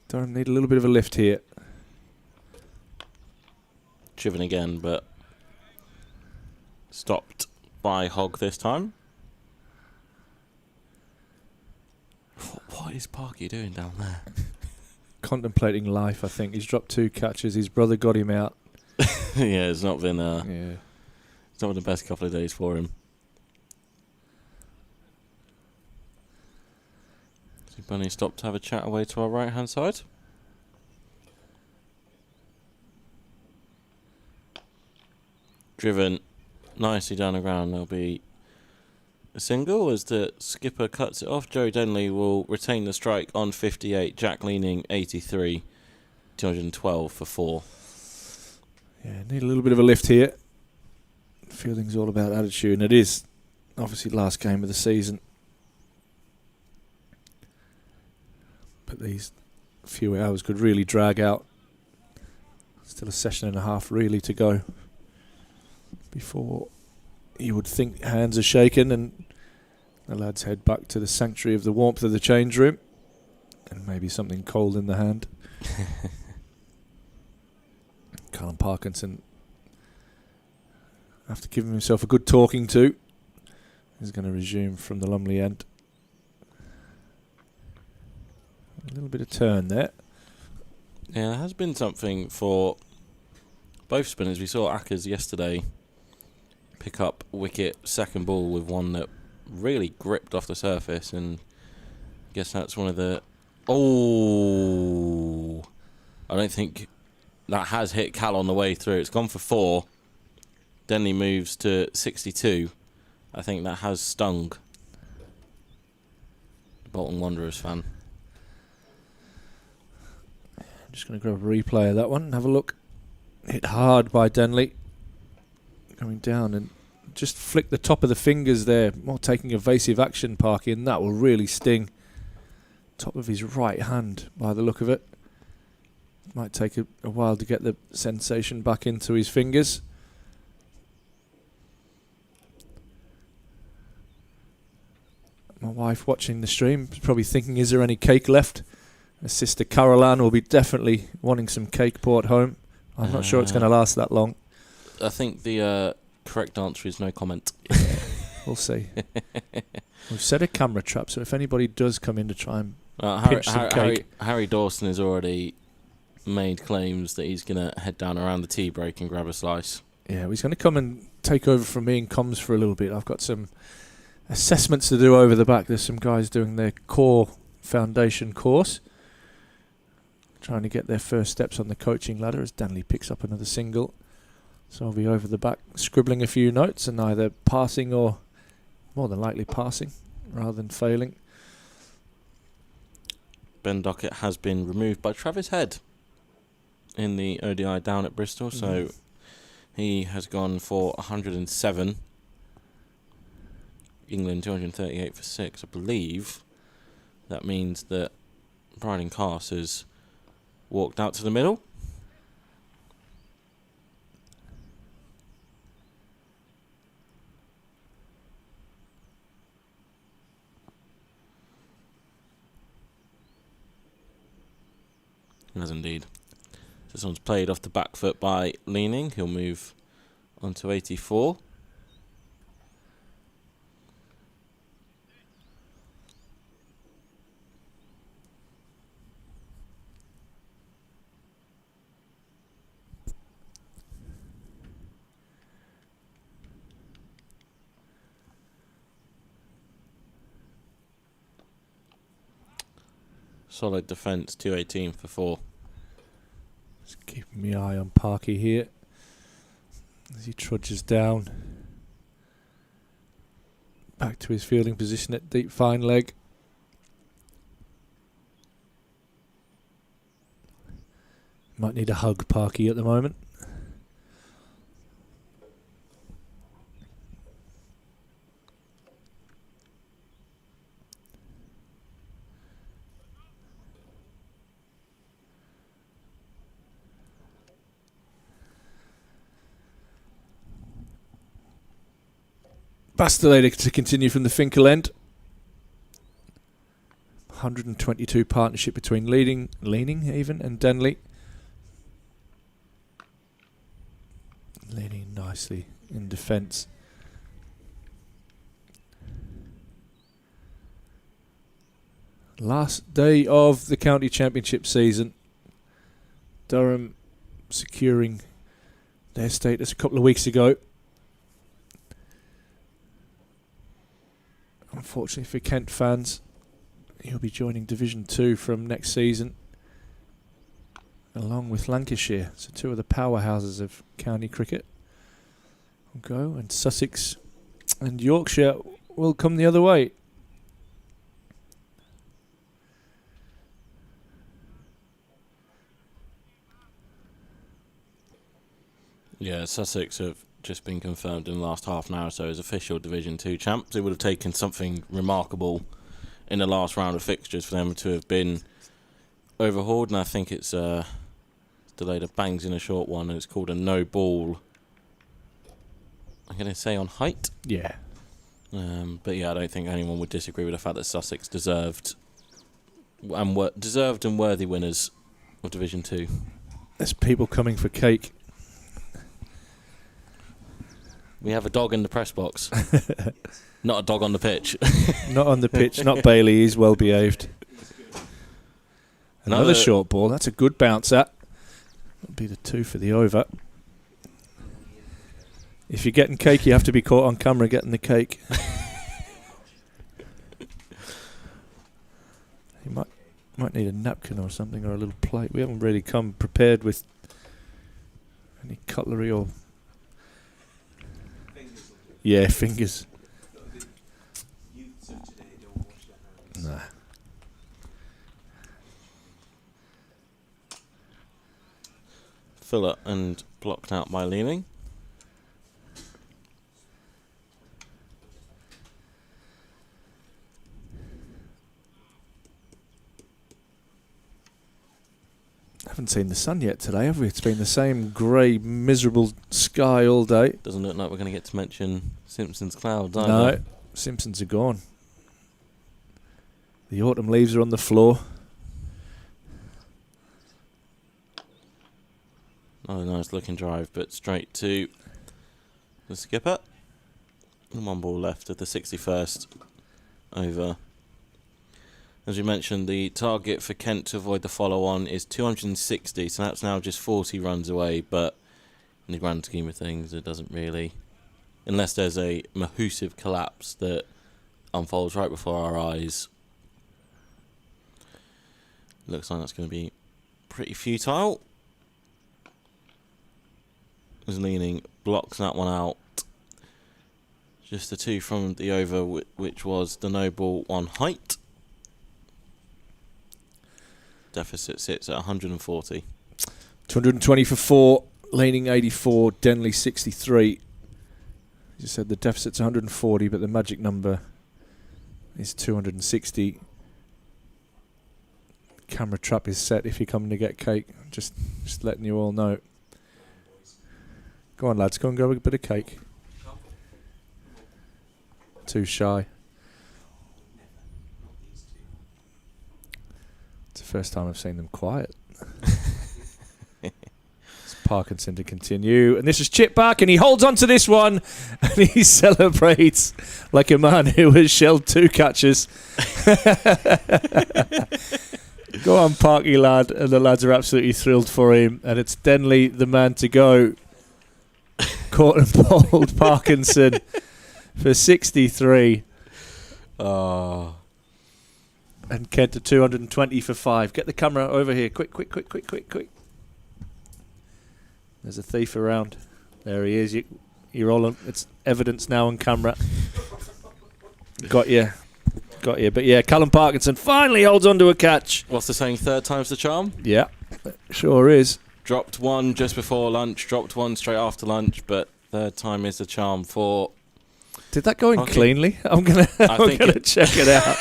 Durham need a little bit of a lift here. Driven again, but stopped by Hogg this time. What is Parky doing down there? Contemplating life, I think. He's dropped 2 catches. His brother got him out. Yeah, it's not been it's not been the best couple of days for him. So Bunny stopped to have a chat away to our right hand side. Driven nicely down the ground. There'll be a single as the skipper cuts it off. Joe Denley will retain the strike on 58. Jack Leaning 83. 212 for 4. Yeah, need a little bit of a lift here. Fielding's all about attitude, and it is obviously last game of the season. But these few hours could really drag out. Still a session and a half really to go before you would think hands are shaken and the lads head back to the sanctuary of the warmth of the change room and maybe something cold in the hand. Callum Parkinson, after giving himself a good talking to, is going to resume from the Lumley end. A little bit of turn there. Yeah, there has been something for both spinners. We saw Ackers yesterday pick up wicket second ball with one that really gripped off the surface, and I guess that's one of the... Oh! I don't think that has hit Cal on the way through. It's gone for 4. Denley moves to 62. I think that has stung the Bolton Wanderers fan. Just going to grab a replay of that one and have a look. Hit hard by Denley. Going down and just flick the top of the fingers there. More taking evasive action, Parky, and that will really sting. Top of his right hand by the look of it. Might take a while to get the sensation back into his fingers. My wife watching the stream is probably thinking, is there any cake left? My sister Caroline will be definitely wanting some cake brought home. I'm not sure it's going to last that long. I think the correct answer is no comment. We'll see. We've set a camera trap, so if anybody does come in to try and pinch some cake... Harry Dawson has already made claims that he's going to head down around the tea break and grab a slice. Yeah, he's going to come and take over from me in comms for a little bit. I've got some assessments to do over the back. There's some guys doing their core foundation course, trying to get their first steps on the coaching ladder as Danley picks up another single. So I'll be over the back scribbling a few notes and either passing or more than likely passing rather than failing. Ben Dockett has been removed by Travis Head in the ODI down at Bristol, so he has gone for 107. England 238 for 6. I believe that means that Bryden Cass has walked out to the middle. As indeed. This one's played off the back foot by Leaning. He'll move on to 84. Solid defence, 218 for 4. Just keeping my eye on Parky here as he trudges down back to his fielding position at deep fine leg. Might need a hug, Parky, at the moment. Bastellated to continue from the Finkel end. 122 partnership between Leaning even, and Denley. Leaning nicely in defence. Last day of the county championship season. Durham securing their status a couple of weeks ago. Unfortunately for Kent fans, he'll be joining Division 2 from next season, along with Lancashire. So two of the powerhouses of county cricket will go, and Sussex and Yorkshire will come the other way. Yeah, Sussex have just been confirmed in the last half an hour or so as official Division 2 champs. It would have taken something remarkable in the last round of fixtures for them to have been overhauled, and I think it's delayed a bangs in a short one, and it's called a no ball. I'm going to say on height. Yeah. But yeah, I don't think anyone would disagree with the fact that Sussex deserved and worthy winners of Division 2. There's people coming for cake. We have a dog in the press box. Not a dog on the pitch. Not on the pitch, not Bailey, he's well behaved. Another short ball, that's a good bounce at. That'll be the 2 for the over. If you're getting cake, you have to be caught on camera getting the cake. You might need a napkin or something, or a little plate. We haven't really come prepared with any cutlery or... Yeah, fingers. Nah. Fuller and blocked out by Leaning. Haven't seen the sun yet today, have we? It's been the same grey, miserable sky all day. Doesn't look like we're going to get to mention Simpsons clouds either. No, Simpsons are gone. The autumn leaves are on the floor. Another nice looking drive, but straight to the skipper. And 1 ball left of the 61st over. As we mentioned, the target for Kent to avoid the follow-on is 260, so that's now just 40 runs away, but in the grand scheme of things, it doesn't really... Unless there's a massive collapse that unfolds right before our eyes. Looks like that's going to be pretty futile. Was leaning, blocks that one out. Just the 2 from the over, which was the no ball 1 height. Deficit sits at 140. 220 for 4, leaning 84, Denley 63. As you said, the deficit's 140, but the magic number is 260. Camera trap is set if you're coming to get cake. Just letting you all know. Go on, lads, go and grab a bit of cake. Too shy. It's the first time I've seen them quiet. It's Parkinson to continue. And this is Chip back, and he holds on to this one. And he celebrates like a man who has shelled 2 catches. Go on, Parky lad. And the lads are absolutely thrilled for him. And it's Denley, the man to go. Caught and bowled Parkinson for 63. Oh. And Kent to 220 for 5. Get the camera over here. Quick. There's a thief around. There he is. You're all on. It's evidence now on camera. Got you. But yeah, Callum Parkinson finally holds on to a catch. What's the saying? 3rd time's the charm? Yeah, sure is. Dropped 1 just before lunch, dropped 1 straight after lunch, but 3rd time is the charm for... Did that go in Okay. cleanly? I'm gonna check it out.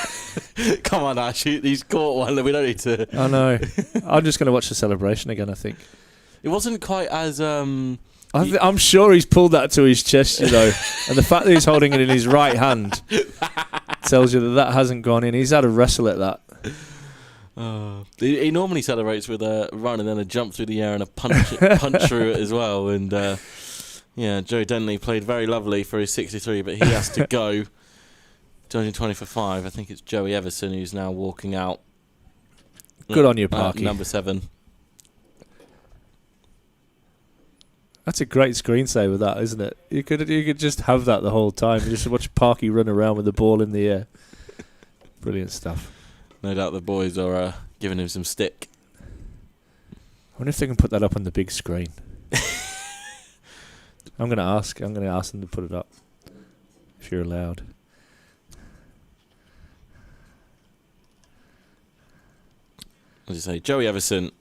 Come on, Ash, he's caught one. We don't need to... I know. I'm just going to watch the celebration again, I think. It wasn't quite as... I'm sure he's pulled that to his chest, you know. And the fact that he's holding it in his right hand tells you that hasn't gone in. He's had a wrestle at that. He normally celebrates with a run and then a jump through the air and a punch through it as well. And yeah, Joe Denley played very lovely for his 63, but he has to go. 220 for 5. I think it's Joey Everson who's now walking out. Good on you, Parky. Number 7. That's a great screensaver, that, isn't it? You could just have that the whole time. You just watch Parky run around with the ball in the air. Brilliant stuff. No doubt the boys are giving him some stick. I wonder if they can put that up on the big screen. I'm going to ask them to put it up, if you're allowed. As you say, Joey Everson,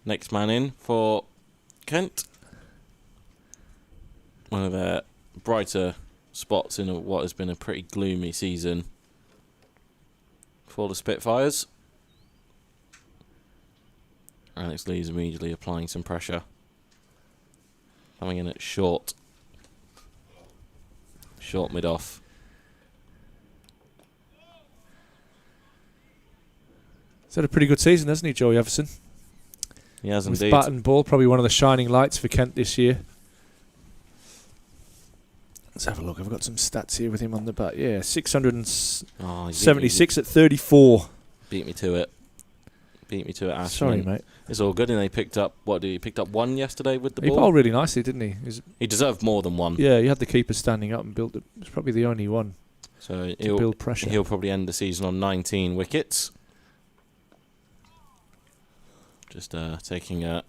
next man in for Kent. One of their brighter spots in what has been a pretty gloomy season for the Spitfires. Alex Lee's immediately applying some pressure. Coming in at short. Short mid-off. He's had a pretty good season, hasn't he, Joey Everson? He has With indeed. bat and ball, probably one of the shining lights for Kent this year. Let's have a look. I've got some stats here with him on the bat. Yeah, 676 at 34. Beat me to it. Ash. Sorry, mate. It's all good, and they picked up, he picked up 1 yesterday with the He ball? bowled really nicely, didn't he? He deserved more than 1. Yeah, he had the keeper standing up and built it. It was probably the only one So to build pressure. he'll probably end the season on 19 wickets. Just taking a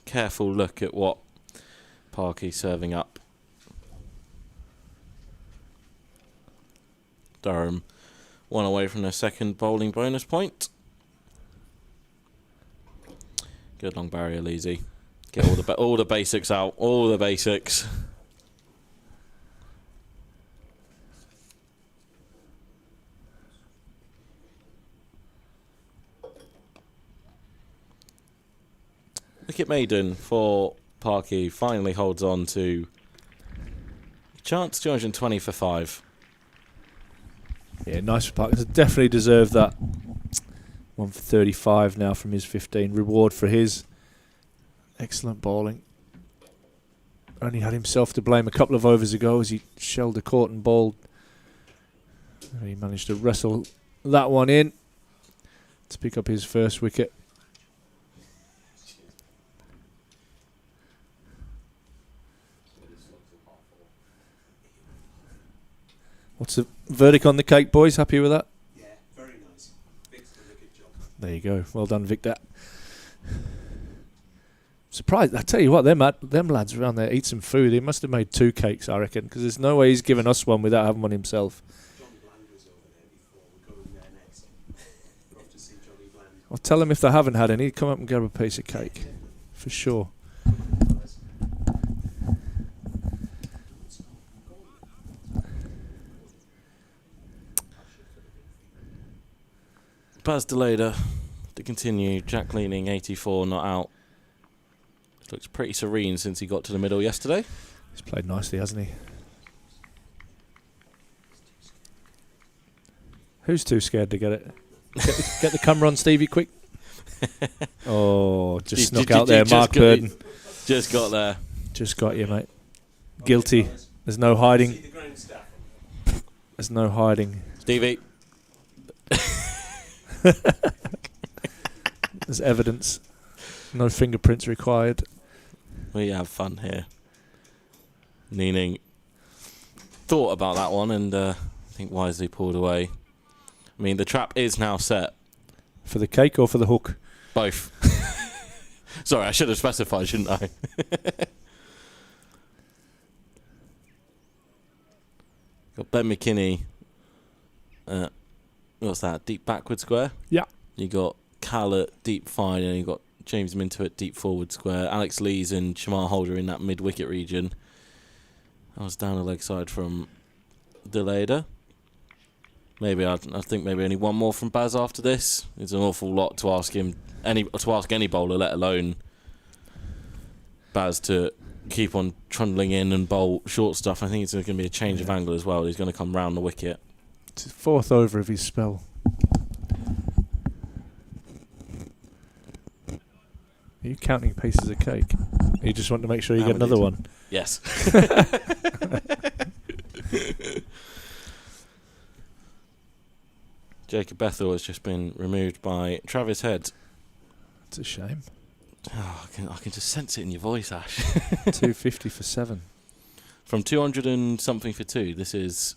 careful look at what Parky's serving up. Durham 1 away from their second bowling bonus point. Good long barrier, Leesy. Get all the basics out. All the basics. Wicket maiden for Parky finally holds on to a chance 220 for 5. Yeah, nice for Parkinson. Definitely deserved that. 1 for 35 now from his 15. Reward for his excellent bowling. Only had himself to blame a couple of overs ago as he shelled the court and bowled. And he managed to wrestle that one in to pick up his first wicket. What's the verdict on the cake, boys? Happy with that? Yeah, very nice. Vic's done a good job. There you go. Well done, Victor. Surprised. I tell you what, them lads around there eat some food. He must have made 2 cakes, I reckon, because there's no way he's given us one without having one himself. John Bland was over there before. We're going there next. We're off to see Johnny Bland. I'll tell them if they haven't had any, come up and grab a piece of cake. For sure. Baz Deleda to continue. Jack Leaning, 84, not out. Looks pretty serene since he got to the middle yesterday. He's played nicely, hasn't he? Who's too scared to get it? Get the camera on Stevie quick. Oh, just snuck out there, Mark Burden. Just got there. Just got you, mate. Guilty. There's no hiding. There's no hiding. Stevie. There's evidence. No fingerprints required. We have fun here. Leaning thought about that one and I think wisely pulled away. I mean, the trap is now set. For the cake or for the hook? Both. Sorry, I should have specified, shouldn't I? Got Ben McKinney. What's that? Deep backward square? Yeah. You got Cal at deep fine, and you got James Minto at deep forward square. Alex Lees and Shamar Holder in that mid-wicket region. I was down the leg side from Deleda. Maybe I think maybe only one more from Baz after this. It's an awful lot to ask him, any bowler, let alone Baz, to keep on trundling in and bowl short stuff. I think it's going to be a change of angle as well. He's going to come round the wicket. It's his 4th over of his spell. Are you counting pieces of cake? You just want to make sure you get another one? Yes. Jacob Bethel has just been removed by Travis Head. It's a shame. Oh, I can just sense it in your voice, Ash. 250 for 7. From 200 and something for 2. This is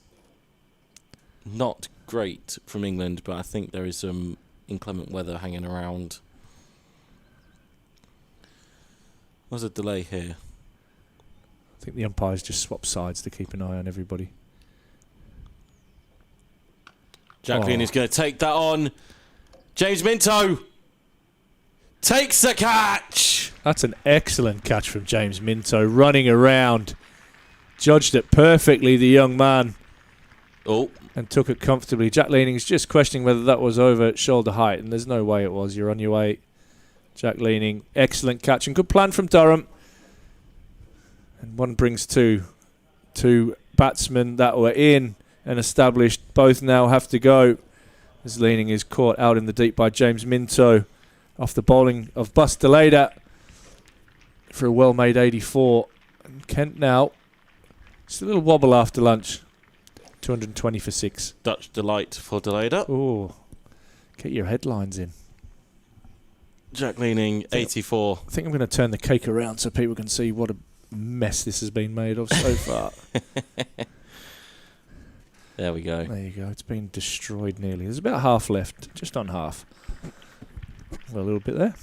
not great from England, but I think there is some inclement weather hanging around. What's a delay here? I think the umpires just swap sides to keep an eye on everybody. Jacqueline is going to take that on. James Minto takes the catch. That's an excellent catch from James Minto, running around. Judged it perfectly, the young man. Oh. And took it comfortably. Jack Leaning's just questioning whether that was over shoulder height, and there's no way it was. You're on your way. Jack Leaning, excellent catch and good plan from Durham. And one brings two. 2 batsmen that were in and established. Both now have to go as Leaning is caught out in the deep by James Minto off the bowling of Baz Deleda for a well-made 84. And Kent now, just a little wobble after lunch. 220 for 6. Dutch delight for Deleda. Oh, get your headlines in. Jack Leaning, 84. I think I'm going to turn the cake around so people can see what a mess this has been made of so far. There we go. There you go. It's been destroyed nearly. There's about half left, just on half. Well, a little bit there.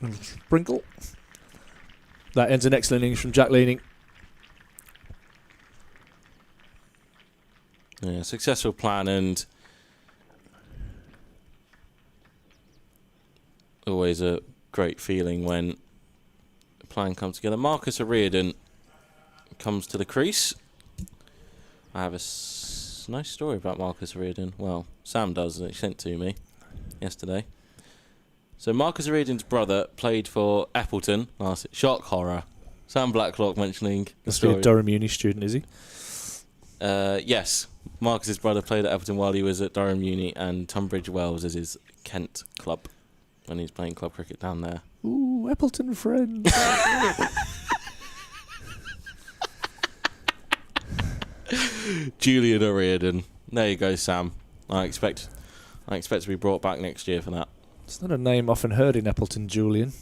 A little sprinkle. That ends an excellent innings from Jack Leaning. Yeah, successful plan, and always a great feeling when a plan comes together. Marcus O'Riordan comes to the crease. I have a nice story about Marcus O'Riordan. Well, Sam does, and he sent to me yesterday. So Marcus O'Riordan's brother played for Appleton last. Shock horror. Sam Blacklock mentioning the Must be story. a Durham Uni student, is he? Yes, Marcus's brother played at Appleton while he was at Durham Uni, and Tunbridge Wells is his Kent club when he's playing club cricket down there. Ooh, Appleton friends. Julian O'Riordan. There you go, Sam. I expect to be brought back next year for that. It's not a name often heard in Appleton, Julian.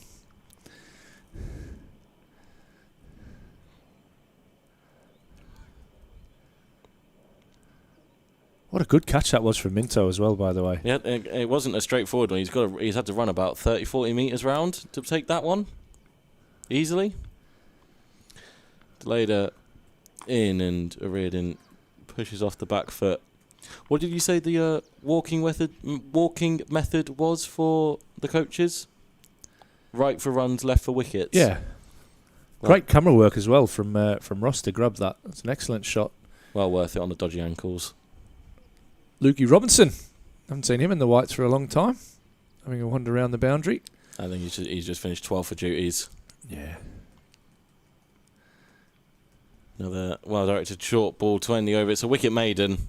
What a good catch that was from Minto as well, by the way. Yeah, it wasn't a straightforward one. He's had to run about 30, 40 metres round to take that one. Easily. Delayed in, and O'Riordan pushes off the back foot. What did you say the walking method was for the coaches? Right for runs, left for wickets. Yeah. Great camera work as well from Ross to grab that. That's an excellent shot. Well worth it on the dodgy ankles. Lukey Robinson. Haven't seen him in the whites for a long time. Having a wander around the boundary. I think he's just finished 12 for duties. Yeah. Another well-directed short ball to end the over. It's a wicket maiden.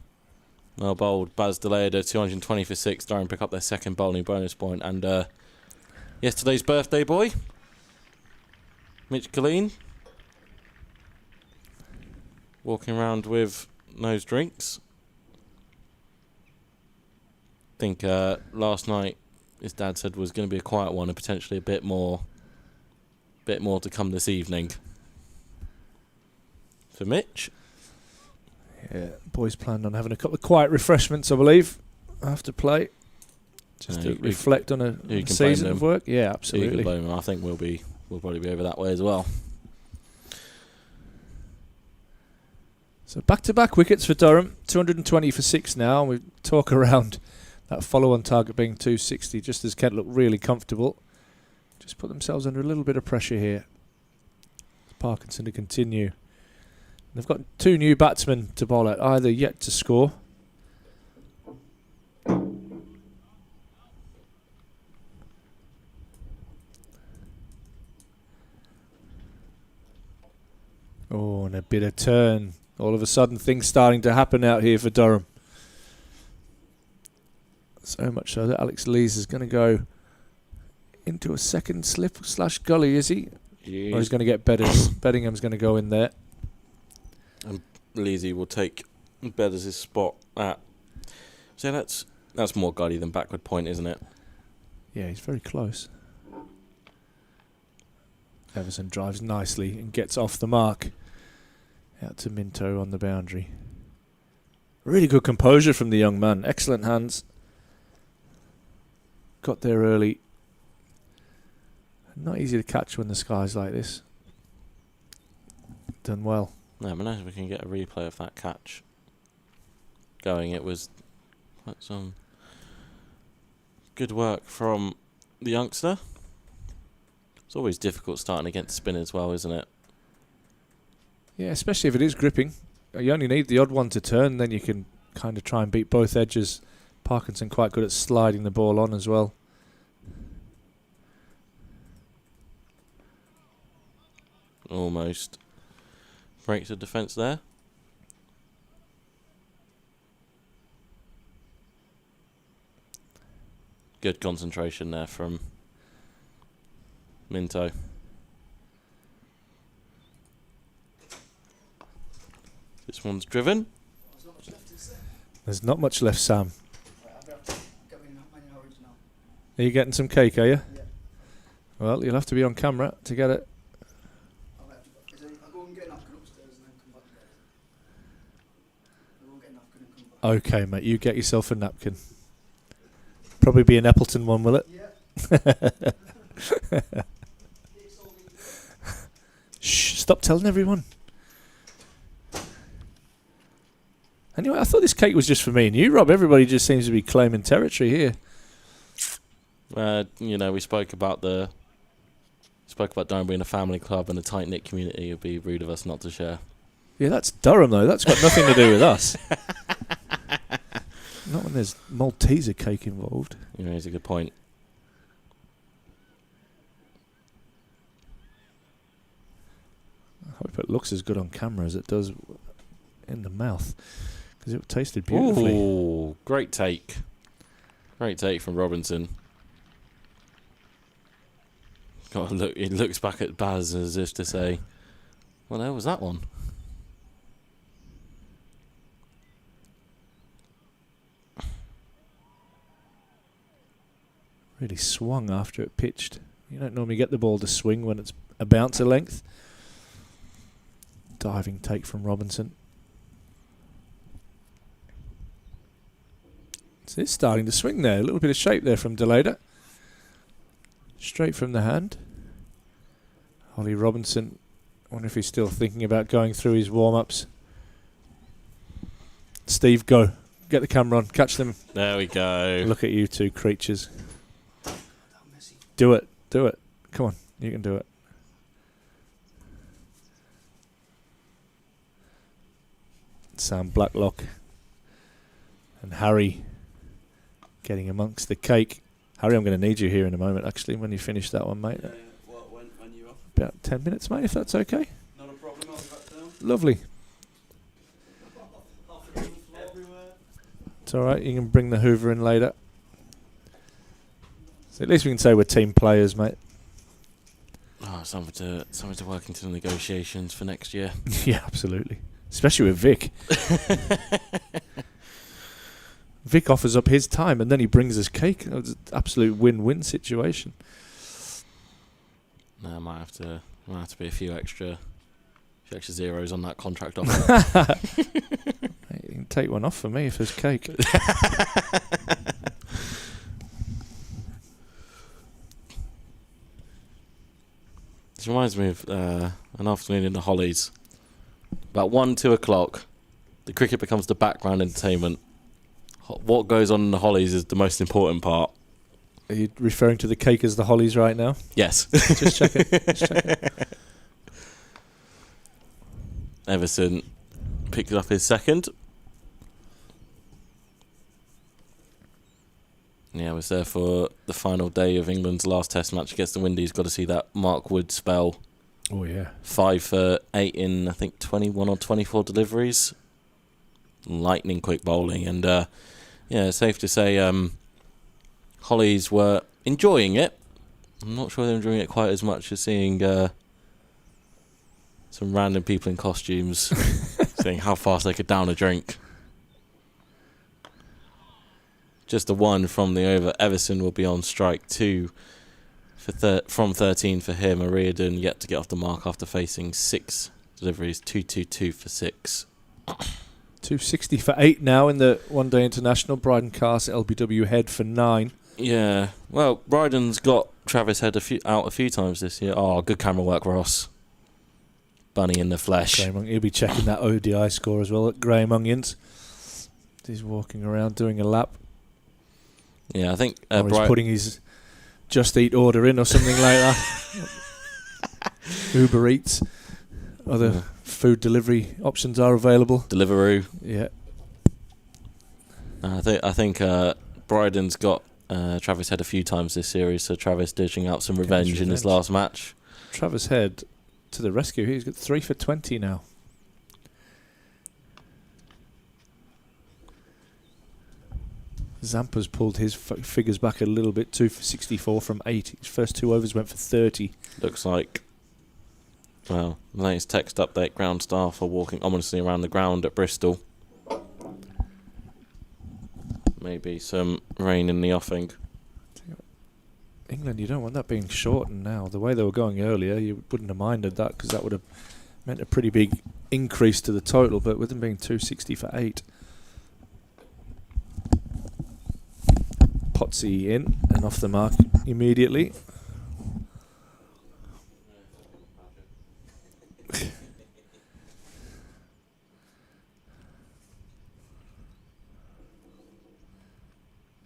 Well bowled. Baz Delayder, 220 for 6. Durham pick up their second bowling bonus point. And yesterday's birthday boy, Mitch Killeen, walking around with nose drinks. I think last night his dad said was going to be a quiet one and potentially a bit more to come this evening. For Mitch. Yeah, boys planned on having a couple of quiet refreshments, I believe, after play. Just to reflect on a season of work. Yeah, absolutely. I think we'll probably be over that way as well. So back-to-back wickets for Durham, 220 for 6 now. We talk around that follow-on target being 260, just as Kent look really comfortable. Just put themselves under a little bit of pressure here. Parkinson to continue. They've got 2 new batsmen to bowl at, either yet to score. Oh, and a bit of turn. All of a sudden, things starting to happen out here for Durham. So much so that Alex Lees is going to go into a second slip / gully, is he? Jeez. Or he's going to get Bedders. Beddingham's going to go in there. And Leesy will take Bedders' spot at. So that's more gully than backward point, isn't it? Yeah, he's very close. Everson drives nicely and gets off the mark. Out to Minto on the boundary. Really good composure from the young man. Excellent hands. Got there early. Not easy to catch when the sky's like this. Done well. No, but now we can get a replay of that catch going. It was some good work from the youngster. It's always difficult starting against spin as well, isn't it? Yeah, especially if it is gripping. You only need the odd one to turn, then you can kind of try and beat both edges. Parkinson quite good at sliding the ball on as well. Almost breaks the defence there. Good concentration there from Minto. This one's driven. There's not much left, Sam. Are you getting some cake, are you? Yeah. Well, you'll have to be on camera to get it. I'll go and get a napkin upstairs and then come back and get it. I'll go and get a napkin and come back. Okay, mate, you get yourself a napkin. Probably be an Appleton one, will it? Yeah. Shh, stop telling everyone. Anyway, I thought this cake was just for me and you, Rob. Everybody just seems to be claiming territory here. We spoke about Durham being a family club and a tight-knit community. It would be rude of us not to share. Yeah, that's Durham, though. That's got nothing to do with us. Not when there's Malteser cake involved. You know, it's a good point. I hope it looks as good on camera as it does in the mouth because it tasted beautifully. Ooh, great take. Great take from Robinson. God, look, he looks back at Baz as if to say, well, there was that one. Really swung after it pitched. You don't normally get the ball to swing when it's a bouncer length. Diving take from Robinson. So it's starting to swing there. A little bit of shape there from Deleda. Straight from the hand. Ollie Robinson. I wonder if he's still thinking about going through his warm-ups. Steve, go. Get the camera on. Catch them. There we go. Look at you two creatures. Do it. Do it. Come on. You can do it. Sam Blacklock and Harry getting amongst the cake. Harry, I'm going to need you here in a moment, actually, when you finish that one, mate. When you're off? About 10 minutes, mate, if that's okay. Not a problem, I'll be back down. Lovely. Everywhere. It's all right. You can bring the Hoover in later. So at least we can say we're team players, mate. Oh, something to work into the negotiations for next year. Yeah, absolutely. Especially with Vic. Vic offers up his time and then he brings us cake. It's an absolute win-win situation. No, might have to be a few extra zeros on that contract offer. Mate, you can take one off for me if there's cake. This reminds me of an afternoon in the Hollies. About 1-2 o'clock, the cricket becomes the background entertainment. What goes on in the Hollies is the most important part. Are you referring to the cake as the Hollies right now? Yes. Just checking. Just checking. Everson picked up his second. Yeah, I was there for the final day of England's last Test match against the Windies. Got to see that Mark Wood spell. Oh, yeah. 5 for 8 in, I think, 21 or 24 deliveries. Lightning quick bowling. And, yeah, safe to say Hollies were enjoying it. I'm not sure they're enjoying it quite as much as seeing some random people in costumes saying how fast they could down a drink. Just the one from the over. Everson will be on strike 2 from 13 for him. Ariadne yet to get off the mark after facing 6 deliveries. 2-2-2 for 6. 260 for 8 now in the one-day international. Bryden Cast, LBW head for 9. Yeah, well, Bryden's got Travis Head out a few times this year. Oh, good camera work, Ross. Bunny in the flesh. He'll be checking that ODI score as well at Graham Onions. He's walking around doing a lap. Yeah, I think or he's putting his Just Eat order in or something like that. Uber Eats. Other food delivery options are available. Deliveroo. Yeah. I think Bryden's got Travis Head a few times this series, so Travis dishing out some revenge in his last match. Travis Head to the rescue. He's got 3 for 20 now. Zampa's pulled his figures back a little bit. 2 for 64 from 8. His first 2 overs went for 30. Looks like, well, the latest text update, ground staff are walking ominously around the ground at Bristol. Maybe some rain in the offing. England, you don't want that being shortened now. The way they were going earlier, you wouldn't have minded that because that would have meant a pretty big increase to the total, but with them being 260 for 8. Potsy in and off the mark immediately.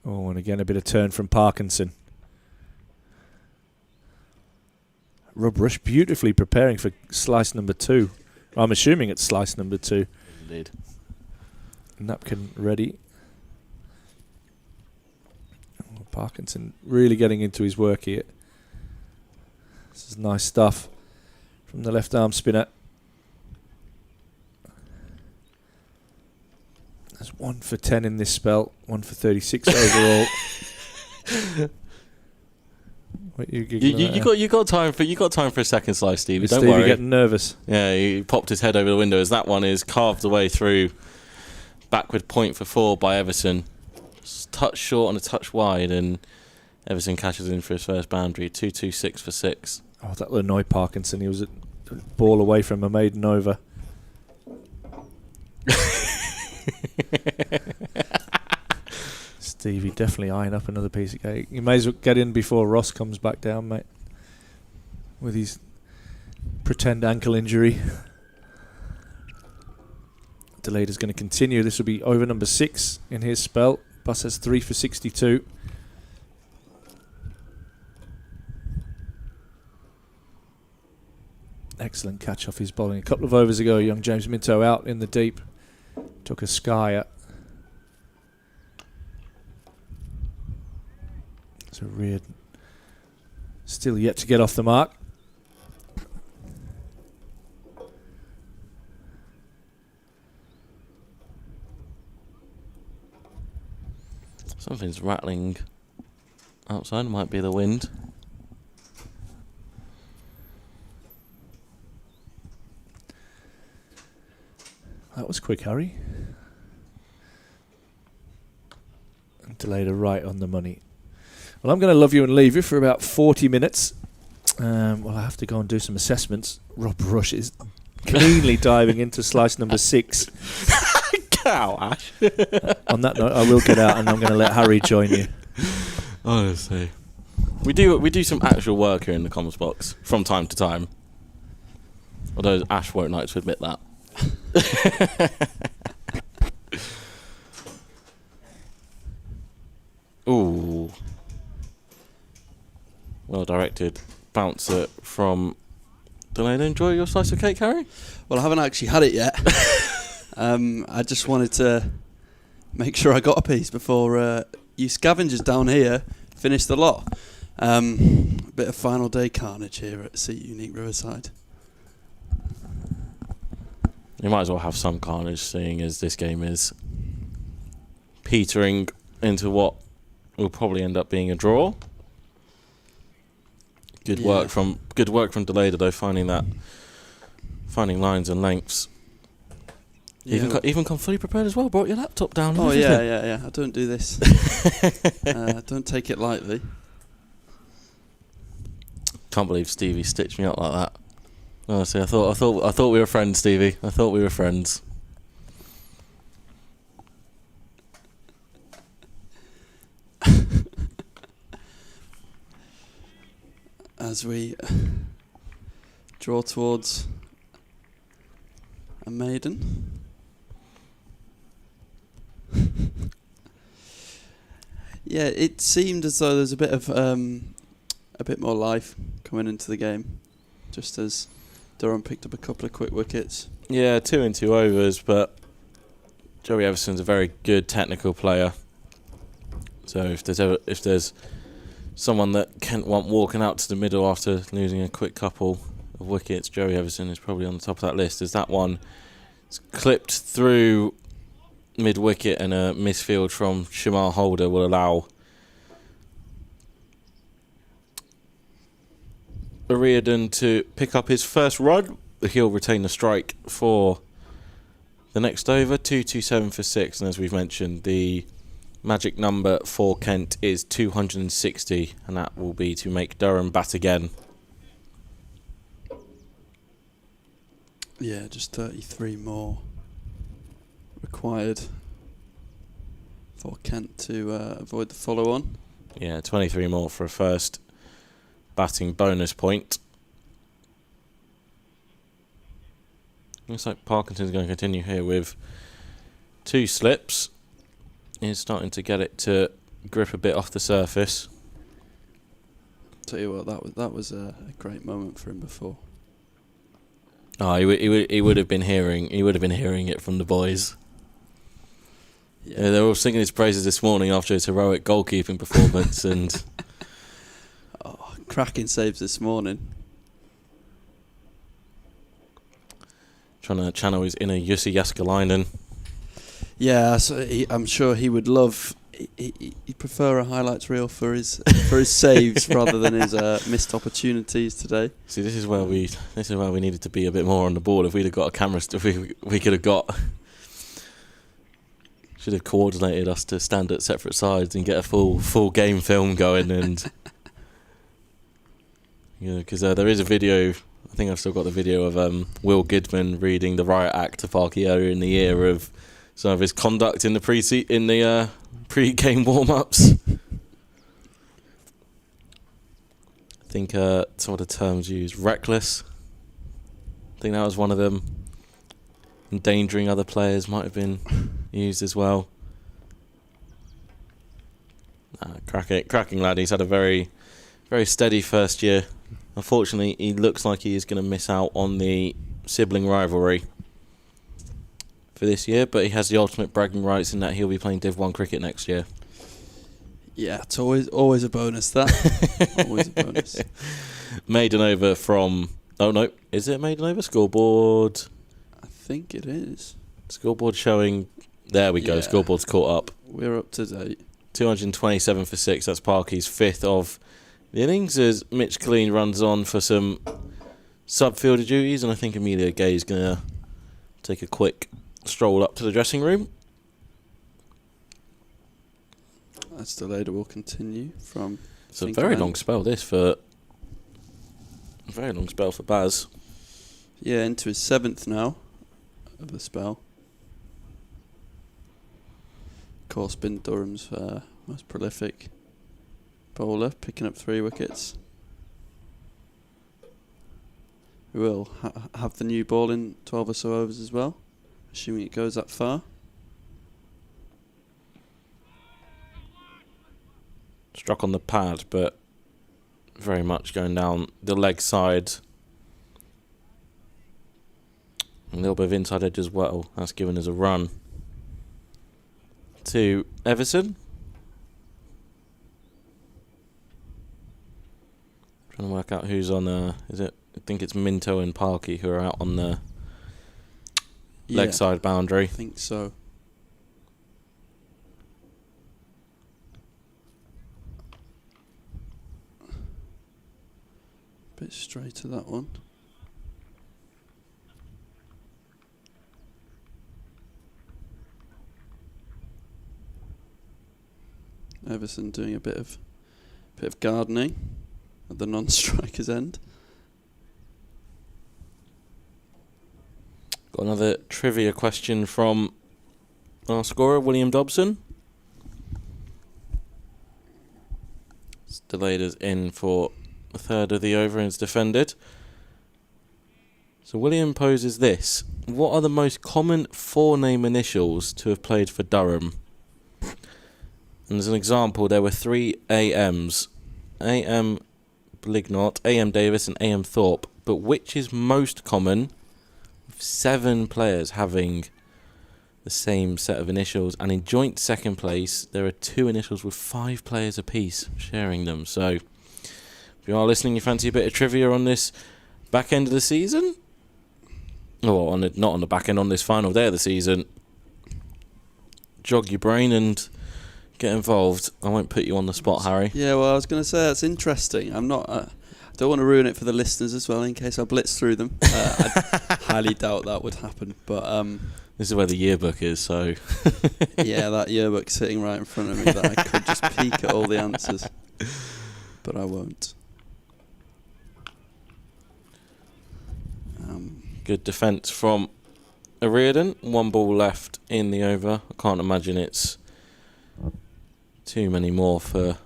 Oh, and again a bit of turn from Parkinson. Rob Rush beautifully preparing for slice number 2. I'm assuming it's slice number 2. Indeed. Napkin ready. Oh, Parkinson really getting into his work here. This is nice stuff from the left arm spinner. 1 for 10 in this spell, 1 for 36 overall. What you giggling at? You got time for a second slice, Stevie. Is Don't Stevie worry. getting nervous? Yeah, he popped his head over the window as that one is carved away through. Backward point for 4 by Everton. Touch short and a touch wide, and Everton catches in for his first boundary. 2-2-6 for 6. Oh, that will annoy Parkinson. He was a ball away from a maiden over. Stevie definitely eyeing up another piece of cake. You may as well get in before Ross comes back down, mate, with his pretend ankle injury. Delayed is going to continue. This will be over number 6 in his spell. Bus has 3 for 62. Excellent catch off his bowling. A couple of overs ago, young James Minto out in the deep. Took a skyer. So Reardon still yet to get off the mark. Something's rattling outside. Might be the wind. That was quick, Harry. And Delayed right on the money. Well, I'm going to love you and leave you for about 40 minutes. Well, I have to go and do some assessments. Rob Rush is keenly diving into slice number 6. Cow, Ash. On that note, I will get out and I'm going to let Harry join you. Honestly, we do some actual work here in the comments box from time to time. Although Ash won't like to admit that. Ooh. Well directed bouncer from. Did I enjoy your slice of cake, Harry? Well, I haven't actually had it yet. I just wanted to make sure I got a piece before you scavengers down here finish the lot. Bit of final day carnage here at Seat Unique Riverside. You might as well have some carnage, seeing as this game is petering into what will probably end up being a draw. Good work from Delayed, though, finding lines and lengths. Yeah. Even come fully prepared as well. Brought your laptop down. Oh yeah. I don't do this. Don't take it lightly. Can't believe Stevie stitched me up like that. Honestly, I thought we were friends, Stevie. I thought we were friends. As we draw towards a maiden. Yeah, it seemed as though there's a bit more life coming into the game, just as Durham picked up a couple of quick wickets. Yeah, 2 in 2 overs, but Joey Everson's a very good technical player. So if there's someone that Kent want walking out to the middle after losing a quick couple of wickets, Joey Everson is probably on the top of that list. As that one is clipped through mid-wicket, and a misfield from Shamal Holder will allow Reardon to pick up his first run. He'll retain the strike for the next over. 2-2-7 for 6, and as we've mentioned, the magic number for Kent is 260, and that will be to make Durham bat again. Yeah, just 33 more required for Kent to avoid the follow-on. Yeah, 23 more for a first batting bonus point. Looks like Parkinson's going to continue here with 2 slips. He's starting to get it to grip a bit off the surface. Tell you what, that was a great moment for him before. Oh, he would have been hearing it from the boys. Yeah, they were all singing his praises this morning after his heroic goalkeeping performance, and cracking saves this morning. Trying to channel his inner Jussi Jääskeläinen. Yeah, so I'm sure he would love. He'd prefer a highlights reel for his saves rather than his missed opportunities today. See, this is where we needed to be a bit more on the ball. If we'd have got a camera, we could have got. Should have coordinated us to stand at separate sides and get a full game film going, and because there is a video. I think I've still got the video of Will Gidman reading the riot act to Parky earlier in the year of some of his conduct in the pre-game warm-ups. I think some of the terms used, reckless. I think that was one of them. Endangering other players might have been used as well. Cracking lad. He's had a very, very steady first year. Unfortunately, he looks like he is going to miss out on the sibling rivalry for this year, but he has the ultimate bragging rights in that he'll be playing Div 1 cricket next year. Yeah, it's always a bonus, that. Always a bonus. Maiden over from... Oh, no. Is it maiden over? Scoreboard... I think it is. Scoreboard showing... There we go. Yeah. Scoreboard's caught up. We're up to date. 227 for 6. That's Parky's 5th of the innings as Mitch Killeen runs on for some sub-fielder duties, and I think Amelia Gay is going to take a quick stroll up to the dressing room. That's delayed. Will continue from... It's a very long spell, A very long spell for Baz. Yeah, into his 7th now of the spell. Of course, been Durham's most prolific bowler, picking up 3 wickets. We will have the new ball in 12 or so overs as well, assuming it goes that far. Struck on the pad, but very much going down the leg side. A little bit of inside edge as well. That's given us a run to Everson. Trying to work out who's on. Is it? I think it's Minto and Parky who are out on the leg side boundary. I think so. Bit straight to that one. Everson doing a bit of gardening at the non-striker's end. Got another trivia question from our scorer, William Dobson. It's delayed us in for a third of the over and it's defended. So William poses this. What are the most common forename initials to have played for Durham? And as an example, there were 3 AMs. AM Blignot, AM Davis and AM Thorpe. But which is most common? 7 players having the same set of initials, and in joint second place there are 2 initials with 5 players apiece sharing them. So if you are listening, you fancy a bit of trivia on this back end of the season, or not on the back end, on this final day of the season, jog your brain and get involved. I won't put you on the spot, Harry. Yeah, well, I was going to say that's interesting. I'm not. I don't want to ruin it for the listeners as well, in case I blitz through them. I highly doubt that would happen. But this is where the yearbook is, so yeah, that yearbook sitting right in front of me that I could just peek at all the answers, but I won't. Good defence from O'Riordan. 1 ball left in the over. I can't imagine it's too many more for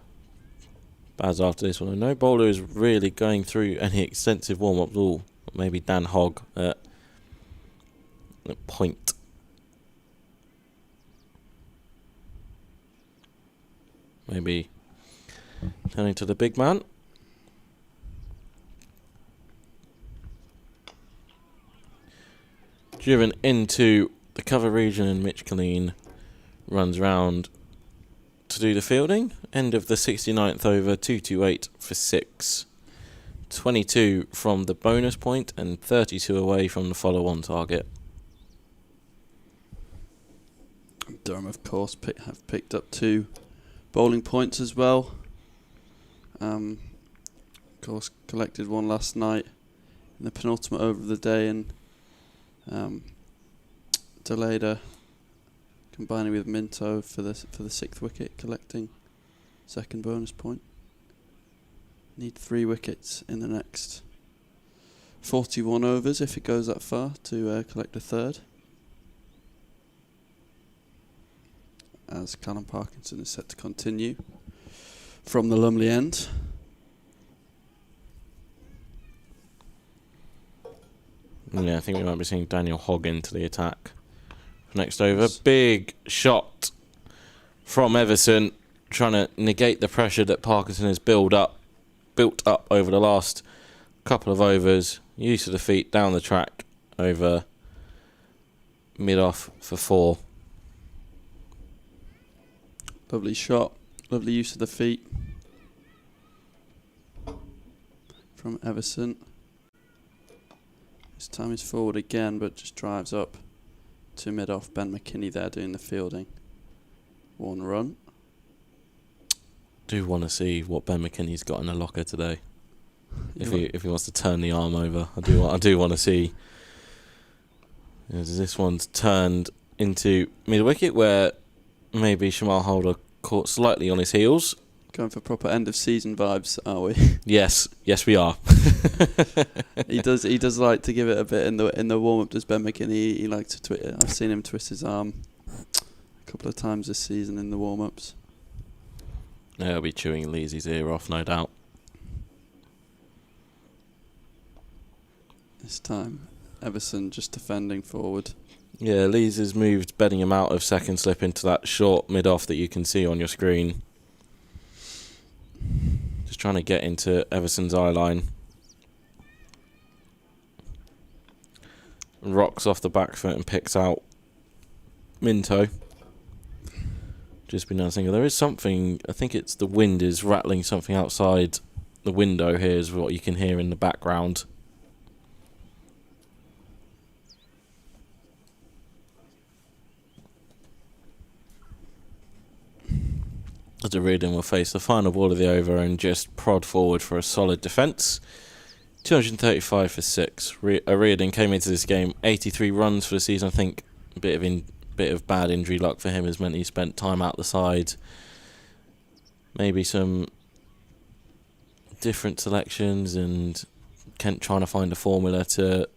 Baz after this one. No bowler is really going through any extensive warm-ups. Ooh, maybe Dan Hogg at point. Maybe turning to the big man. Driven into the cover region, and Mitch Killeen runs round to do the fielding. End of the 69th over, 228 for 6. 22 from the bonus point and 32 away from the follow-on target. Durham, of course, have picked up 2 bowling points as well. Of course, collected one last night in the penultimate over of the day, and Deleda combining with Minto for the 6th wicket, collecting 2nd bonus point. Need 3 wickets in the next 41 overs if it goes that far to collect a 3rd. As Callum Parkinson is set to continue from the Lumley end. Yeah, I think we might be seeing Daniel Hogg into the attack. Next over, big shot from Everson, trying to negate the pressure that Parkinson has built up over the last couple of overs. Use of the feet down the track over mid-off for 4. Lovely shot, lovely use of the feet from Everson. This time he's forward again, but just drives up to mid-off. Ben McKinney there doing the fielding. 1 run. Do want to see what Ben McKinney's got in the locker today. If he wants to turn the arm over, I do want to see. This one's turned into mid wicket, where maybe Shamal Holder caught slightly on his heels. Going for proper end of season vibes, are we? Yes, we are. He does like to give it a bit in the warm up. Does Ben McKinney? He likes to twist. I've seen him twist his arm a couple of times this season in the warm ups. He'll be chewing Leesy's ear off, no doubt. This time, Everson just defending forward. Yeah, Lees has moved Bedingham out of second slip into that short mid-off that you can see on your screen. Just trying to get into Everson's eye line. Rocks off the back foot and picks out Minto. Just been noticing there is something, I think it's the wind is rattling something outside the window here is what you can hear in the background. As Reardon will face the final ball of the over and just prod forward for a solid defence. 235 for 6. Reardon came into this game 83 runs for the season. I think a bit of bad injury luck for him has meant he spent time out the side. Maybe some different selections and Kent trying to find a formula to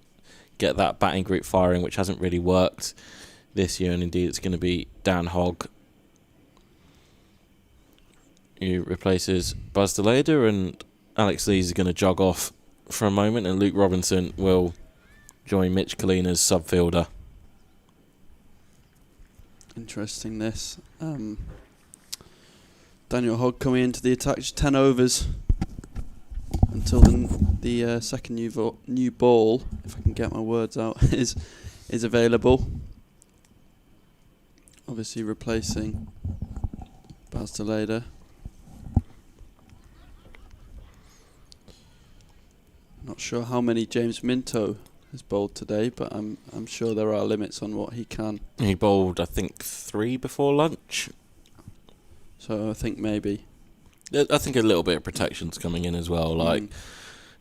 get that batting group firing, which hasn't really worked this year, and indeed it's going to be Dan Hogg who replaces Buzz Deleda, and Alex Lees is going to jog off for a moment, and Luke Robinson will join Mitch Kalina's subfielder. Interesting this. Daniel Hogg coming into the attack, just 10 overs until the second new ball, if I can get my words out, is available. Obviously replacing Baz Deleda. Not sure how many James Minto has bowled today, but I'm sure there are limits on what he can. He bowled, I think, 3 before lunch. So I think maybe. I think a little bit of protection's coming in as well. Like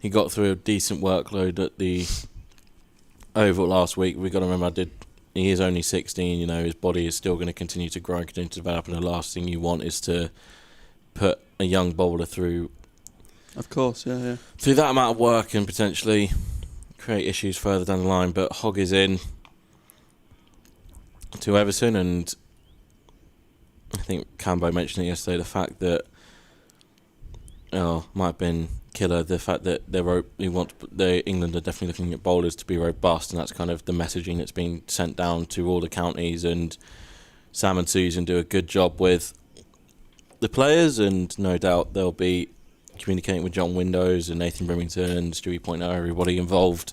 he got through a decent workload at the Oval last week. We've got to remember, he is only 16. You know, his body is still going to continue to grow and continue to develop. And the last thing you want is to put a young bowler through. Of course, yeah. Through that amount of work and potentially create issues further down the line. But Hogg is in to Everson, and I think Cambo mentioned it yesterday, the fact that might have been killer, the fact that England are definitely looking at bowlers to be robust, and that's kind of the messaging that's being sent down to all the counties, and Sam and Susan do a good job with the players, and no doubt they'll be communicating with John Windows and Nathan Brimington and Stewie Pointer, everybody involved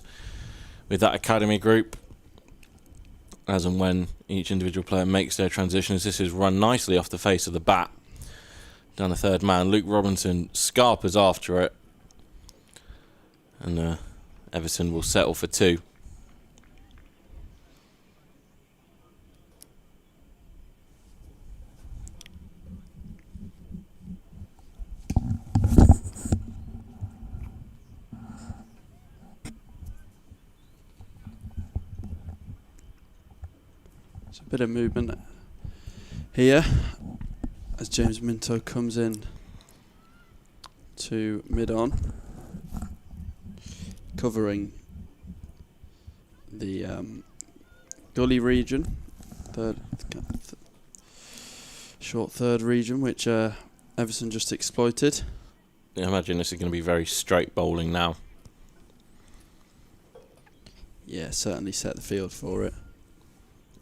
with that academy group, as and when each individual player makes their transitions. This is run nicely off the face of the bat down the third man. Luke Robinson scarpers after it, and Everson will settle for 2. There's a bit of movement here as James Minto comes in to mid-on, covering the gully region, short third region, which Everson just exploited. I imagine this is going to be very straight bowling now. Yeah, certainly set the field for it.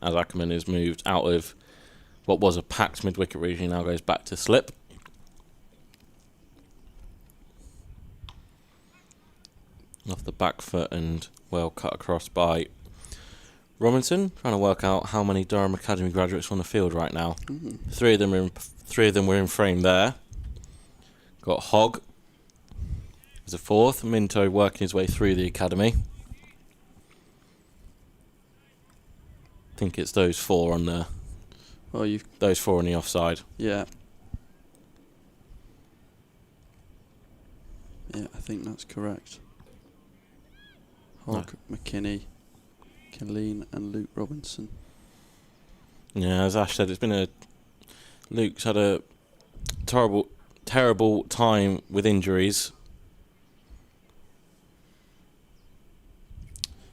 As Ackerman is moved out of what was a packed mid-wicket region, now goes back to slip. Off the back foot and well cut across by Robinson. Trying to work out how many Durham Academy graduates are on the field right now. Three of them were in frame there. Got Hogg as a fourth. Minto working his way through the academy. I think it's those four on the. Well, those four on the offside. Yeah. Yeah, I think that's correct. Hogg, McKinney, Killeen and Luke Robinson. Yeah, as Ash said, Luke's had a terrible time with injuries.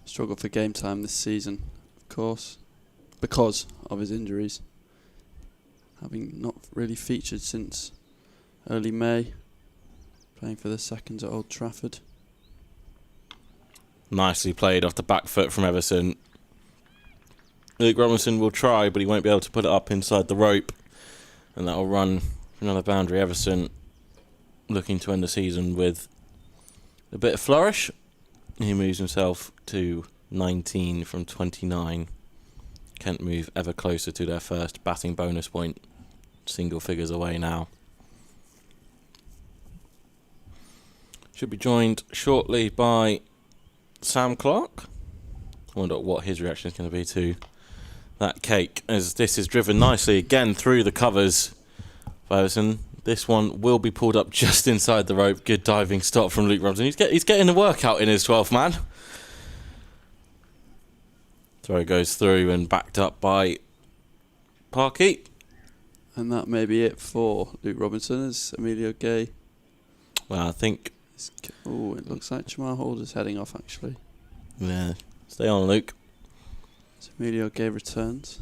Struggled for game time this season, of course, because of his injuries. Having not really featured since early May, playing for the seconds at Old Trafford. Nicely played off the back foot from Everson. Luke Robinson will try, but he won't be able to put it up inside the rope. And that will run for another boundary. Everson looking to end the season with a bit of flourish. He moves himself to 19 from 29. Kent move ever closer to their first batting bonus point. Single figures away now. Should be joined shortly by Sam Clark. I wonder what his reaction is going to be to that cake, as this is driven nicely again through the covers by Everson. This one will be pulled up just inside the rope. Good diving stop from Luke Robinson. He's getting the workout in his 12th man. Throw goes through and backed up by Parkey. And that may be it for Luke Robinson as Emilio Gay. Well, I think. Oh, it looks like Jamal Holder's heading off actually. Yeah, stay on, Luke. So Emilio Gay returns.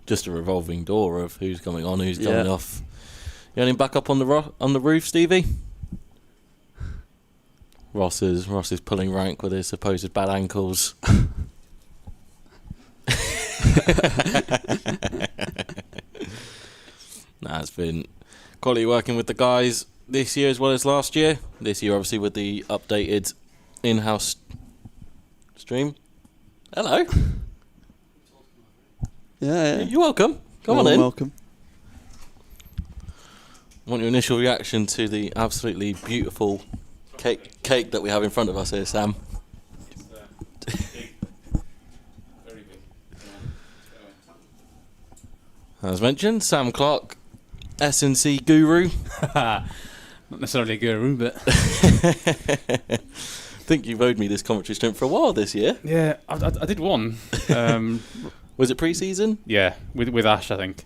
Just a revolving door of who's coming on, who's coming off. You only back up on the roof, Stevie? Ross is pulling rank with his supposed bad ankles. It's been quality working with the guys this year as well as last year. This year, obviously, with the updated in-house stream. Hello. Yeah. You're welcome. Come on in. Welcome. I want your initial reaction to the absolutely beautiful cake that we have in front of us here, Sam. It's big. Very big. As mentioned, Sam Clark, S&C guru. Not necessarily a guru, but I think you've owed me this commentary stint for a while this year. yeah, I did one. Was it pre-season? Yeah, with Ash, I think.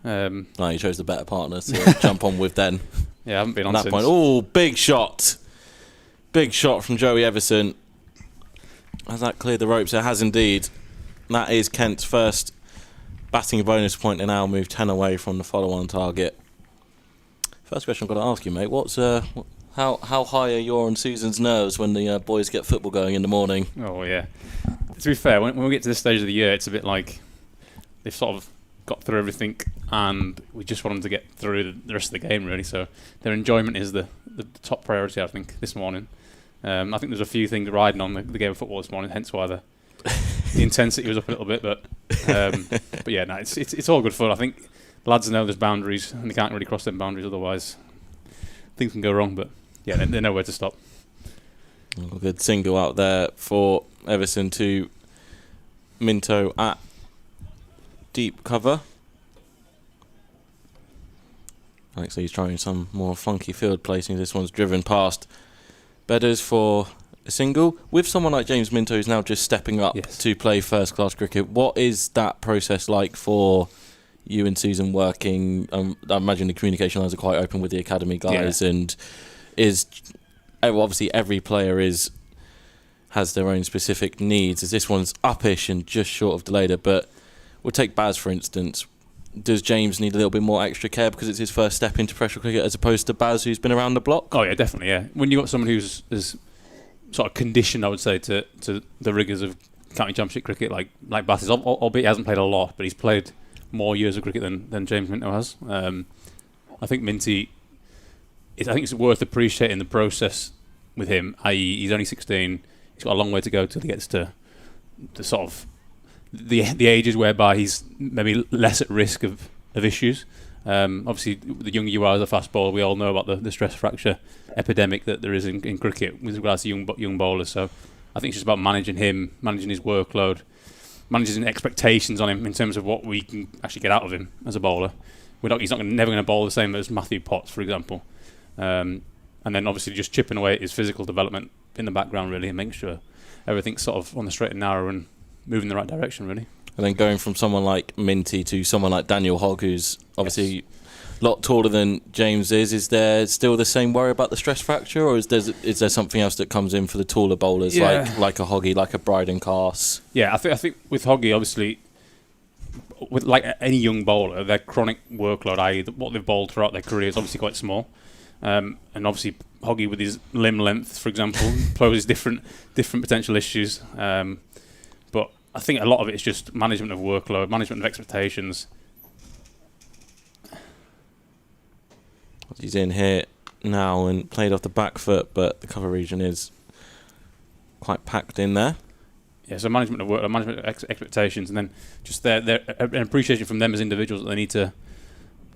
No, you chose the better partner to jump on with then. Yeah, I haven't been At on that since. point, oh, big shot. Big shot from Joey Everson. Has that cleared the ropes? It has indeed. That is Kent's first batting bonus point, and now move 10 away from the follow-on target. First question I've got to ask you, mate. How high are your and Susan's nerves when the boys get football going in the morning? Oh, yeah. To be fair, when we get to this stage of the year, it's a bit like they've sort of got through everything and we just want them to get through the rest of the game, really. So their enjoyment is the top priority, I think, this morning. I think there's a few things riding on the game of football this morning, hence why the intensity was up a little bit. But yeah, no, it's all good fun. I think the lads know there's boundaries and they can't really cross them boundaries, otherwise things can go wrong. But yeah, they know where to stop. A good single out there for Everson to Minto at deep cover. So he's trying some more funky field placing. This one's driven past Bedders for a single. With someone like James Minto who's now just stepping up to play first-class cricket, what is that process like for you and Susan working? I imagine the communication lines are quite open with the academy guys, and obviously every player has their own specific needs. As this one's uppish and just short of delayed, but we'll take Baz for instance. Does James need a little bit more extra care because it's his first step into professional cricket as opposed to Baz, who's been around the block? Oh yeah, definitely. Yeah, when you've got someone who's sort of conditioned, I would say, to the rigours of county championship cricket, like Baz is, albeit he hasn't played a lot, but he's played more years of cricket than James Minto has. I think Minty, I think it's worth appreciating the process with him. I.e., he's only 16. He's got a long way to go till he gets to the sort of the ages whereby he's maybe less at risk of issues. Obviously, the younger you are as a fast bowler, we all know about the stress fracture epidemic that there is in cricket with regards to young bowlers. So I think it's just about managing him, managing his workload, managing expectations on him in terms of what we can actually get out of him as a bowler. He's never going to bowl the same as Matthew Potts, for example. And then obviously just chipping away at his physical development in the background, really, and making sure everything's sort of on the straight and narrow and moving in the right direction, really. And then going from someone like Minty to someone like Daniel Hogg, who's obviously a lot taller than James is there still the same worry about the stress fracture, or is there something else that comes in for the taller bowlers, like a Hoggy, like a Bryden Cass? Yeah, I think with Hoggy, obviously, with like any young bowler, their chronic workload, i.e. what they've bowled throughout their career, is obviously quite small. And obviously Hoggy with his limb length, for example, poses different potential issues. But I think a lot of it is just management of workload, management of expectations. He's in here now and played off the back foot, but the cover region is quite packed in there. Yeah, so management of work, management of expectations, and then just their an appreciation from them as individuals that they need to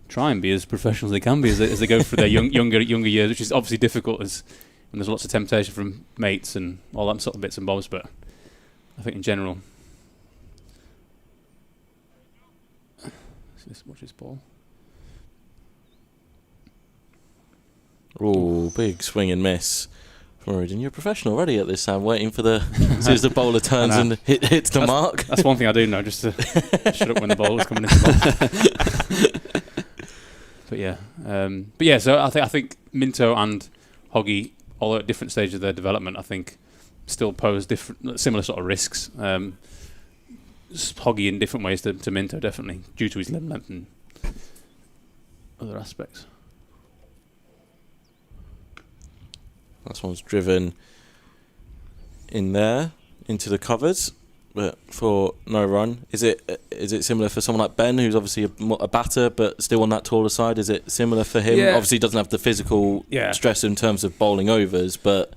try and be as professional as they can be as they go through their younger years, which is obviously difficult when there's lots of temptation from mates and all that sort of bits and bobs. But I think in general, watch this ball. Oh, big swing and miss from Origin. You're a professional already at this time, waiting for as soon as the bowler turns and hits the mark. That's one thing I do know, just to shut up when the bowler's coming into the ball. But yeah, so I think Minto and Hoggy, although at different stages of their development, I think still pose similar sort of risks. Hoggy in different ways to Minto, definitely, due to his limb length and other aspects. This one's driven in there into the covers, but for no run. Is it similar for someone like Ben, who's obviously a batter but still on that taller side? Is it similar for him? Yeah. Obviously, he doesn't have the physical stress in terms of bowling overs, but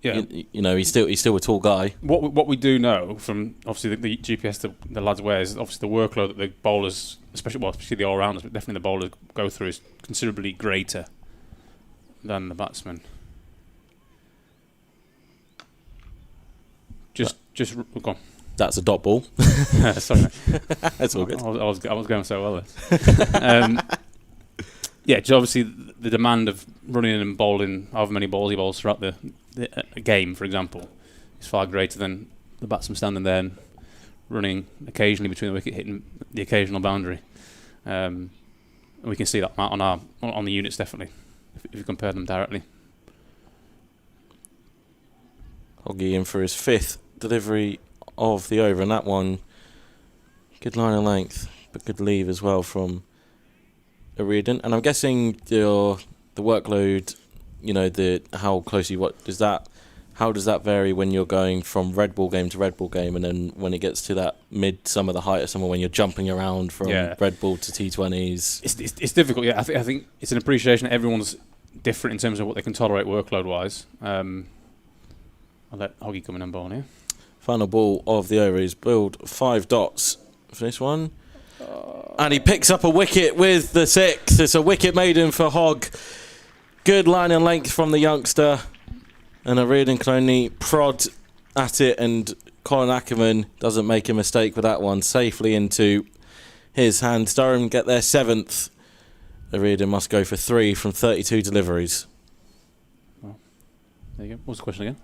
you know, he's still a tall guy. What we do know from obviously the GPS the lads wear is obviously the workload that the bowlers, especially the all rounders, but definitely the bowlers go through, is considerably greater than the batsmen. Just go on. That's a dot ball. Sorry, mate. That's all good. I was going so well there. Yeah, just obviously the demand of running and bowling, however many balls he bowls throughout the game, for example, is far greater than the batsman standing there and running occasionally between the wicket, hitting the occasional boundary. And we can see that on the units definitely, if you compare them directly. Hoggy in for his 5th delivery of the over, and that one, good line of length, but good leave as well from O'Riordan. And I'm guessing the workload, you know, how closely how does that vary when you're going from red ball game to red ball game, and then when it gets to that some of the height of summer when you're jumping around from red ball to T20s? It's difficult. Yeah, I think it's an appreciation that everyone's different in terms of what they can tolerate workload wise. I'll let Hoggy come in and bowl here. Final ball of the over is billed 5 dots for this one. And he picks up a wicket with the 6. It's a wicket maiden for Hogg. Good line and length from the youngster. And O'Riordan can only prod at it, and Colin Ackerman doesn't make a mistake with that one. Safely into his hands. Durham get their 7th. O'Riordan must go for 3 from 32 deliveries. There you go. What's the question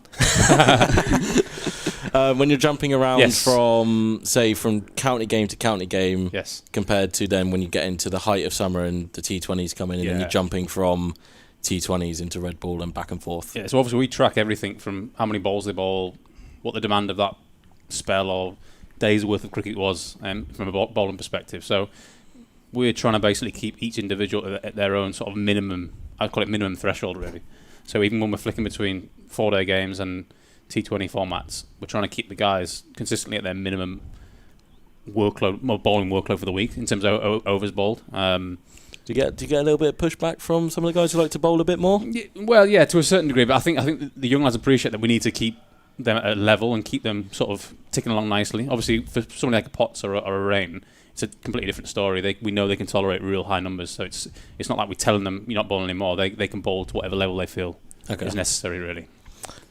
again? When you're jumping around Yes. from county game to county game, Yes. compared to then when you get into the height of summer and the T20s come in, and then Yeah. you're jumping from T20s into red ball and back and forth. Yeah, so obviously we track everything from how many balls they bowl, what the demand of that spell or day's worth of cricket was from a bowling perspective. So we're trying to basically keep each individual at their own sort of minimum, I'd call it minimum threshold really. So even when we're flicking between 4-day games and T20 formats, we're trying to keep the guys consistently at their minimum workload, bowling workload for the week in terms of overs bowled. Do you get a little bit of pushback from some of the guys who like to bowl a bit more? Yeah, to a certain degree, but I think the young lads appreciate that we need to keep them at a level and keep them sort of ticking along nicely. Obviously, for somebody like a Potts or a Rain, it's a completely different story. We know they can tolerate real high numbers, so it's not like we're telling them you're not bowling anymore. They can bowl to whatever level they feel is necessary, really.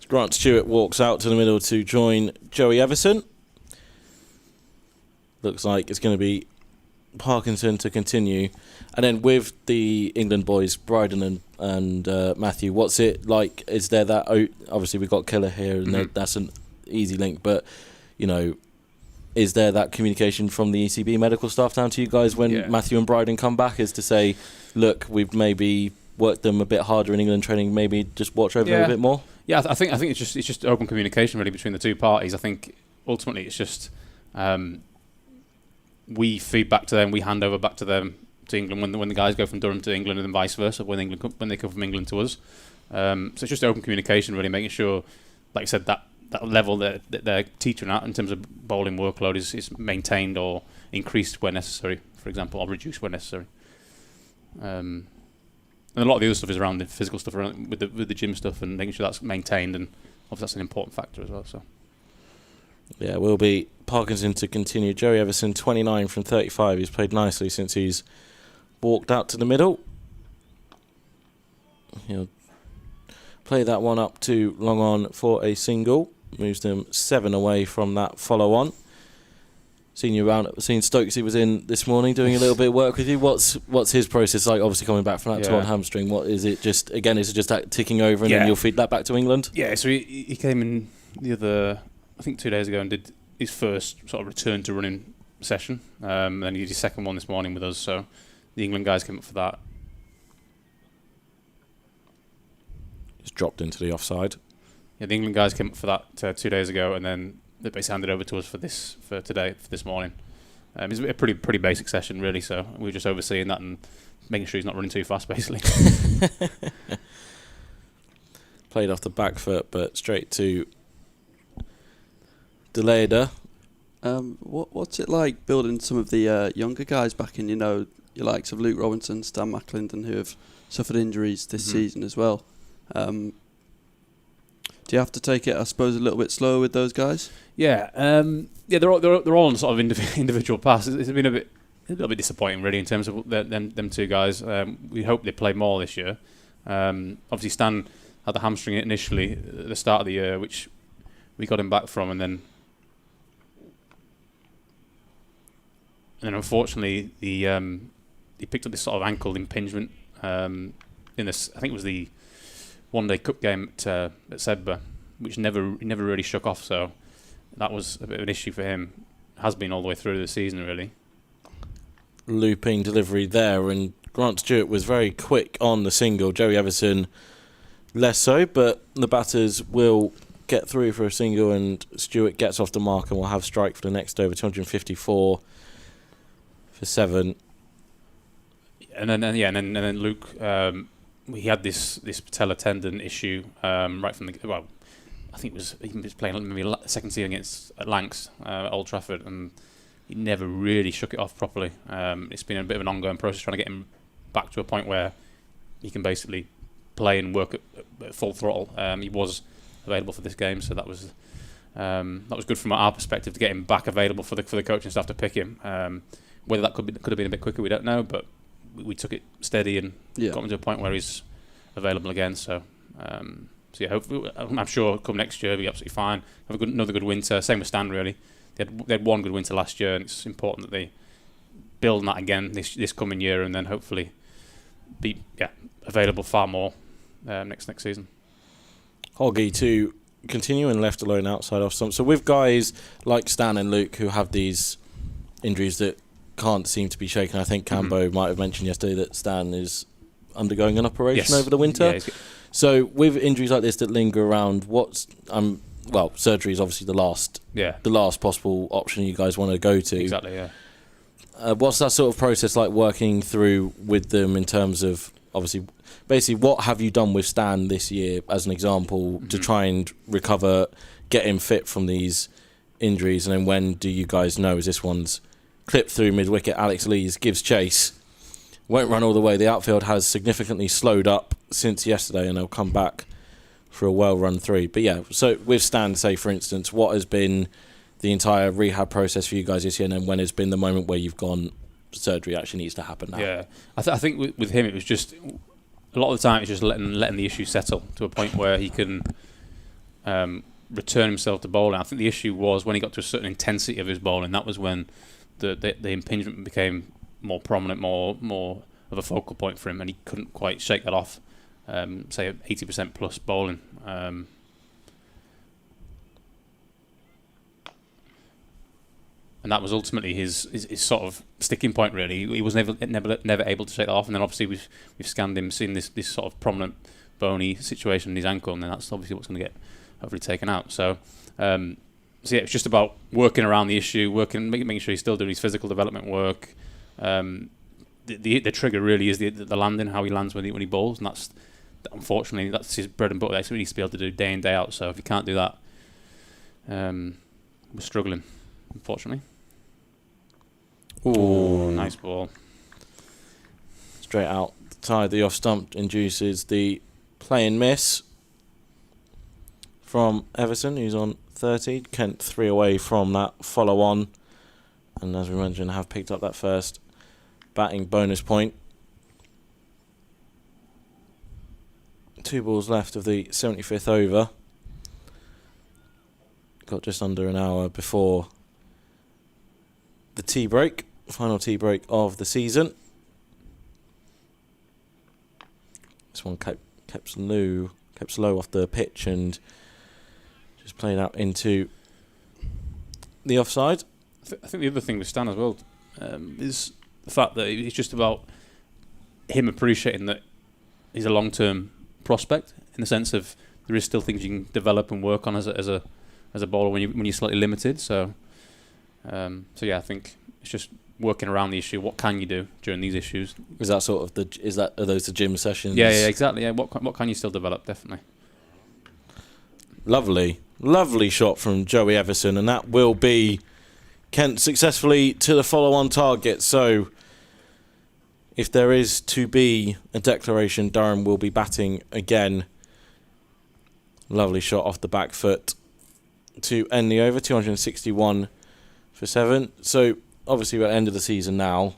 Grant Stewart walks out to the middle to join Joey Everson. Looks like it's going to be Parkinson to continue. And then with the England boys, Bryden and Matthew, what's it like? Is there that... Obviously, we've got Killer here, and that's an easy link, but, is there that communication from the ECB medical staff down to you guys when Matthew and Bryden come back, is to say, look, we've maybe worked them a bit harder in England training, maybe just watch over them a bit more? Yeah, I think it's just open communication really between the two parties. I think ultimately it's just we feed back to them, we hand over back to them to England when the guys go from Durham to England, and then vice versa when they come from England to us. So it's just open communication really, making sure, like I said, that level that they're teaching at in terms of bowling workload is maintained or increased where necessary, for example, or reduced where necessary. And a lot of the other stuff is around the physical stuff, around with the gym stuff, and making sure that's maintained, and obviously that's an important factor as well. So yeah, will be Parkinson to continue. Joey Everson, 29 from 35. He's played nicely since he's walked out to the middle. He'll play that one up to long on for a single. Moves them 7 away from that follow-on. Seen Stokesy was in this morning doing a little bit of work with you. What's his process like? Obviously coming back from that torn hamstring. What is it? Is it just that ticking over and then you'll feed that back to England? Yeah. So he came in the other, I think 2 days ago, and did his first sort of return to running session. Then he did his second one this morning with us. So the England guys came up for that. Just dropped into the offside. Yeah, the England guys came up for that 2 days ago, and then they basically handed over to us for this morning. It's a pretty basic session, really. So we were just overseeing that and making sure he's not running too fast, basically. Played off the back foot, but straight to Deleda. What's it like building some of the younger guys back in? Your likes of Luke Robinson, Stan McClendon, who have suffered injuries this season as well. Do you have to take it, I suppose, a little bit slower with those guys? Yeah, they're all on sort of individual paths. It's been a little bit disappointing, really, in terms of them two guys. We hope they play more this year. Obviously, Stan had the hamstring initially at the start of the year, which we got him back from, and then unfortunately he picked up this sort of ankle impingement in this. I think it was the one-day cup game at Sedbergh, which never really shook off. So that was a bit of an issue for him. Has been all the way through the season, really. Looping delivery there, and Grant Stewart was very quick on the single. Joey Everson less so, but the batters will get through for a single, and Stewart gets off the mark and will have strike for the next over. 254 for 7. And then Luke. He had this patellar tendon issue right from the I think he was playing maybe second season against Lancs at Old Trafford, and he never really shook it off properly. It's been a bit of an ongoing process trying to get him back to a point where he can basically play and work at full throttle. He was available for this game, so that was good from our perspective to get him back available for the coaching staff to pick him. Whether that could have been a bit quicker, we don't know, but we took it steady and got him to a point where he's available again. So hopefully, I'm sure come next year he'll be absolutely fine. Have another good winter. Same with Stan, really. They had one good winter last year, and it's important that they build on that again this coming year, and then hopefully be available far more next season. Hoggy to continue and left alone outside off stump. So with guys like Stan and Luke who have these injuries that can't seem to be shaken, I think Cambo might have mentioned yesterday that Stan is undergoing an operation over the winter. Yeah, so with injuries like this that linger around, what's surgery is obviously the last possible option you guys want to go to. Exactly, yeah. What's that sort of process like working through with them in terms of, obviously, basically what have you done with Stan this year as an example to try and recover, get him fit from these injuries, and then when do you guys know, is this one's clipped through mid-wicket, Alex Lees gives chase, won't run all the way, the outfield has significantly slowed up since yesterday and they'll come back for a well-run 3. But yeah, so with Stan, say for instance, what has been the entire rehab process for you guys this year, and then when has been the moment where you've gone, surgery actually needs to happen now? Yeah, I think with him it was just, a lot of the time it's just letting the issue settle to a point where he can return himself to bowling. I think the issue was when he got to a certain intensity of his bowling, that was when the impingement became more prominent, more of a focal point for him, and he couldn't quite shake that off. Say 80% plus bowling. And that was ultimately his sort of sticking point. Really, he was never able to shake that off. And then obviously we've scanned him, seen this sort of prominent bony situation in his ankle, and then that's obviously what's going to get hopefully taken out. So yeah, it's just about working around the issue, making sure he's still doing his physical development work. The trigger really is the landing, how he lands when he bowls, and that's unfortunately that's his bread and butter. That's what he needs to be able to do day in day out. So if he can't do that, we're struggling, unfortunately. Ooh, nice ball. Straight out. Tied the off stump induces the play and miss from Everson, who's on 30. Kent 3 away from that follow on. And as we mentioned, have picked up that first batting bonus point. 2 balls left of the 75th over. Got just under an hour before the tea break. Final tea break of the season. This one kept low off the pitch and just played out into the offside. I think the other thing with Stan as well is the fact that it's just about him appreciating that he's a long-term prospect, in the sense of there is still things you can develop and work on as a bowler when you're slightly limited. So yeah, I think it's just working around the issue. What can you do during these issues? Is that sort of are those the gym sessions? Yeah, exactly. Yeah, what can you still develop? Definitely. Lovely shot from Joey Everson, and that will be Kent successfully to the follow-on target. So if there is to be a declaration, Durham will be batting again. Lovely shot off the back foot to end the over, 261 for 7. So obviously we're at the end of the season now.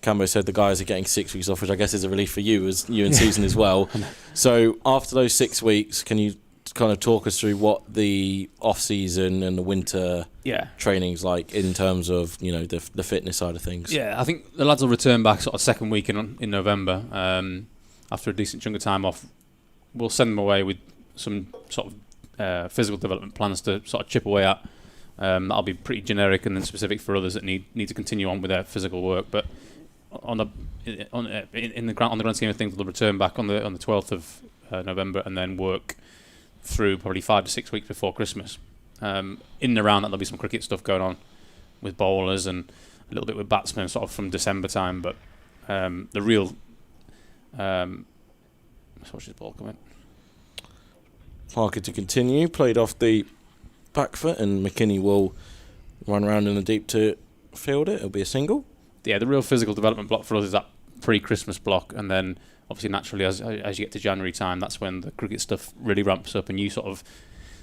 Cambo said the guys are getting 6 weeks off, which I guess is a relief for you and Susan as well. So after those 6 weeks, can you kind of talk us through what the off-season and the winter training's like in terms of, the fitness side of things? Yeah, I think the lads will return back sort of second week in November after a decent chunk of time off. We'll send them away with some sort of physical development plans to sort of chip away at. That'll be pretty generic and then specific for others that need to continue on with their physical work. But on the grand scheme of things, they'll return back on the 12th of November and then work through probably 5 to 6 weeks before Christmas. In and around that, there'll be some cricket stuff going on with bowlers and a little bit with batsmen, sort of from December time. But the real, let's watch this ball come in. Parker to continue, played off the back foot, and McKinney will run around in the deep to field it. It'll be a single. Yeah, the real physical development block for us is that pre-Christmas block, and then obviously naturally as you get to January time, that's when the cricket stuff really ramps up, and you sort of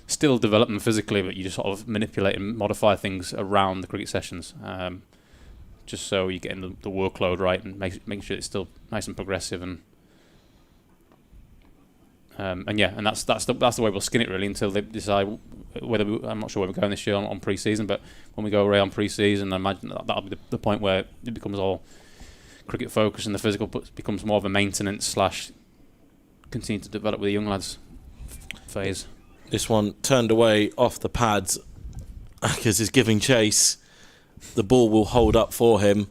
still develop them physically, but you just sort of manipulate and modify things around the cricket sessions, just so you're getting the workload right and making sure it's still nice and progressive and that's the way we'll skin it really until they decide whether I'm not sure where we're going this year on pre-season, but when we go away on pre-season, I imagine that'll be the point where it becomes all cricket focused and the physical becomes more of a maintenance / continue to develop with the young lads phase. This one turned away off the pads because he's giving chase. The ball will hold up for him.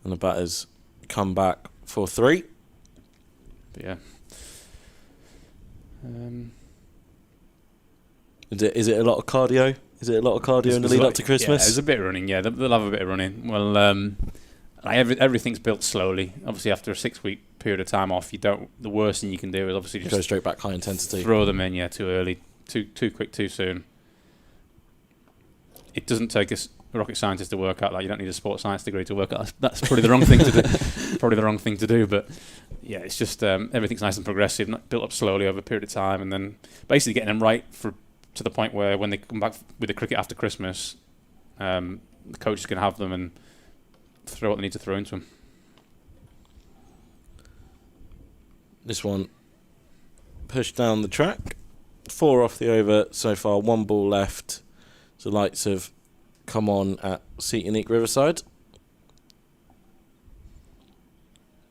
And the batter's come back for 3. But yeah. Is it a lot of cardio? Is it a lot of cardio in the lead up to Christmas? Yeah, there's a bit of running, yeah. They'll have a bit of running. Well, everything's built slowly. Obviously, after a 6-week period of time off, the worst thing you can do is obviously just go straight back high intensity. Throw them in, too early, too quick, too soon. It doesn't take a rocket scientist to work out that. You don't need a sports science degree to work out. That's probably the wrong thing to do. Probably the wrong thing to do. But yeah, it's just everything's nice and progressive, built up slowly over a period of time, and then basically getting them right to the point where when they come back with the cricket after Christmas, the coaches can have them and throw what they need to throw into them. This one pushed down the track. 4 off the over so far. 1 ball left. The lights have come on at Seat Unique Riverside.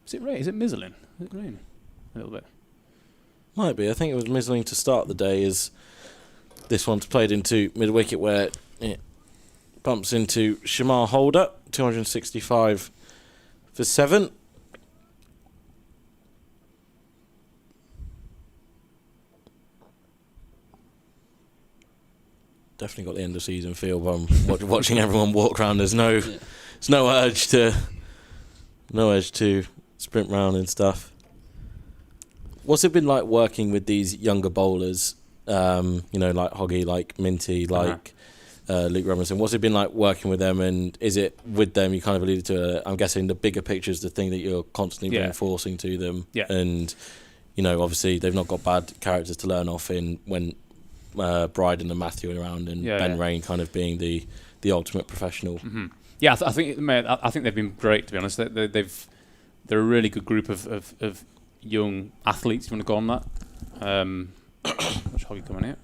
Is it rain? Is it mizzling? Is it raining? A little bit. Might be. I think it was mizzling to start the day as this one's played into mid-wicket where it bumps into Shamar Holder, 265 for 7. Definitely got the end of season feel from watching everyone walk around. There's no urge to sprint round and stuff. What's it been like working with these younger bowlers? Like Hoggy, like Minty, like Luke Robinson. What's it been like working with them? And is it with them? You kind of alluded to it. I'm guessing the bigger picture is the thing that you're constantly reinforcing to them. Yeah. And obviously they've not got bad characters to learn off in when Bryden and Matthew are around, and Ben Rain kind of being the ultimate professional. Mm-hmm. Yeah, I think they've been great, to be honest. They're a really good group of young athletes, if you want to call them that. Watch Hoggy coming here.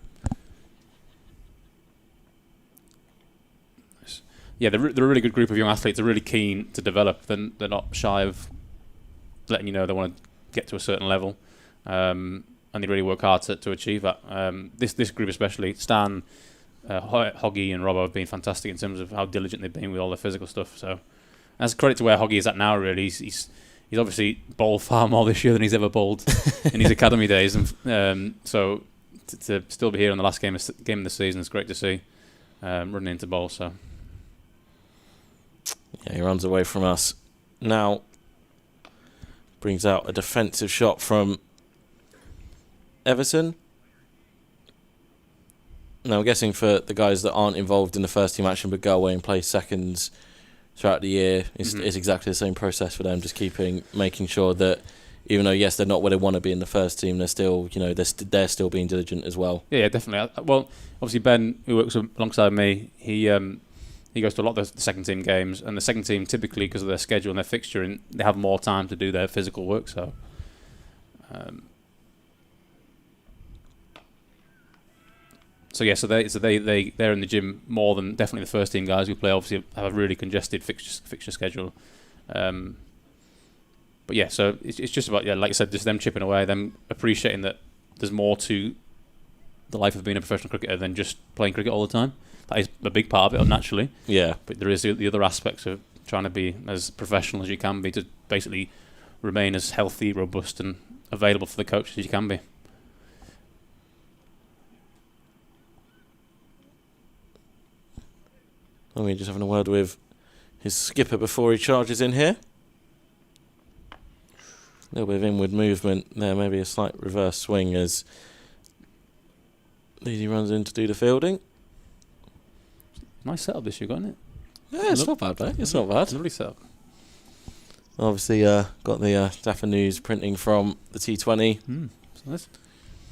Yeah, they're a really good group of young athletes. They're really keen to develop. They're not shy of letting you know they want to get to a certain level. And they really work hard to achieve that. This group especially, Stan, Hoggy and Robbo have been fantastic in terms of how diligent they've been with all the physical stuff. So that's credit to where Hoggy is at now, really. He's obviously bowled far more this year than he's ever bowled in his academy days. And so to still be here on the last game of the season is great to see, running into bowl. So yeah, he runs away from us. Now brings out a defensive shot from Everton. Now I'm guessing for the guys that aren't involved in the first team action but go away and play seconds throughout the year, it's exactly the same process for them, just making sure that even though yes they're not where they want to be in the first team, they're still they're still being diligent as well. Yeah, definitely. Well, obviously Ben, who works alongside me, he goes to a lot of the second team games, and the second team typically, because of their schedule and their fixture, and they have more time to do their physical work. So they're in the gym more than definitely the first team guys who play. Obviously, have a really congested fixture schedule. But yeah, so it's just about like I said, just them chipping away, them appreciating that there's more to the life of being a professional cricketer than just playing cricket all the time. That is a big part of it, naturally. Yeah. But there is the other aspects of trying to be as professional as you can be to basically remain as healthy, robust, and available for the coaches as you can be. We're just having a word with his skipper before he charges in here. A little bit of inward movement there, maybe a slight reverse swing as Leedy runs in to do the fielding. Nice setup this year, got it? Yeah, it's not bad, mate. It's not bad. Lovely setup. Obviously, got the Japanese printing from the T20. Nice.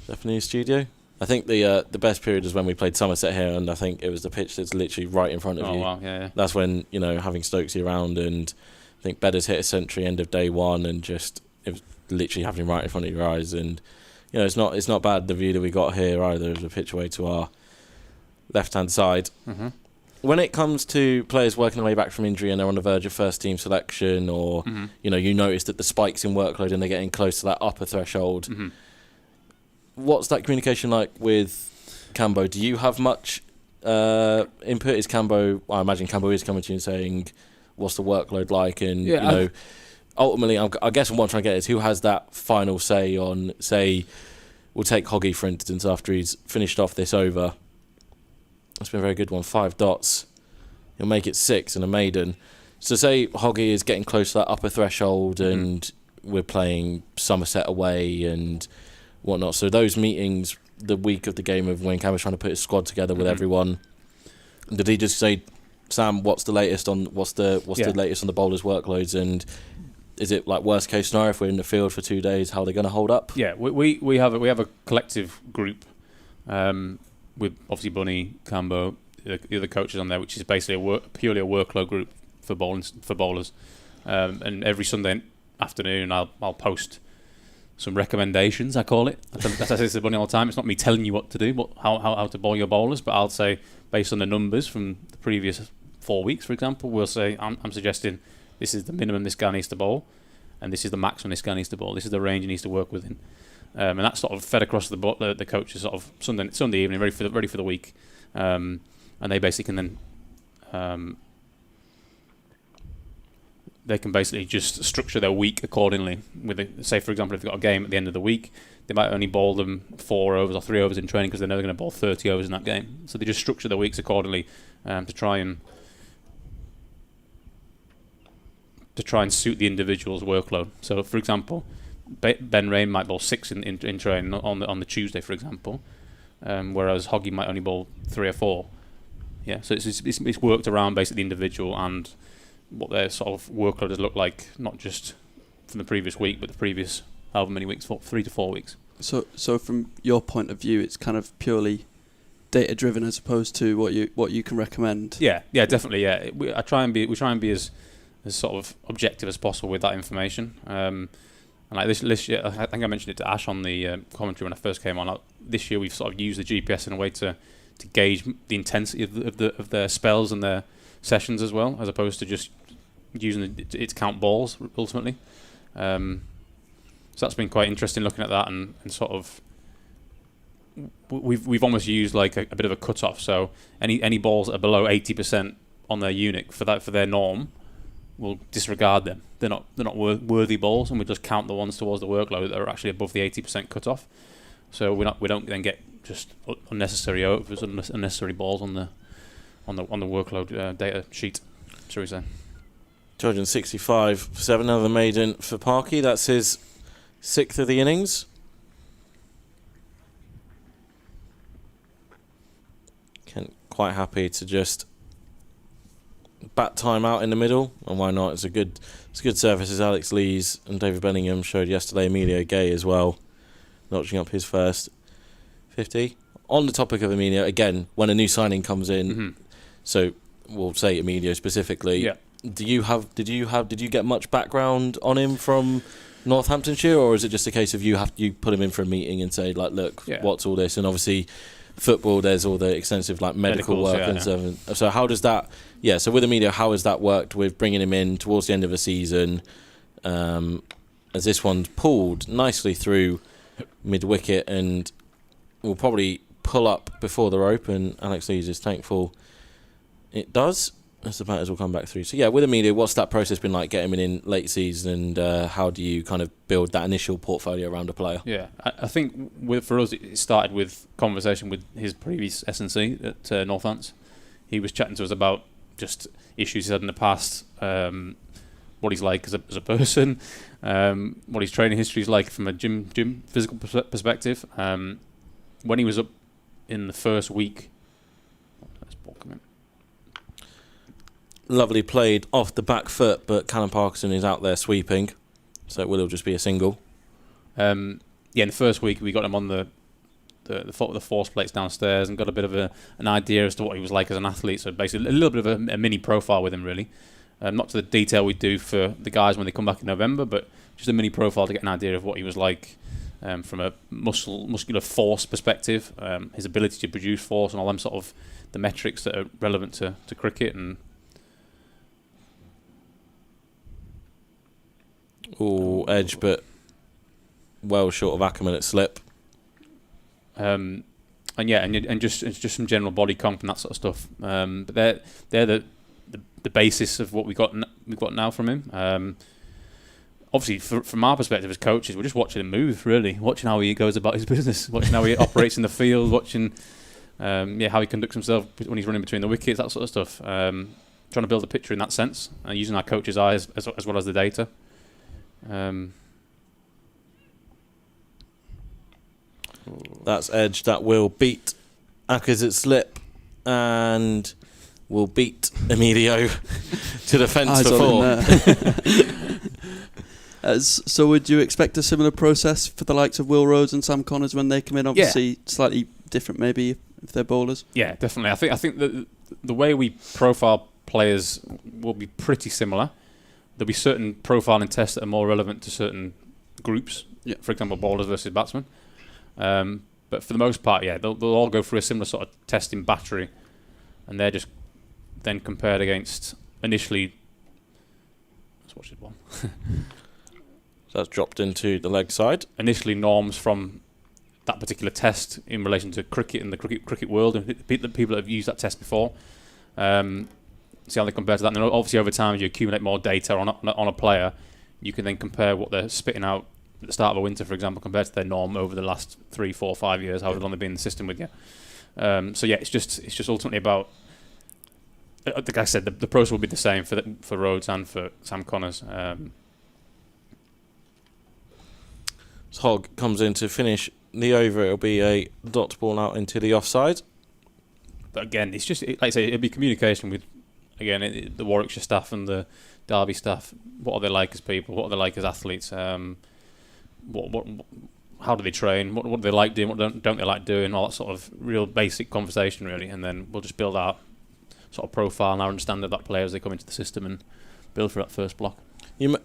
Japanese studio. I think the best period is when we played Somerset here, and I think it was the pitch that's literally right in front of you. Oh wow, yeah. That's when having Stokesy around, and I think Beddar's hit a century end of day one, and just it was literally happening right in front of your eyes. And it's not bad the view that we got here either as a pitch away to our left hand side. Mm-hmm. When it comes to players working their way back from injury and they're on the verge of first team selection, or you notice that the spikes in workload and they're getting close to that upper threshold. what's that communication like with Cambo? Do you have much input? Is Cambo? I imagine Cambo is coming to you and saying, "What's the workload like?" And Yeah, you know, ultimately, I guess what I'm trying to get is who has that final say on, say, we'll take Hoggy for instance after he's finished off this over. That's been a very good one. 5 dots. He'll make it 6 in a maiden. So say Hoggy is getting close to that upper threshold and we're playing Somerset away and whatnot. So those meetings the week of the game of when Cam was trying to put his squad together with everyone, did he just say, Sam, what's the latest on the latest on the bowlers' workloads, and is it like worst case scenario if we're in the field for 2 days, how are they going to hold up? Yeah, we have a collective group with obviously Bunny, Cambo, the other coaches on there, which is basically purely a workload group for bowlers. And every Sunday afternoon, I'll post some recommendations. I call it. That's I say to Bunny all the time. It's not me telling you what to do, but how to bowl your bowlers. But I'll say based on the numbers from the previous 4 weeks, for example, we'll say I'm suggesting this is the minimum this guy needs to bowl, and this is the maximum this guy needs to bowl. This is the range he needs to work within. And that's sort of fed across the coaches sort of Sunday evening, ready for the week, and they basically can then they can basically just structure their week accordingly. Say for example, if they've got a game at the end of the week, they might only bowl them 4 overs or 3 overs in training because they're never going to bowl 30 overs in that game. So they just structure their weeks accordingly to try and suit the individual's workload. So for example, Ben Rain might bowl 6 in training on the Tuesday, for example, whereas Hoggy might only bowl 3 or 4. Yeah, so it's worked around basically the individual and what their sort of workload has looked like, not just from the previous week, but the previous however many weeks, 3 to 4 weeks. So from your point of view, it's kind of purely data driven as opposed to what you can recommend. Yeah, definitely. Yeah, we try and be as sort of objective as possible with that information. And like this year, I think I mentioned it to Ash on the commentary when I first came on. This year, we've sort of used the GPS in a way to gauge the intensity of their spells and their sessions as well, as opposed to just using it to count balls ultimately. So that's been quite interesting looking at that and sort of we've almost used like a bit of a cut off. So any balls that are below 80% on their unit for their norm, we'll disregard them. They're not worthy balls, and we just count the ones towards the workload that are actually above the 80% cut off. So we don't then get just unnecessary overs, unnecessary balls on the workload data sheet, shall we say. 265 for 7, another maiden for Parky. That's his 6th of the innings. Kent quite happy to just bat time out in the middle, and why not? It's a good service as Alex Lees and David Bellingham showed yesterday. Emilio Gay as well, notching up his first 50. On the topic of Emilio, again, when a new signing comes in, so we'll say Emilio specifically. Yeah. Did you get much background on him from Northamptonshire, or is it just a case of you put him in for a meeting and say like, look, what's all this? And obviously, football, there's all the extensive like medical work and stuff. So how does that? Yeah. So with Emilio, how has that worked with bringing him in towards the end of the season? As this one's pulled nicely through mid wicket and will probably pull up before the rope, and Alex Lees is thankful it does, as the batters will come back through. So yeah, with Emilio, what's that process been like getting him in late season, and how do you kind of build that initial portfolio around a player? Yeah, I think for us it started with conversation with his previous S&C at Northants. He was chatting to us about just issues he's had in the past, what he's like as a person, what his training history is like from a gym physical perspective. When he was up in the first week, let's ball come in. Lovely played off the back foot, but Callum Parkinson is out there sweeping, so it will just be a single. In the first week we got him on the force plates downstairs and got a bit of an idea as to what he was like as an athlete. So basically a little bit of a mini profile with him, really. Not to the detail we do for the guys when they come back in November, but just a mini profile to get an idea of what he was like from a muscular force perspective, his ability to produce force and all them sort of the metrics that are relevant to cricket. And edge, but well short of Ackerman at slip. And yeah, and just some general body comp and that sort of stuff. But they're the basis of what we've got now from him. Obviously, from our perspective as coaches, we're just watching him move, really, watching how he goes about his business, watching how he operates in the field, watching how he conducts himself when he's running between the wickets, that sort of stuff. Trying to build a picture in that sense, using our coach's eyes as well as the data. That's edge that will beat Ackers at slip and will beat Emilio to the fence Eyes for on 4. him there. So would you expect a similar process for the likes of Will Rhodes and Sam Connors when they come in? Obviously, slightly different maybe if they're bowlers. Yeah, definitely. I think that the way we profile players will be pretty similar. There'll be certain profiling tests that are more relevant to certain groups. Yeah. For example, bowlers versus batsmen. But for the most part, yeah, they'll all go through a similar sort of testing battery, and they're just then compared against initially. Let's watch it one. So that's dropped into the leg side. Initially, norms from that particular test in relation to cricket and the cricket world, and the people that have used that test before. See how they compare to that. And then obviously, over time, as you accumulate more data on a player, you can then compare what they're spitting out at the start of a winter, for example, compared to their norm over the last 3, 4, 5 years, however long they've been in the system with you. So yeah, it's just ultimately about. Like I said, the process will be the same for Rhodes and for Sam Connors. Hogg comes in to finish the over. It'll be a dot ball out into the offside. But again, it's just like I say, it'll be communication with the Warwickshire staff and the Derby staff. What are they like as people? What are they like as athletes? How do they train? What do they like doing? What don't they like doing? All that sort of real basic conversation, really. And then we'll just build our sort of profile and our understanding of that player as they come into the system and build for that first block.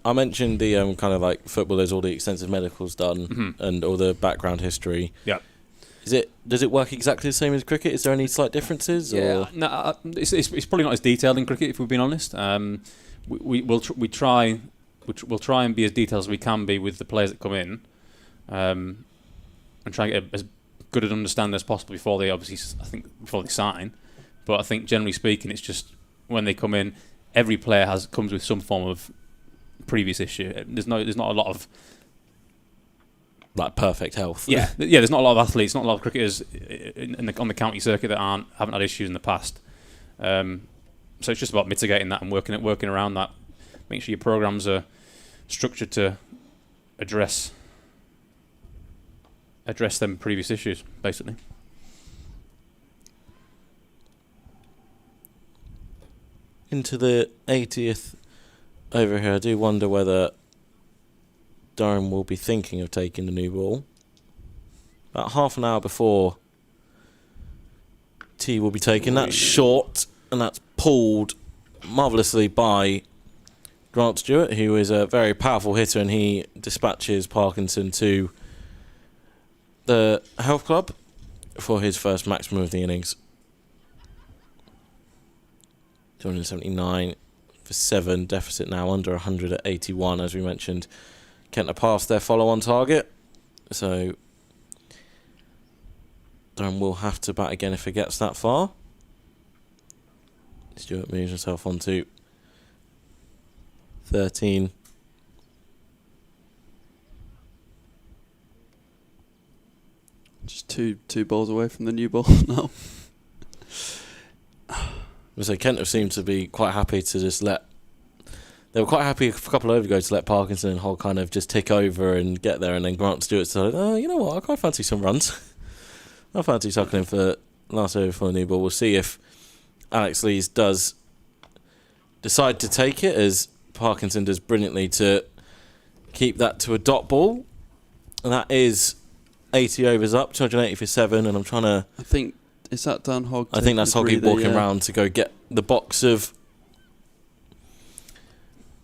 I mentioned the kind of like football. There's all the extensive medicals done and all the background history. Yeah. Does it work exactly the same as cricket? Is there any slight differences? Yeah. Or? No, it's probably not as detailed in cricket, if we've been honest. We'll try and be as detailed as we can be with the players that come in, and try and get as good an understanding as possible before they sign. But I think generally speaking, it's just when they come in, every player comes with some form of previous issue. There's not a lot of like perfect health. Yeah. There's not a lot of athletes, not a lot of cricketers on the county circuit that haven't had issues in the past. So it's just about mitigating that and working around that. Make sure your programs are structured to address them previous issues, basically. Into the 80th over here, I do wonder whether Durham will be thinking of taking the new ball. About half an hour before T will be taken. That's short, and that's pulled marvellously by Grant Stewart, who is a very powerful hitter, and he dispatches Parkinson to the health club for his first maximum of the innings. 279 for 7, deficit now under 100 at 81, as we mentioned. Kent are past their follow-on target, so Durham will have to bat again if it gets that far. Stewart moves himself on to 13. Just two balls away from the new ball now. So Kent have seemed to be quite happy to just let. They were quite happy a couple of overs ago to let Parkinson and Hogg kind of just tick over and get there, and then Grant Stewart said, "Oh, you know what? I quite fancy some runs. I fancy suckling for last over for the new ball." We'll see if Alex Lees does decide to take it, as Parkinson does brilliantly to keep that to a dot ball, and that is 80 overs up, 280 for 7, and I'm trying to. I think. Is that Dan Hogg? I think that's Hoggy walking round to go get the box of.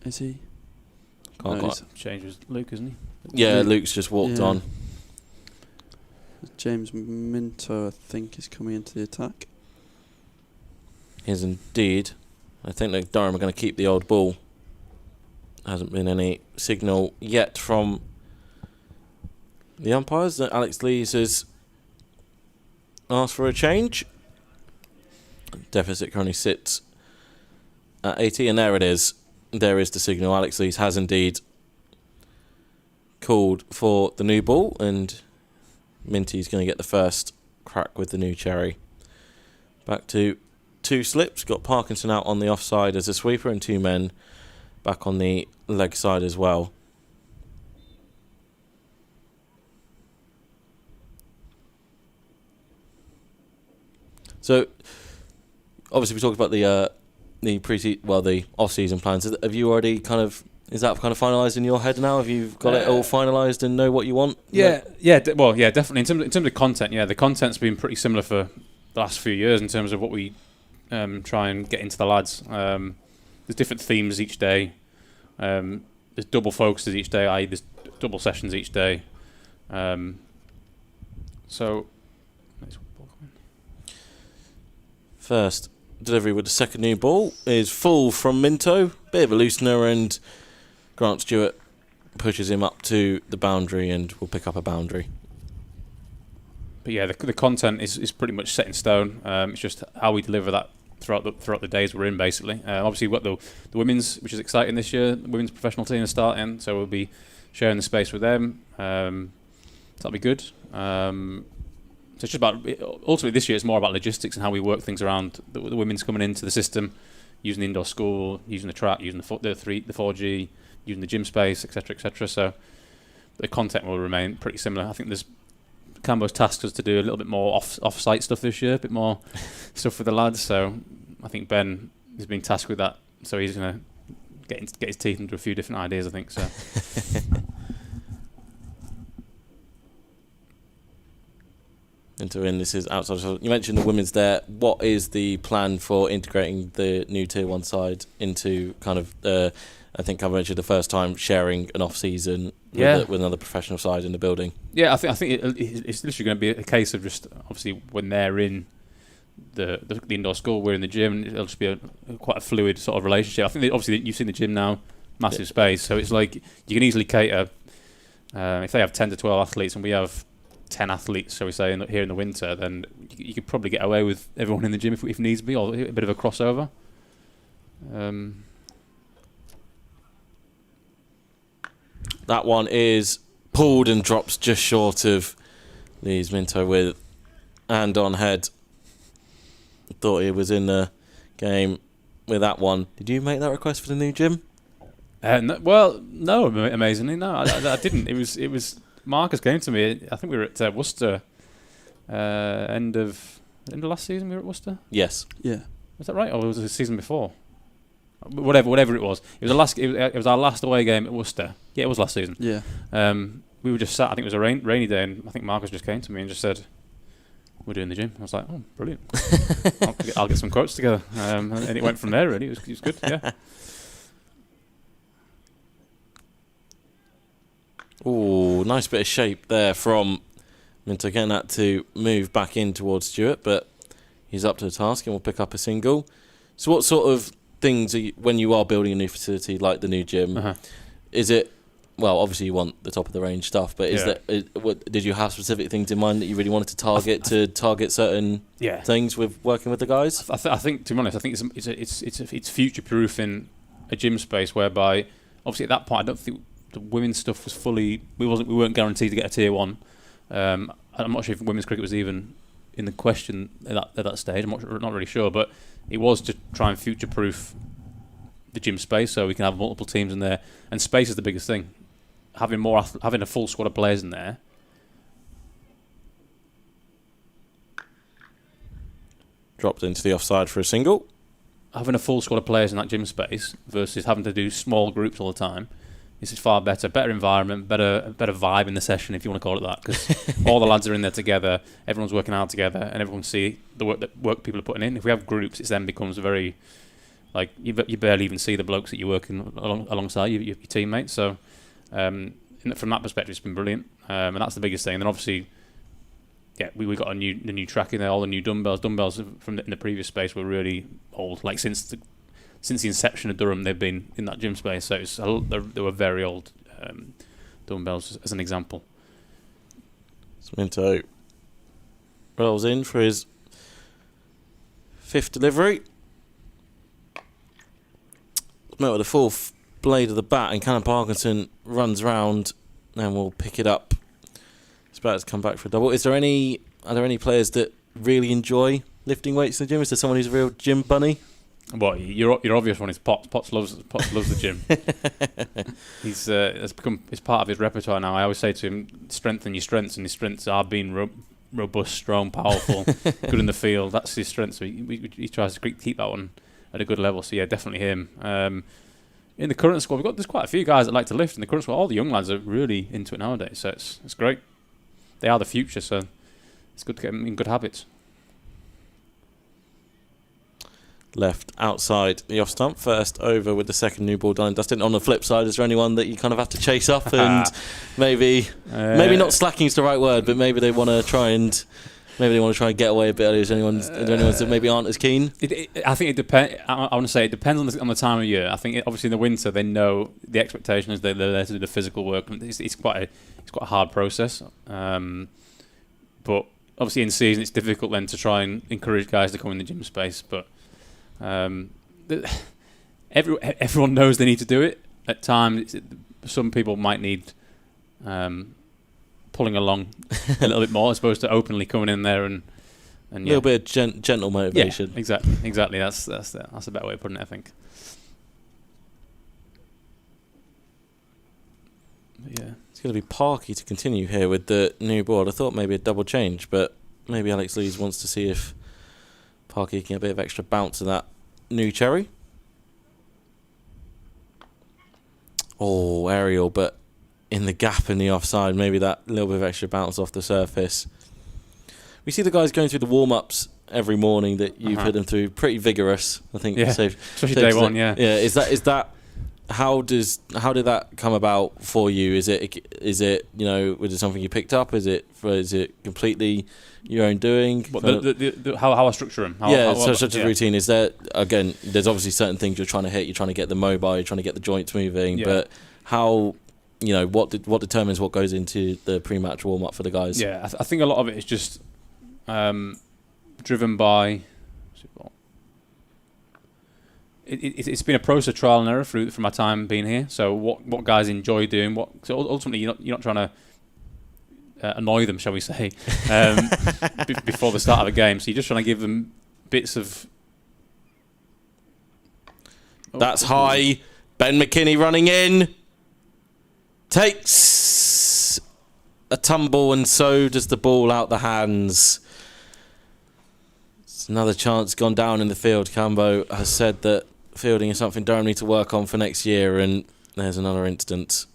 Is he? Can't quite. Change with Luke, isn't he? Yeah, Luke's just walked on. James Minto, I think, is coming into the attack. He is indeed. I think that Durham are going to keep the old ball. Hasn't been any signal yet from the umpires that Alex Lees has ask for a change. Deficit currently sits at 80, and there it is. There is the signal. Alex Lees has indeed called for the new ball, and Minty's going to get the first crack with the new cherry. Back to 2 slips. Got Parkinson out on the offside as a sweeper, and 2 men back on the leg side as well. So, obviously, we talked about the off-season plans. Have you already is that finalised in your head now? Have you got it all finalised and know what you want? Definitely. In terms of content, the content's been pretty similar for the last few years in terms of what we try and get into the lads. There's different themes each day. There's double focuses each day, i.e. there's double sessions each day. First delivery with the second new ball is full from Minto. Bit of a loosener, and Grant Stewart pushes him up to the boundary and will pick up a boundary. But yeah, the content is pretty much set in stone. It's just how we deliver that throughout the days we're in, basically. Obviously, we've got the women's, which is exciting this year. The women's professional team is starting, so we'll be sharing the space with them. That'll be good. So it's just about, ultimately this year it's more about logistics and how we work things around the women's coming into the system, using the indoor school, using the track, using the 4G, using the gym space, etc., etc. So the content will remain pretty similar. I think Cambo's tasked us to do a little bit more off-site stuff this year, a bit more stuff with the lads. So I think Ben has been tasked with that. So he's going to get his teeth into a few different ideas, I think. So. This is outside. So you mentioned the women's there. What is the plan for integrating the new Tier 1 side into I think I mentioned the first time sharing an off-season with another professional side in the building? Yeah, I think it's literally going to be a case of just, obviously, when they're in the indoor school, we're in the gym, it'll just be quite a fluid sort of relationship. I think obviously you've seen the gym now, massive space, so it's like you can easily cater, if they have 10 to 12 athletes and we have 10 athletes, shall we say, here in the winter, then you could probably get away with everyone in the gym if needs be, or a bit of a crossover. That one is pulled and drops just short of Lee's Minto with hand on head. Thought he was in the game with that one. Did you make that request for the new gym? No, amazingly, no, I didn't. It was Marcus came to me. I think we were at Worcester. End of last season, we were at Worcester. Yes. Yeah. Was that right, or was it the season before? Whatever it was. It was our last away game at Worcester. Yeah, it was last season. Yeah. We were just sat. I think it was a rainy day, and I think Marcus just came to me and just said, "We're doing the gym." I was like, "Oh, brilliant! I'll get some quotes together." And it went from there. Really, it was good. Yeah. Ooh, nice bit of shape there from Minto, getting that to move back in towards Stewart, but he's up to the task and will pick up a single. So what sort of things, when you are building a new facility like the new gym, is it, well, obviously you want the top of the range stuff, but did you have specific things in mind that you really wanted to target certain things with working with the guys? I think, to be honest, I think it's future-proofing a gym space whereby, obviously at that point, I don't think the women's stuff was fully. We weren't guaranteed to get a Tier 1. I'm not sure if women's cricket was even in the question at that stage. I'm not really sure, but it was to try and future-proof the gym space so we can have multiple teams in there. And space is the biggest thing. Having a full squad of players in there. Dropped into the offside for a single. Having a full squad of players in that gym space versus having to do small groups all the time. This is far better environment, better vibe in the session, if you want to call it that, because all the lads are in there together, everyone's working hard together, and everyone see the work people are putting in. If we have groups, it then becomes very, like, you barely even see the blokes that you're working alongside, your teammates. So from that perspective, it's been brilliant, and that's the biggest thing. And then obviously, we got the new track in there, all the new dumbbells. Dumbbells from in the previous space were really old, like since the inception of Durham, they've been in that gym space, so they were very old dumbbells, as an example. Minto rolls in for his 5th delivery. Met with the 4th blade of the bat, and Callum Parkinson runs round and will pick it up. It's about to come back for a double. Are there any players that really enjoy lifting weights in the gym? Is there someone who's a real gym bunny? Well, your obvious one is Potts. Potts loves the gym. It's become part of his repertoire now. I always say to him, strengthen your strengths, and his strengths are being robust, strong, powerful, good in the field. That's his strength. So he tries to keep that one at a good level. So yeah, definitely him. In the current squad, there's quite a few guys that like to lift in the current squad. All the young lads are really into it nowadays. So it's great. They are the future. So it's good to get them in good habits. Left outside the off stump, first over with the second new ball done and dusted. On the flip side, is there anyone that you kind of have to chase up and maybe not slacking is the right word, but maybe they want to try and get away a bit earlier? Is there anyone that maybe aren't as keen? I think it depends. I want to say it depends on the time of year. I think obviously in the winter they know the expectation is they're there to do the physical work. It's quite a hard process. But obviously in season it's difficult then to try and encourage guys to come in the gym space. But everyone knows they need to do it. At times, some people might need pulling along a little bit more, as opposed to openly coming in there and a little bit of gentle motivation. Yeah, exactly. That's a better way of putting it, I think. But yeah, it's going to be Parky to continue here with the new board. I thought maybe a double change, but maybe Alex Lees wants to see if Parky can get a bit of extra bounce of that new cherry. Oh, aerial, but in the gap in the offside, maybe that little bit of extra bounce off the surface. We see the guys going through the warm-ups every morning that you put them through, pretty vigorous, I think. Yeah, especially day one, yeah. Yeah, is that how did that come about for you? Is it was it something you picked up? Is it completely your own doing? What, how I structure them? Such a routine. Is there, again, there's obviously certain things you're trying to hit. You're trying to get the mobile. You're trying to get the joints moving. Yeah. But how, what determines what goes into the pre-match warm-up for the guys? Yeah, I think a lot of it is just driven by... It's been a process of trial and error from my time being here. So what guys enjoy doing, so ultimately you're not trying to annoy them, shall we say, before the start of a game. So you're just trying to give them bits of... That's high. Ben McKinney running in. Takes a tumble, and so does the ball out the hands. It's another chance gone down in the field. Cambo has said that fielding is something Durham need to work on for next year, and there's another instance.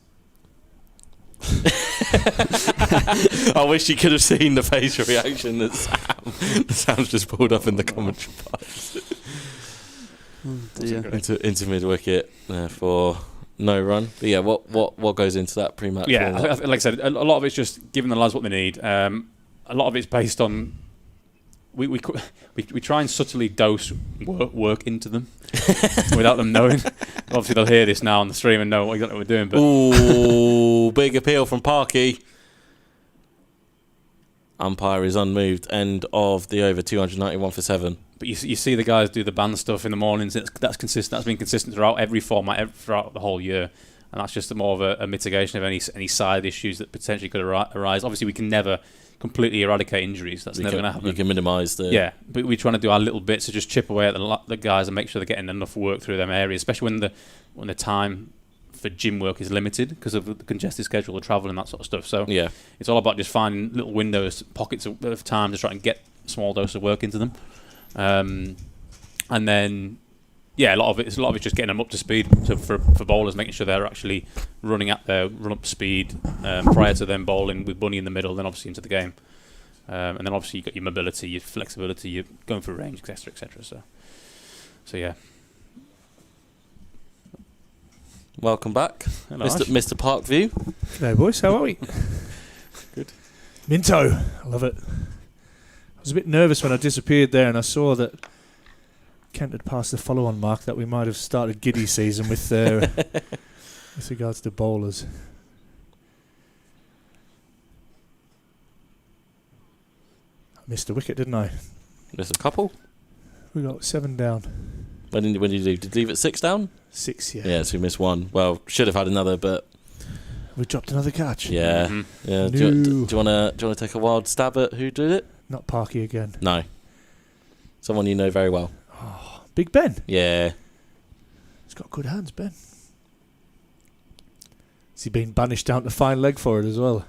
I wish you could have seen the facial reaction that Sam's just pulled up in the commentary box. Into mid wicket for no run. But yeah, what goes into that pre-match? Yeah, like I said, a lot of it's just giving the lads what they need. A lot of it's based on we try and subtly dose work into them without them knowing. Obviously, they'll hear this now on the stream and know exactly what we're doing. But ooh, big appeal from Parky. Umpire is unmoved. End of the over, 291 for 7. But you see the guys do the band stuff in the mornings. That's consistent. That's been consistent throughout every format, throughout the whole year. And that's just more of a mitigation of any side issues that potentially could arise. Obviously, we can never completely eradicate injuries. That's never going to happen. You can minimise the... Yeah, but we're trying to do our little bits to just chip away at the guys and make sure they're getting enough work through them areas, especially when the time for gym work is limited because of the congested schedule of travel and that sort of stuff. So yeah, it's all about just finding little windows, pockets of time to try and get a small dose of work into them. And then... Yeah, a lot of it's just getting them up to speed for bowlers, making sure they're actually running at their run-up speed prior to them bowling with Bunny in the middle, then obviously into the game. And then obviously you've got your mobility, your flexibility, you're going for range, etc., etc. So yeah. Welcome back, Hello, Mr. Parkview. G'day, boys. How are we? Good. Minto. I love it. I was a bit nervous when I disappeared there and I saw that Kent had passed the follow-on mark that we might have started giddy season with with regards to bowlers. Missed a wicket, didn't I? Missed a couple. We got 7 down. When did you leave? Did you leave at 6 down? 6, yeah. Yeah, so we missed 1. Well, should have had another, but We dropped another catch. yeah, yeah. No. Do you want to take a wild stab at who did it? Not Parky again. No. Someone you know very well. Big Ben. Yeah. He's got good hands, Ben. Has he been banished down to fine leg for it as well?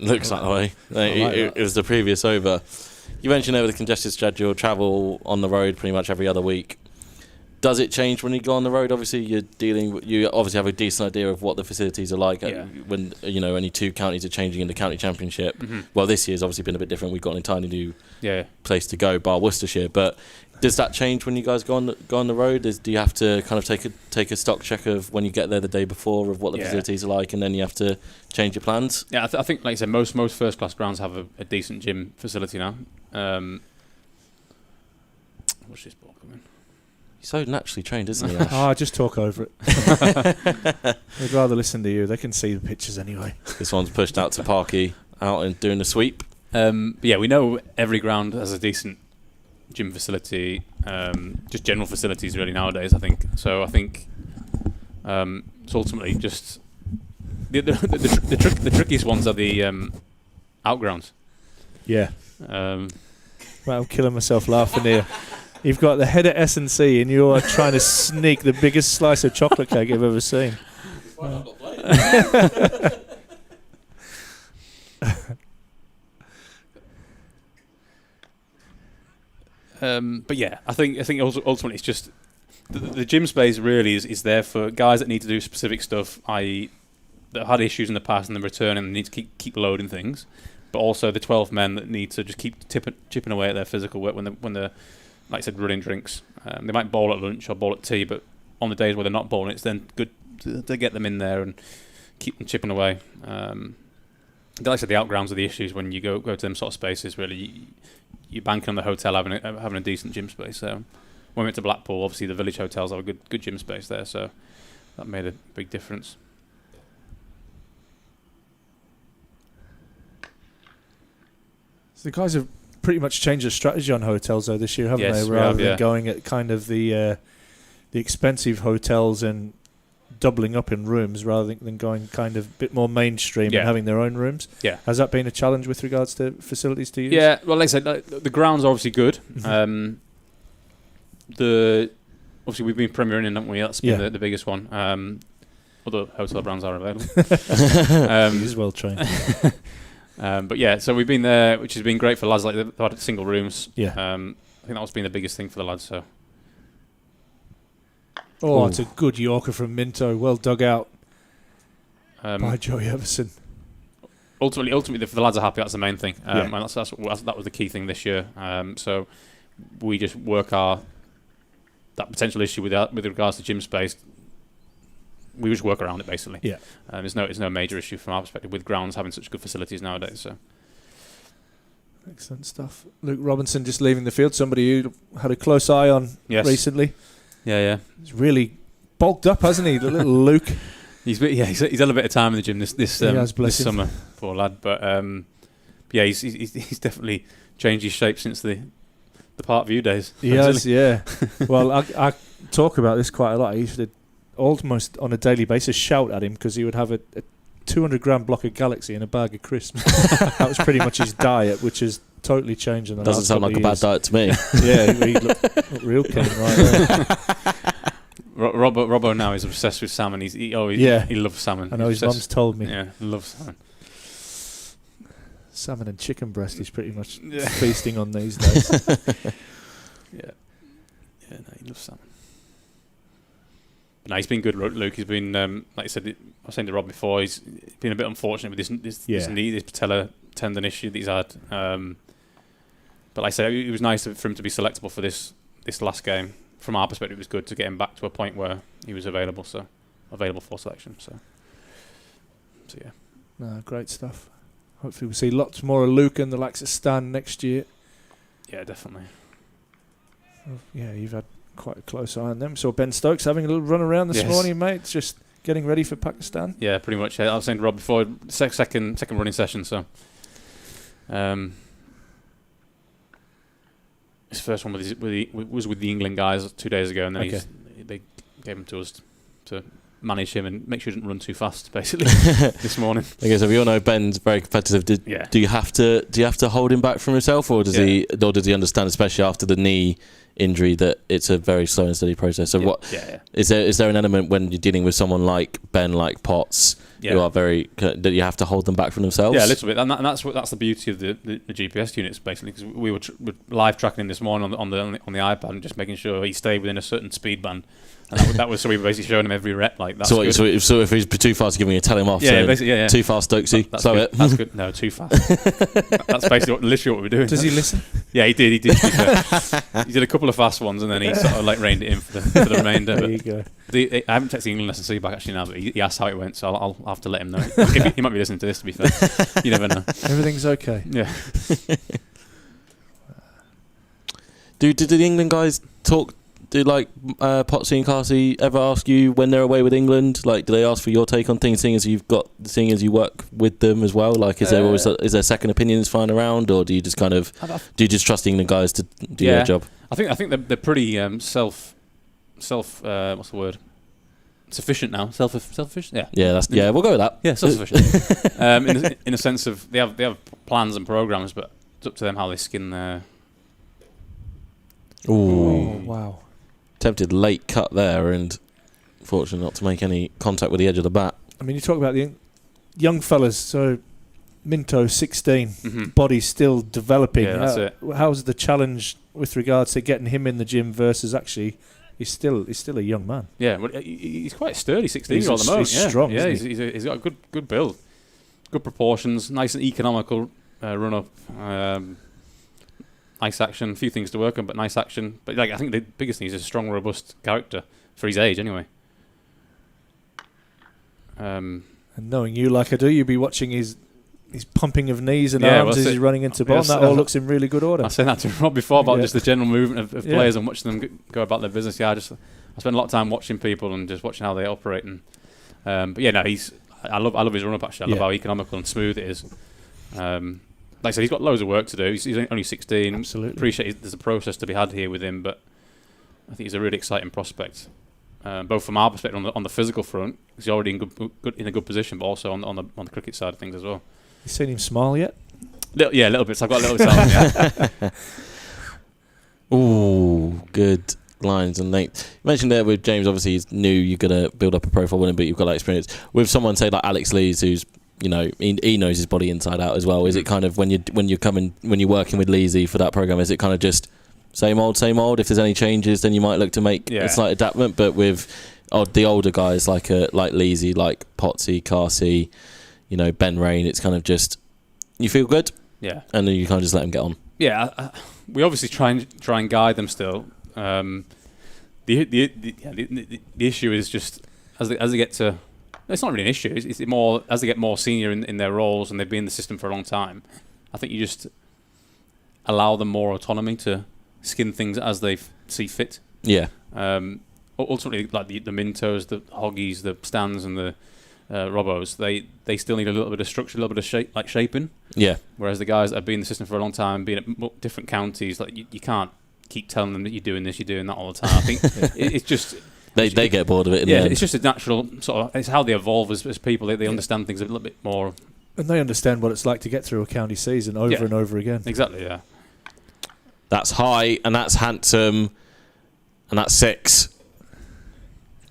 Looks that way. It was the previous over. You mentioned over the congested schedule, travel on the road pretty much every other week. Does it change when you go on the road? Obviously, you obviously have a decent idea of what the facilities are like when only 2 counties are changing in the county championship. Mm-hmm. Well, this year's obviously been a bit different. We've got an entirely new place to go, bar Worcestershire. But does that change when you guys go on the road? Do you have to kind of take a stock check of when you get there the day before of what the facilities are like, and then you have to change your plans? Yeah, I think, like I said, most first class grounds have a decent gym facility now. What's this ball coming? He's so naturally trained, isn't he, Ash? Just talk over it. They'd rather listen to you. They can see the pictures anyway. This one's pushed out to Parky, out and doing the sweep. Yeah, we know every ground has a decent gym facility, just general facilities really nowadays, I think. So I think it's ultimately just the trickiest ones are the outgrounds. Yeah. Um, Right, I'm killing myself laughing here. You've got the head of S&C and you are trying to sneak the biggest slice of chocolate cake I've ever seen. but yeah, I think ultimately it's just the gym space really is there for guys that need to do specific stuff, i.e. that have had issues in the past and they're returning and need to keep loading things, but also the 12 men that need to just keep chipping away at their physical work when they're like I said, running drinks. They might bowl at lunch or bowl at tea, but on the days where they're not bowling, it's then good to get them in there and keep them chipping away. Like I said, the outgrounds are the issues when you go to them sort of spaces. Really, you're banking on the hotel having a decent gym space. So when we went to Blackpool, obviously the village hotels have a good gym space there, so that made a big difference. So the guys have pretty much changed the strategy on hotels though this year, haven't they? Rather than going at kind of the expensive hotels and doubling up in rooms, rather than going kind of a bit more mainstream and having their own rooms. Yeah. Has that been a challenge with regards to facilities to use? Yeah, well, like I said, the grounds are obviously good. Mm-hmm. Obviously we've been Premier Inn, haven't we? That's been the biggest one. Although hotel grounds are available. He's well trained. But yeah, so we've been there, which has been great for lads. Like they've had single rooms. Yeah. I think that's been the biggest thing for the lads. So. Oh, it's a good Yorker from Minto, well dug out by Joey Everson. Ultimately, for the lads are happy. That's the main thing. And that was the key thing this year. So we just work that potential issue with regards to gym space. We just work around it basically. Yeah. It's no major issue from our perspective with grounds having such good facilities nowadays. So. Excellent stuff. Luke Robinson just leaving the field. Somebody you had a close eye on recently. Yeah. He's really bulked up, hasn't he? The little Luke. He's had a bit of time in the gym this summer, poor lad. But he's definitely changed his shape since the Park View days. He has, yeah. Well, I talk about this quite a lot. I used to almost on a daily basis shout at him because he would have a 200-gram block of Galaxy and a bag of crisps. That was pretty much his diet, which has totally changed in the Doesn't last sound like a bad diet to me. Yeah, he looked real keen right there. Robbo now is obsessed with salmon. He loves salmon. I know his mum's told me. Yeah, he loves salmon. Salmon and chicken breast is pretty much feasting on these days. Yeah, no, he loves salmon. But no, he's been good, Luke. He's been, like I said, I was saying to Rob before, he's been a bit unfortunate with this knee, this patella tendon issue that he's had. But like I said, it was nice for him to be selectable for this last game. From our perspective, it was good to get him back to a point where he was available for selection. So yeah. No, great stuff. Hopefully we'll see lots more of Luke and the likes of Stan next year. Yeah, definitely. Yeah, you've had quite a close eye on them. So Ben Stokes having a little run around this morning, mate. Just getting ready for Pakistan. Yeah, pretty much. I was saying to Rob before, second running session. So, his first one was with the England guys 2 days ago, and then Okay. they gave him to us to manage him and make sure he didn't run too fast, basically, this morning. Okay, so we all know Ben's very competitive. Yeah. Do you have to hold him back from himself, or does he understand, especially after the knee injury, that it's a very slow and steady process? So is there an element when you're dealing with someone like Ben, like Potts, who are that you have to hold them back from themselves? Yeah, a little bit, and that's the beauty of the GPS units, basically, because we were live tracking him this morning on the iPad and just making sure he stayed within a certain speed band, and that was so we were basically showing him every rep. Like that's good. So if he's too fast, giving you tell him off. Yeah, basically, yeah. Too fast, Stokesy. Slow it. That's good. No, too fast. That's basically literally what we're doing. Does he listen? Yeah, he did. He did. He did a couple of fast ones, and then he sort of like reined it in for the remainder. There you go. I haven't texted England lesson feedback actually now, but he asked how it went, so I'll have to let him know. He might be listening to this, to be fair. You never know. Everything's okay. Yeah. Do the England guys talk? Do like Potsy and Carsey ever ask you when they're away with England? Like, do they ask for your take on things, seeing as you work with them as well? Like, is there second opinions flying around, or do you just trust the England guys to do their job? I think they're pretty self what's the word? Sufficient now. Self-sufficient. Yeah. We'll go with that. Yeah, self-sufficient. in a sense of they have plans and programs, but it's up to them how they skin their. Ooh. Oh, wow. Tempted late cut there, and fortunate not to make any contact with the edge of the bat. I mean, you talk about the young fellas. So Minto, 16, body still developing. Yeah, that's it. How's the challenge with regards to getting him in the gym versus actually he's still a young man? Yeah, well, he's quite sturdy, 16-year-old at the moment. He's strong. Yeah, Isn't he's got a good build, good proportions, nice and economical run up. Nice action, a few things to work on, but nice action. But I think the biggest thing is a strong, robust character for his age, anyway. And knowing you like I do, you'd be watching his pumping of knees and arms as he's running into ball. That all looks in really good order. I said that to Rob before about just the general movement of players and watching them go about their business. Yeah, I spend a lot of time watching people and just watching how they operate. And I love his run up. Actually, I love how economical and smooth it is. Like I said, he's got loads of work to do. He's only 16. Absolutely. Appreciate there's a process to be had here with him, but I think he's a really exciting prospect, both from our perspective on the physical front, because he's already in a good position, but also on the cricket side of things as well. You seen him smile yet? Little bits. I've got a little bit on. Yeah. Ooh, good lines and length. You mentioned there with James. Obviously, he's new. You're gonna build up a profile with him, but you've got that experience with someone say like Alex Lees, who's he knows his body inside out as well. Is it kind of when you're working with Leesy for that program? Is it kind of just same old? If there's any changes, then you might look to make a slight adaptation. But with the older guys like Leesy, like Potsy, Carsey, Ben Rain, it's kind of just you feel good, and then you kind of just let them get on. Yeah, we obviously try and guide them still. The issue is just as they get to. It's not really an issue. It's more as they get more senior in their roles and they've been in the system for a long time. I think you just allow them more autonomy to skin things as they see fit. Yeah. Ultimately, like the Mintos, the Hoggies, the Stans, and the Robos, they still need a little bit of structure, a little bit of shaping. Yeah. Whereas the guys that have been in the system for a long time, being at different counties, like you can't keep telling them that you're doing this, you're doing that all the time. I think it's just. They get bored of it in the end. It's just a natural sort of. It's how they evolve as people. They understand things a little bit more. And they understand what it's like to get through a county season over and over again. Exactly, yeah. That's high, and that's handsome, and that's 6.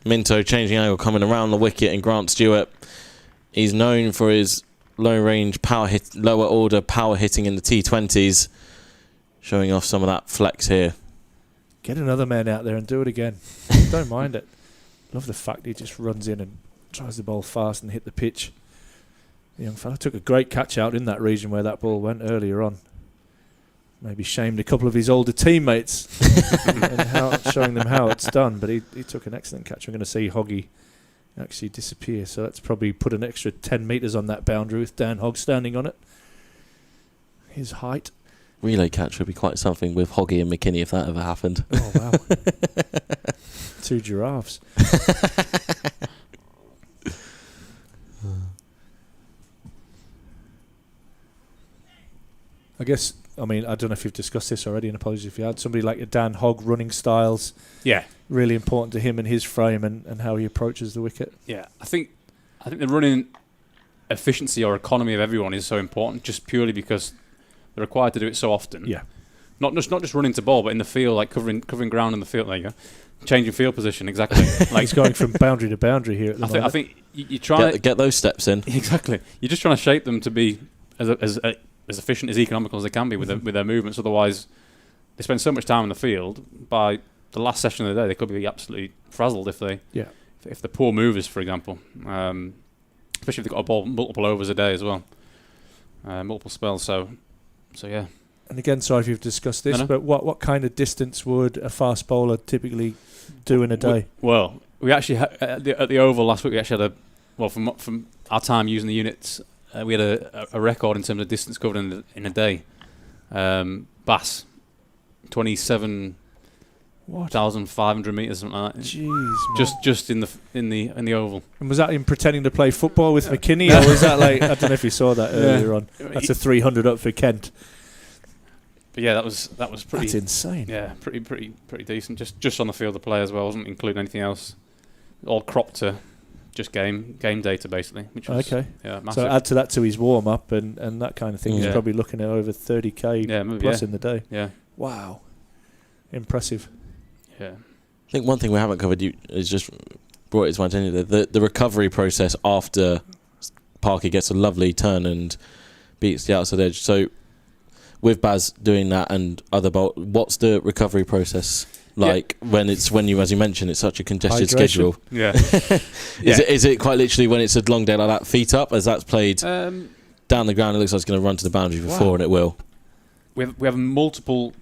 Minto changing angle, coming around the wicket, and Grant Stewart. He's known for his low-range lower order power hitting in the T20s, showing off some of that flex here. Get another man out there and do it again. Don't mind it. Love the fact he just runs in and tries the ball fast and hit the pitch. The young fella took a great catch out in that region where that ball went earlier on. Maybe shamed a couple of his older teammates and showing them how it's done. But he took an excellent catch. We're going to see Hoggy actually disappear. So that's probably put an extra 10 metres on that boundary with Dan Hogg standing on it. His height. Relay catch would be quite something with Hoggy and McKinney if that ever happened. Oh, wow. 2 giraffes. I guess I mean, I don't know if you've discussed this already, and apologies if you had. Somebody like a Dan Hogg running styles, Yeah, really important to him and his frame and how he approaches the wicket. yeah. I think the running efficiency or economy of everyone is so important, just purely because they're required to do it so often. Yeah. Not just running to ball, but in the field, like covering ground in the field. There you go. Changing field position, exactly. Like He's going from boundary to boundary here at the moment. I think you try Get those steps in. exactly. You're just trying to shape them to be as efficient, as economical as they can be with their movements. Otherwise, they spend so much time in the field. By the last session of the day, they could be absolutely frazzled if they're poor movers, for example. Especially if they've got a ball multiple overs a day as well, multiple spells. So yeah. And again, sorry if you've discussed this, No. but what kind of distance would a fast bowler typically do in a day? We actually at the Oval last week. We actually had from our time using the units, we had a record in terms of distance covered in a day. Bass, 27,500 meters, something like that. Jeez, man. Just in the Oval. And was that him pretending to play football with McKinney, or was that like, I don't know if you saw that earlier on. That's a 300 up for Kent. But yeah, that was pretty. That's insane. Yeah, pretty decent. Just on the field of play as well. Wasn't including anything else. All cropped to just game data basically. Which was, Okay. Yeah, massive. So add to that to his warm up and that kind of thing. He's Yeah. probably looking at over 30k plus in the day. Yeah. Wow. Impressive. Yeah. I think one thing we haven't covered is just brought it to my attention, the recovery process after Parker gets a lovely turn and beats the outside edge. So with Baz doing that and other what's the recovery process like when you, as you mentioned, it's such a congested schedule? Yeah. Is it quite literally when it's a long day like that, feet up, as that's played down the ground, it looks like it's going to run to the boundary for four, and it will? We have multiple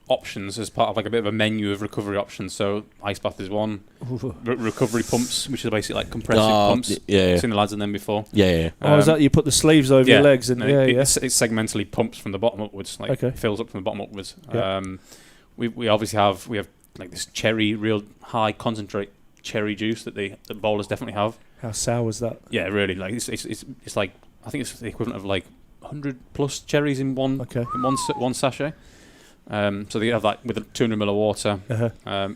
options as part of like a bit of a menu of recovery options. So ice bath is one. Recovery pumps, which are basically like compressive pumps. Yeah. Seen the lads in them before. Yeah. Is that you put the sleeves over your legs and It's segmentally pumps from the bottom upwards, like fills up from the bottom upwards. Yeah. We obviously have like this real high concentrate cherry juice that the bowlers definitely have. How sour was that? Yeah, really. Like it's like, I think it's the equivalent of like 100 plus cherries in one sachet. So they have that with 200 ml of water. Uh-huh.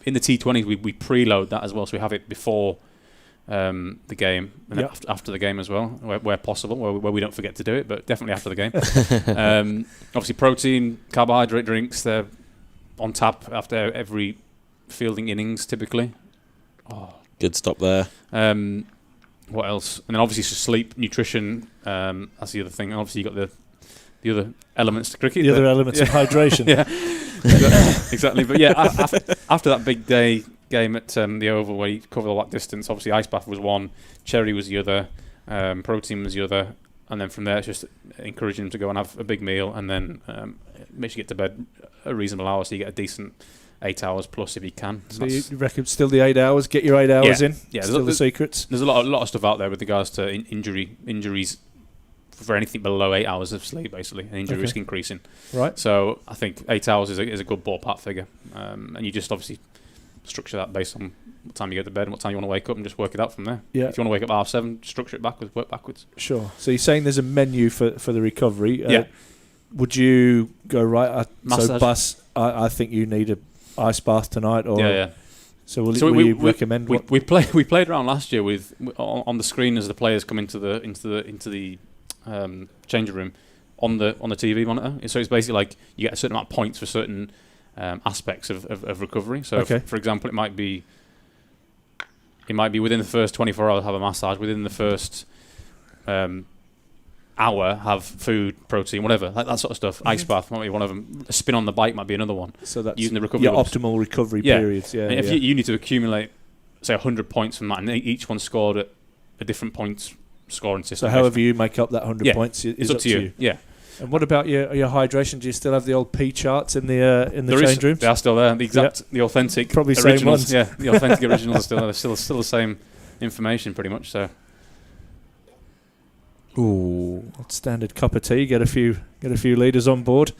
In the T20s, we preload that as well, so we have it before the game and then after the game as well, where possible, where we don't forget to do it, but definitely after the game. Obviously, protein, carbohydrate drinks, they're on tap after every fielding innings, typically. Good stop there. What else? And then obviously sleep, nutrition. That's the other thing. And obviously you got the other elements to cricket. The other elements of hydration. Yeah, exactly. But yeah, after that big day game at the Oval where you covered all that distance, obviously ice bath was one, cherry was the other, protein was the other, and then from there it's just encouraging them to go and have a big meal, and then make sure you get to bed a reasonable hour so you get a decent 8 hours plus if you can. So you reckon still the 8 hours? Get your 8 hours in. Yeah, still the secrets. There's a lot of stuff out there with regards to injuries for anything below 8 hours of sleep, basically, and injury risk increasing. Right. So I think 8 hours is a good ballpark figure, and you just obviously structure that based on what time you go to bed and what time you want to wake up, and just work it out from there. Yeah. If you want to wake up at 7:30, structure it backwards, work backwards. Sure. So you're saying there's a menu for the recovery. Yeah. Would you go right? Massage. So, Bus, I think you need a ice bath tonight, or yeah. So will you recommend? We played around last year with on the screen as the players come into the changing room on the TV monitor. So it's basically like you get a certain amount of points for certain aspects of recovery. So for example, it might be within the first 24 hours have a massage, within the first hour have food, protein, whatever, like that sort of stuff. Ice bath might be one of them. A spin on the bike might be another one. So that's using the recovery optimal recovery periods. Yeah. And if you need to accumulate, say, 100 points from that, and each one scored at a different points scoring system. So however you make up that 100 points is up to you. Yeah. And what about your hydration? Do you still have the old P charts in the change rooms? They are still there. The authentic, probably originals. Same ones. Yeah, the authentic originals are still there. They're still the same information, pretty much. So. Ooh, standard cup of tea. Get a few leaders on board.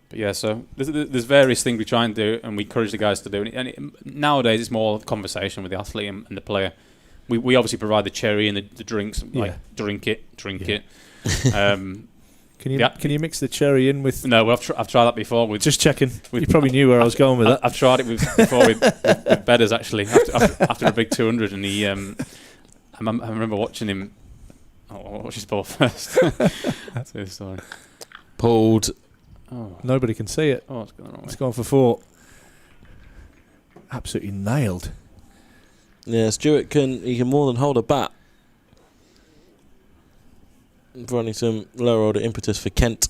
But yeah, so there's various things we try and do, and we encourage the guys to do. And nowadays, it's more conversation with the athlete and the player. We obviously provide the cherry and the drinks, like drink it. Can you Yeah. can you mix the cherry in with? No, well, I've tried that before. With Just checking. You probably knew where I was going with that. I've tried it before with Bedders actually after a big 200, and he. I remember watching him. Oh, watch his ball first. That's his story. Pulled. Oh, Nobody can see it. oh, it's going the wrong way. It's gone for 4. Absolutely nailed. Yeah, Stewart can more than hold a bat. Running some lower order impetus for Kent.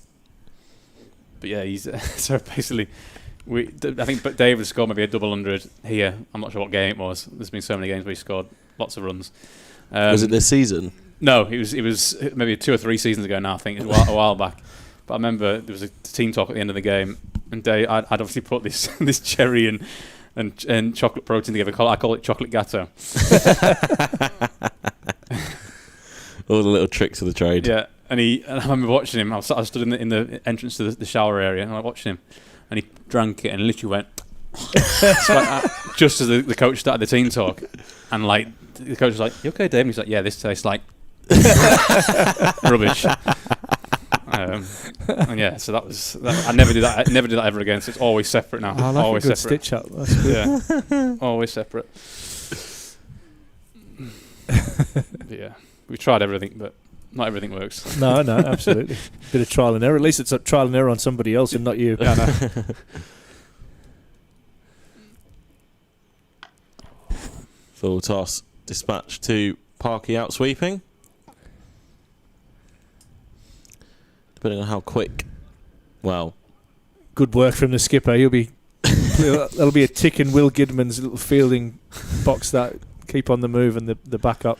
But yeah, he's so basically. I think David scored maybe a double 100 here. I'm not sure what game it was. There's been so many games where he scored lots of runs. Was it this season? No, it was maybe 2 or 3 seasons ago now. I think it was a while back. But I remember there was a team talk at the end of the game, and I'd obviously put this cherry and chocolate protein together. I call it chocolate gatto. All the little tricks of the trade. Yeah, and I remember watching him. I was stood in the entrance to the shower area, and I watched him, and he drank it and literally went just as the coach started the team talk, and like the coach was like, "You okay, Dave?" And he's like, "Yeah, this tastes like rubbish." And yeah, so that was. I never do that. I never do that ever again. So it's always separate now. I like always a good separate. stitch up. That's good. Yeah, always separate. But yeah, we tried everything, but not everything works. No, absolutely. Bit of trial and error. At least it's a trial and error on somebody else and not you. Yeah, no. Full toss. Dispatch to Parky out sweeping. Depending on how quick. Well, Good work from the skipper. There'll be a tick in Will Gidman's little fielding box that keep on the move and the backup.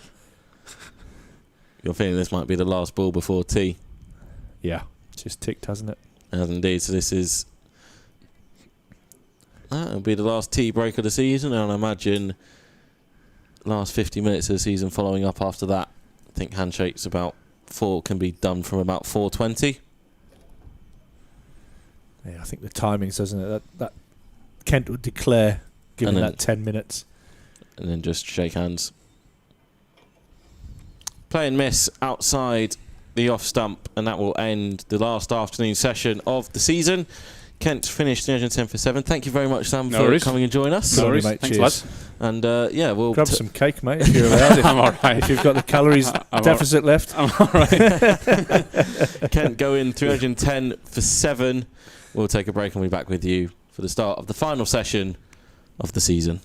you're feeling this might be the last ball before tea. Yeah, it's just ticked, hasn't it? As indeed. So this is. It'll be the last tea break of the season, and I imagine last 50 minutes of the season following up after that. I think handshakes can be done from about 4:20. Yeah, I think the timings, doesn't it? That Kent would declare, given And then- that 10 minutes. And then just shake hands. Play and miss outside the off stump, and that will end the last afternoon session of the season. Kent finished 310 for 7. Thank you very much, Sam, No for worries. coming and joining us. No No worries, worries. mate. Thanks, Cheers. lads. And yeah, we'll Grab some cake, mate, if you're allowed. I'm all right. If you've got the calories I'm deficit left. I'm all right. Kent go in 310 for 7. We'll take a break and we'll be back with you for the start of the final session of the season.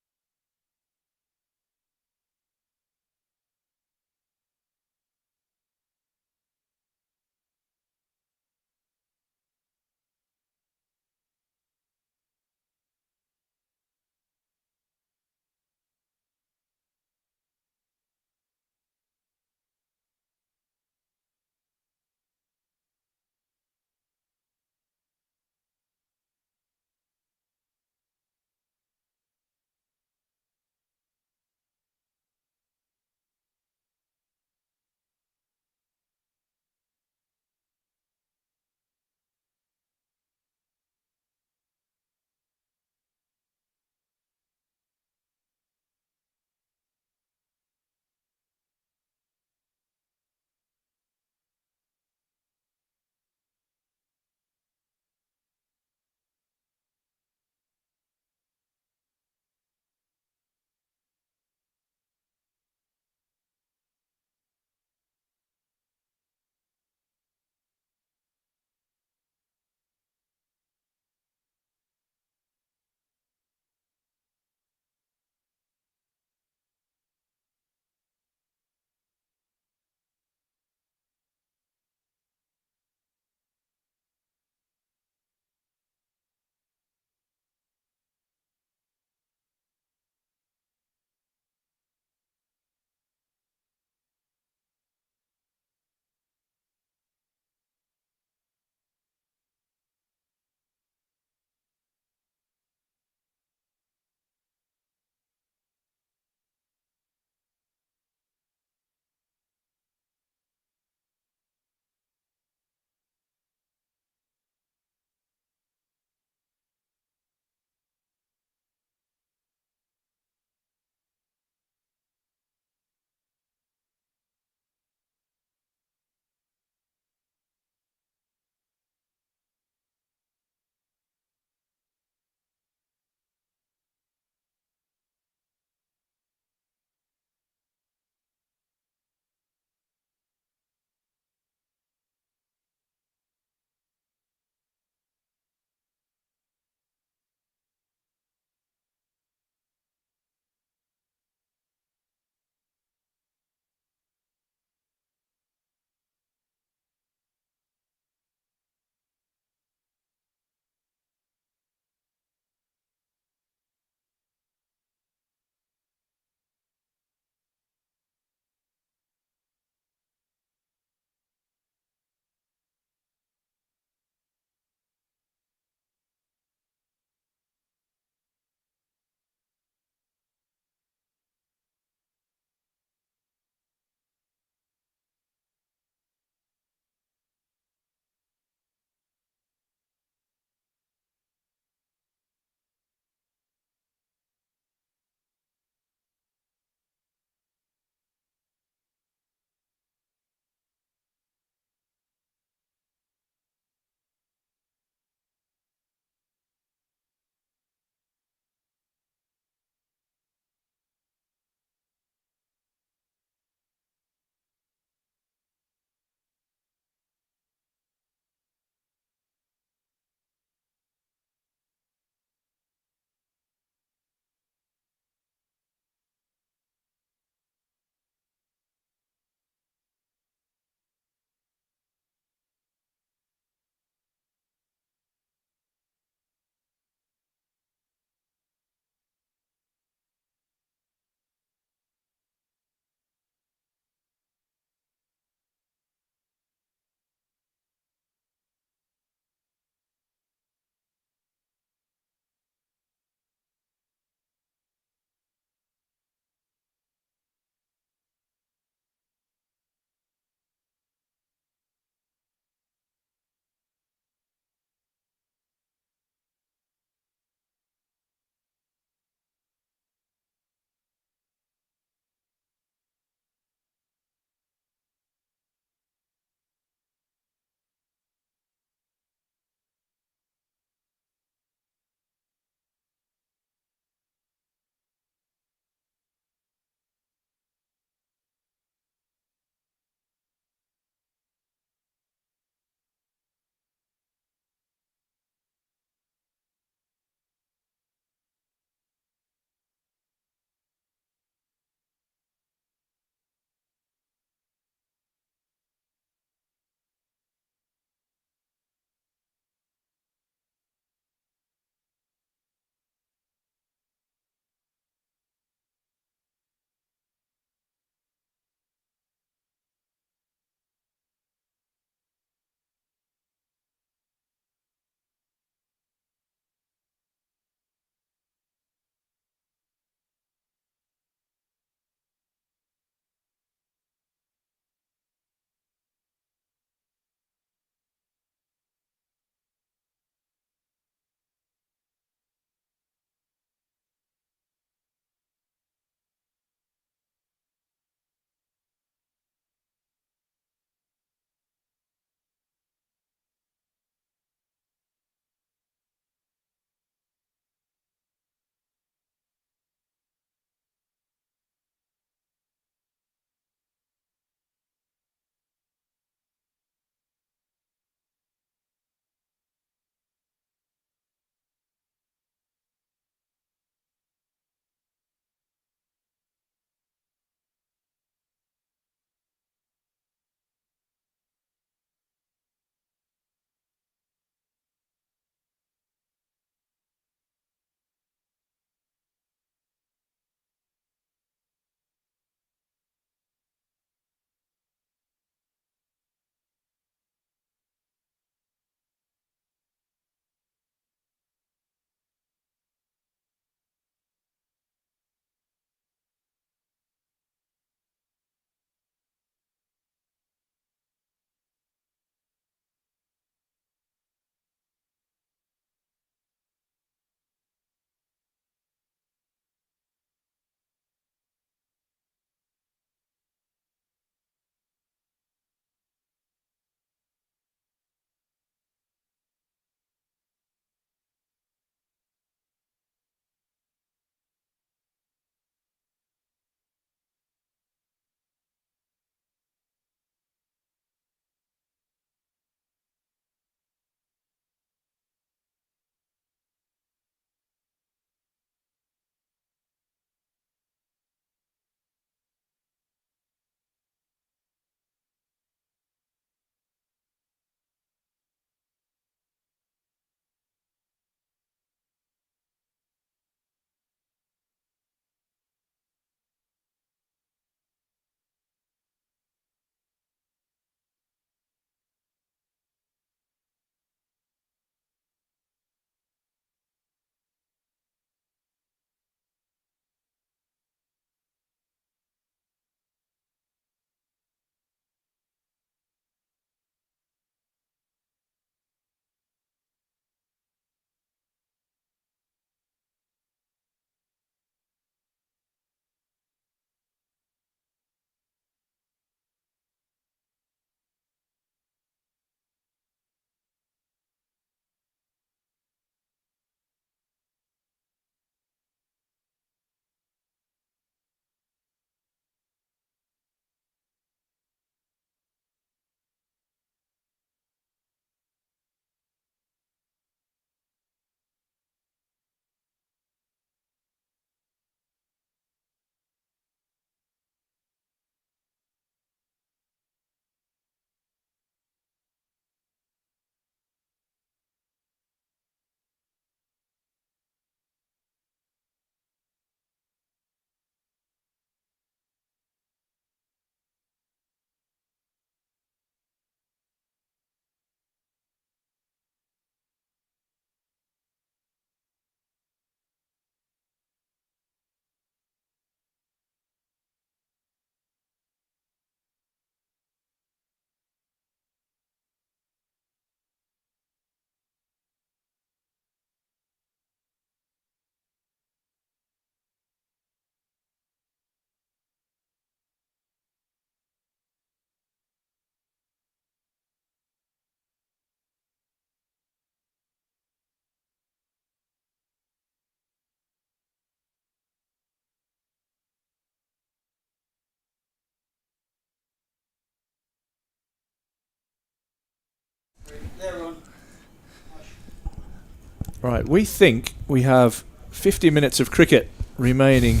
Right, we think we have 50 minutes of cricket remaining.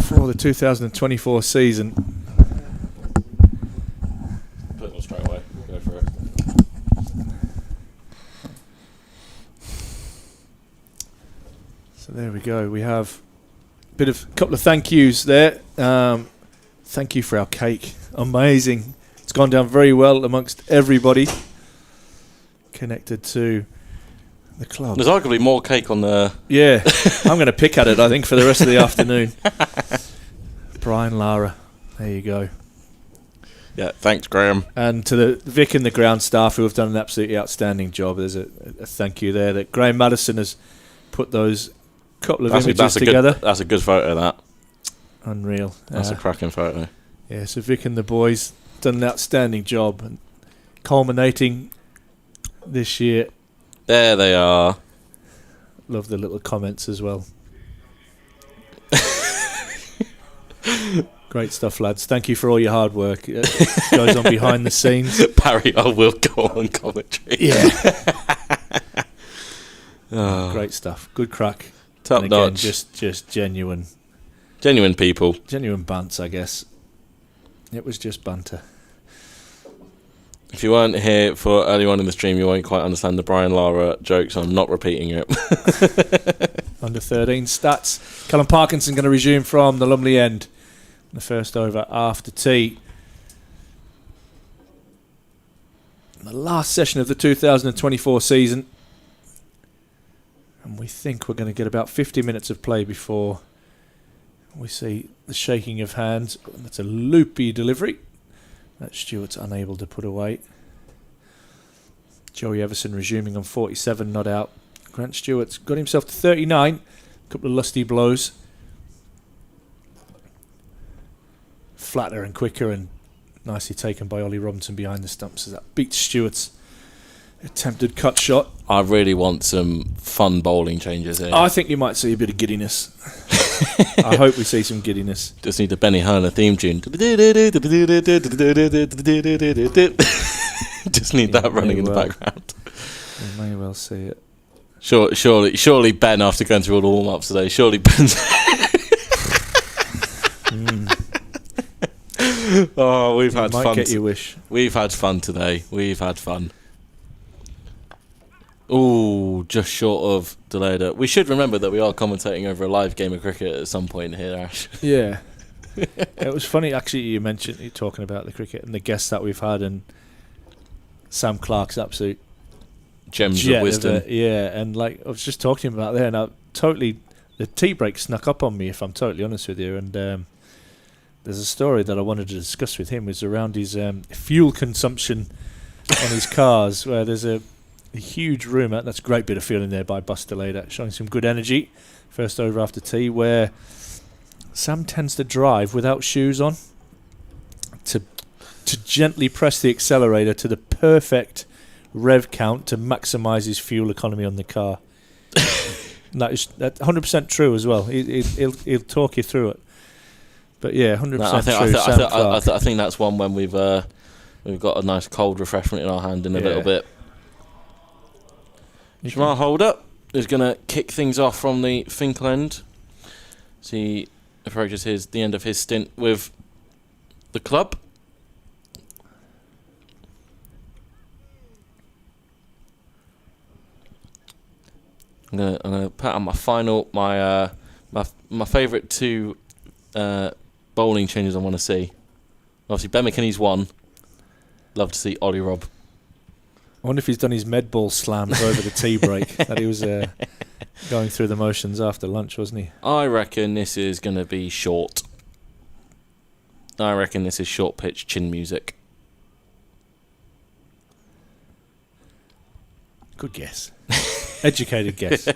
For the 2024 season. Put them straight away. Go for it. So there we go. We have a couple of thank yous there. Thank you for our cake. Amazing. It's gone down very well amongst everybody connected to the club. There's arguably more cake on the... Yeah, I'm going to pick at it, I think, for the rest of the afternoon. Brian Lara, there you go. Yeah, thanks, Graham. And to the Vic and the ground staff who have done an absolutely outstanding job. There's a thank you there that Graham Madison has put those couple of images together. That's a good photo, that. Unreal. That's a cracking photo. Yeah, so Vic and the boys done an outstanding job, and culminating this year. There they are. Love the little comments as well. Great stuff, lads. Thank you for all your hard work. It goes on behind the scenes. Barry, I will go on commentary. Yeah. Oh. Great stuff. Good crack. Top and again, notch. Just genuine. Genuine people. Genuine bants, I guess. It was just banter. If you weren't here for early on in the stream, you won't quite understand the Brian Lara joke, so I'm not repeating it. Under 13 stats. Callum Parkinson going to resume from the Lumley end. The first over after tea. The last session of the 2024 season. And we think we're going to get about 50 minutes of play before we see the shaking of hands. That's a loopy delivery that Stewart's unable to put away. Joey Everson resuming on 47, not out. Grant Stewart's got himself to 39. A couple of lusty blows. Flatter and quicker and nicely taken by Ollie Robinson behind the stumps as that beats Stewart's attempted cut shot. I really want some fun bowling changes here. I think you might see a bit of giddiness. I hope we see some giddiness. Just need the Benny Hanna theme tune. Just need that running in the background. You may well see it. Surely Ben, after going through all the warm-ups today, surely Ben's... Oh, we've had fun. Might get your wish. We've had fun today. We've had fun. Ooh, just short of delayed it. We should remember that we are commentating over a live game of cricket at some point here, Ash. Yeah. It was funny, actually, you mentioned you talking about the cricket and the guests that we've had, and Sam Clark's absolute gems of wisdom. Yeah, and like I was just talking to him about there, and the tea break snuck up on me, if I'm totally honest with you, and there's a story that I wanted to discuss with him, was around his fuel consumption on his cars, where there's a huge rumour, that's a great bit of feeling there by Buster Lader, showing some good energy, first over after tea, where Sam tends to drive without shoes on, to gently press the accelerator to the perfect rev count to maximise his fuel economy on the car. That's 100% true as well. He'll talk you through it. But yeah, 100% true. I think that's one when we've got a nice cold refreshment in our hand in a little bit. Jamal Holder is going to kick things off from the Finkel end. So he approaches the end of his stint with the club. I'm gonna put on my favourite two bowling changes I want to see. Obviously, Ben McKinney's one. Love to see Ollie Rob. I wonder if he's done his med ball slams over the tea break that he was going through the motions after lunch, wasn't he? I reckon this is going to be short. I reckon this is short pitch chin music. Good guess. Educated guess.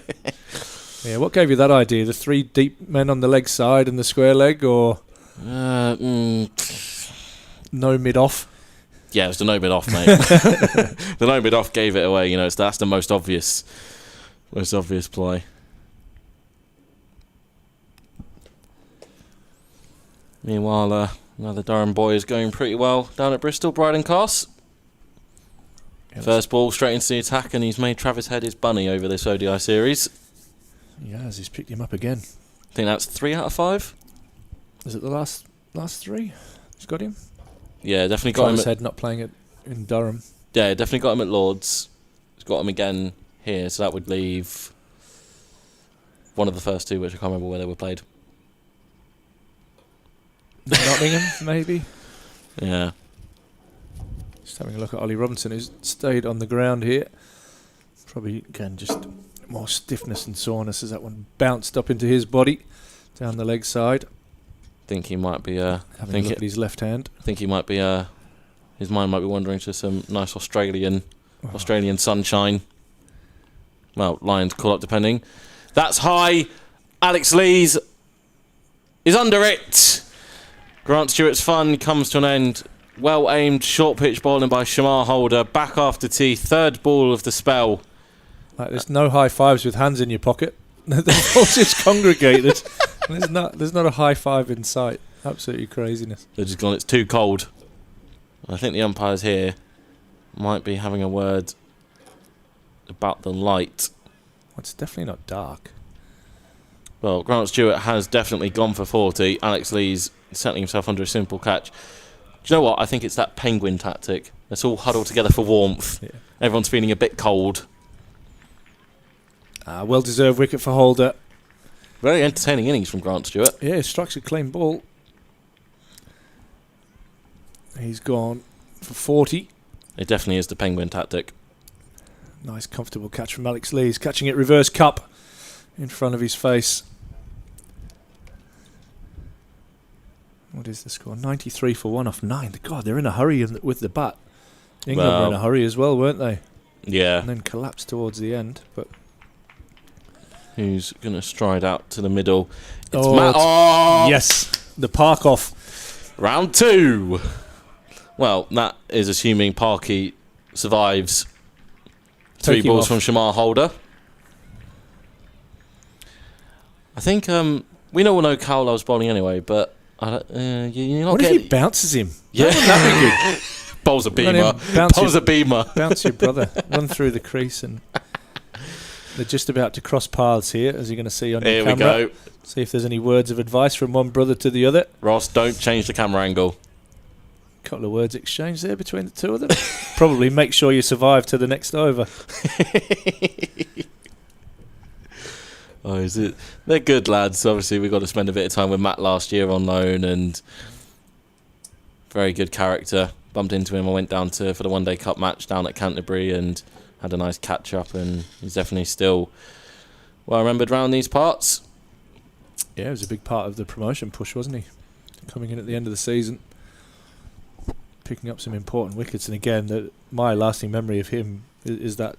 Yeah, what gave you that idea? The three deep men on the leg side and the square leg, or no mid off? Yeah, it was the no mid off, mate. The no mid off gave it away. You know, that's the most obvious play. Meanwhile, the Durham boy is going pretty well down at Bristol, Bryden Cast. First ball straight into the attack, and he's made Travis Head his bunny over this ODI series. Yeah, he's picked him up again. I think that's 3 out of 5. Is it the last 3? He's got him? Yeah, definitely got Travis him. Head not playing it in Durham. Yeah, definitely got him at Lords. He's got him again here, so that would leave one of the first 2, which I can't remember where they were played. Nottingham, maybe? Yeah. Just having a look at Ollie Robinson, who's stayed on the ground here. Probably, again, just more stiffness and soreness as that one bounced up into his body down the leg side. Think he might be Having a look at his left hand. I think he might be his mind might be wandering to some nice Australian sunshine. Well, Lions call up depending. That's high. Alex Lees is under it. Grant Stewart's fun comes to an end. Well aimed short pitch bowling by Shamar Holder. Back after tea. 3rd ball of the spell. Like, there's no high fives with hands in your pocket. They're all just congregated. There's not a high five in sight. Absolutely craziness. They've just gone, it's too cold. I think the umpires here might be having a word about the light. Well, it's definitely not dark. Well, Grant Stewart has definitely gone for 40. Alex Lee's settling himself under a simple catch. Do you know what? I think it's that penguin tactic. Let's all huddle together for warmth. Yeah. Everyone's feeling a bit cold. Well-deserved wicket for Holder. Very entertaining innings from Grant Stewart. Yeah, he strikes a clean ball. He's gone for 40. It definitely is the penguin tactic. Nice, comfortable catch from Alex Lee. He's catching it reverse cup in front of his face. What is the score? 93 for 1 off 9. God, they're in a hurry with the bat. England were in a hurry as well, weren't they? Yeah. And then collapsed towards the end. But who's going to stride out to the middle? It's yes, the park off. Round 2. Well, that is assuming Parky survives. 3 balls from Shamar Holder. I think we all know Cowell loves bowling anyway, but you're not what if he bounces him? Yeah, that'd be good. Bowls a beamer. Bowls a beamer. Bounce your brother. Run through the crease, and they're just about to cross paths here, as you're going to see on your camera. Here we go. See if there's any words of advice from one brother to the other. Ross, don't change the camera angle. Couple of words exchanged there between the two of them. Probably make sure you survive to the next over. Oh, is it? They're good lads. Obviously, we got to spend a bit of time with Matt last year on loan, and very good character. Bumped into him. I went down for the One Day Cup match down at Canterbury and had a nice catch up. And he's definitely still well remembered around these parts. Yeah, it was a big part of the promotion push, wasn't he? Coming in at the end of the season, picking up some important wickets. And again, my lasting memory of him is that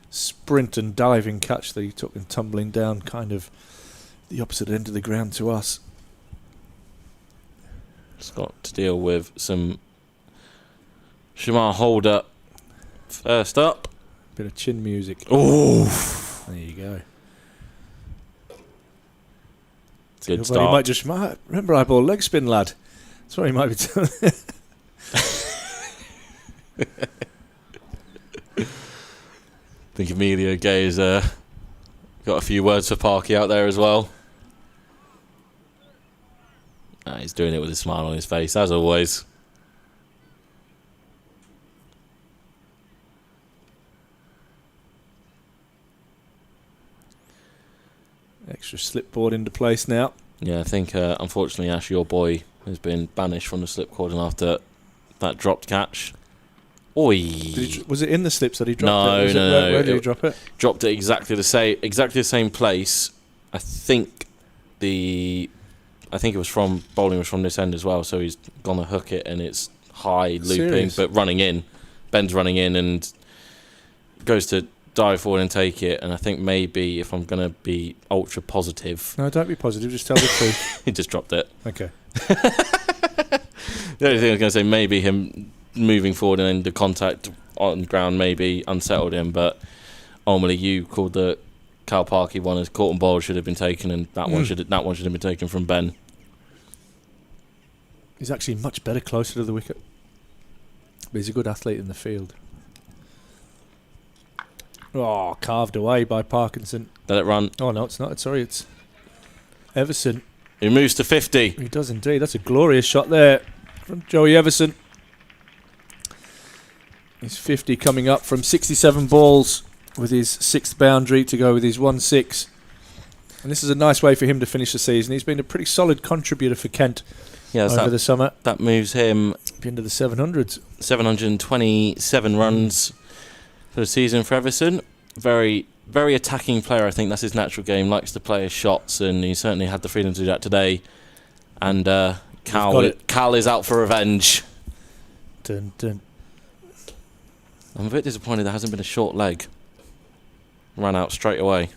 sprint and diving catch that he took and tumbling down kind of the opposite end of the ground to us. It's got to deal with some Shamar Holder first up. Bit of chin music. Oh, there you go. Good He start. might just remember I ball leg spin, lad. That's what he might be doing. I think Emilio Gay's got a few words for Parky out there as well. He's doing it with a smile on his face, as always. Extra slipboard into place now. Yeah, I think, unfortunately, Ash, your boy has been banished from the slip cordon after that dropped catch. Oi! Was it in the slips that he dropped it? No. Where did he drop it? Dropped it exactly the same place. I think it was from bowling was from this end as well. So he's gonna hook it and it's high looping, but running in. Ben's running in and goes to dive forward and take it. And I think maybe if I'm gonna be ultra positive, No, don't be positive. Just tell the truth. he just dropped it. Okay. The only thing I was gonna say, maybe him moving forward and then the contact on ground maybe unsettled him, but ultimately you called the Cal Parky one as caught and bowled should have been taken, and that one should have been taken from Ben. He's actually much better closer to the wicket, but he's a good athlete in the field. Oh, carved away by Parkinson. Let it run. Oh, no, it's not. Sorry, it's Everson. He moves to 50. He does indeed. That's a glorious shot there from Joey Everson. He's 50 coming up from 67 balls with his 6th boundary to go with his 1-6. And this is a nice way for him to finish the season. He's been a pretty solid contributor for Kent over the summer. That moves him into the 700s. 727 runs for the season for Everson. Very, very attacking player, I think. That's his natural game. Likes to play his shots, and he certainly had the freedom to do that today. And Cal is out for revenge. Dun, dun. I'm a bit disappointed there hasn't been a short leg. Ran out straight away.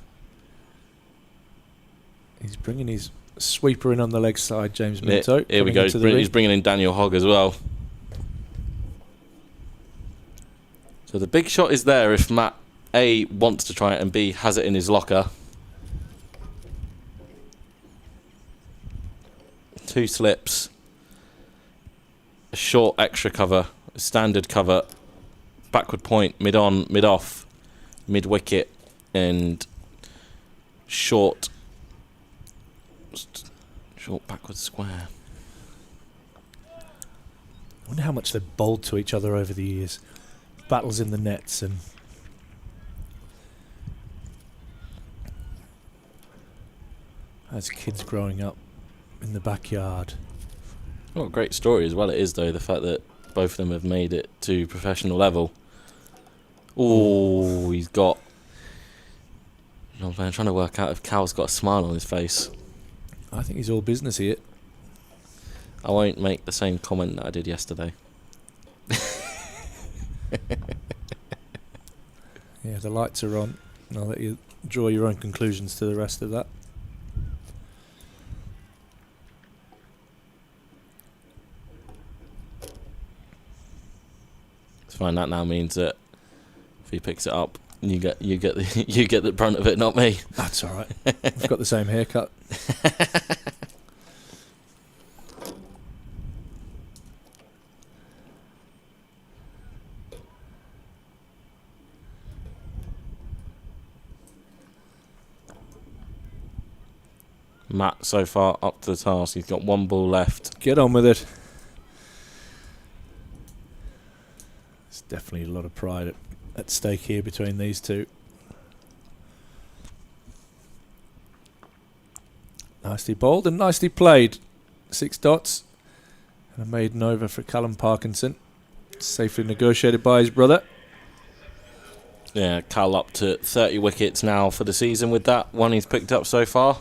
He's bringing his sweeper in on the leg side, James Minto. Here we go. He's bringing in Daniel Hogg as well. So the big shot is there if Matt A wants to try it and B has it in his locker. 2 slips. A short extra cover. A standard cover. Backward point. Mid on, mid off. Mid wicket. And short backward square. I wonder how much they've bowled to each other over the years. Battles in the nets and as kids growing up in the backyard. What a great story as well it is, though, the fact that both of them have made it to professional level. Oh, he's got... I'm trying to work out if Cal's got a smile on his face. I think he's all business here. I won't make the same comment that I did yesterday. Yeah, the lights are on. I'll let you draw your own conclusions to the rest of that. It's fine. That now means that if he picks it up, you get the brunt of it, not me. That's all right. We've got the same haircut. Matt so far up to the task. He's got 1 ball left. Get on with it. There's definitely a lot of pride at stake here between these two. Nicely bowled and nicely played. 6 dots. And a maiden over for Callum Parkinson. Safely negotiated by his brother. Yeah, Cal up to 30 wickets now for the season with that one he's picked up so far.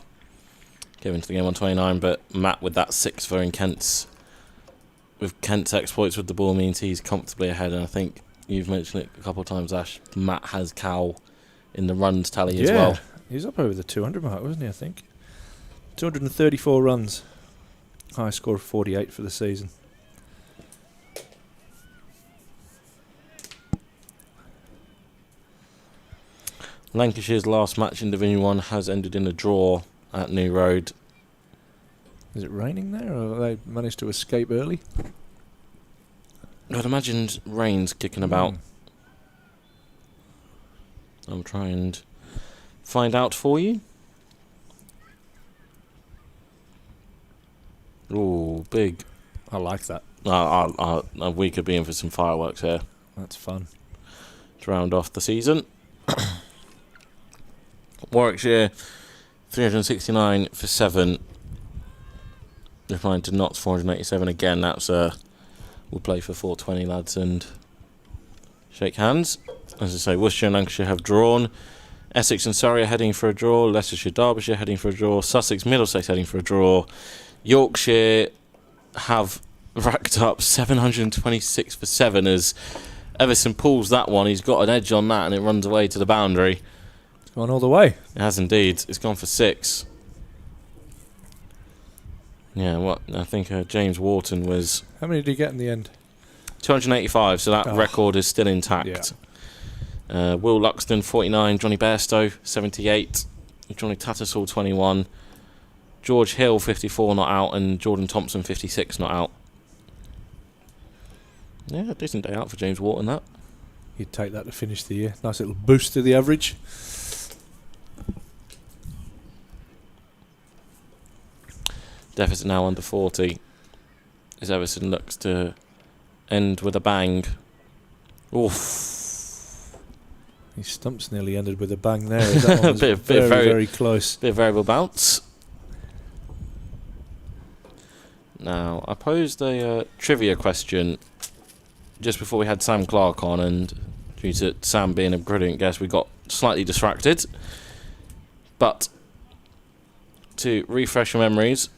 Given to the game on 29, but Matt with that 6 for Kent's exploits with the ball means he's comfortably ahead, and I think you've mentioned it a couple of times, Ash. Matt has Cal in the runs tally as well. He's up over the 200 mark, wasn't he, I think? 234 runs. High score of 48 for the season. Lancashire's last match in Division 1 has ended in a draw at New Road. Is it raining there, or have they managed to escape early? I'd imagined rain's kicking about. I'll try and find out for you. Ooh, big. I like that. We could be in for some fireworks here That's fun. to round off the season. Warwickshire 369 for 7. Replying to Notts 487 again. That's we'll play for 420, lads, and shake hands. As I say, Worcestershire and Lancashire have drawn. Essex and Surrey are heading for a draw. Leicestershire, Derbyshire heading for a draw. Sussex, Middlesex heading for a draw. Yorkshire have racked up 726 for 7 as Everson pulls that one. He's got an edge on that and it runs away to the boundary. It's gone all the way. It has indeed. It's gone for 6. Yeah, what? I think James Wharton was... How many did he get in the end? 285, so that record is still intact. Yeah. Will Luxton, 49. Johnny Bairstow, 78. Johnny Tattersall, 21. George Hill, 54, not out. And Jordan Thompson, 56, not out. Yeah, decent day out for James Wharton, that. You'd take that to finish the year. Nice little boost to the average. Deficit now under 40 as Everton looks to end with a bang. Oof. His stumps nearly ended with a bang there. That one was very close. Bit of variable bounce. Now, I posed a trivia question just before we had Sam Clark on, and due to Sam being a brilliant guest, we got slightly distracted. But to refresh your memories,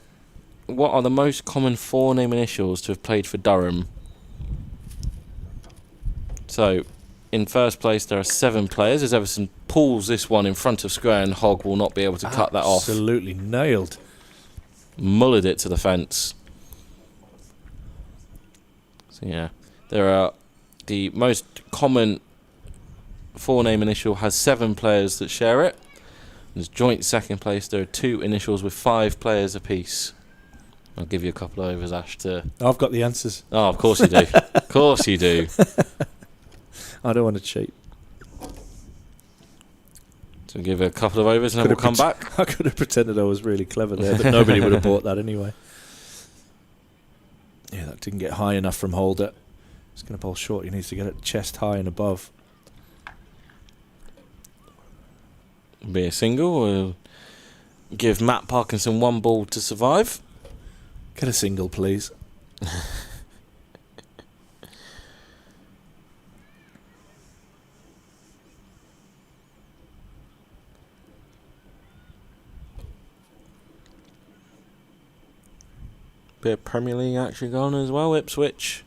what are the most common forename initials to have played for Durham? So, in first place, there are 7 players. As Everton pulls this one in front of square, and Hogg will not be able to cut that off. Absolutely nailed. Mullered it to the fence. So, yeah. There are the most common forename initial has 7 players that share it. There's joint second place. There are 2 initials with 5 players apiece. I'll give you a couple of overs, Ash. I've got the answers. Oh, of course you do. Of course you do. I don't want to cheat. So give it a couple of overs and then we'll come back. I could have pretended I was really clever there, but nobody would have bought that anyway. Yeah, that didn't get high enough from Holder. He's going to bowl short. He needs to get it chest high and above. Be a single. We'll give Matt Parkinson 1 ball to survive. Get a single, please. Bit of Premier League action going as well. Ipswich,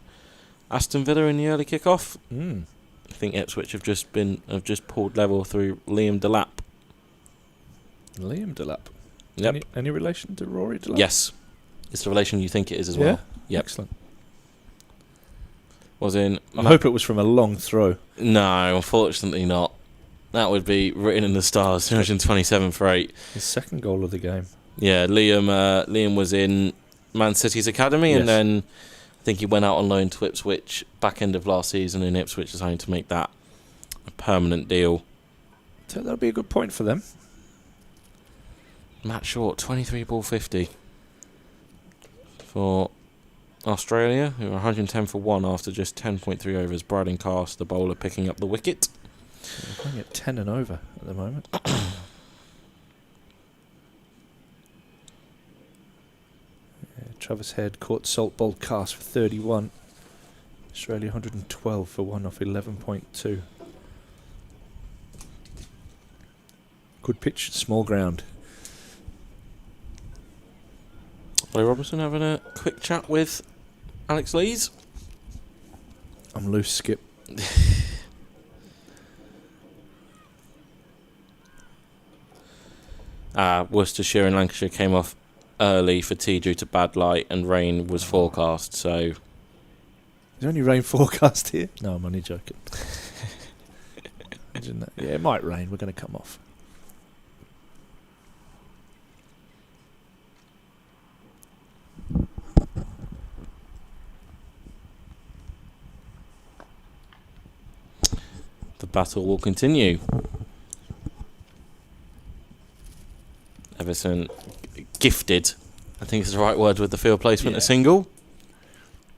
Aston Villa in the early kickoff. I think Ipswich have just pulled level through Liam Delap. Liam Delap. Yep. Any relation to Rory Delap? Yes, it's the relation you think it is as well. Yep. Excellent. I hope it was from a long throw. No, unfortunately not. That would be written in the stars. 227 for 8. His second goal of the game. Yeah, Liam was in Man City's academy, and then I think he went out on loan to Ipswich back end of last season, and Ipswich decided to make that a permanent deal. So that'll be a good point for them. Matt Short, 23 ball 50 for Australia, who are 110 for 1 after just 10.3 overs. Bryden Cast, the bowler, picking up the wicket. We're playing at 10 and over at the moment. Travis Head caught Salt Bowl Cast for 31. Australia 112 for 1 off 11.2. Good pitch, small ground. Ollie Robinson having a quick chat with Alex Lees. I'm loose, Skip. Worcestershire and Lancashire came off early for tea due to bad light, and rain was forecast, so... Is there any rain forecast here? No, I'm only joking. Imagine that. Yeah, it might rain. We're going to come off. The battle will continue. Everton gifted, I think is the right word with the field placement, a single.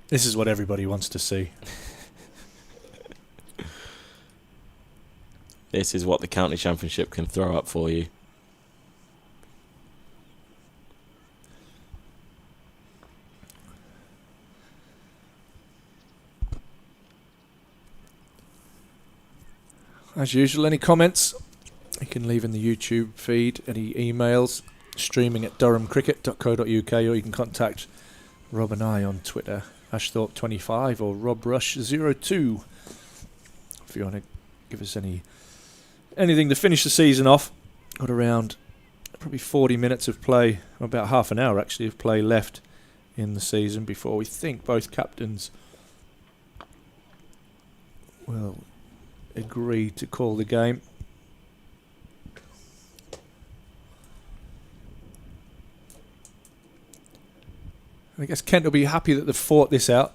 This is what everybody wants to see. This is what the county championship can throw up for you. As usual, any comments you can leave in the YouTube feed, any emails, streaming at durhamcricket.co.uk, or you can contact Rob and I on Twitter, ashthorpe25 or robrush02. If you want to give us anything to finish the season off. Got around probably 40 minutes of play, or about half an hour actually, of play left in the season before we think both captains will agree to call the game. I guess Kent will be happy that they've fought this out.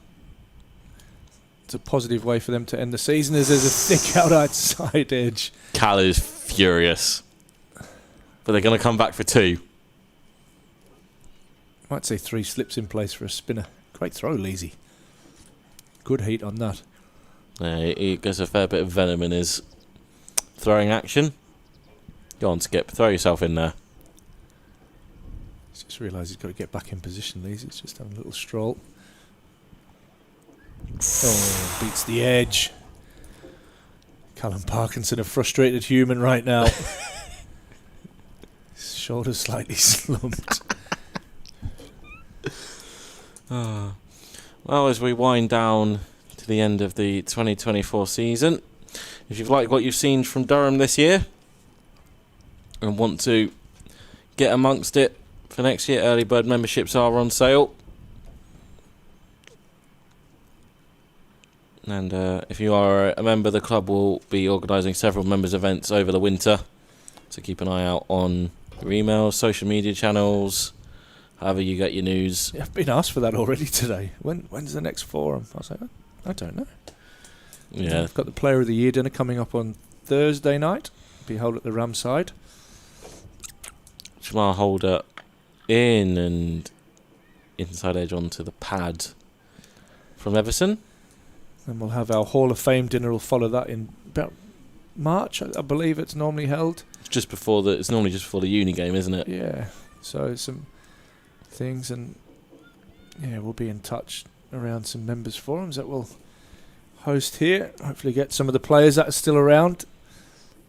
it's a positive way for them to end the season as there's a thick outside edge. Cal is furious. But they're going to come back for 2. Might say 3 slips in place for a spinner. Great throw, Leesy. Good heat on that. Yeah, he gets a fair bit of venom in his throwing action. Go on, Skip. Throw yourself in there. He's just realised he's got to get back in position, Leesy. He's just having a little stroll. Oh, beats the edge. Callum Parkinson, a frustrated human right now. His shoulder's slightly slumped. Well, as we wind down to the end of the 2024 season, if you've liked what you've seen from Durham this year and want to get amongst it for next year, early bird memberships are on sale. And if you are a member, the club will be organising several members' events over the winter. So keep an eye out on your emails, social media channels, however you get your news. Yeah, I've been asked for that already today. When's the next forum? I was like, I don't know. Yeah. I've got the Player of the Year dinner coming up on Thursday night. Be held at the Ramside. Shamar Holder in and inside edge onto the pad from Everson. And we'll have our Hall of Fame dinner. Will follow that in about March, I believe it's normally held. It's normally just before the uni game, isn't it? Yeah. So some things, and yeah, we'll be in touch around some members forums that we'll host here. Hopefully get some of the players that are still around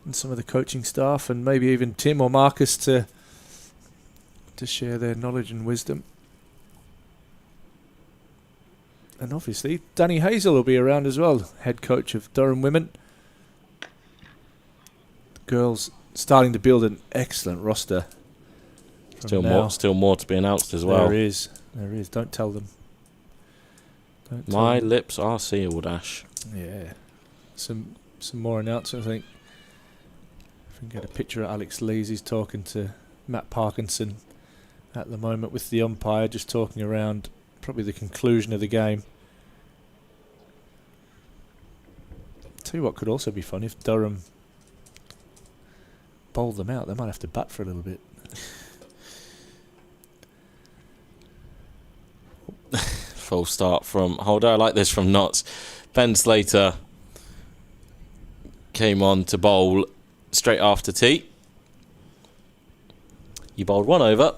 and some of the coaching staff, and maybe even Tim or Marcus to share their knowledge and wisdom. And obviously Danny Hazel will be around as well, head coach of Durham Women. The girls starting to build an excellent roster. Still more to be announced as well. There is. Don't tell them. My lips are sealed, Ash. Yeah. Some more announcements, I think. If we can get a picture of Alex Lees, he's talking to Matt Parkinson at the moment with the umpire, just talking around probably the conclusion of the game. Tell you what could also be fun, if Durham bowled them out, they might have to bat for a little bit. Full start from Holder. I like this from Notts. Ben Slater came on to bowl straight after tea. You bowled 1 over,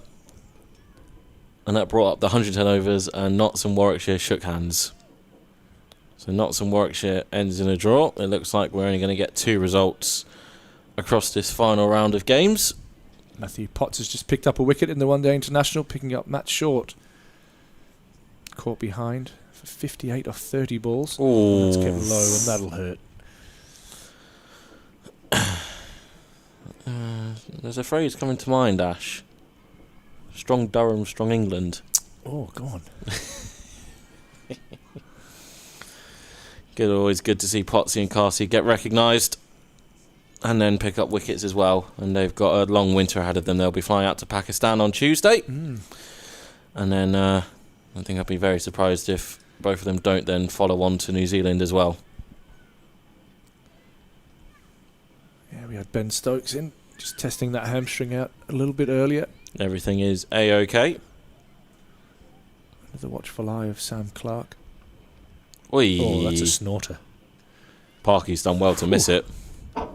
and that brought up the 110 overs, and Notts and Warwickshire shook hands. So Notts and Warwickshire ends in a draw. It looks like we're only going to get 2 results across this final round of games. Matthew Potts has just picked up a wicket in the one-day international, picking up Matt Short. Caught behind for 58 off 30 balls. Ooh. That's kept low, and that'll hurt. There's a phrase coming to mind, Ash. Strong Durham, strong England. Oh, go on. Always good to see Potsy and Carsey get recognised and then pick up wickets as well. And they've got a long winter ahead of them. They'll be flying out to Pakistan on Tuesday. And then I think I'd be very surprised if both of them don't then follow on to New Zealand as well. Yeah, we had Ben Stokes in, just testing that hamstring out a little bit earlier. Everything is A-OK. With the watchful eye of Sam Clark. Oi. Oh, that's a snorter. Parky's done well to miss it. Not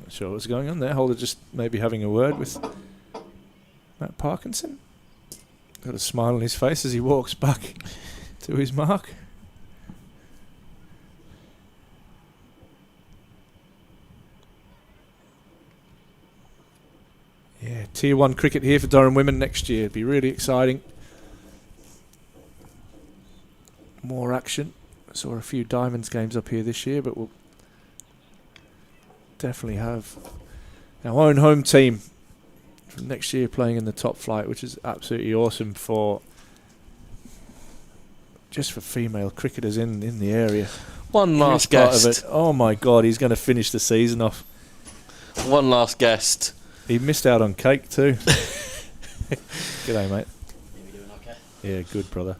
sure what's going on there. Holder just maybe having a word with Matt Parkinson. Got a smile on his face as he walks back to his mark. Yeah, Tier 1 cricket here for Durham Women next year. It'd be really exciting. More action. Saw a few Diamonds games up here this year, but we'll definitely have our own home team from next year playing in the top flight, which is absolutely awesome for just for female cricketers in the area. One last Part of guest. it. Oh my God, he's going to finish the season off. One last guest. He missed out on cake too. G'day, mate. You doing okay? Yeah, good, brother.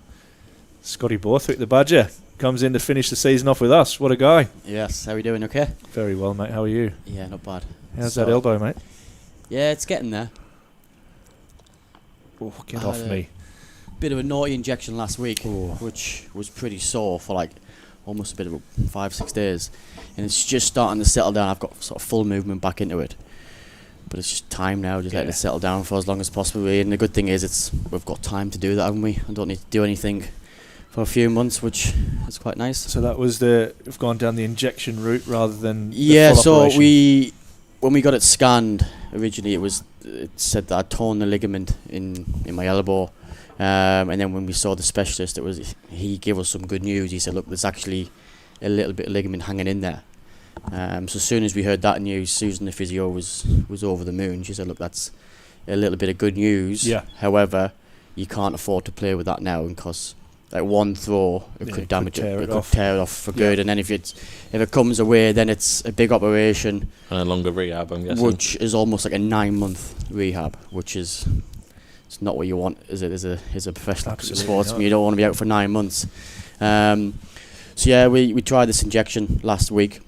Scotty Borthwick, the Badger, comes in to finish the season off with us. What a guy. Yes, how are we doing? Okay? Very well, mate. How are you? Yeah, not bad. How's that elbow, mate? Yeah, it's getting there. Oh, get I off had me. Bit of a naughty injection last week, Oh. which was pretty sore for like almost a bit of 5-6 days, and it's just starting to settle down. I've got sort of full movement back into it, but it's just time now, just letting it settle down for as long as possible. Really. And the good thing is, we've got time to do that, haven't we? I don't need to do anything for a few months, which is quite nice. So that was we've gone down the injection route rather than Yeah, the full so operation. when we got it scanned originally, it said that I'd torn the ligament in my elbow, and then when we saw the specialist, he gave us some good news. He said, look, there's actually a little bit of ligament hanging in there. So as soon as we heard that news, Susan the physio was over the moon. She said, look, that's a little bit of good news. Yeah. However, you can't afford to play with that now because like one throw it could damage it. It could tear it off for good. And then if it comes away, then it's a big operation And a longer rehab, I'm guessing. which is almost like a 9-month rehab, which is it's not what you want, is it? As a professional Absolutely sportsman, not. you don't want to be out for 9 months. So yeah, we tried this injection last week,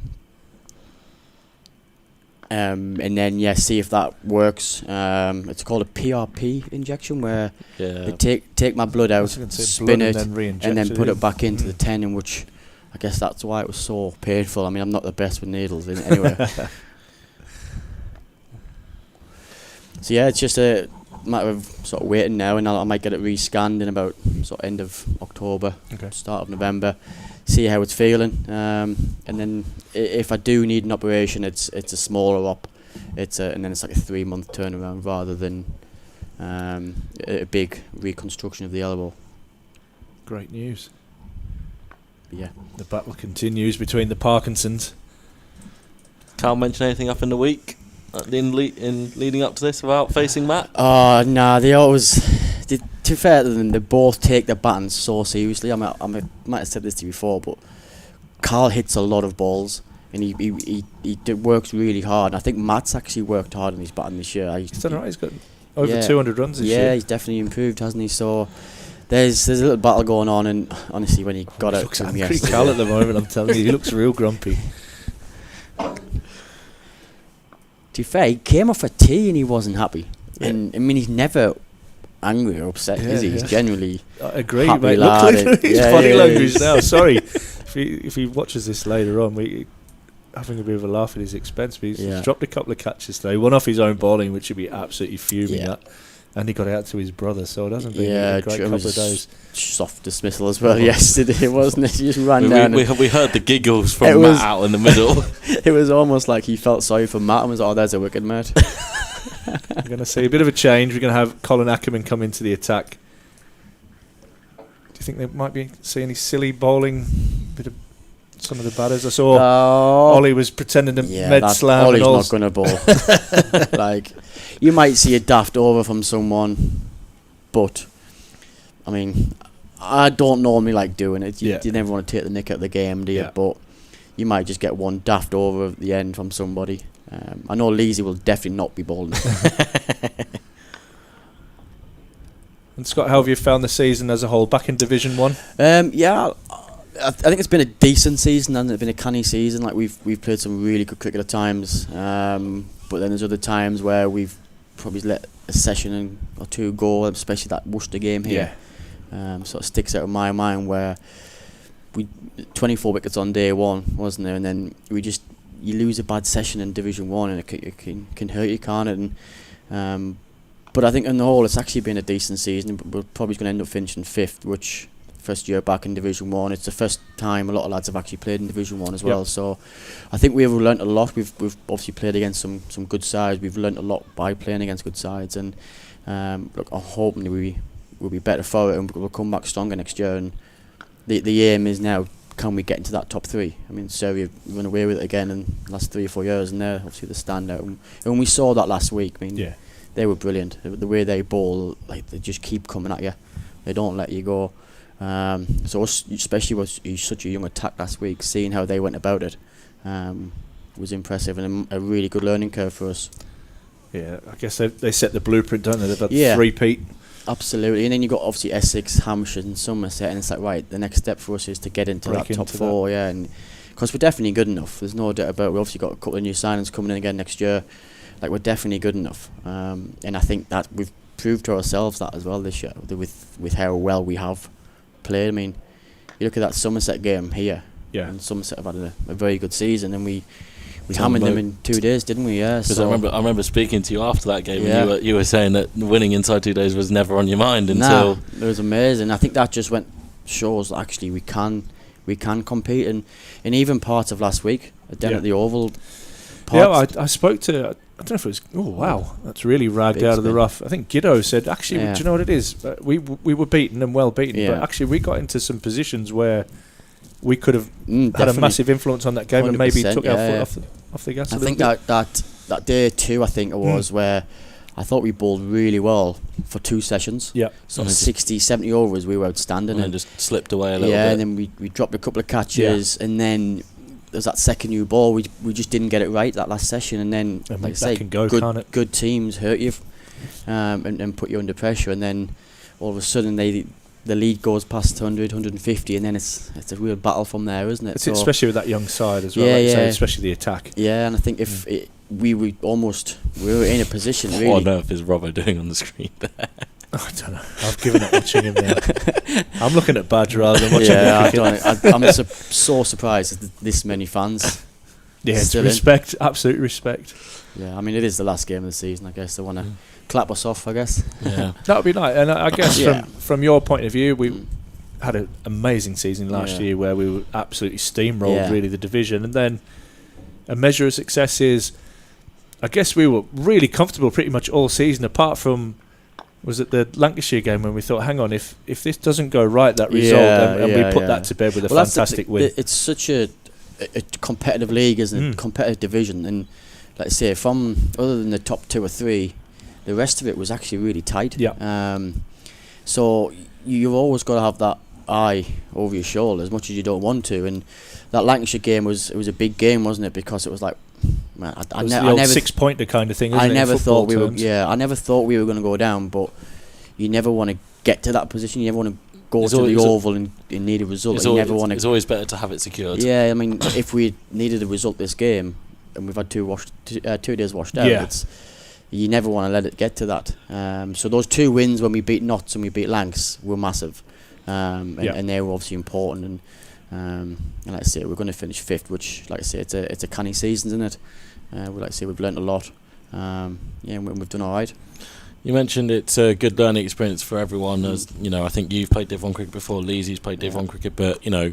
and then see if that works. It's called a PRP injection, where they take my blood out, spin it, and then put it back into the tendon, which I guess that's why it was so painful. I mean, I'm not the best with needles anyway. So yeah, it's just a matter of sort of waiting now, and I might get it re-scanned in about sort of end of October, start of November, see how it's feeling, and then if I do need an operation, it's a smaller op, and then it's like a 3-month turnaround rather than a big reconstruction of the elbow. Great news. But yeah, the battle continues between the Parkinsons. Can't mention anything up in the week in leading up to this about facing Matt. Oh nah, they always. To be fair to them, they both take their batting so seriously. I might have said this to you before, but Carl hits a lot of balls, and he works really hard. I think Matt's actually worked hard on his batting this year. He's done right. He's got over 200 runs this year. Yeah, he's definitely improved, hasn't he? So there's a little battle going on, and honestly, when he got he out looks to him angry yesterday, Cal at the moment. I'm telling you, he looks real grumpy. To be fair, he came off a tee and he wasn't happy. Yeah. And I mean, he's never angry or upset, is he? He's generally I agree, happy mate. lad. Look at his body language now. Sorry, if he watches this later on, we having a bit of a laugh at his expense. But he's dropped a couple of catches today. One off his own bowling, which would be absolutely fuming at. And he got out to his brother, so it hasn't been a great couple of days. Soft dismissal as well yesterday, wasn't it? He just ran down. We heard the giggles from Matt out in the middle. It was almost like he felt sorry for Matt and was, there's a wicked mate. We're going to see a bit of a change. We're going to have Colin Ackerman come into the attack. Do you think they might see any silly bowling? Bit of some of the batters. I saw Ollie was pretending to med slam. Ollie's not going to bowl. Like, you might see a daft over from someone, but I mean, I don't normally like doing it. You never want to take the nick out of the game, do you? Yeah. But you might just get one daft over at the end from somebody. I know Leesy will definitely not be bowling. And Scott, how have you found the season as a whole? Back in Division 1? I think it's been a decent season, and it's been a canny season. Like we've played some really good cricket at times, but then there's other times where we've probably let a session or two go, especially that Worcester game here. Sort of sticks out in my mind where we 24 wickets on day one, wasn't there? And then you lose a bad session in Division 1, and it can hurt you, can't it? And but I think on the whole, it's actually been a decent season. We're probably going to end up finishing 5th, which first year back in Division 1. It's the first time a lot of lads have actually played in Division 1 as well. So I think we've learnt a lot. We've obviously played against some good sides. We've learnt a lot by playing against good sides, and look, I'm hoping we'll be better for it, and we'll come back stronger next year. And the aim is now, can we get into that top 3? I mean, Surrey run away with it again in the last 3 or 4 years, and they're obviously the standout. And when we saw that last week, I mean, they were brilliant. The way they bowl, like, they just keep coming at you. They don't let you go. So especially with such a young attack last week, seeing how they went about it was impressive, and a really good learning curve for us. Yeah, I guess they set the blueprint, don't they? They've had 3-peat Absolutely, and then you got obviously Essex, Hampshire, and Somerset, and it's like right. The next step for us is to get into Break that top into four, yeah, and because we're definitely good enough. There's no doubt about it. We obviously got a couple of new signings coming in again next year. Like we're definitely good enough, and I think that we've proved to ourselves that as well this year with how well we have played. I mean, you look at that Somerset game here, and Somerset have had a very good season, and we hammered them in 2 days, didn't we? Yeah. Because So I remember speaking to you after that game, and you were saying that winning inside 2 days was never on your mind until. it was amazing. I think that just shows that actually we can compete, and even part of last week down at the Oval. I spoke to. I don't know if it was. Oh wow, that's really ragged out of the rough. I think Giddo said, actually, do you know what it is? We were beaten and well beaten, but actually we got into some positions where we could have had a massive influence on that game and maybe took our foot off the gas. I think that day too, I think it was where I thought we bowled really well for 2 sessions. Yeah. So 60, 70 overs, we were outstanding. And just slipped away a little bit. Yeah, and then we dropped a couple of catches, and then there's that second new ball. We just didn't get it right that last session, and then like I say, good teams hurt you, and put you under pressure, and then all of a sudden the lead goes past 100, 150, and then it's a real battle from there, isn't it? Especially with that young side as well. Especially the attack. Yeah, and I think if we were in a position. Really. What on earth is Robbo doing on the screen there? I don't know. I've given up watching him now. I'm looking at Badge rather than watching him. I'm so surprised at this many fans. Yeah, it's respect, absolute respect. Yeah, I mean, it is the last game of the season. I guess they want to clap us off, I guess. Yeah, that would be nice. And I guess from your point of view, we had an amazing season last year where we were absolutely steamrolled really the division, and then a measure of success is, I guess we were really comfortable pretty much all season, apart from. Was it the Lancashire game when we thought, hang on, if this doesn't go right, that result, and we put that to bed with a fantastic win. It's such a competitive league, isn't it? Competitive division, and like I say, from other than the top 2 or 3, the rest of it was actually really tight. Yeah. So you've always got to have that eye over your shoulder as much as you don't want to, and that Lancashire game was a big game, wasn't it? Because it was like. Man, I never 6-pointer kind of thing. Isn't I never it, thought we were. terms? Yeah, I never thought we were going to go down. But you never want to get to that position. You never want to go to the Oval and need a result. It's always better to have it secured. Yeah, I mean, if we needed a result this game, and we've had 2 days washed out, you never want to let it get to that. So those 2 wins when we beat Notts and we beat Lancs were massive, and they were obviously important. And like I say, we're going to finish 5th, which, like I say, it's a canny season, isn't it? Like I say, we've learnt a lot. And we've done all right. You mentioned it's a good learning experience for everyone. As you know, I think you've played Div 1 cricket before. Leesy's played Div 1 cricket, but you know,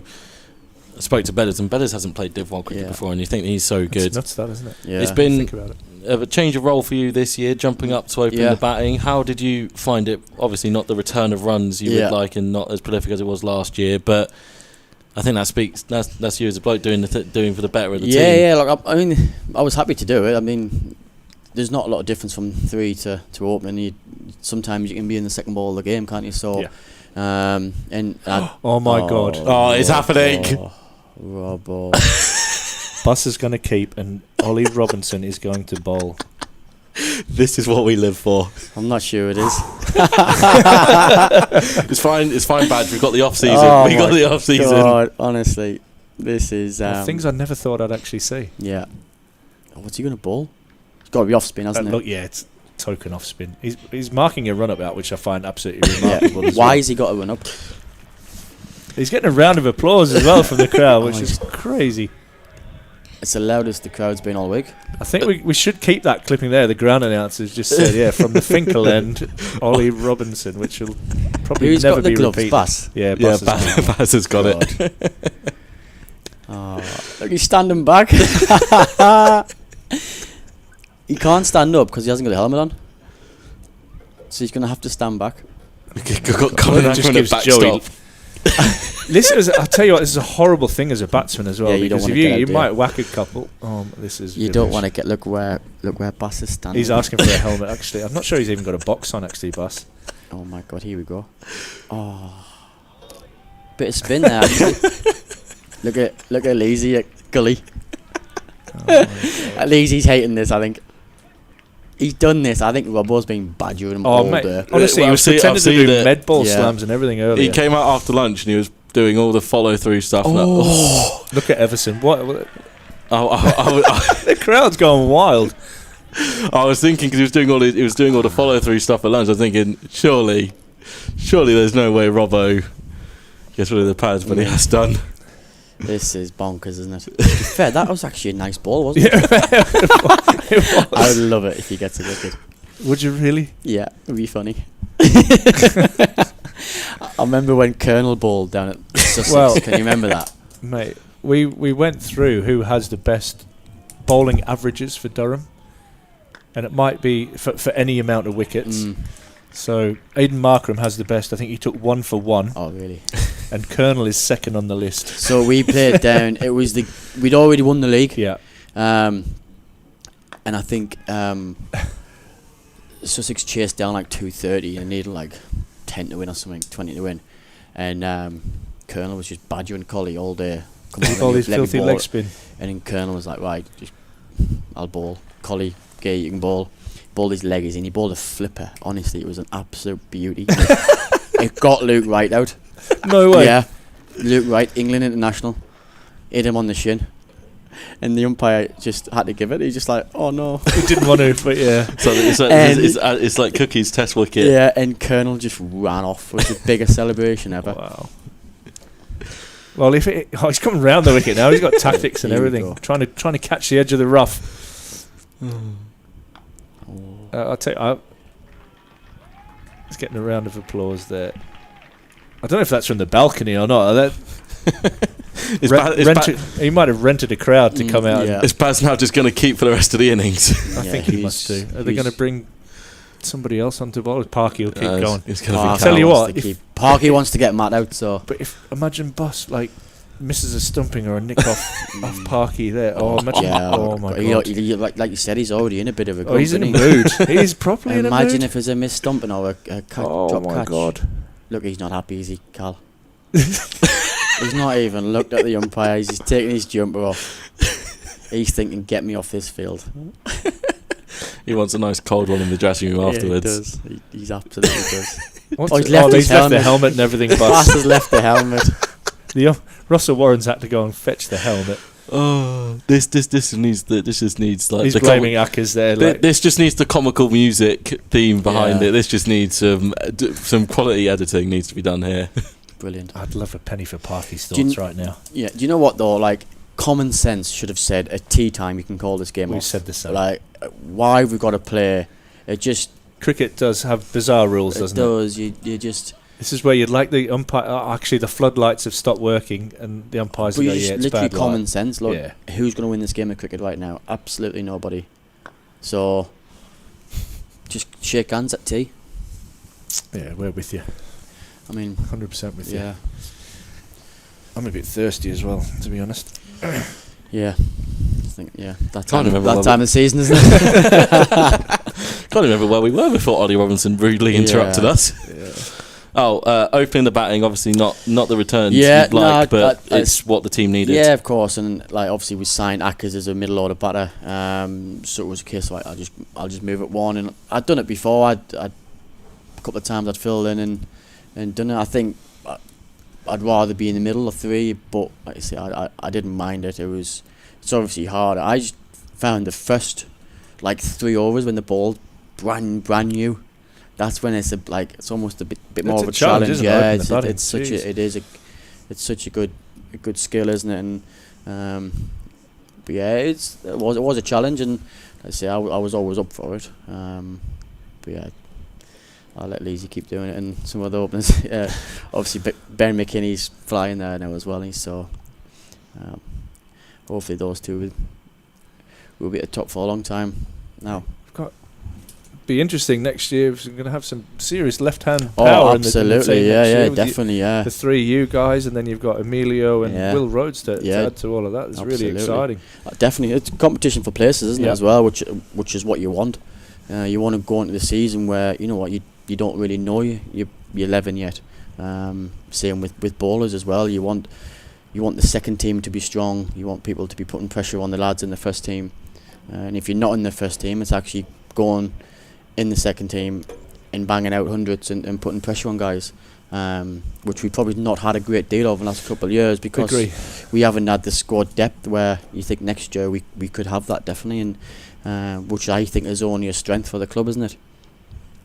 I spoke to Bedders, and Bedders hasn't played Div 1 cricket before, and you think he's so good. It's nuts, that, isn't it? Yeah. It's been a change of role for you this year, jumping up to open the batting. How did you find it? Obviously, not the return of runs you would like, and not as prolific as it was last year, but. I think that speaks. That's you as a bloke doing for the better of the team. Yeah. Like I mean, I was happy to do it. I mean, there's not a lot of difference from 3 to opening. Sometimes you can be in the second ball of the game, can't you? So, oh my God! Oh, it's happening. Robbo. Bus is going to keep, and Ollie Robinson is going to bowl. This is what we live for. I'm not sure it is. It's fine, Badge. We've got the off season. We got the off season. God, honestly, this is things I never thought I'd actually see. Yeah. What's he going to bowl? It's got to be off spin, hasn't it? Look, it's token off spin. He's marking a run up out, which I find absolutely remarkable. As Why has he got to run up? He's getting a round of applause as well from the crowd, which is crazy. It's the loudest the crowd's been all week. I think we should keep that clipping there. The ground announcers just said, from the Finkel end, Ollie Robinson, which will probably never be repeated. Bas? Yeah, Bas has got it. Look, he's standing back. He can't stand up because he hasn't got a helmet on. So he's going to have to stand back. Just gives Joey. I'll tell you what, this is a horrible thing as a batsman as well. Yeah, you don't because you might whack a couple. This is. You don't want to get look where Bas is standing. He's asking for a helmet. Actually, I'm not sure he's even got a box on. Actually, Bas. Oh my God, here we go. Oh, bit of spin there. Actually. look at Leezy at Gully. At least he's hating this, I think. He's done this. I think Robbo's been badgering him all day. Honestly, Well, he was I've pretending to seen do it. med ball Yeah. slams and everything earlier. He came out after lunch and he was doing all the follow through stuff. Look at Everson. What? I The crowd's going wild. was thinking because he was doing all the follow through stuff at lunch. I was thinking, surely there's no way Robbo gets rid of the pads, but he has done. This is bonkers, isn't it? To be fair, that was actually a nice ball, wasn't it? I would love it if he gets a wicket. Would you really? Yeah, it'd be funny. I remember when Colonel bowled down at Sussex. Well- Can you remember that? Mate, we went through who has the best bowling averages for Durham, and it might be for any amount of wickets. So Aidan Markram has the best. I think he took 1 for 1. Oh, really? And Colonel is second on the list. So we played down. It was we'd already won the league. Yeah. And I think Sussex chased down like 230 and needed like 10 to win or something, 20 to win. And Colonel was just badgering Collie all day. All these filthy leg spin. And then Colonel was like, right, just I'll bowl. Collie, okay, you can bowl. Bowled his leggers in. He bowled a flipper. Honestly, it was an absolute beauty. It got Luke Wright out. No way. Yeah. Luke Wright, England international. Hit him on the shin. And the umpire just had to give it. He's just like, oh no. He didn't want to, but yeah. So it's like Cookie's test wicket. Yeah, and Colonel just ran off. It was the biggest celebration ever. Wow. Well, he's coming round the wicket now. He's got tactics and Here we everything. go. Trying to catch the edge of the rough. I'll tell you, he's getting a round of applause there. I don't know if that's from the balcony or not. He might have rented a crowd to come out. yeah. Is Baz now just going to keep for the rest of the innings? I think he must do. Are they going to bring somebody else onto the ball? Parky will keep going. It's going to Parky be Tell you wants what, to Parky wants to get Matt out, so But imagine Bus like misses a stumping or a nick off Parky there. Oh, imagine! yeah. Oh my You know, god! like you said, he's already in a bit of a. Oh, he's in a isn't he? mood. He's properly in a mood. Imagine if there's a missed stumping or a Oh drop my catch. god! Look, he's not happy, is he, Cal? He's not even looked at the umpire. He's just taking his jumper off. He's thinking, "Get me off this field." He wants a nice cold one in the dressing room afterwards. Yeah, he does. He's absolutely does. He's left his left the helmet. helmet and everything. Bas Bus. has left the helmet. Russell Warren's had to go and fetch the helmet. Oh, this just needs like He's the blaming Ackers there. Like, this just needs the comical music theme behind Yeah. it. This just needs some quality editing needs to be done here. Brilliant. I'd love a penny for Parky's Do you thoughts right now. Yeah. Do you know what though? Like, common sense should have said at tea time you can call this game We've off. said the same. Like, why have we got to play? It just Cricket does have bizarre rules, it doesn't does. You just. This is where you'd like the umpire. Actually, the floodlights have stopped working, and the umpires But go, you "Yeah, just it's literally bad." common light." sense. Look, Yeah. who's going to win this game of cricket right now? Absolutely nobody. So, just shake hands at tea. Yeah, we're with you. I mean, 100% with you. yeah, I'm a bit thirsty as well, to be honest. yeah. I think that time remember that what time of the season, isn't it? Can't remember where we were before Ollie Robinson rudely interrupted us. Oh, opening the batting, obviously not the returns Yeah, you'd like, no, but I- it's what the team needed. Yeah, of course, and like obviously we signed Ackers as a middle order batter, so it was a case like I'll just move at one, and I'd done it before. I'd a couple of times I'd filled in and done it. I think I'd rather be in the middle of three, but like I say, I didn't mind it. It's obviously hard. I just found the first like 3 overs when the ball brand new. That's when it's it's almost a bit more of a challenge. Isn't Yeah, it? Opening the it's batting. such Jeez. it's such a good skill, isn't it? And but yeah, it was a challenge, and like I say I was always up for it. But yeah, I'll let Leesy keep doing it, and some other openers. Obviously Ben McKinney's flying there now as well. So hopefully those two will be at the top for a long time now. Be interesting next year. We're going to have some serious left-hand power. Oh, in the absolutely, team next yeah, year with definitely, yeah. The 3 you guys, and then you've got Emilio and Yeah. Will Rhodes to Yeah. add to all of that. It's Absolutely. really exciting. Definitely, it's competition for places, isn't it, Yeah. as well? Which is what you want. You want to go into the season where you know what you don't really know your 11 yet. Same with bowlers as well. You want the second team to be strong. You want people to be putting pressure on the lads in the first team. And if you're not in the first team, it's actually going in the second team and banging out hundreds and putting pressure on guys, which we've probably not had a great deal of in the last couple of years because we haven't had the squad depth where you think next year we could have that definitely, and which I think is only a strength for the club, isn't it?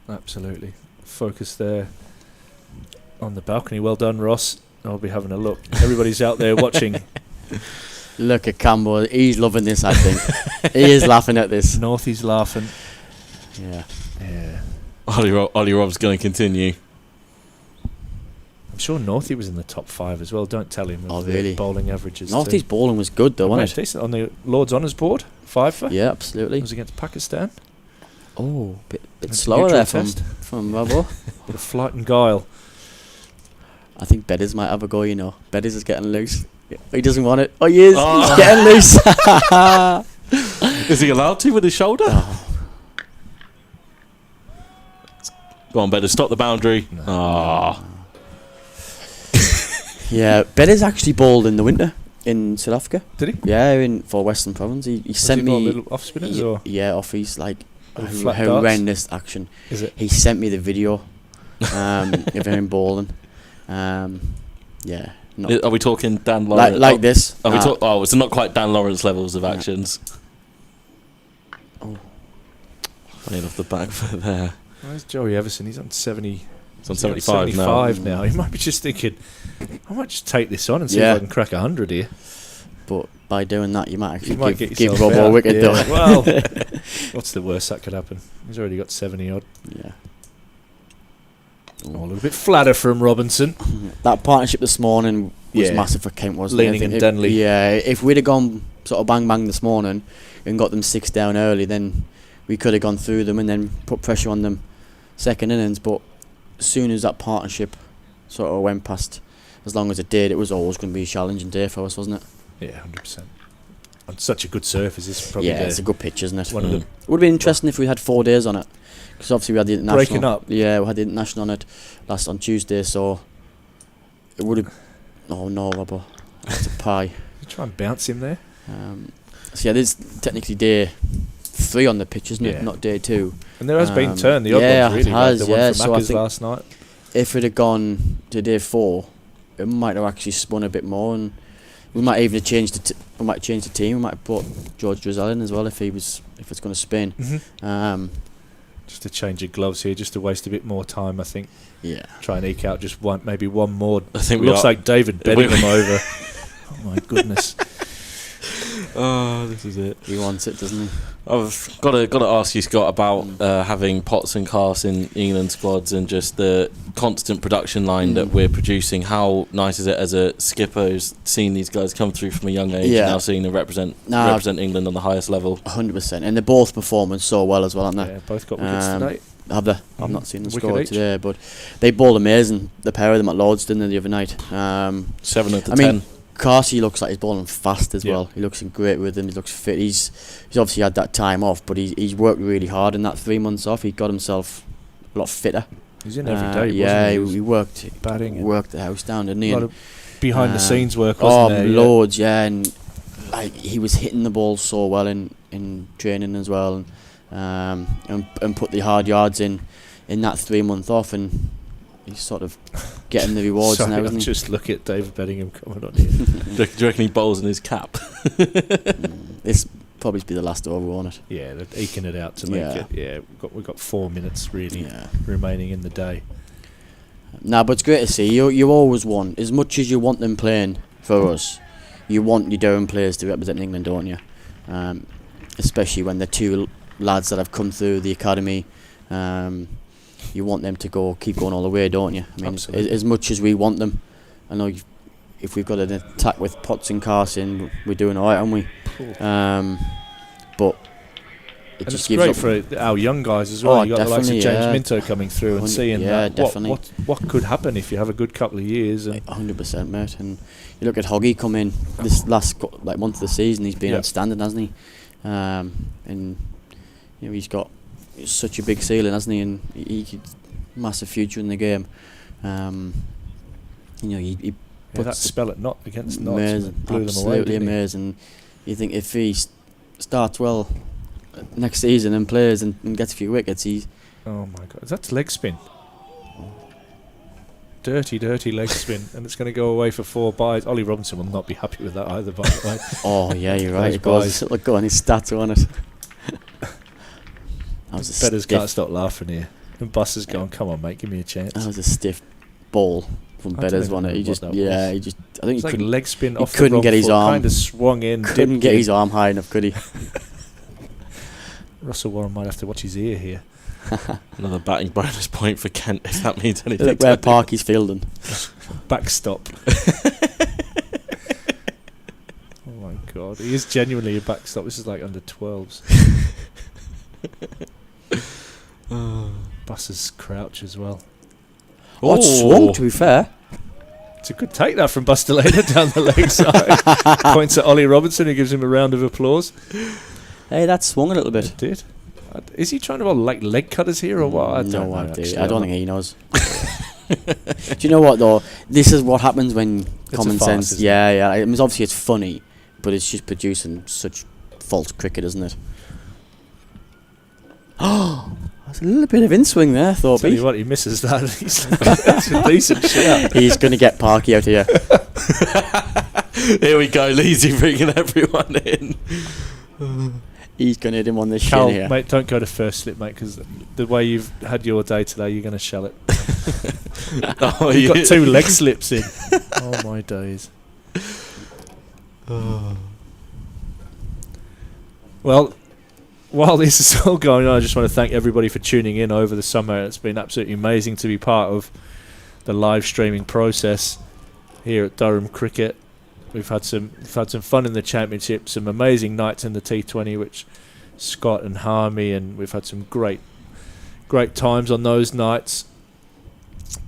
Absolutely. Focus there on the balcony. Well done, Ross. I'll be having a look. Everybody's out there watching. Look at Campbell. He's loving this, I think. He is laughing at this. Northie's laughing. Yeah. Ollie Rob's going to continue. I'm sure Northie was in the top 5 as well. Don't tell him. Oh, really? Bowling averages. Northie's bowling was good, though, wasn't it? Decent on the Lord's Honours board. 5 for. Yeah, absolutely. It was against Pakistan. Oh, bit slower there from Robbo. Bit of flight and guile. I think Bedders might have a go, you know. Bedders is getting loose. He doesn't want it. Oh, he is. He's getting loose. Is he allowed to with his shoulder? Oh. Go on, Bedders, stop the boundary. No. Yeah, Bedders actually bowled in the winter in South Africa. Did he? Yeah, for Western Province. He sent me little off spinners or? Yeah, off his like Flat horrendous action. Is it? He sent me the video of him bowling. Yeah. Are we talking Dan Lawrence? Like this? Are we it's not quite Dan Lawrence levels of actions. Oh. Playing off the back foot there. Where's Joey Everson? He's on 70. He's on 75 now. He might be just thinking, I might just take this on and see if I can crack 100 here. But by doing that, you might actually give Robbo a wicket, though. Well, what's the worst that could happen? He's already got 70 odd. Yeah. Oh, a little bit flatter from Robinson. That partnership this morning was massive for Kent, wasn't Leaning it? and Denley. Yeah, if we'd have gone sort of bang this morning and got them 6 down early, then we could have gone through them and then put pressure on them second innings. But as soon as that partnership sort of went past, as long as it did, it was always going to be a challenging day for us, wasn't it? Yeah, 100%. On such a good surface, it's probably it's a good pitch, isn't it? One of them. It would have been interesting if we had 4 days on it, because obviously we had the international. Breaking up. Yeah, we had the international on it on Tuesday, so it would have. Oh no, Robbo, that's a pie. You try and bounce him there. So yeah, this is technically day 3 on the pitch, isn't it? Yeah. Not day 2. And there has been turn. The odd ones really. It has. Like the one from So I Macca's think last night. if it had gone to day 4, it might have actually spun a bit more, and we might even have changed we might change the team. We might have brought George Drizzell in as well if it's going to spin. Mm-hmm. Just to change your gloves here, just to waste a bit more time, I think. Yeah. Try and eke out just maybe one more. I think looks like David betting him over. Oh my goodness. Oh, this is it. He wants it, doesn't he? I've got to ask you, Scott, about having Potts and Cass in England squads and just the constant production line that we're producing. How nice is it as a skipper who's seen these guys come through from a young age, now seeing them represent England on the highest level? 100%, and they're both performing so well as well, aren't they? Yeah, both got wickets today. Have they? I've not seen them Wicket score each. today, but they bowled amazing. The pair of them at Lords, didn't they, the other night? 7 of the 10. Carsey looks like he's bowling fast as well. He looks in great rhythm. He looks fit. He's obviously had that time off, but he's worked really hard in that 3 months off. He got himself a lot fitter. He's in every day. Yeah, wasn't he worked batting. Worked the house down, didn't he? A lot of behind the scenes work. Wasn't there? Loads, yeah, and he was hitting the ball so well in training as well, and put the hard yards in that 3 month off, and he's sort of getting the rewards Sorry, now, isn't he? Just look at David Bedingham coming on here. Do you reckon he bowls in his cap? This probably be the last over, won't it? Yeah, they're eking it out to make it. Yeah, we've got 4 minutes really remaining in the day. Nah, but it's great to see. You always want, as much as you want them playing for us, you want your Durham players to represent England, don't you? Especially when they're 2 lads that have come through the academy. You want them to keep going all the way, don't you? I mean, as much as we want them, I know if we've got an attack with Potts and Carson, we're doing all right, aren't we? But it and just it's gives great for our young guys as well. Oh, you got the likes of James yeah. Minto coming through and seeing what could happen if you have a good couple of years. 100%, mate. And you look at Hoggy come in this last month of the season. He's been outstanding, hasn't he? And he's got such a big ceiling, hasn't he? And he could massive future in the game. He that spell at Notts against Notts amazing, blew absolutely them away. Amazing. You think if he starts well next season and plays and gets a few wickets, he's... Oh my God, that's leg spin. Dirty leg spin, and it's going to go away for 4 byes. Ollie Robinson will not be happy with that either, by the way. Oh yeah, you're right. It goes. Look, go on, his stats are on it. Betters can't stop laughing here. And Bus is going, come on, mate, give me a chance. That was a stiff ball from Betters, wasn't it? He just, I think he like couldn't leg spin off. Couldn't get his arm. Kind of swung in. Couldn't get his arm high enough, could he? Russell Warren might have to watch his ear here. Another batting bonus point for Kent, if that means anything. Look where Parky's fielding. Backstop. Oh my God, he is genuinely a backstop. This is like under 12s. Bus's crouch as well. Oh, it's swung, to be fair. It's a good take that from Bus Delaney down the leg side. Points at Ollie Robinson, who gives him a round of applause. Hey, that swung a little bit. It did. Is he trying to roll like leg cutters here or what? I don't know. I don't think he knows. Do you know what though? This is what happens when common sense. Yeah. I mean, obviously it's funny, but it's just producing such false cricket, isn't it? Oh, there's a little bit of in-swing there, Thorpe. Tell you what, he misses that. That's a decent shot. He's going to get Parky out here. Here we go, Leesy bringing everyone in. He's going to hit him on the shin here. Mate, don't go to first slip, mate, because the way you've had your day today, you're going to shell it. You've got 2 leg slips in. Oh, my days. Well, while this is all going on, I just want to thank everybody for tuning in over the summer. It's been absolutely amazing to be part of the live streaming process here at Durham Cricket. We've had some fun in the championship, some amazing nights in the T20, which Scott and Harmy, and we've had some great times on those nights.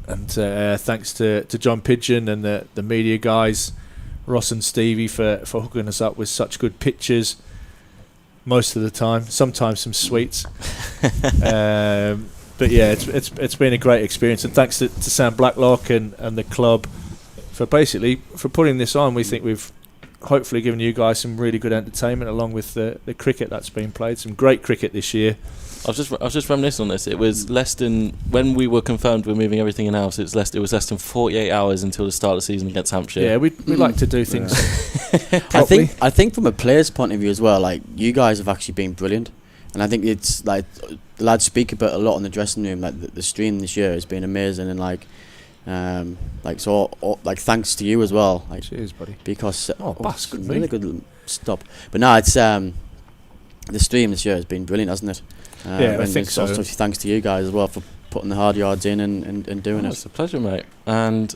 And thanks to John Pigeon and the media guys, Ross and Stevie, for hooking us up with such good pictures most of the time. Sometimes some sweets. But yeah, it's been a great experience, and thanks to Sam Blacklock and the club for putting this on. We think we've hopefully given you guys some really good entertainment along with the cricket that's been played. Some great cricket this year. I was just reminiscing on this. It was less than, when we were confirmed we're moving everything in house. It was less than 48 hours until the start of the season against Hampshire. Yeah, we like to do things. I think from a player's point of view as well, like, you guys have actually been brilliant, and I think it's like the lads speak about a lot in the dressing room. Like the stream this year has been amazing, and like thanks to you as well. Like, cheers, buddy. Because Bas, good really good stop. But no, it's the stream this year has been brilliant, hasn't it? Yeah, I think so. Also thanks to you guys as well for putting the hard yards in and doing it. It's a pleasure, mate. And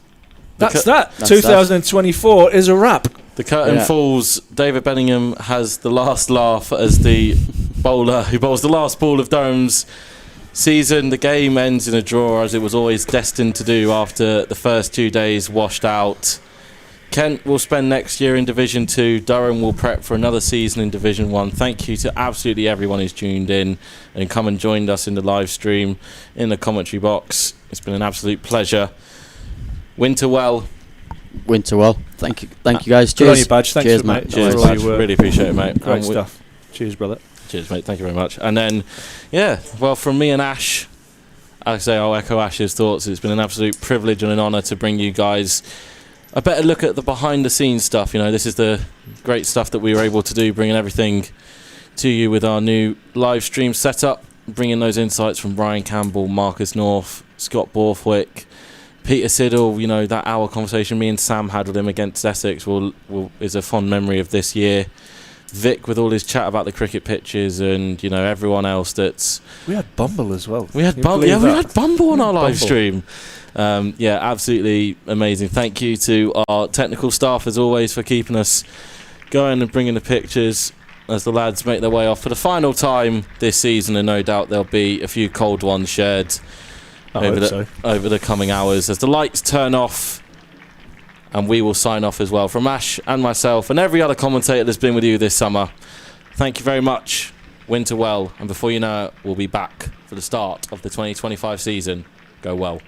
that's 2024 is a wrap. The curtain falls. David Bellingham has the last laugh as the bowler who bowls the last ball of Durham's season. The game ends in a draw, as it was always destined to do after the first 2 days washed out. Kent will spend next year in Division 2. Durham will prep for another season in Division 1. Thank you to absolutely everyone who's tuned in and come and joined us in the live stream, in the commentary box. It's been an absolute pleasure. Winter well. Thank you guys. Cheers. Good on you, Badge. Thanks, cheers, mate. Cheers, Badge. Really appreciate it, mate. Great stuff. Cheers, brother. Cheers, mate. Thank you very much. And then, from me and Ash, I'll echo Ash's thoughts. It's been an absolute privilege and an honour to bring you guys a better look at the behind-the-scenes stuff. You know, this is the great stuff that we were able to do, bringing everything to you with our new live stream setup, bringing those insights from Brian Campbell, Marcus North, Scott Borthwick, Peter Siddle. You know, that hour conversation me and Sam had with him against Essex is a fond memory of this year. Vic with all his chat about the cricket pitches, and you know, everyone else that's... We had Bumble as well. We had Bumble on our live stream. Absolutely amazing. Thank you to our technical staff as always for keeping us going and bringing the pictures as the lads make their way off for the final time this season, and no doubt there'll be a few cold ones shared over the coming hours as the lights turn off, and we will sign off as well. From Ash and myself and every other commentator that's been with you this summer, thank you very much. Winter well, and before you know it, we'll be back for the start of the 2025 season. Go well.